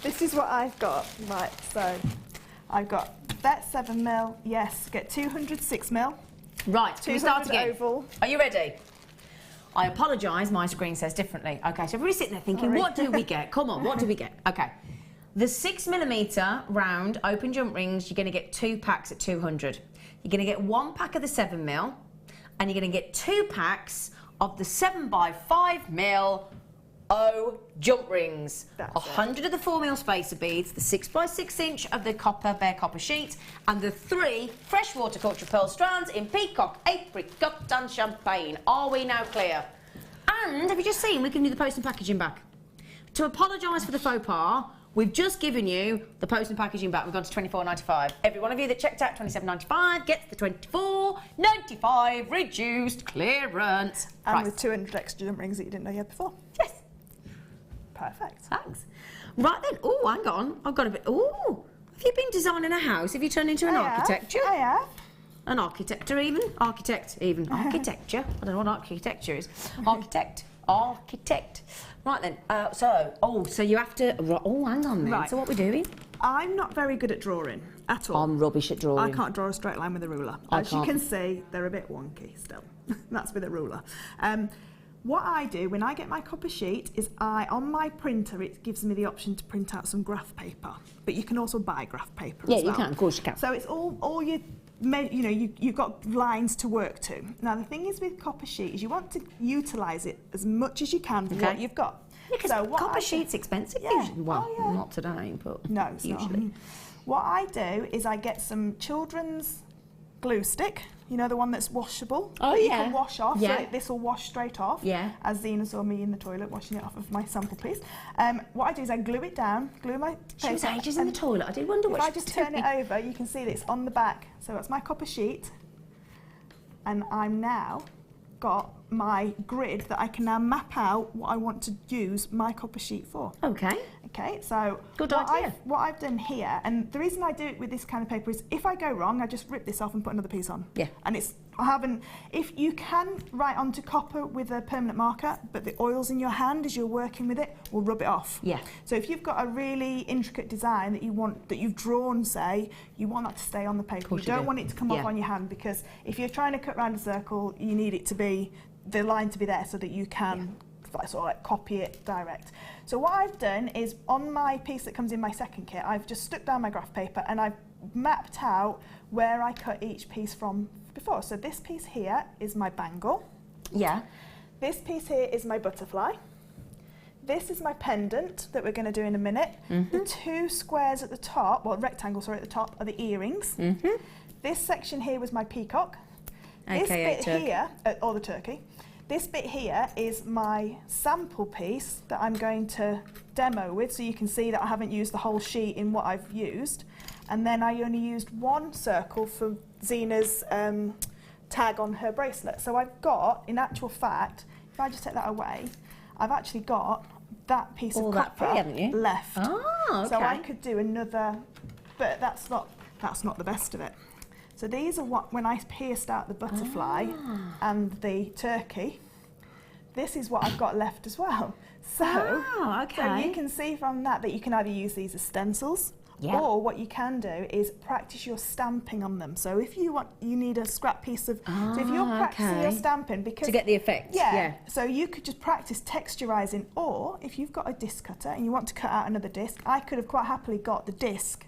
This is what I've got. Right. So I've got that 7 mil. Yes. Get 200 6 mil. Right, can we start again? Oval. Are you ready? I apologise, my screen says differently. Okay, so everybody's sitting there thinking, what do we get? Come on, what do we get? Okay. The 6mm round open jump rings, you're going to get 2 packs at 200. You're going to get 1 pack of the 7mm, and you're going to get 2 packs of the 7x5mm jump rings. 100 of the 4mm spacer beads, the 6x6 inch of the bare copper sheet, and the 3 freshwater culture pearl strands in peacock, apricot and champagne. Are we now clear? And have you just seen we can do the post and packaging back? To apologise for the faux pas, we've just given you the post and packaging back. We've gone to $24.95. Every one of you that checked out $27.95 gets the $24.95 reduced clearance And price. with 200 extra jump rings that you didn't know you had before. Yes. Perfect. Thanks. Right then. Oh, hang on. I've got a bit. Oh, have you been designing a house? Have you turned into an architecture? I have. An architecture even? Architecture. I don't know what architecture is. Architect. Right then. So you have to. Oh, hang on then. Right. So what we're doing? I'm not very good at drawing at all. I'm rubbish at drawing. I can't draw a straight line with a ruler. As you can see, they're a bit wonky still. That's with a ruler. What I do when I get my copper sheet is on my printer, it gives me the option to print out some graph paper. But you can also buy graph paper as well. Yeah, you can. Of course you can. So it's all you know, you've got lines to work to. Now the thing is with copper sheet is you want to utilise it as much as you can for what you've got. Yeah, because copper sheet's expensive usually. Well, not today, but no, it's usually. Not. What I do is I get some children's glue stick, you know, the one that's washable. Oh, you can wash off. Yeah. So this will wash straight off. Yeah. As Zena saw me in the toilet washing it off of my sample piece. What I do is I glue it down, glue my paper. She was ages in the toilet. I did wonder what if she I just was turn doing. it over, you can see that it's on the back. So that's my copper sheet. And I'm now got my grid that I can now map out what I want to use my copper sheet for. Okay. Okay, so what I've done here, and the reason I do it with this kind of paper is if I go wrong, I just rip this off and put another piece on. Yeah. And if you can write onto copper with a permanent marker, but the oils in your hand as you're working with it will rub it off. Yeah. So if you've got a really intricate design that you've drawn, say, you want that to stay on the paper. You don't want it to come off on your hand, because if you're trying to cut around a circle, you need it to be, the line to be there so that you can sort of like copy it direct. So what I've done is on my piece that comes in my second kit, I've just stuck down my graph paper and I've mapped out where I cut each piece from before. So this piece here is my bangle. Yeah. This piece here is my butterfly. This is my pendant that we're going to do in a minute. The 2 squares at the top, well, rectangles sorry, at the top are the earrings. This section here was my peacock. This bit here, or the turkey. This bit here is my sample piece that I'm going to demo with, so you can see that I haven't used the whole sheet in what I've used. And then I only used 1 circle for Zena's tag on her bracelet. So I've got, in actual fact, if I just take that away, I've actually got that piece of copper left. Oh, okay. So I could do another, but that's not the best of it. So these are what, when I pierced out the butterfly and the turkey, this is what I've got left as well. So, so you can see from that you can either use these as stencils, or what you can do is practice your stamping on them. So if you need a scrap piece of, so if you're practicing your stamping, because to get the effect. So you could just practice texturizing, or if you've got a disc cutter and you want to cut out another disc, I could have quite happily got the disc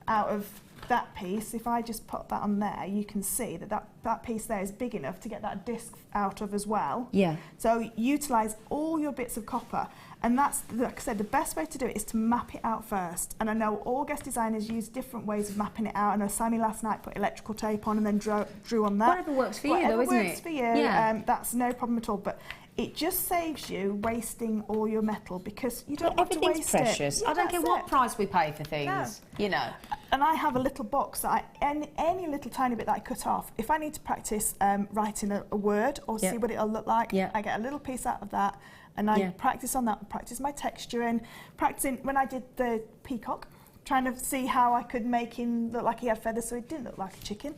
out of that piece. If I just put that on there, you can see that piece there is big enough to get that disc out of as well. Yeah. So utilise all your bits of copper, and that's, like I said, the best way to do it is to map it out first. And I know all guest designers use different ways of mapping it out. I know Sammy last night put electrical tape on and then drew on that. Whatever works for you, though, isn't it? Whatever works for you, that's no problem at all. But it just saves you wasting all your metal, because you don't want to waste it. Everything's precious. I don't care what price we pay for things, you know. And I have a little box that any little tiny bit that I cut off, if I need to practice writing a word or see what it'll look like, I get a little piece out of that and I practice on that, practice my texturing, practicing when I did the peacock, trying to see how I could make him look like he had feathers so he didn't look like a chicken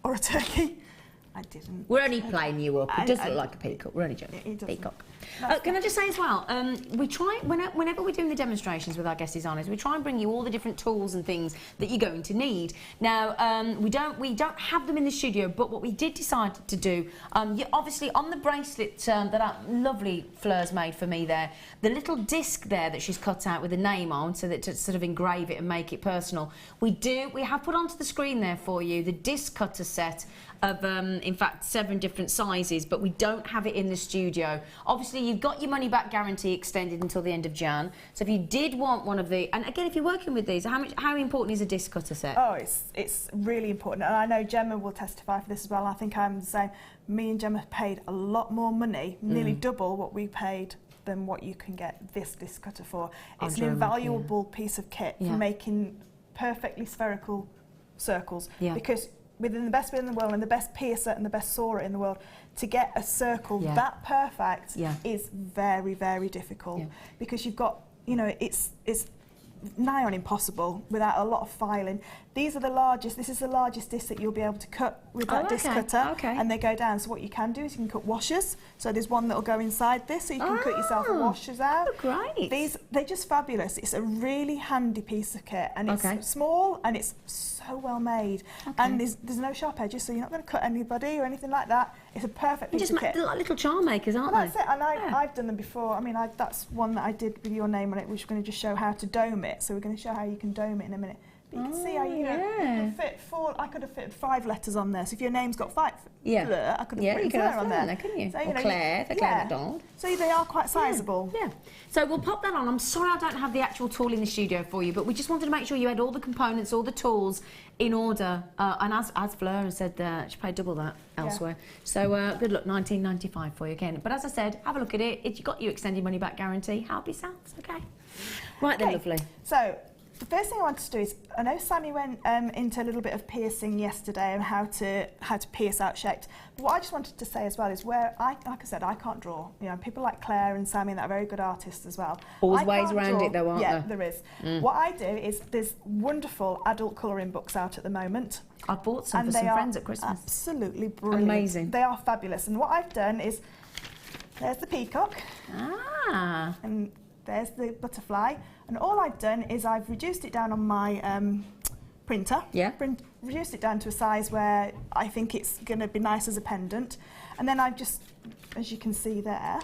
or a turkey. I didn't. We're only playing you up. It does look like a peacock. We're only joking. It doesn't. Peacock. Can I just say as well, we try, whenever we're doing the demonstrations with our guest designers, we try and bring you all the different tools and things that you're going to need. Now, we don't have them in the studio, but what we did decide to do, obviously on the bracelet that our lovely Fleur's made for me there, the little disc there that she's cut out with a name on, so that to sort of engrave it and make it personal, we have put onto the screen there for you the disc cutter set of, in fact, 7 different sizes, but we don't have it in the studio. Obviously, you've got your money-back guarantee extended until the end of Jan. So if you did want one of the, and again, if you're working with these, how important is a disc cutter set? Oh, it's really important, and I know Gemma will testify for this as well. I think I'm the same. Me and Gemma paid a lot more money, nearly double what we paid than what you can get this disc cutter for. It's an invaluable piece of kit for making perfectly spherical circles, because within the best wheel in the world and the best piercer and the best sawer in the world, to get a circle that perfect is very, very difficult, because you've got, you know, it's nigh on impossible without a lot of filing. These are the largest, this is the largest disc that you'll be able to cut with that disc cutter, and they go down. So what you can do is you can cut washers. So there's one that'll go inside this, so you can cut yourself the washers out. Oh, great. They're just fabulous. It's a really handy piece of kit, and it's small and it's so well made. And there's no sharp edges, so you're not going to cut anybody or anything like that. It's a perfect piece of kit. They're like little charm makers, aren't they? That's it, and I've done them before. I mean, that's one that I did with your name on it, which we're going to just show how to dome it. So we're going to show how you can dome it in a minute. But you can see how you can fit 4, I could have fit 5 letters on there. So if your name's got 5, Fleur, I could have put Fleur on there. Couldn't you? So, or Claire, Claire MacDonald. So they are quite sizable. Yeah. So we'll pop that on. I'm sorry I don't have the actual tool in the studio for you, but we just wanted to make sure you had all the components, all the tools in order. And as Fleur has said, she paid double that elsewhere. So good luck, $19.95 for you again. But as I said, have a look at it. If you've got your extended money back guarantee, help yourselves, okay? Right then, lovely. So the first thing I wanted to do is, I know Sammy went into a little bit of piercing yesterday and how to pierce out shapes. But what I just wanted to say as well is where like I said, I can't draw. You know, people like Claire and Sammy that are very good artists as well. Always ways around it though, aren't there? Yeah, there is. What I do is there's wonderful adult colouring books out at the moment. I bought some for some friends at Christmas. Absolutely brilliant. Amazing. They are fabulous. And what I've done is, there's the peacock. And there's the butterfly, and all I've done is I've reduced it down on my printer. Reduced it down to a size where I think it's going to be nice as a pendant, and then I've just, as you can see there,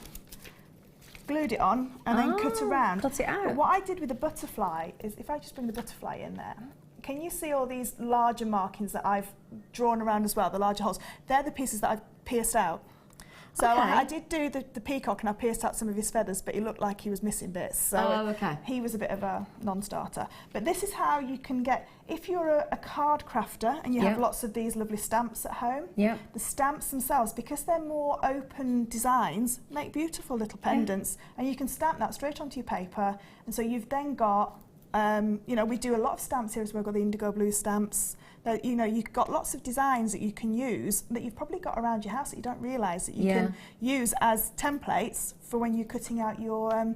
glued it on and then cut around. Cut it out. But what I did with the butterfly is, if I just bring the butterfly in there, can you see all these larger markings that I've drawn around as well, the larger holes? They're the pieces that I've pierced out. So I did do the peacock, and I pierced out some of his feathers, but he looked like he was missing bits. So he was a bit of a non-starter. But this is how you can get, if you're a card crafter and you have lots of these lovely stamps at home, the stamps themselves, because they're more open designs, make beautiful little pendants, and you can stamp that straight onto your paper. And so you've then got, you know, we do a lot of stamps here as well. We've got the indigo blue stamps. You know, you've got lots of designs that you can use that you've probably got around your house that you don't realise that you can use as templates for when you're cutting out your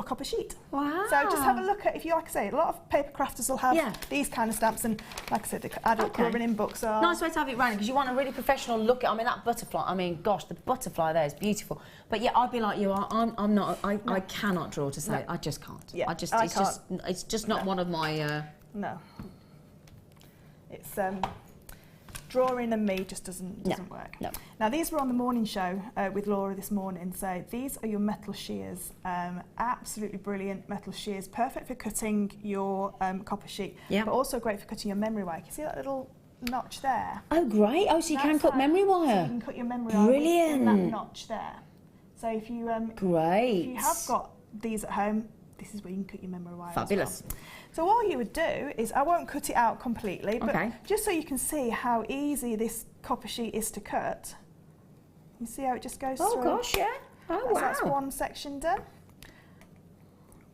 copper sheet. Wow. So just have a look at, if you, like I say, a lot of paper crafters will have these kind of stamps, and like I said, the adult colouring in books are... Nice way to have it running, because you want a really professional look at, I mean, that butterfly, I mean, gosh, the butterfly there is beautiful. But yeah, I'd be like you, I'm not, I cannot draw to say, I just can't. Yeah, it's just not one of my... No. It's drawing and me just doesn't work. No. Now these were on the morning show with Laura this morning. So these are your metal shears, absolutely brilliant metal shears, perfect for cutting your copper sheet, but also great for cutting your memory wire. Can you see that little notch there? Oh great! Oh, so you can cut memory wire. So you can cut your memory wire with that notch there. So if you if you have got these at home, this is where you can cut your memory wire. Fabulous. As well. So all you would do is, I won't cut it out completely, but just so you can see how easy this copper sheet is to cut. You see how it just goes through? Oh gosh, yeah. Oh wow. That's one section done.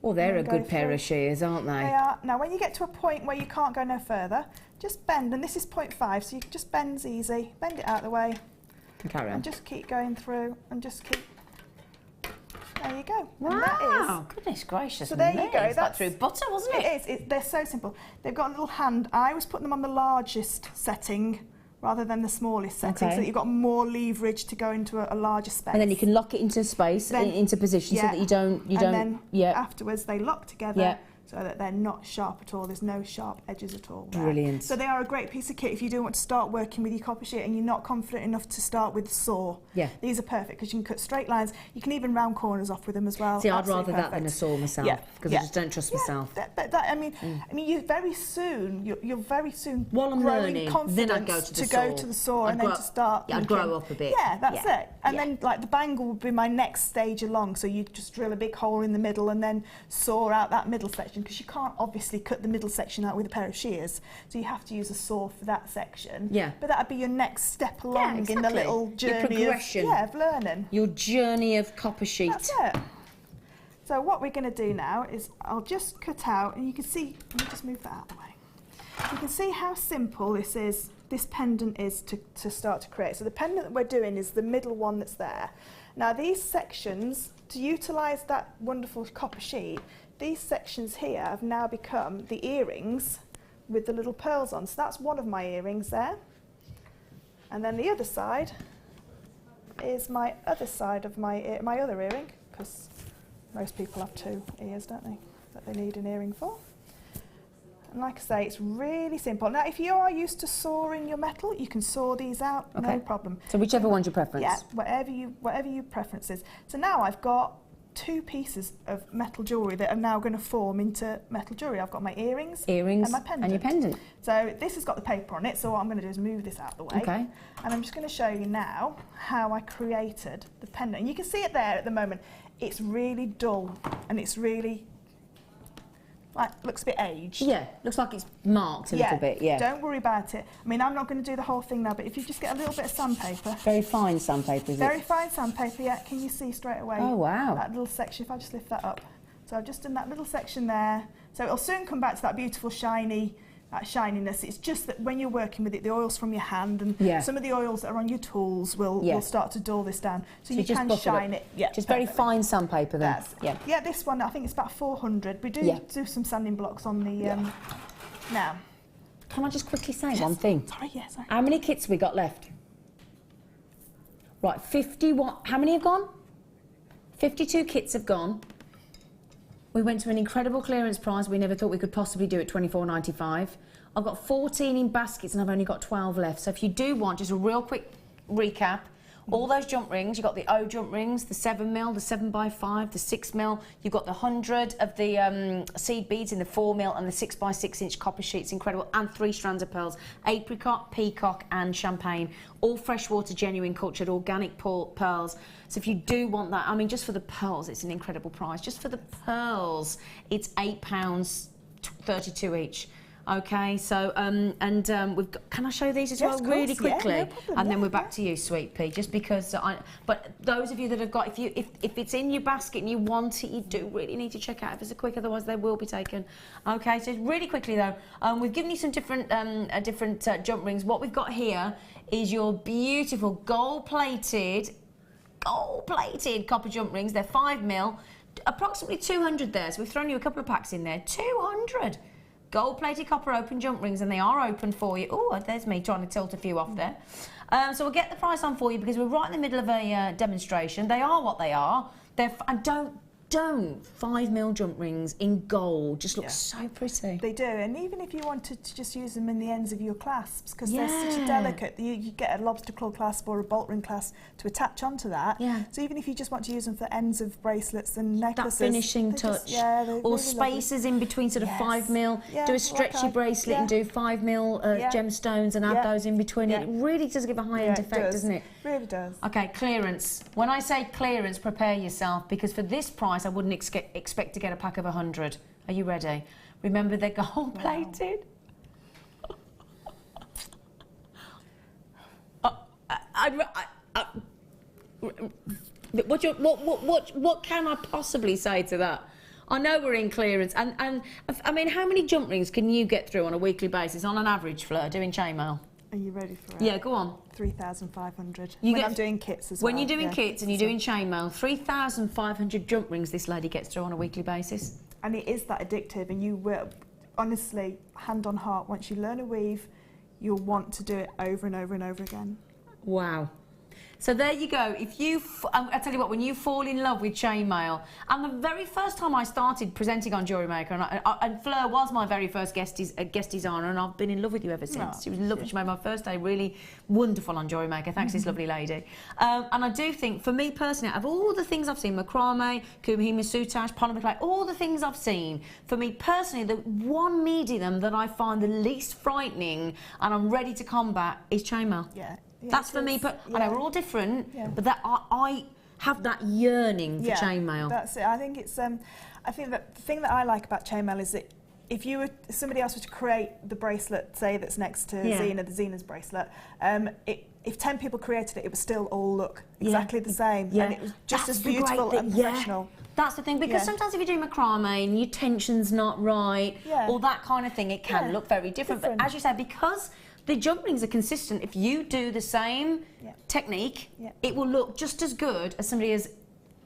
Well, they're a good pair of shears, aren't they? They are. Now when you get to a point where you can't go no further, just bend, and this is 0.5, so you can just bend easy, bend it out of the way. And carry on. And just keep going through, and just keep... There you go. Wow. And that is, goodness gracious. So there you go. That's like through butter, wasn't it? It is. They're so simple. They've got a little hand. I was putting them on the largest setting rather than the smallest section, so that you've got more leverage to go into a larger space. And then you can lock it into space, into position, so that you don't. And then afterwards they lock together. So that they're not sharp at all. There's no sharp edges at all. Brilliant. So they are a great piece of kit if you do want to start working with your copper sheet and you're not confident enough to start with saw. Yeah. These are perfect because you can cut straight lines. You can even round corners off with them as well. See, I'd rather that than a saw myself, because I just don't trust myself. I mean, you very soon, you're very soon while I'm learning, then I'd go to the saw. And then to start. Yeah, I'd grow up a bit. Yeah, that's it. And then like the bangle would be my next stage along. So you just drill a big hole in the middle and then saw out that middle section, because you can't obviously cut the middle section out with a pair of shears, so you have to use a saw for that section. Yeah. But that'd be your next step along in the little journey of learning. Your journey of copper sheet. That's it. So what we're going to do now is I'll just cut out, and you can see, let me just move that out of the way. You can see how simple this pendant is to start to create. So the pendant that we're doing is the middle one that's there. Now these sections, to utilise that wonderful copper sheet, these sections here have now become the earrings with the little pearls on. So that's one of my earrings there. And then the other side is my other side of my other earring, because most people have two ears, don't they, that they need an earring for. And like I say, it's really simple. Now, if you are used to sawing your metal, you can saw these out, no problem. So whichever one's your preference. Yeah, whatever your preference is. So now I've got two pieces of metal jewellery that are now going to form into metal jewellery. I've got my earrings and my pendant. And your pendant. So this has got the paper on it, so what I'm going to do is move this out of the way. Okay. And I'm just going to show you now how I created the pendant. And you can see it there at the moment. It's really dull, and it's really, looks a bit aged. Yeah, looks like it's marked a little bit, Don't worry about it. I mean, I'm not going to do the whole thing now, but if you just get a little bit of sandpaper. Very fine sandpaper, is it? Very fine sandpaper, yeah. Can you see straight away? Oh, wow. That little section, if I just lift that up. So I've just done that little section there. So it'll soon come back to that beautiful shininess. It's just that when you're working with it, the oils from your hand and some of the oils that are on your tools will start to dull this down. So you can shine it. Yeah, just very fine sandpaper then. Yeah, this one, I think it's about 400. We do some sanding blocks on the... Now. Can I just quickly say one thing? Sorry. How many kits have we got left? Right, 51. How many have gone? 52 kits have gone. We went to an incredible clearance price we never thought we could possibly do at $24.95. I've got 14 in baskets and I've only got 12 left. So if you do want, just a real quick recap, all those jump rings, you've got the O jump rings, the 7mm, the 7x5, the 6mm, you've got the 100 of the seed beads in the 4mm and the 6x6 inch copper sheets, incredible, and 3 strands of pearls, apricot, peacock and champagne, all freshwater, genuine cultured, organic pearls. So if you do want that, I mean, just for the pearls, it's an incredible price. Just for the pearls, it's £8.32 each. Okay, so we've got, can I show these as well really quickly? Yeah, no problem, and then we're back to you, Sweet Pea, just because but those of you that have got, if it's in your basket and you want it, you do really need to check out if it's a quick, otherwise they will be taken. Okay, so really quickly though, we've given you some different jump rings. What we've got here is your beautiful gold-plated copper jump rings. They're 5mm, approximately 200 there, so we've thrown you a couple of packs in there. 200 gold-plated copper open jump rings, and they are open for you. Oh, there's me trying to tilt a few off there. So we'll get the price on for you because we're right in the middle of a demonstration. They are what they are. And don't 5mm jump rings in gold just look so pretty. They do, and even if you wanted to just use them in the ends of your clasps, because they're such a delicate, you get a lobster claw clasp or a bolt ring clasp to attach onto that. Yeah. So even if you just want to use them for ends of bracelets and necklaces, that finishing touch, or really spaces lovely. in between sort of 5mm. Do a stretchy bracelet and do 5mm gemstones and add those in between. It really does give a high-end effect, doesn't it? Really does. Okay, clearance. When I say clearance, prepare yourself, because for this price I wouldn't expect to get a pack of 100. Are you ready? Remember, they're gold-plated. What can I possibly say to that? I know we're in clearance, and I mean, how many jump rings can you get through on a weekly basis on an average, Fleur, doing chainmail? Are you ready for it? Yeah, go on. 3,500. When I'm doing kits as well. When you're doing kits and you're doing chainmail, 3,500 jump rings this lady gets through on a weekly basis. And it is that addictive, and you will, honestly, hand on heart, once you learn a weave, you'll want to do it over and over and over again. Wow. So there you go. If you, I tell you what, when you fall in love with chainmail, and the very first time I started presenting on JewelleryMaker, and Fleur was my very first guest designer, and I've been in love with you ever since. She was lovely. She made my first day really wonderful on JewelleryMaker. Thanks to this lovely lady. And I do think, for me personally, out of all the things I've seen, macrame, kumihimo soutache, polymer clay, all the things I've seen, for me personally, the one medium that I find the least frightening and I'm ready to combat is chainmail. Yeah. That's for me, but I know we're all different, but that I have that yearning for chainmail. That's it. I think it's I think that the thing that I like about chainmail is that if somebody else were to create the bracelet, say that's next to Zena, the Zena's bracelet, if 10 people created it, it would still all look exactly the same, and it was just as beautiful and professional. That's the thing, because sometimes if you do macrame and your tension's not right, or that kind of thing, it can look very different. But as you say, because the jump rings are consistent, if you do the same technique, it will look just as good as somebody as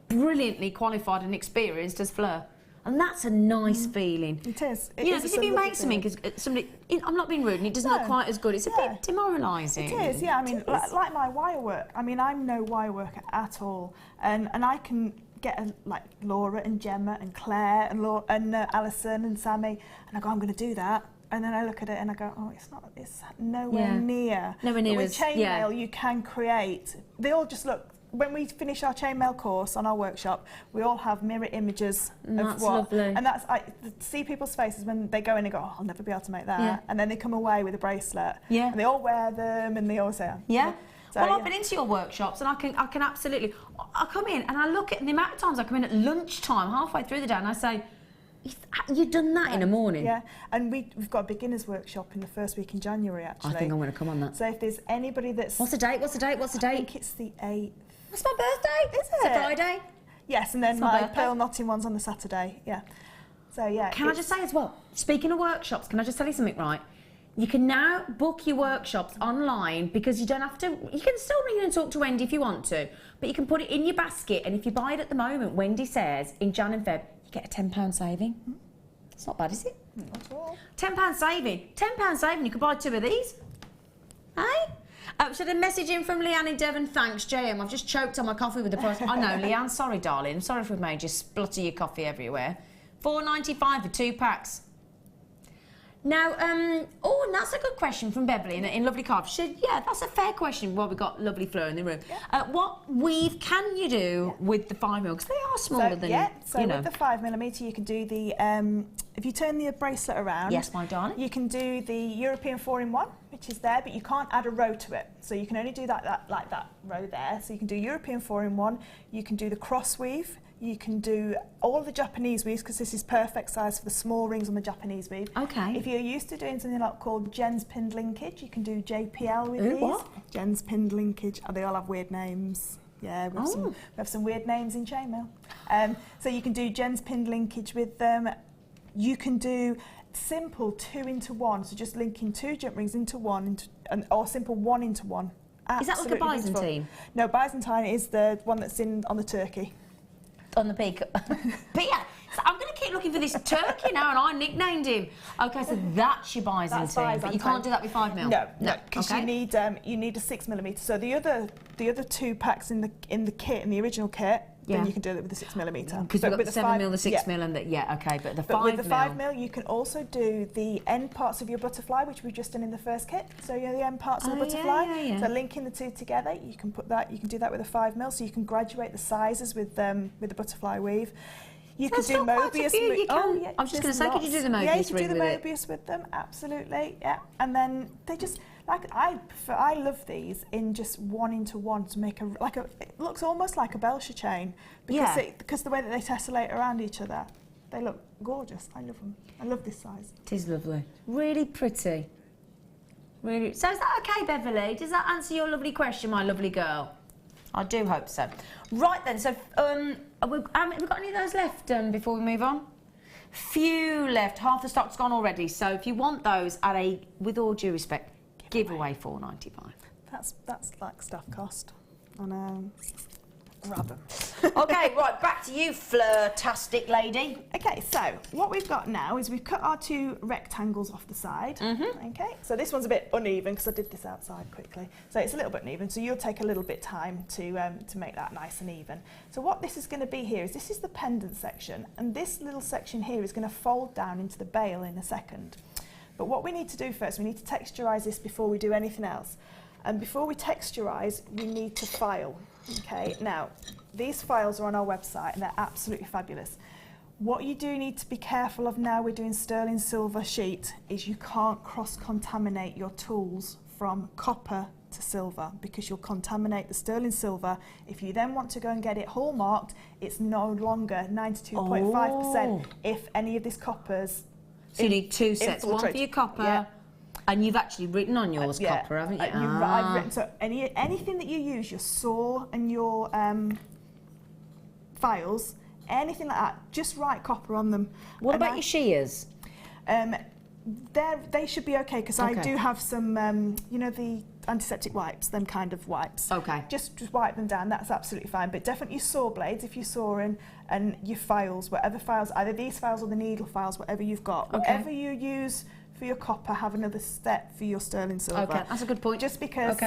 brilliantly qualified and experienced as Fleur. And that's a nice feeling. It is. You know, because if you make something, because somebody, I'm not being rude, and it doesn't look quite as good, it's a bit demoralising. It is, yeah. I mean, like my wire work. I mean, I'm no wire worker at all, and I can get like Laura and Gemma and Claire and Alison and Sammy, and I go, I'm going to do that. And then I look at it and I go, oh, it's nowhere near. Nowhere near. But with chainmail, you can create. They all just look. When we finish our chainmail course on our workshop, we all have mirror images of what. Lovely. And that's, I see people's faces when they go in and go, oh, I'll never be able to make that. And then they come away with a bracelet. And they all wear them and they all say, So, well, I've been into your workshops and I can absolutely. I come in and I look at the amount of times I come in at lunchtime, halfway through the day, and I say, you've done that in a morning? Yeah, and we've got a beginners workshop in the first week in January, actually. I think I'm going to come on that. So if there's anybody that's... What's the date? I think it's the 8th. That's my birthday. Is it? It's a Friday. Yes, and then my pearl knotting one's on the Saturday, So, Can I just say as well, speaking of workshops, can I just tell you something, right? You can now book your workshops online because you don't have to... You can still ring in and talk to Wendy if you want to, but you can put it in your basket, and if you buy it at the moment, Wendy says, in Jan and Feb, get a £10 saving. It's not bad, is it? Not at all. £10 saving. £10 saving, you could buy 2 of these. Hey? So the message in from Leanne in Devon, thanks, JM. I've just choked on my coffee with the price. I know, Leanne, sorry, darling. I'm sorry if we've made you splutter your coffee everywhere. £4.95 for 2 packs. Now, and that's a good question from Beverly in Lovely Carve. That's a fair question while we've got lovely Fleur in the room. What weave can you do with the 5mm? Because they are smaller than, you know. With the 5mm, you can do the, if you turn the bracelet around. Yes, my darling. You can do the European 4-in-1, which is there, but you can't add a row to it. So you can only do that like that row there. So you can do European 4-in-1, you can do the cross weave, you can do all the Japanese weaves, because this is perfect size for the small rings on the Japanese weave. Okay. If you're used to doing something like called Jen's pinned linkage, you can do JPL with these. What? Jen's pinned linkage. Oh, they all have weird names. Yeah, we have some weird names in chainmail. So you can do Jen's pinned linkage with them. You can do simple 2-into-1, so just linking 2 jump rings into one, or simple 1-into-1. Is that like a Byzantine? No, Byzantine is the one that's on the turkey. On the peak. But yeah, so I'm going to keep looking for this turkey now, and I nicknamed him. Okay, so that's your Byzantine, but you can't do that with 5mm. No, because you need a 6mm. So the other 2 packs in the kit, in the original kit, then you can do it with the 6mm. Because we've got the 7mm, the 6mm, and but the 5mm. With the 5mm, you can also do the end parts of your butterfly, which we've just done in the first kit. So the end parts of the butterfly. So linking the 2 together, you can put that. You can do that with a 5mm. So you can graduate the sizes with the butterfly weave. You can do Mobius. I was just going to say, could you do the Mobius? Yeah, you can do the Mobius with them. Absolutely. Yeah, and then they just. I love these in just 1-into-1 to make it looks almost like a Belcher chain because the way that they tessellate around each other, they look gorgeous. I love them. I love this size. It is lovely. Really pretty. Really. So is that okay, Beverly? Does that answer your lovely question, my lovely girl? I do hope so. Right then. So have we got any of those left before we move on? Few left. Half the stock's gone already. So if you want those at with all due respect, give away $4.95. That's like stuff cost. I know. grab them. Okay, right, back to you, Fleur-tastic lady. Okay, so what we've got now is we've cut our 2 rectangles off the side. Okay, so this one's a bit uneven because I did this outside quickly. So it's a little bit uneven, so you'll take a little bit time to make that nice and even. So what this is going to be here is this is the pendant section, and this little section here is going to fold down into the bail in a second. But what we need to do first, we need to texturise this before we do anything else. And before we texturise, we need to file. Okay, now these files are on our website and they're absolutely fabulous. What you do need to be careful of now we're doing sterling silver sheet is you can't cross-contaminate your tools from copper to silver because you'll contaminate the sterling silver. If you then want to go and get it hallmarked, it's no longer 92.5% if any of this copper's So you need 2 sets, one for your copper, and you've actually written on yours copper, haven't you? I've written, so anything that you use, your saw and your files, anything like that, just write copper on them. What about your shears? They should be okay because I do have some, you know, the antiseptic wipes, them kind of wipes. Okay. Just wipe them down, that's absolutely fine. But definitely your saw blades, if you're sawing, and your files, whatever files, either these files or the needle files, whatever you've got. Whatever you use for your copper, have another step for your sterling silver. Okay, that's a good point. Just because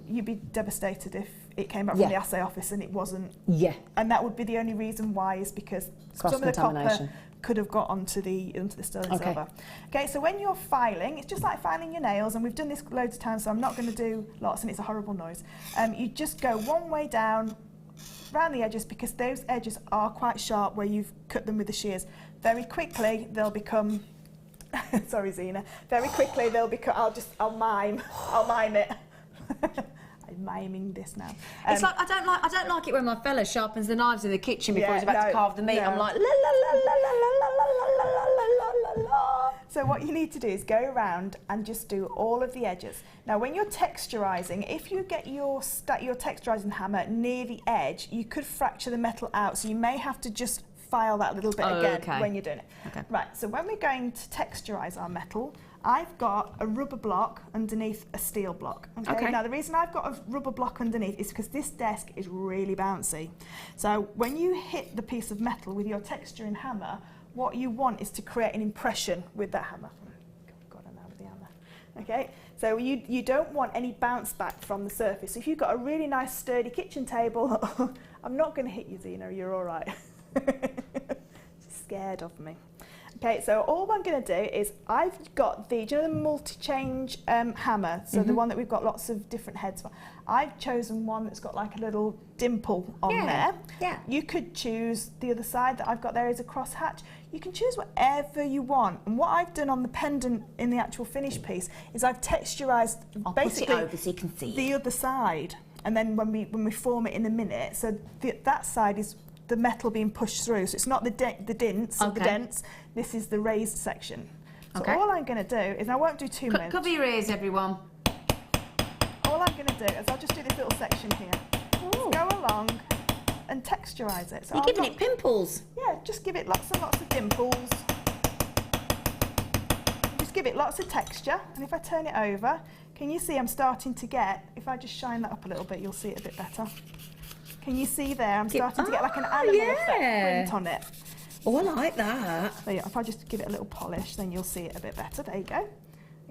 you'd be devastated if it came back from the assay office and it wasn't. Yeah. And that would be the only reason why, is because some of the copper could have got onto the sterling silver. Okay, so when you're filing, it's just like filing your nails, and we've done this loads of times, so I'm not going to do lots, and it's a horrible noise. You just go one way down, round the edges, because those edges are quite sharp where you've cut them with the shears. Very quickly, they'll become... Sorry, Zena. Very quickly, they'll become... I'll mime it. I'm miming this now. It's like I don't like it when my fella sharpens the knives in the kitchen before he's about to carve the meat. I'm like la la la la la la la la la la la. So what you need to do is go around and just do all of the edges. Now, when you're texturising, if you get your texturising hammer near the edge, you could fracture the metal out. So you may have to just file that a little bit again when you're doing it. Right. So when we're going to texturise our metal, I've got a rubber block underneath a steel block. Now, the reason I've got a rubber block underneath is because this desk is really bouncy. So when you hit the piece of metal with your texturing hammer, what you want is to create an impression with that hammer. God, I'm out of the hammer. Okay, so you don't want any bounce back from the surface. If you've got a really nice sturdy kitchen table, I'm not going to hit you, Zena, you're all right. She's scared of me. Okay, so all I'm going to do is I've got the, do you know the multi-change hammer? So the one that we've got lots of different heads for. I've chosen one that's got like a little dimple on there. Yeah. You could choose the other side that I've got there is a crosshatch. You can choose whatever you want. And what I've done on the pendant in the actual finished piece is I've texturised basically put it over so you can see the other side. And then when we form it in a minute, so that side is the metal being pushed through, so it's not the dents or the dents. This is the raised section. So all I'm going to do is I won't do too much. Cover your ears, everyone. All I'm going to do is I'll just do this little section here. Just go along and texturise it. So You're giving it pimples. Yeah, just give it lots and lots of dimples. Just give it lots of texture. And if I turn it over, can you see I'm starting to get? If I just shine that up a little bit, you'll see it a bit better. Can you see there? I'm starting to get like an animal effect print on it. Oh, I like that. So yeah, if I just give it a little polish, then you'll see it a bit better. There you go.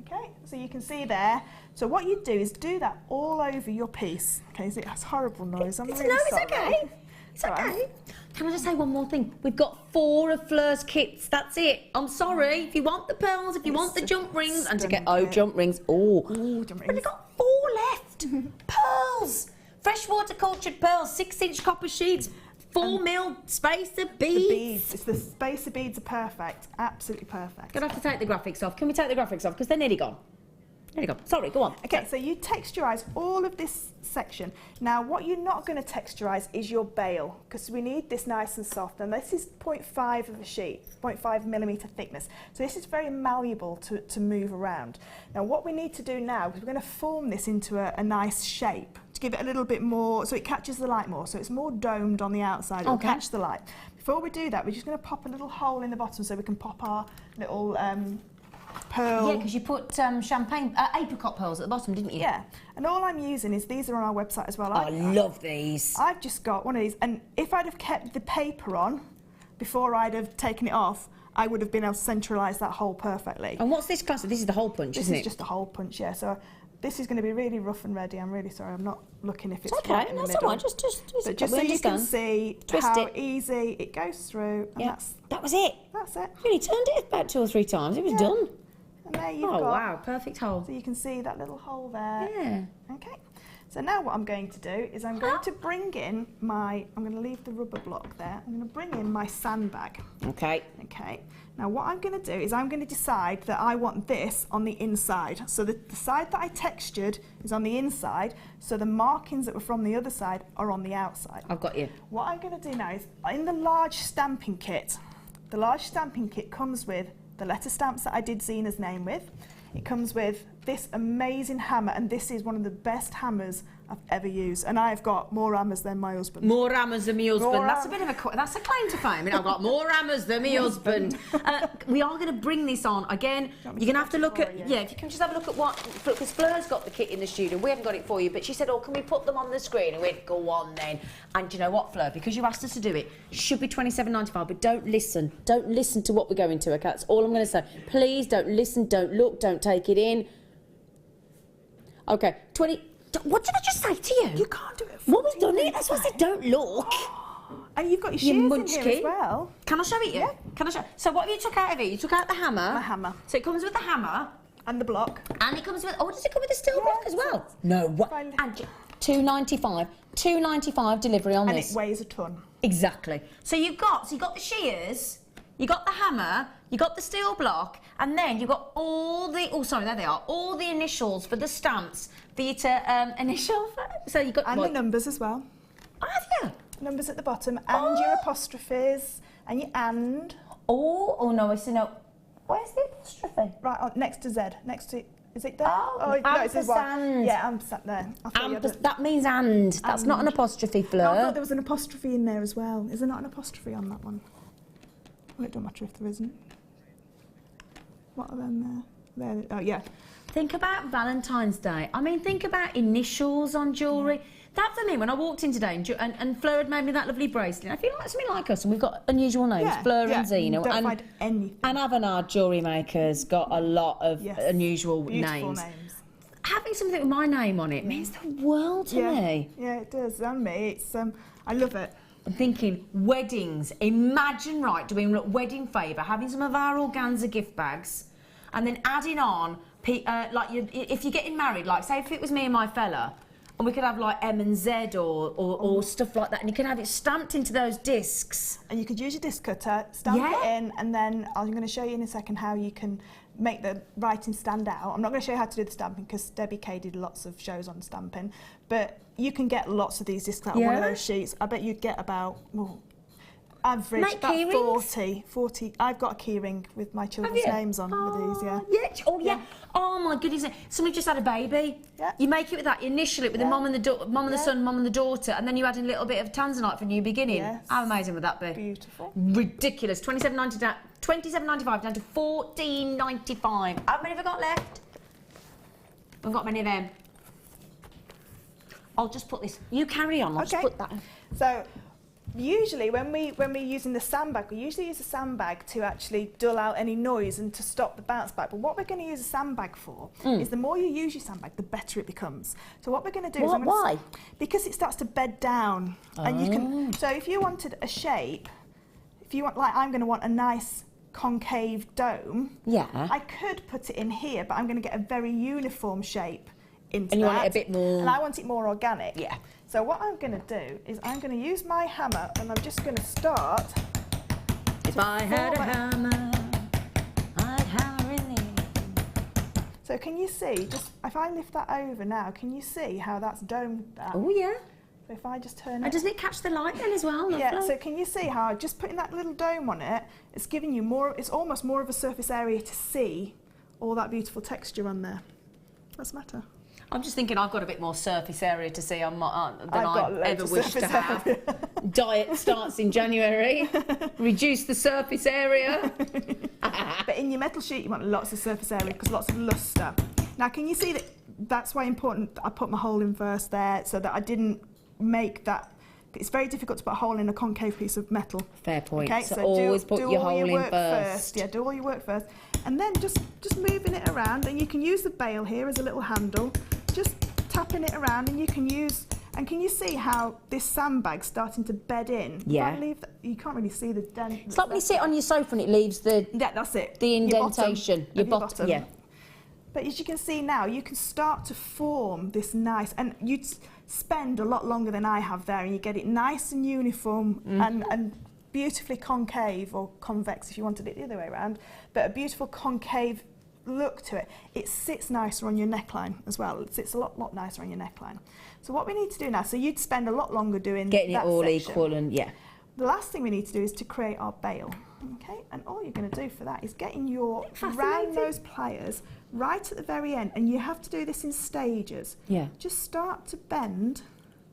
Okay, so you can see there. So what you do is do that all over your piece. Okay, so it's horrible noise. I'm really sorry. It's okay. It's okay. Can I just say one more thing? We've got 4 of Fleur's kits. That's it. I'm sorry. If you want the pearls, if you want the jump rings, and to get jump rings. Jump rings. We've got 4 left. Pearls. Freshwater cultured pearls, 6-inch copper sheets, 4mm spacer beads. The beads. It's the spacer beads are perfect. Absolutely perfect. Gonna have to take the graphics off. Can we take the graphics off? Because they're nearly gone. Sorry, go on. Okay, so you texturise all of this section. Now, what you're not going to texturise is your bail, because we need this nice and soft. And this is 0.5 of a sheet, 0.5mm thickness. So this is very malleable to move around. Now, what we need to do now is we're going to form this into a nice shape to give it a little bit more, so it catches the light more. So it's more domed on the outside. It'll catch the light. Before we do that, we're just going to pop a little hole in the bottom so we can pop our little pearl. Yeah, because you put champagne, apricot pearls at the bottom, didn't you? Yeah, and all I'm using is, these are on our website as well. I love these. I've just got one of these, and if I'd have kept the paper on before I'd have taken it off, I would have been able to centralise that hole perfectly. And what's this class? This is the hole punch, isn't it? This is just a hole punch, yeah. So this is going to be really rough and ready. I'm really sorry. I'm not looking if it's okay. right in the That's middle. all right. Just so you can see how easy it goes through. And that was it. That's it. You only turned it about 2 or 3 times. It was done. And there you've got. got. Wow, perfect hole. So you can see that little hole there. Yeah. Okay. So now what I'm going to do is I'm going to bring in I'm going to leave the rubber block there. I'm going to bring in my sandbag. Okay. Okay. Now what I'm going to do is I'm going to decide that I want this on the inside. So the side that I textured is on the inside, so the markings that were from the other side are on the outside. I've got you. What I'm going to do now is, in the large stamping kit comes with the letter stamps that I did Zena's name with. It comes with this amazing hammer, and this is one of the best hammers I've ever used, and I've got more hammers than my husband. More hammers than my husband. That's a bit of that's a claim to fame. I've got more hammers than my husband. We are going to bring this on again. You're going to have to look at if you can just have a look at what, because Fleur's got the kit in the studio. We haven't got it for you, but she said, "Oh, can we put them on the screen?" And we went, "Go on then." And you know what, Fleur? Because you asked us to do it, should be $27.95. But don't listen. Don't listen to what we're going to. Okay, that's all I'm going to say. Please don't listen. Don't look. Don't take it in. Okay, 20. What did I just say to you? You can't do it. What was done it? That's why I said don't look. And you've got your shears in here as well. Can I show it you? Yeah. Can I show? So what have you took out of it? You took out the hammer. The hammer. So it comes with the hammer. And the block. And it comes with, does it come with a steel block as well? No, what? And $2.95 delivery on this. And it weighs a ton. Exactly. So you got the shears, you got the hammer, you got the steel block, and then you got all the, there they are, all the initials for the stamps for you to initial. So you got the numbers as well. Have you? Numbers at the bottom, and your apostrophes, and your and. Oh no, I see no. Where's the apostrophe? Right on, next to Z. Next to, is it there? Oh, no, it says ampersand. Yeah, ampersand there. That means and. That's not an apostrophe, Fleur. No, I thought there was an apostrophe in there as well. Is there not an apostrophe on that one? Well, it don't matter if there isn't. What are them there? There. Oh, yeah. Think about Valentine's Day. I mean, think about initials on jewellery. Yeah. That for me, when I walked in today and Fleur had made me that lovely bracelet, I feel like something like us, and we've got unusual names, Fleur and Zena. Don't find anything. And Avanade Jewellery Makers got a lot of unusual Beautiful names. Having something with my name on it means the world to me. Yeah, it does. And me, it's I love it. I'm thinking weddings. Imagine, doing a wedding favour, having some of our organza gift bags, and then adding on, if you're getting married, like say if it was me and my fella, and we could have like M and Z or stuff like that, and you could have it stamped into those discs. And you could use your disc cutter, stamp it in, and then I'm going to show you in a second how you can make the writing stand out. I'm not going to show you how to do the stamping because Debbie Kay did lots of shows on stamping, but you can get lots of these discs out of one of those sheets. I bet you'd get about, average, about 40. I've got a key ring with my children's names on with these, Oh my goodness, somebody just had a baby. Yeah. You make it with that, you initial it with the mum and the son, mum and the daughter, and then you add in a little bit of tanzanite for new beginning. Yes. How amazing would that be? Beautiful. Ridiculous. $27.95 down to $14.95. How many have I got left? I haven't got many of them. I'll just put this. You carry on. I'll just put that. So, usually when we're using the sandbag, we usually use a sandbag to actually dull out any noise and to stop the bounce back. But what we're going to use a sandbag for is the more you use your sandbag, the better it becomes. So what we're going to do is why? Because it starts to bed down, and you can. So if you wanted a shape, if you want, like I'm going to want a nice concave dome. Yeah. I could put it in here, but I'm going to get a very uniform shape into and you that. want it a bit more. And I want it more organic. Yeah. So what I'm going to do is I'm going to use my hammer, and I'm just going to start. If I had a hammer, I'd hammer in there. So can you see, just if I lift that over now, can you see how that's domed that? Oh yeah. So if I just turn it. And doesn't it catch the light then as well? Yeah, so can you see how just putting that little dome on it, it's giving you more, it's almost more of a surface area to see all that beautiful texture on there. What's the matter? I'm just thinking I've got a bit more surface area to see on my, than I ever wish to have. Diet starts in January. Reduce the surface area. But in your metal sheet, you want lots of surface area because lots of lustre. Now, can you see that? That's why important that I put my hole in first there, so that I didn't make that. It's very difficult to put a hole in a concave piece of metal. Fair point. Okay, so always put your hole in first. Yeah, do all your work first. And then just moving it around, and you can use the bail here as a little handle, just tapping it around, and you can use, and can you see how this sandbag's starting to bed in? Yeah. You can't really see the dent. It's like when you sit on your sofa and it leaves the... Yeah, that's it. The indentation. Your bottom. Yeah. But as you can see now, you can start to form this nice, and you'd spend a lot longer than I have there, and you get it nice and uniform and beautifully concave, or convex if you wanted it the other way around, but a beautiful concave look to it. It sits nicer on your neckline as well. It sits a lot nicer on your neckline. So what we need to do now, so you'd spend a lot longer doing getting that it all section. equal, and yeah. The last thing we need to do is to create our bail. Okay, and all you're going to do for that is getting your round nose pliers right at the very end, and you have to do this in stages. Yeah. Just start to bend.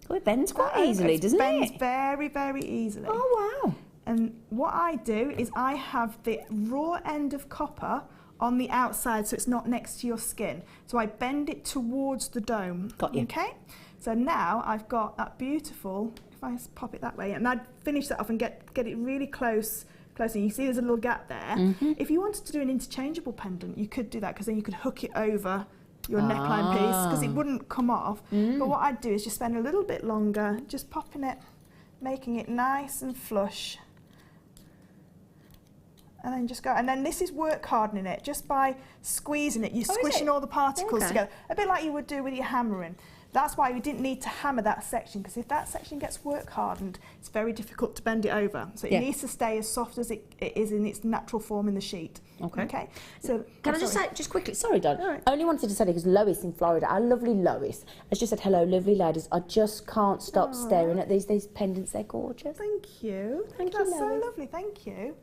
Oh, it bends quite easily, doesn't it? It bends very, very easily. Oh, wow. And what I do is I have the raw end of copper on the outside, so it's not next to your skin. So I bend it towards the dome. Got you. Okay? So now I've got that beautiful, if I pop it that way, and I'd finish that off and get it really close. And you see there's a little gap there. If you wanted to do an interchangeable pendant, you could do that, because then you could hook it over your neckline piece, because it wouldn't come off. But what I'd do is just spend a little bit longer just popping it, making it nice and flush. And then just go, and then this is work hardening it just by squeezing it. You're squishing all the particles together, a bit like you would do with your hammering. That's why we didn't need to hammer that section, because if that section gets work hardened, it's very difficult to bend it over. So it needs to stay as soft as it is in its natural form in the sheet. Okay. So can I just say, just quickly, sorry, Don, I only wanted to say it because Lois in Florida, our lovely Lois, has just said, hello, lovely ladies. I just can't stop staring at these pendants. They're gorgeous. Thank you. Thank you, That's Lois. so lovely. Thank you.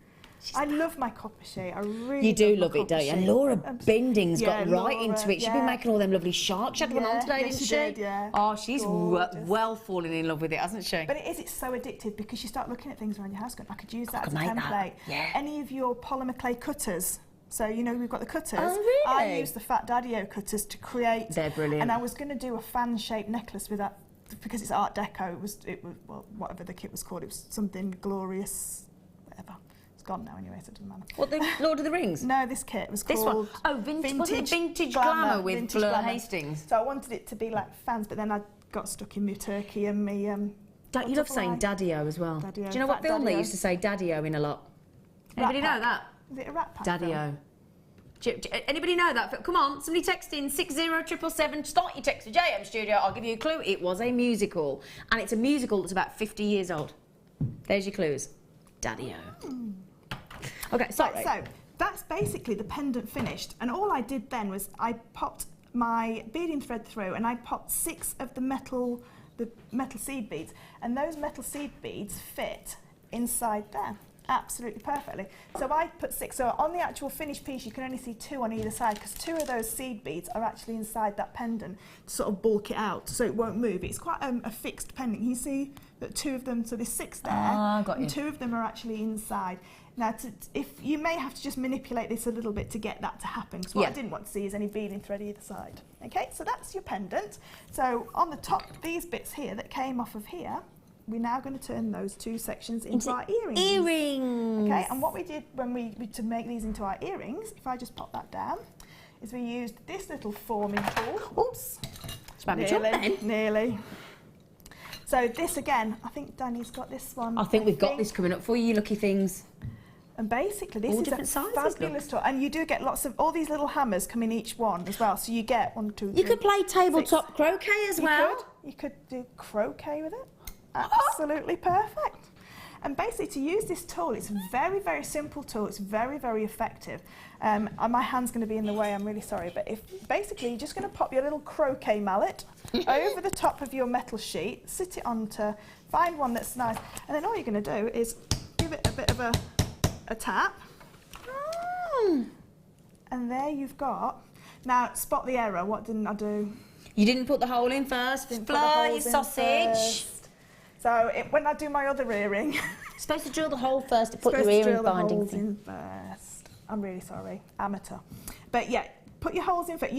I love my copper sheet. I really You do love love it, don't you? And Laura Binding's got right into it. She's been making all them lovely sharks. She had one on today, didn't she? Did, yeah. Oh, she's well fallen in love with it, hasn't she? But it's so addictive, because you start looking at things around your house going, I could use that as a make template. that. Yeah. Any of your polymer clay cutters. So, you know, we've got the cutters. Oh, really? I use the Fat Daddy-O cutters to create. They're brilliant. And I was going to do a fan-shaped necklace with that, because it's Art Deco. It was well, whatever the kit was called. It was something glorious, whatever. It's gone now anyway, so it doesn't matter. What, the Lord of the Rings? No, this kit was this called... one? Oh, Vintage Glamour with Fleur Hastings. So I wanted it to be like fans, but then I got stuck in my turkey and me... you love saying Daddy-O as well. Daddy-O. Do you know what film they used to say Daddy-O in a lot? Anybody know that? Is it a Rat Pack Daddy-O. Anybody know that? Come on, somebody text in 60777. Start your text to JM Studio. I'll give you a clue. It was a musical, and it's a musical that's about 50 years old. There's your clues. Daddy-O. Okay, sorry. Right, so that's basically the pendant finished, and all I did then was I popped my beading thread through, and I popped 6 of the metal seed beads, and those metal seed beads fit inside there absolutely perfectly. So I put 6. So on the actual finished piece, you can only see 2 on either side, because 2 of those seed beads are actually inside that pendant to sort of bulk it out so it won't move. It's quite a fixed pendant. You see that 2 of them, so there's 6 there, and 2 of them are actually inside. Now, if you may have to just manipulate this a little bit to get that to happen, because what I didn't want to see is any beading thread either side. Okay, so that's your pendant. So on the top, these bits here that came off of here, we're now going to turn those 2 sections into our earrings. Okay, and what we did when to make these into our earrings, if I just pop that down, is we used this little forming tool. Oops, nearly. So this again, I think Danny's got this one. I think we've got this coming up for you, lucky things. And basically this is a fabulous tool, and you do get lots of all these little hammers come in each one as well. So you get 1, 2, 3. You could play tabletop croquet as well. You could do croquet with it. Absolutely perfect. And basically, to use this tool, it's a very, very simple tool. It's very, very effective. My hand's going to be in the way, I'm really sorry. But basically, you're just going to pop your little croquet mallet over the top of your metal sheet, sit it onto, find one that's nice, and then all you're going to do is give it a bit of a tap. And there you've got. Now, spot the error. What didn't I do? You didn't put the hole in first. Fleur, you sausage. So when I do my other earring... You're supposed to drill the hole first to put your earring binding thing. In first. I'm really sorry, amateur. But yeah, put your holes in first.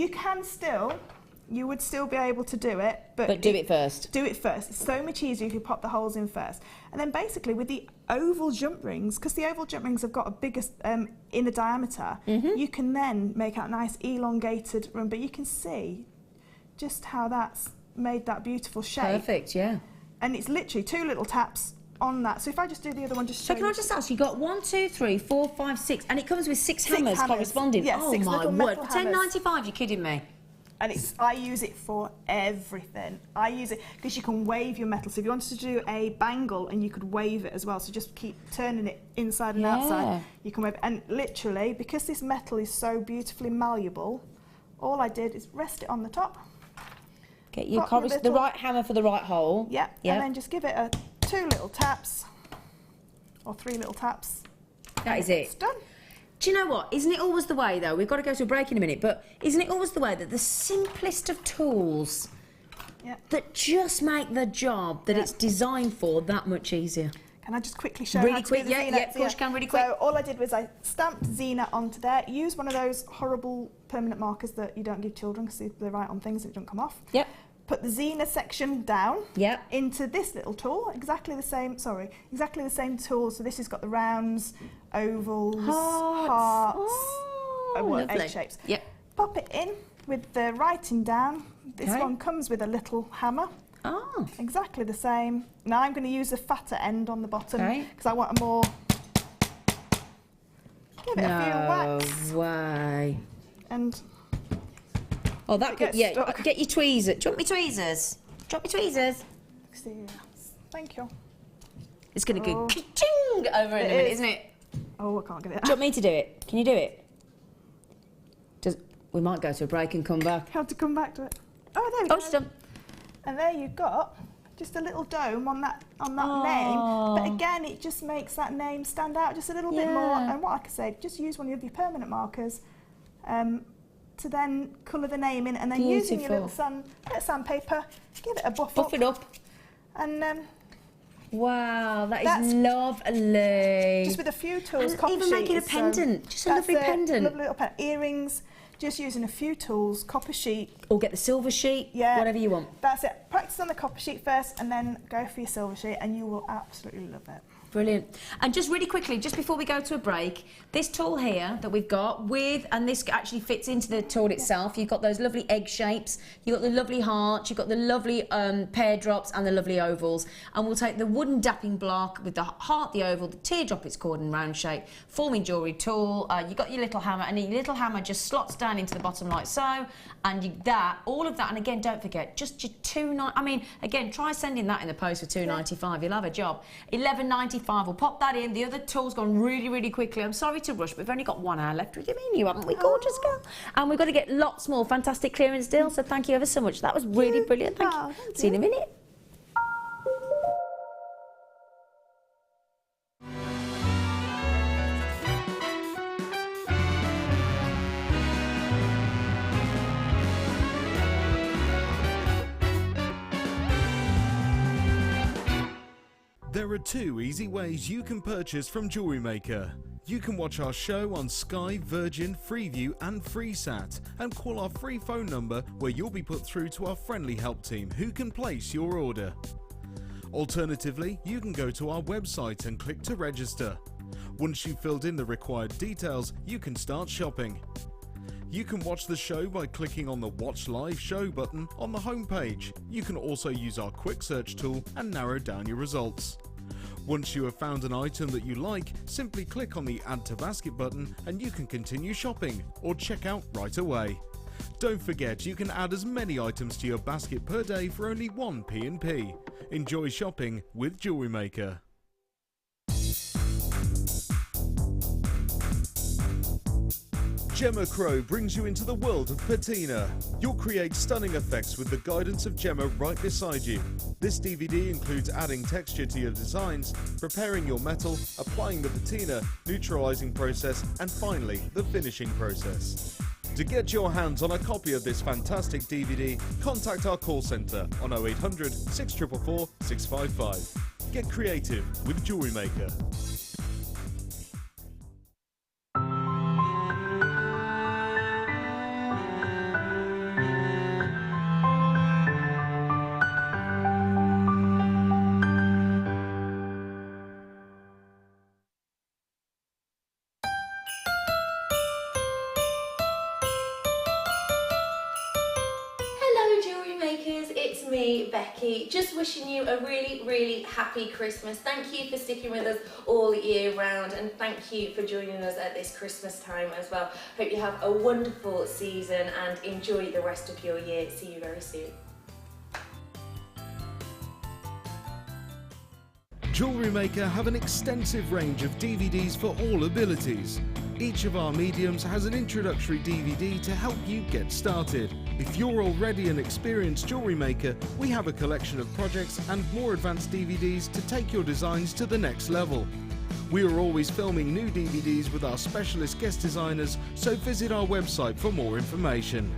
You would still be able to do it, but do it first. Do it first. It's so much easier if you pop the holes in first. And then basically with the oval jump rings, because the oval jump rings have got a bigger inner diameter, you can then make out a nice elongated run. But you can see just how that's made that beautiful shape. Perfect, yeah. And it's literally 2 little taps on that. So if I just do the other one, just so can I just ask, you got 1, 2, 3, 4, 5, 6, and it comes with 6 hammers corresponding. Yeah, oh 6 my little word! metal £10.95. You're kidding me? And I use it for everything. I use it because you can wave your metal. So if you wanted to do a bangle, and you could wave it as well, so just keep turning it inside and outside, you can wave it. And literally, because this metal is so beautifully malleable, all I did is rest it on the top. Get your the right hammer for the right hole. Yeah, and then just give it 2 little taps, or 3 little taps. That is it. It's done. Do you know what? Isn't it always the way, though? We've got to go to a break in a minute, but isn't it always the way that the simplest of tools that just make the job that it's designed for that much easier? Can I just quickly show really how to quick? do the Zena? Of course you can, really quick. So all I did was I stamped Zena onto there. Use one of those horrible permanent markers that you don't give children because they write on things and it don't come off. Yep. Put the Zena section down into this little tool, exactly the same tool. So this has got the rounds, ovals, hearts, egg shapes. Yep. Pop it in with the writing down. This one comes with a little hammer. Oh. Exactly the same. Now I'm going to use the fatter end on the bottom because I want a more... Give it a few whacks. No way. And... Oh, that could, get your tweezers. Do you want me tweezers? Drop me tweezers. Thank you. It's going to go ka-ching over in a minute, isn't it? Oh, I can't get it. Do you want me to do it? Can you do it? We might go to a break and come back. Have to come back to it. Oh, there we go. Oh, she's done. And there you've got just a little dome on that name. But again, it just makes that name stand out just a little bit more. And what I could say, just use one of your permanent markers. To then colour the name in, and then using your little sandpaper, give it a buff it up. And wow, that is lovely. Just with a few tools, and even making a pendant, just a lovely pendant. Lovely little earrings, just using a few tools, copper sheet. Or get the silver sheet, whatever you want. That's it. Practice on the copper sheet first, and then go for your silver sheet, and you will absolutely love it. Brilliant. And just really quickly, just before we go to a break, this tool here that we've got and this actually fits into the tool itself. You've got those lovely egg shapes, you've got the lovely hearts, you've got the lovely pear drops and the lovely ovals. And we'll take the wooden dapping block with the heart, the oval, the teardrop it's called in round shape, forming jewellery tool. You've got your little hammer, and your little hammer just slots down into the bottom like so. And all of that, and again, don't forget, just your again, try sending that in the post for £2.95. You'll have a job. £11.95. We'll pop that in. The other tool's gone really, really quickly. I'm sorry to rush, but we've only got 1 hour left with you, haven't we, gorgeous girl? And we've got to get lots more fantastic clearance deals. So thank you ever so much. That was really brilliant. Thank you. See you in a minute. There are 2 easy ways you can purchase from JewelleryMaker. You can watch our show on Sky, Virgin, Freeview and FreeSat, and call our free phone number where you'll be put through to our friendly help team who can place your order. Alternatively, you can go to our website and click to register. Once you've filled in the required details, you can start shopping. You can watch the show by clicking on the Watch Live Show button on the homepage. You can also use our quick search tool and narrow down your results. Once you have found an item that you like, simply click on the Add to Basket button and you can continue shopping or check out right away. Don't forget, you can add as many items to your basket per day for only 1 P&P. Enjoy shopping with JewelleryMaker. Gemma Crow brings you into the world of patina. You'll create stunning effects with the guidance of Gemma right beside you. This DVD includes adding texture to your designs, preparing your metal, applying the patina, neutralizing process, and finally, the finishing process. To get your hands on a copy of this fantastic DVD, contact our call centre on 0800 644 655. Get creative with JewelleryMaker. It's me, Becky, just wishing you a really happy Christmas. Thank you for sticking with us all year round, and thank you for joining us at this Christmas time as well. Hope you have a wonderful season and enjoy the rest of your year. See you very soon. JewelleryMaker have an extensive range of DVDs for all abilities. Each of our mediums has an introductory DVD to help you get started. If you're already an experienced jewellery maker, we have a collection of projects and more advanced DVDs to take your designs to the next level. We are always filming new DVDs with our specialist guest designers, so visit our website for more information.